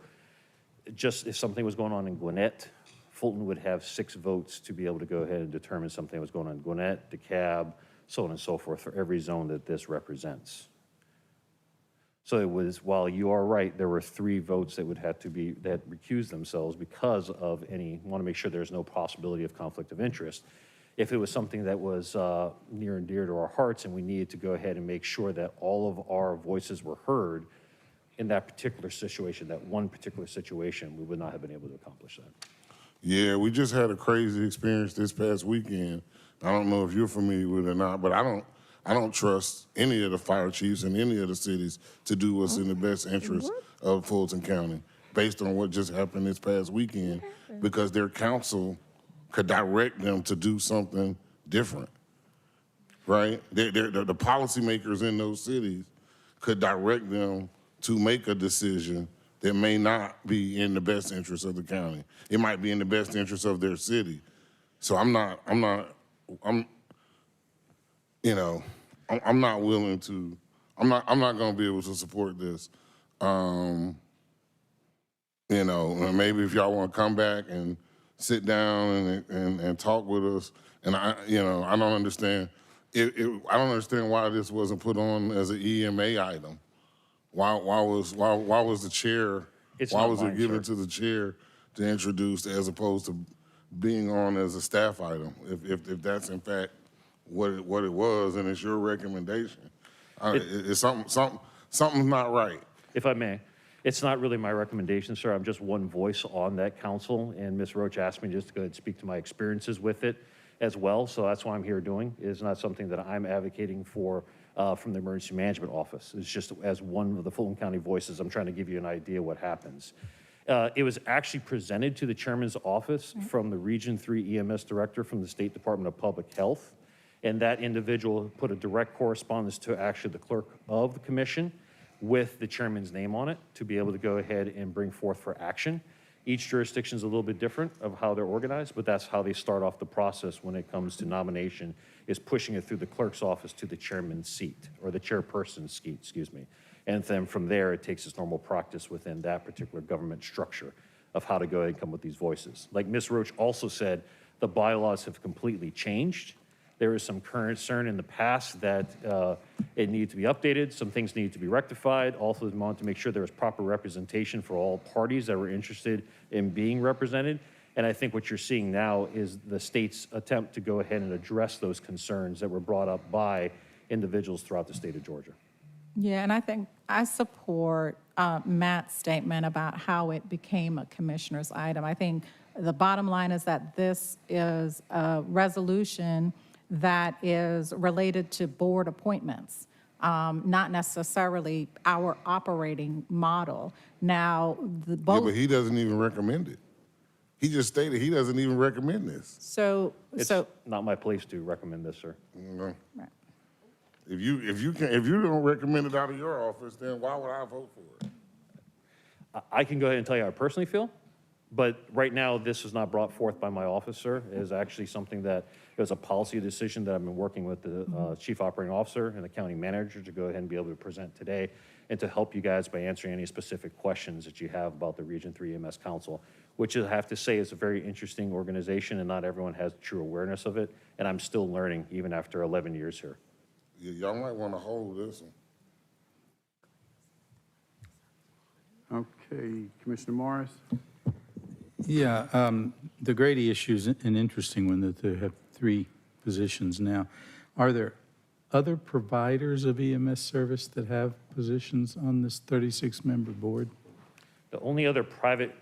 just if something was going on in Gwinnett, Fulton would have 6 votes to be able to go ahead and determine something was going on in Gwinnett, DeKalb, so on and so forth, for every zone that this represents. So it was, while you are right, there were 3 votes that would have to be, that recused themselves because of want to make sure there's no possibility of conflict of interest. If it was something that was near and dear to our hearts and we needed to go ahead and make sure that all of our voices were heard in that particular situation, that one particular situation, we would not have been able to accomplish that. Yeah, we just had a crazy experience this past weekend. I don't know if you're familiar with it or not, but I don't trust any of the fire chiefs in any of the cities to do what's in the best interest of Fulton County, based on what just happened this past weekend, because their council could direct them to do something different, right? The policymakers in those cities could direct them to make a decision that may not be in the best interest of the county. It might be in the best interest of their city. So I'm not willing to, I'm not gonna be able to support this. Maybe if y'all wanna come back and sit down and talk with us, and I don't understand, I don't understand why this wasn't put on as an EMA item. Why was the chair, why was it given to the chair to introduce as opposed to being on as a staff item? If that's in fact what it was and it's your recommendation, it's something's not right. If I may, it's not really my recommendation, sir. I'm just one voice on that council, and Ms. Roach asked me just to go ahead and speak to my experiences with it as well. So that's what I'm here doing. It's not something that I'm advocating for from the Emergency Management Office. It's just as one of the Fulton County voices, I'm trying to give you an idea what happens. It was actually presented to the chairman's office from the Region 3 EMS director from the State Department of Public Health. And that individual put a direct correspondence to actually the clerk of the commission with the chairman's name on it to be able to go ahead and bring forth for action. Each jurisdiction is a little bit different of how they're organized, but that's how they start off the process when it comes to nomination, is pushing it through the clerk's office to the chairman's seat, or the chairperson's seat, excuse me. And then from there, it takes its normal practice within that particular government structure of how to go ahead and come with these voices. Like Ms. Roach also said, the bylaws have completely changed. There is some concern in the past that it needed to be updated. Some things needed to be rectified. Also, we wanted to make sure there was proper representation for all parties that were interested in being represented. And I think what you're seeing now is the state's attempt to go ahead and address those concerns that were brought up by individuals throughout the state of Georgia. Yeah, and I think I support Matt's statement about how it became a commissioner's item. I think the bottom line is that this is a resolution that is related to board appointments, not necessarily our operating model. Now, both. Yeah, but he doesn't even recommend it. He just stated he doesn't even recommend this. It's not my place to recommend this, sir. No. Right. If you don't recommend it out of your office, then why would I vote for it? I can go ahead and tell you how I personally feel, but right now this is not brought forth by my office, sir. It is actually something that it was a policy decision that I've been working with the chief operating officer and the county manager to go ahead and be able to present today and to help you guys by answering any specific questions that you have about the Region 3 EMS Council, which I have to say is a very interesting organization and not everyone has true awareness of it. And I'm still learning even after 11 years here. Yeah, y'all might want to hold this one. Okay, Commissioner Morris? Yeah, the Grady issue is an interesting one, that they have 3 positions now. Are there other providers of EMS service that have positions on this 36-member board? The only other private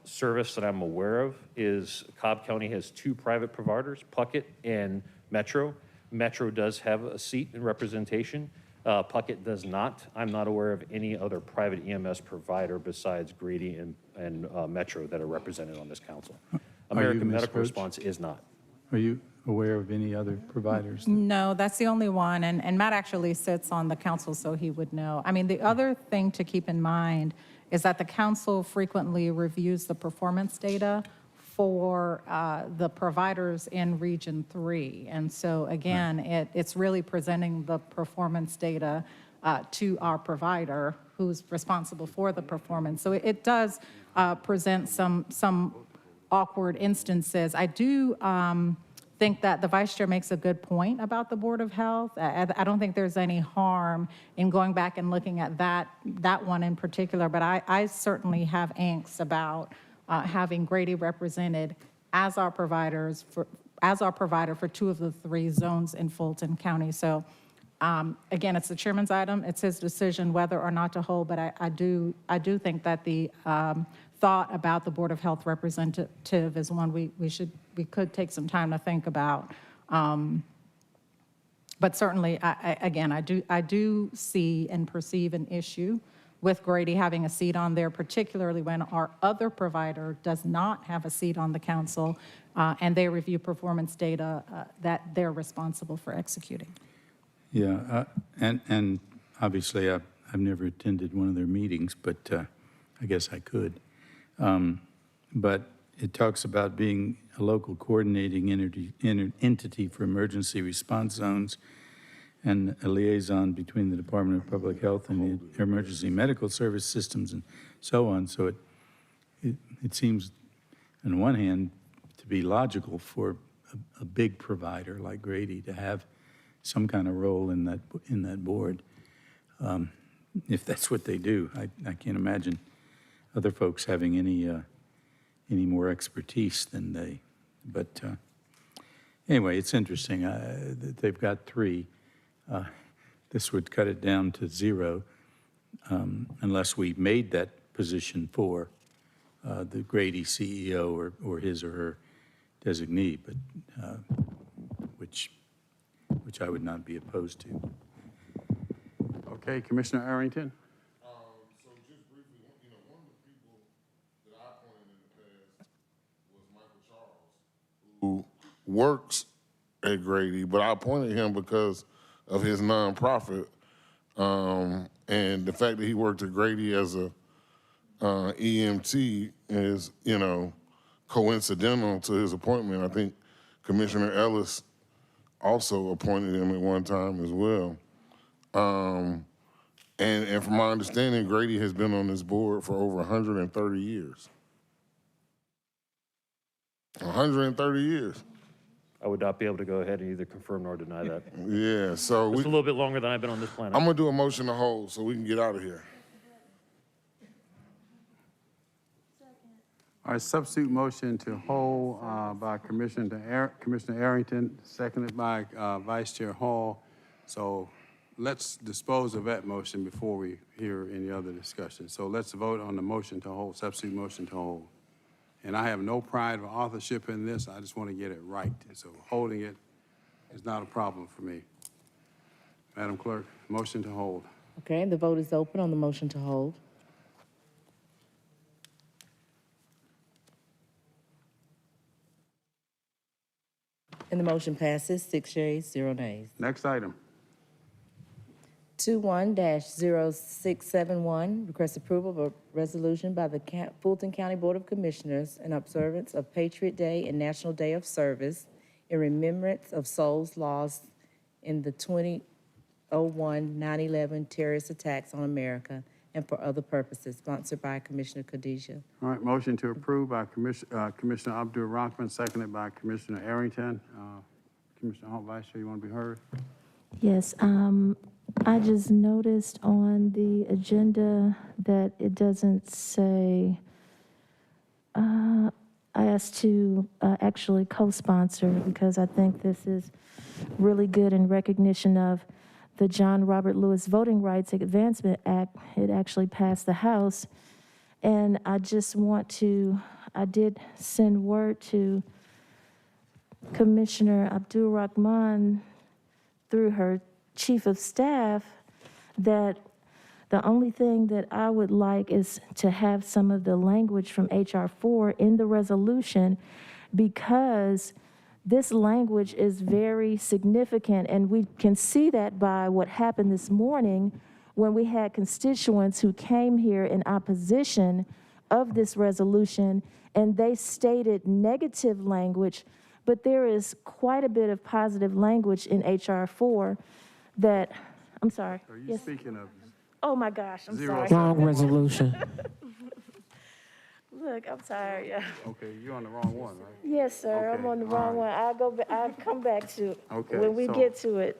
service that I'm aware of is Cobb County has 2 private providers, Puckett and Metro. Metro does have a seat in representation. Puckett does not. I'm not aware of any other private EMS provider besides Grady and Metro that are represented on this council. American Medical Response is not. Are you aware of any other providers? No, that's the only one, and Matt actually sits on the council, so he would know. I mean, the other thing to keep in mind is that the council frequently reviews the performance data for the providers in Region 3. And so again, it's really presenting the performance data to our provider who's responsible for the performance. So it does present some awkward instances. I do think that the vice chair makes a good point about the Board of Health. I don't think there's any harm in going back and looking at that one in particular, but I certainly have angst about having Grady represented as our provider for 2 of the 3 zones in Fulton County. So again, it's the chairman's item. It's his decision whether or not to hold, but I do think that the thought about the Board of Health representative is one we could take some time to think about. But certainly, I do see and perceive an issue with Grady having a seat on there, particularly when our other provider does not have a seat on the council, and they review performance data that they're responsible for executing. Yeah, and obviously I've never attended one of their meetings, but I guess I could. But it talks about being a local coordinating entity for emergency response zones and a liaison between the Department of Public Health and the emergency medical service systems and so on. So it seems, on one hand, to be logical for a big provider like Grady to have some kind of role in that board. If that's what they do, I can't imagine other folks having any more expertise than they. But anyway, it's interesting. They've got 3. This would cut it down to 0 unless we made that position for the Grady CEO or his or her designee, but which I would not be opposed to. Okay, Commissioner Arrington? So just briefly, one of the people that I appointed in the past was Michael Charles, who works at Grady, but I appointed him because of his nonprofit, and the fact that he worked at Grady as a EMT is, coincidental to his appointment. I think Commissioner Ellis also appointed him at one time as well. And from my understanding, Grady has been on this board for over 130 years. 130 years. I would not be able to go ahead and either confirm nor deny that. Yeah, so It's a little bit longer than I've been on this planet. I'm gonna do a motion to hold so we can get out of here. All right, substitute motion to hold by Commissioner Arrington, seconded by Vice Chair Hall. So let's dispose of that motion before we hear any other discussion. So let's vote on the motion to hold, substitute motion to hold. And I have no pride of authorship in this. I just want to get it right. So holding it is not a problem for me. Madam Clerk, motion to hold. Okay, the vote is open on the motion to hold. And the motion passes, 6 yeas, 0 nays. Next item. 21-0671, request approval of a resolution by the Fulton County Board of Commissioners in observance of Patriot Day and National Day of Service in remembrance of souls lost in the 2001-9/11 terrorist attacks on America and for other purposes, sponsored by Commissioner Khadijah. All right, motion to approve by Commissioner Abdul-Rahman, seconded by Commissioner Arrington. Commissioner Hall, Vice Chair, you want to be heard? Yes, I just noticed on the agenda that it doesn't say, I asked to actually co-sponsor because I think this is really good in recognition of the John Robert Lewis Voting Rights Advancement Act. It actually passed the House. And I just want to, I did send word to Commissioner Abdul-Rahman through her Chief of Staff that the only thing that I would like is to have some of the language from H.R. 4 in the resolution, because this language is very significant, and we can see that by what happened this morning when we had constituents who came here in opposition of this resolution, and they stated negative language, but there is quite a bit of positive language in H.R. 4 that, I'm sorry. Are you Yes. speaking of? Oh, my gosh, I'm sorry. Wrong resolution. Look, I'm sorry, yeah. Okay, you're on the wrong one, right? Yes, sir, I'm Okay, on the all wrong right. one. I'll come back to it Okay, when we so- get to it.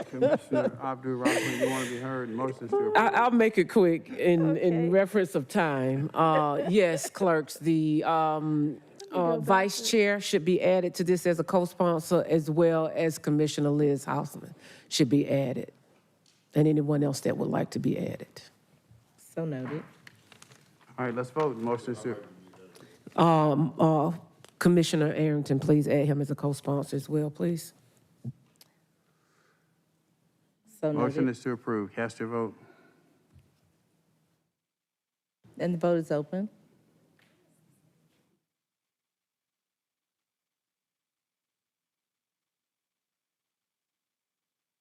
Commissioner Abdul Rahman, you want to be heard? Motion to approve. I'll make it quick in reference of time. Yes, clerks, the vice chair should be added to this as a co-sponsor, as well as Commissioner Liz Hausman should be added, and anyone else that would like to be added. So noted. All right, let's vote. Motion to, Commissioner Arrington, please add him as a co-sponsor as well, please. So motion noted. is to approve. Cast your vote. And the vote is open.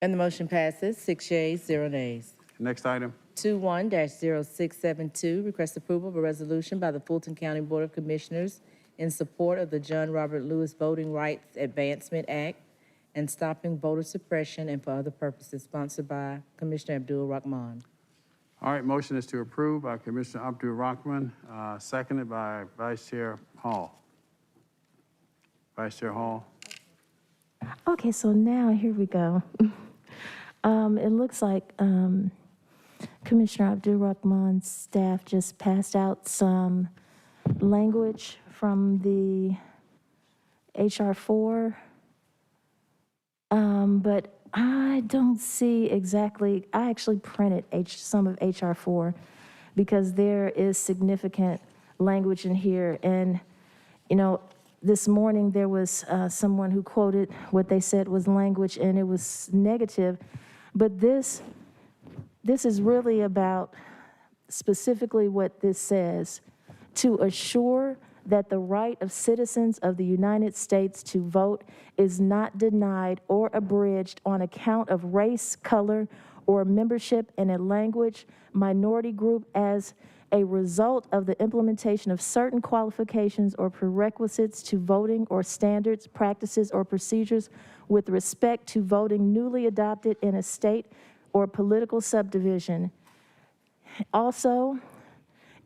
And the motion passes, 6 yeas, 0 nays. Next item. 21-0672, request approval of a resolution by the Fulton County Board of Commissioners in support of the John Robert Lewis Voting Rights Advancement Act and stopping voter suppression and for other purposes, sponsored by Commissioner Abdul Rahman. All right, motion is to approve by Commissioner Abdul Rahman, seconded by Vice Chair Hall. Vice Chair Hall. Okay, so now here we go. It looks like Commissioner Abdul Rahman's staff just passed out some language from the H.R. 4, but I don't see exactly, I actually printed some of H.R. 4 because there is significant language in here. And, you know, this morning there was someone who quoted what they said was language and it was negative. But this is really about specifically what this says: to assure that the right of citizens of the United States to vote is not denied or abridged on account of race, color, or membership in a language minority group as a result of the implementation of certain qualifications or prerequisites to voting or standards, practices, or procedures with respect to voting newly adopted in a state or political subdivision. Also,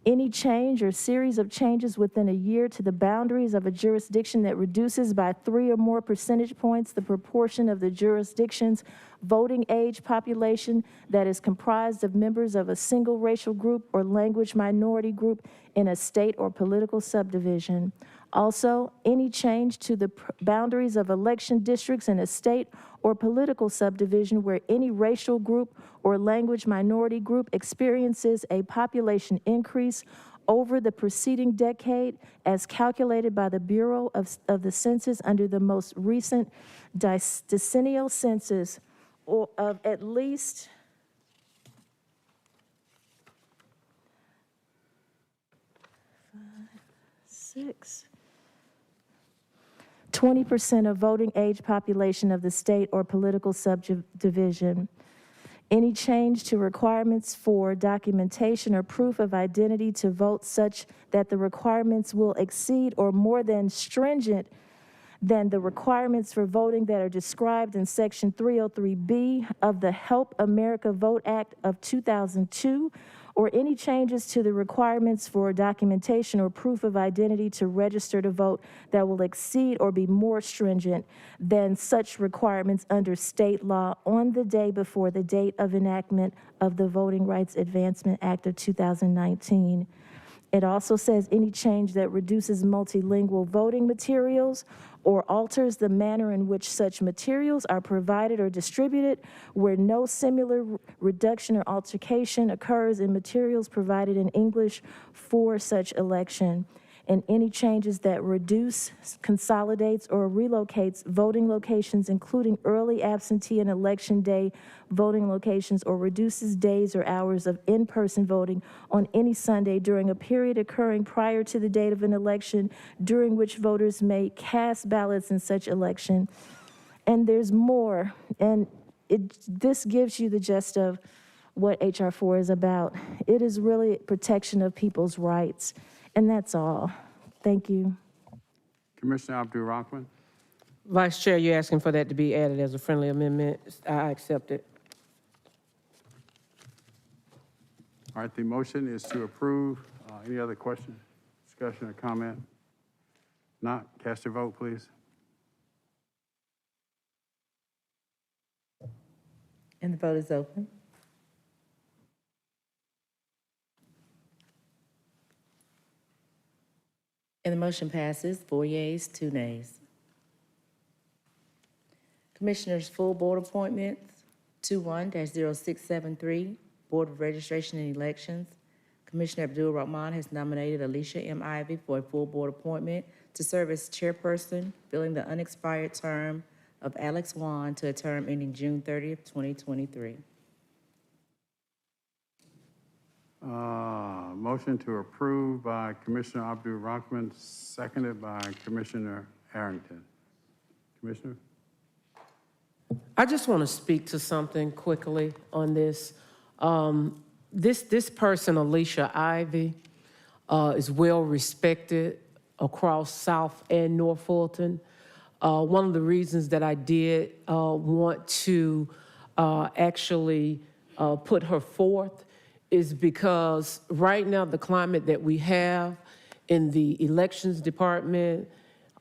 any change or series of changes within a year to the boundaries of a jurisdiction that reduces by 3 or more percentage points the proportion of the jurisdiction's voting age population that is comprised of members of a single racial group or language minority group in a state or political subdivision. Also, any change to the boundaries of election districts in a state or political subdivision where any racial group or language minority group experiences a population increase over the preceding decade as calculated by the Bureau of the Census under the most recent decennial census, or of at least 20% of voting age population of the state or political subdivision. Any change to requirements for documentation or proof of identity to vote such that the requirements will exceed or more than stringent than the requirements for voting that are described in Section 303B of the Help America Vote Act of 2002, or any changes to the requirements for documentation or proof of identity to register to vote that will exceed or be more stringent than such requirements under state law on the day before the date of enactment of the Voting Rights Advancement Act of 2019. It also says any change that reduces multilingual voting materials or alters the manner in which such materials are provided or distributed where no similar reduction or altercation occurs in materials provided in English for such election. and any changes that reduce, consolidates, or relocates voting locations, including early absentee and election day voting locations, or reduces days or hours of in-person voting on any Sunday during a period occurring prior to the date of an election during which voters may cast ballots in such election. And there's more, and this gives you the gist of what H.R. 4 is about. It is really protection of people's rights, and that's all. Thank you. Commissioner Abdul-Rahman. Vice Chair, you're asking for that to be added as a friendly amendment. I accept it. All right, the motion is to approve. Any other question, discussion, or comment? Not, cast your vote, please. And the vote is open. And the motion passes, 4 yeas, 2 nays. Commissioners' full board appointments, 21-0673, Board of Registration and Elections. Commissioner Abdul-Rahman has nominated Alicia M. Ivy for a full board appointment to serve as chairperson, filling the unexpired term of Alex Wan to a term ending June 30th, 2023. Motion to approve by Commissioner Abdul-Rahman, seconded by Commissioner Arrington. Commissioner? I just want to speak to something quickly on this. This person, Alicia Ivy, is well respected across South and North Fulton. One of the reasons that I did want to actually put her forth is because right now the climate that we have in the elections department,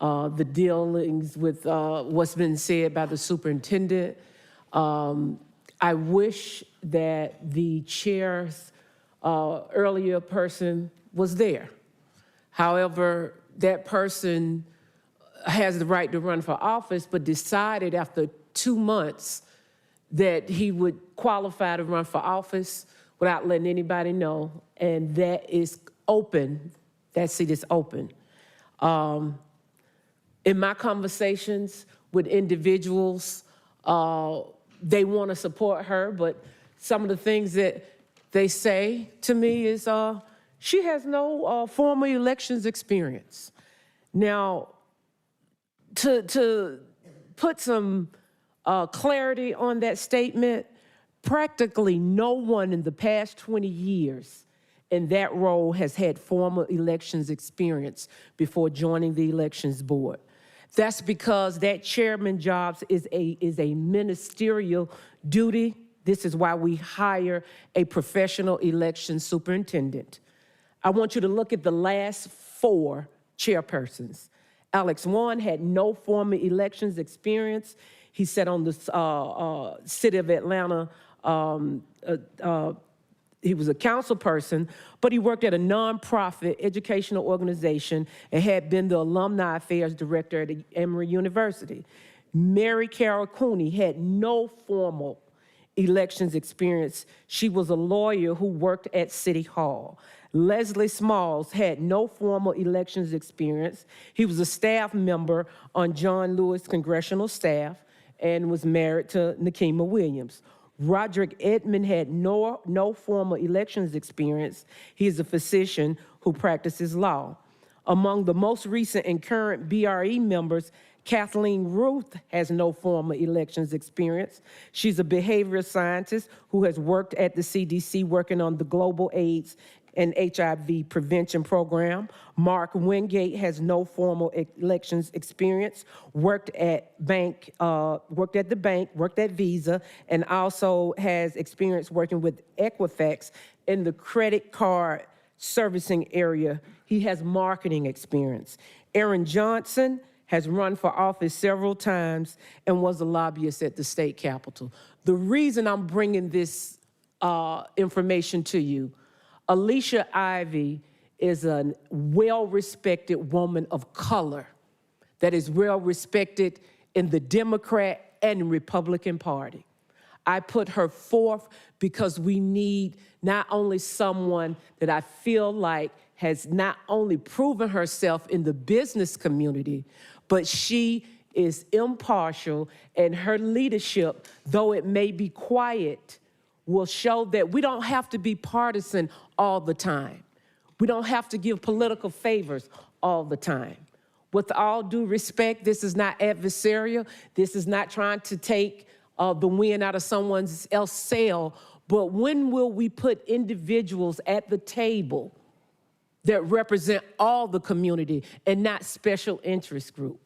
the dealings with what's been said by the superintendent, I wish that the chair's earlier person was there. However, that person has the right to run for office, but decided after 2 months that he would qualify to run for office without letting anybody know, and that is open. That seat is open. In my conversations with individuals, they want to support her, but some of the things that they say to me is she has no formal elections experience. Now, to put some clarity on that statement, practically no one in the past 20 years in that role has had formal elections experience before joining the elections board. That's because that chairman job is a ministerial duty. This is why we hire a professional election superintendent. I want you to look at the last 4 chairpersons. Alex Wan had no formal elections experience. He sat on the City of Atlanta. He was a council person, but he worked at a nonprofit educational organization and had been the alumni affairs director at Emory University. Mary Carol Cooney had no formal elections experience. She was a lawyer who worked at City Hall. Leslie Smalls had no formal elections experience. He was a staff member on John Lewis' congressional staff and was married to Nikema Williams. Roderick Edmond had no formal elections experience. He is a physician who practices law. Among the most recent and current BRE members, Kathleen Ruth has no formal elections experience. She's a behavioral scientist who has worked at the CDC working on the global AIDS and HIV prevention program. Mark Wingate has no formal elections experience, worked at the bank, worked at Visa, and also has experience working with Equifax in the credit card servicing area. He has marketing experience. Aaron Johnson has run for office several times and was a lobbyist at the state capitol. The reason I'm bringing this information to you, Alicia Ivy is a well-respected woman of color that is well-respected in the Democrat and Republican Party. I put her forth because we need not only someone that I feel like has not only proven herself in the business community, but she is impartial, and her leadership, though it may be quiet, will show that we don't have to be partisan all the time. We don't have to give political favors all the time. With all due respect, this is not adversarial. This is not trying to take the wind out of someone else's sail. But when will we put individuals at the table that represent all the community and not special interest group?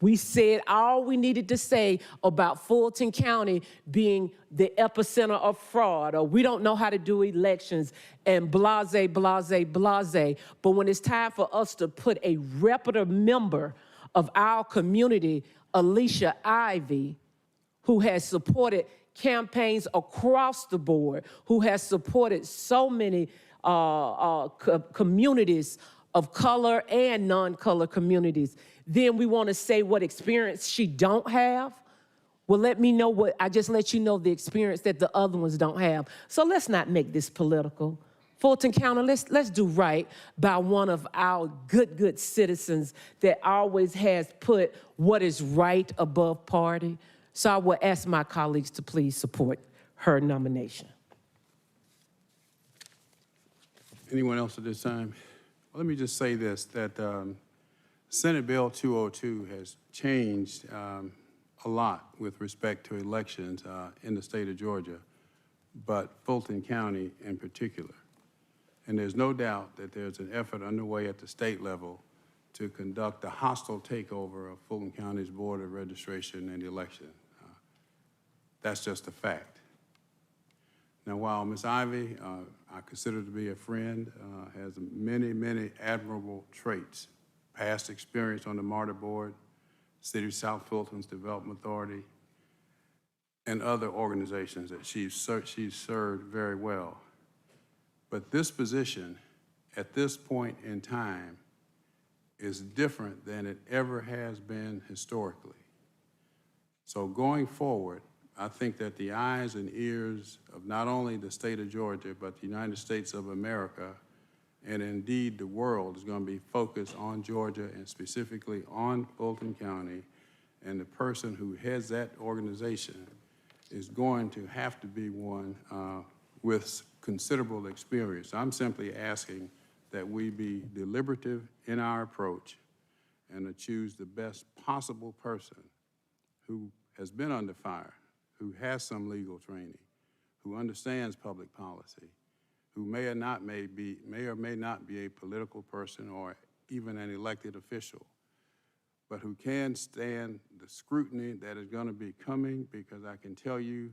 We said all we needed to say about Fulton County being the epicenter of fraud, or we don't know how to do elections, and blase, blase, blase. But when it's time for us to put a reputable member of our community, Alicia Ivy, who has supported campaigns across the board, who has supported so many communities of color and non-color communities, then we want to say what experience she don't have? Well, let me know what, I just let you know the experience that the other ones don't have. So let's not make this political. Fulton County, let's do right by one of our good citizens that always has put what is right above party. So I will ask my colleagues to please support her nomination. Anyone else at this time? Well, let me just say this, that Senate Bill 202 has changed a lot with respect to elections in the state of Georgia, but Fulton County in particular. And there's no doubt that there's an effort underway at the state level to conduct a hostile takeover of Fulton County's Board of Registration and Election. That's just a fact. Now, while Ms. Ivy, I consider to be a friend, has many admirable traits, past experience on the MARTA board, City of South Fulton's Development Authority, and other organizations that she's served very well. But this position, at this point in time, is different than it ever has been historically. So going forward, I think that the eyes and ears of not only the state of Georgia, but the United States of America, and indeed the world, is going to be focused on Georgia and specifically on Fulton County. And the person who heads that organization is going to have to be one with considerable experience. I'm simply asking that we be deliberative in our approach and to choose the best possible person who has been under fire, who has some legal training, who understands public policy, who may or may not be a political person or even an elected official, but who can stand the scrutiny that is going to be coming, because I can tell you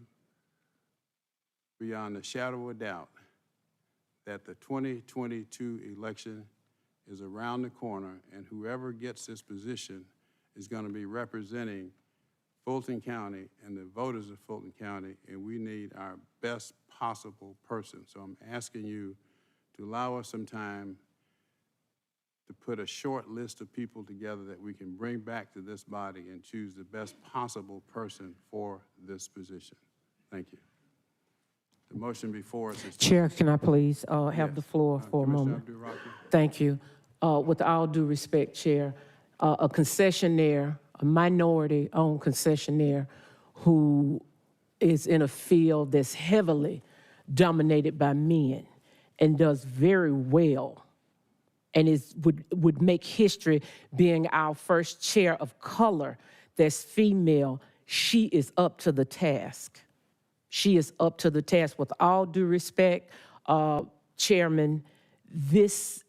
beyond a shadow of a doubt that the 2022 election is around the corner, and whoever gets this position is going to be representing Fulton County and the voters of Fulton County, and we need our best possible person. So I'm asking you to allow us some time to put a short list of people together that we can bring back to this body and choose the best possible person for this position. Thank you. The motion before us is... Chair, can I please have the floor for a moment? Thank you. With all due respect, Chair, a concessionaire, a minority-owned concessionaire who is in a field that's heavily dominated by men and does very well and would make history being our first chair of color that's female, she is up to the task. She is up to the task. With all due respect, Chairman, this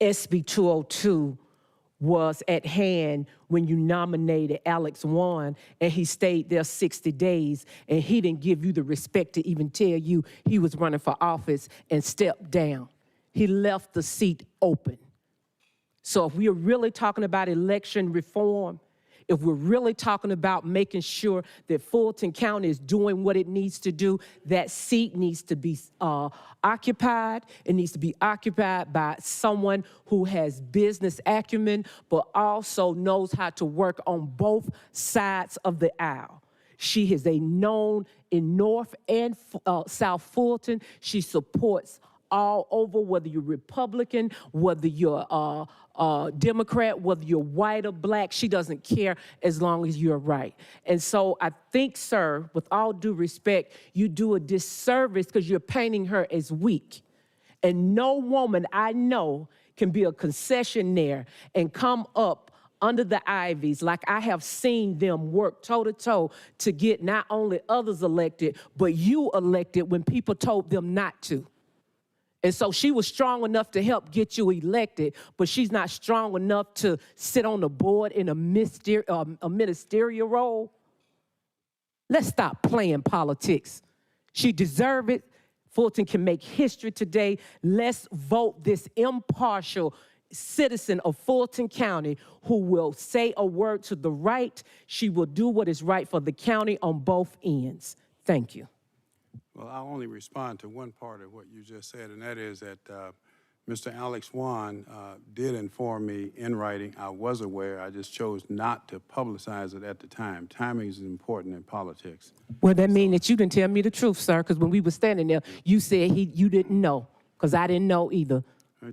SB 202 was at hand when you nominated Alex Warren, and he stayed there 60 days, and he didn't give you the respect to even tell you he was running for office and stepped down. He left the seat open. So if we are really talking about election reform, if we're really talking about making sure that Fulton County is doing what it needs to do, that seat needs to be occupied. It needs to be occupied by someone who has business acumen, but also knows how to work on both sides of the aisle. She is a known in North and South Fulton. She supports all over, whether you're Republican, whether you're Democrat, whether you're white or black. She doesn't care as long as you're right. And so I think, sir, with all due respect, you do a disservice because you're painting her as weak. And no woman I know can be a concessionaire and come up under the ivies like I have seen them work toe-to-toe to get not only others elected, but you elected when people told them not to. And so she was strong enough to help get you elected, but she's not strong enough to sit on the board in a ministerial role. Let's stop playing politics. She deserves it. Fulton can make history today. Let's vote this impartial citizen of Fulton County who will say a word to the right. She will do what is right for the county on both ends. Thank you. Well, I'll only respond to one part of what you just said, and that is that Mr. Alex Wan did inform me in writing. I was aware. I just chose not to publicize it at the time. Timing is important in politics. Well, that means that you didn't tell me the truth, sir, because when we were standing there, you said you didn't know, because I didn't know either.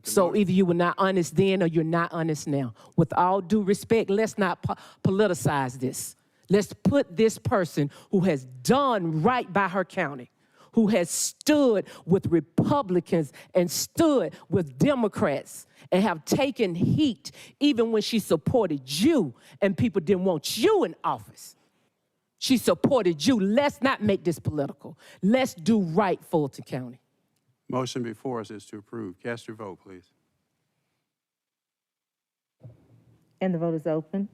So either you were not honest then or you're not honest now. With all due respect, let's not politicize this. Let's put this person who has done right by her county, who has stood with Republicans and stood with Democrats and have taken heat even when she supported you and people didn't want you in office. She supported you. Let's not make this political. Let's do right, Fulton County. Motion before us is to approve. Cast your vote, please. And the vote is open.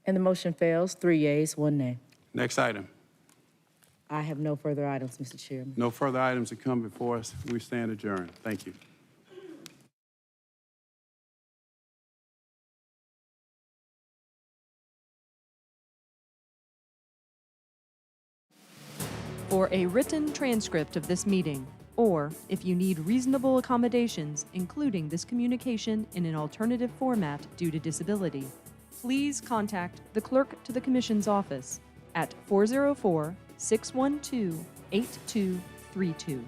And the motion fails, 3 yeas, 1 nay. Next item. I have no further items, Mr. Chairman. No further items to come before us. We stand adjourned. Thank you. For a written transcript of this meeting, or if you need reasonable accommodations, including this communication in an alternative format due to disability, please contact the Clerk to the Commission's office at 404-612-8232.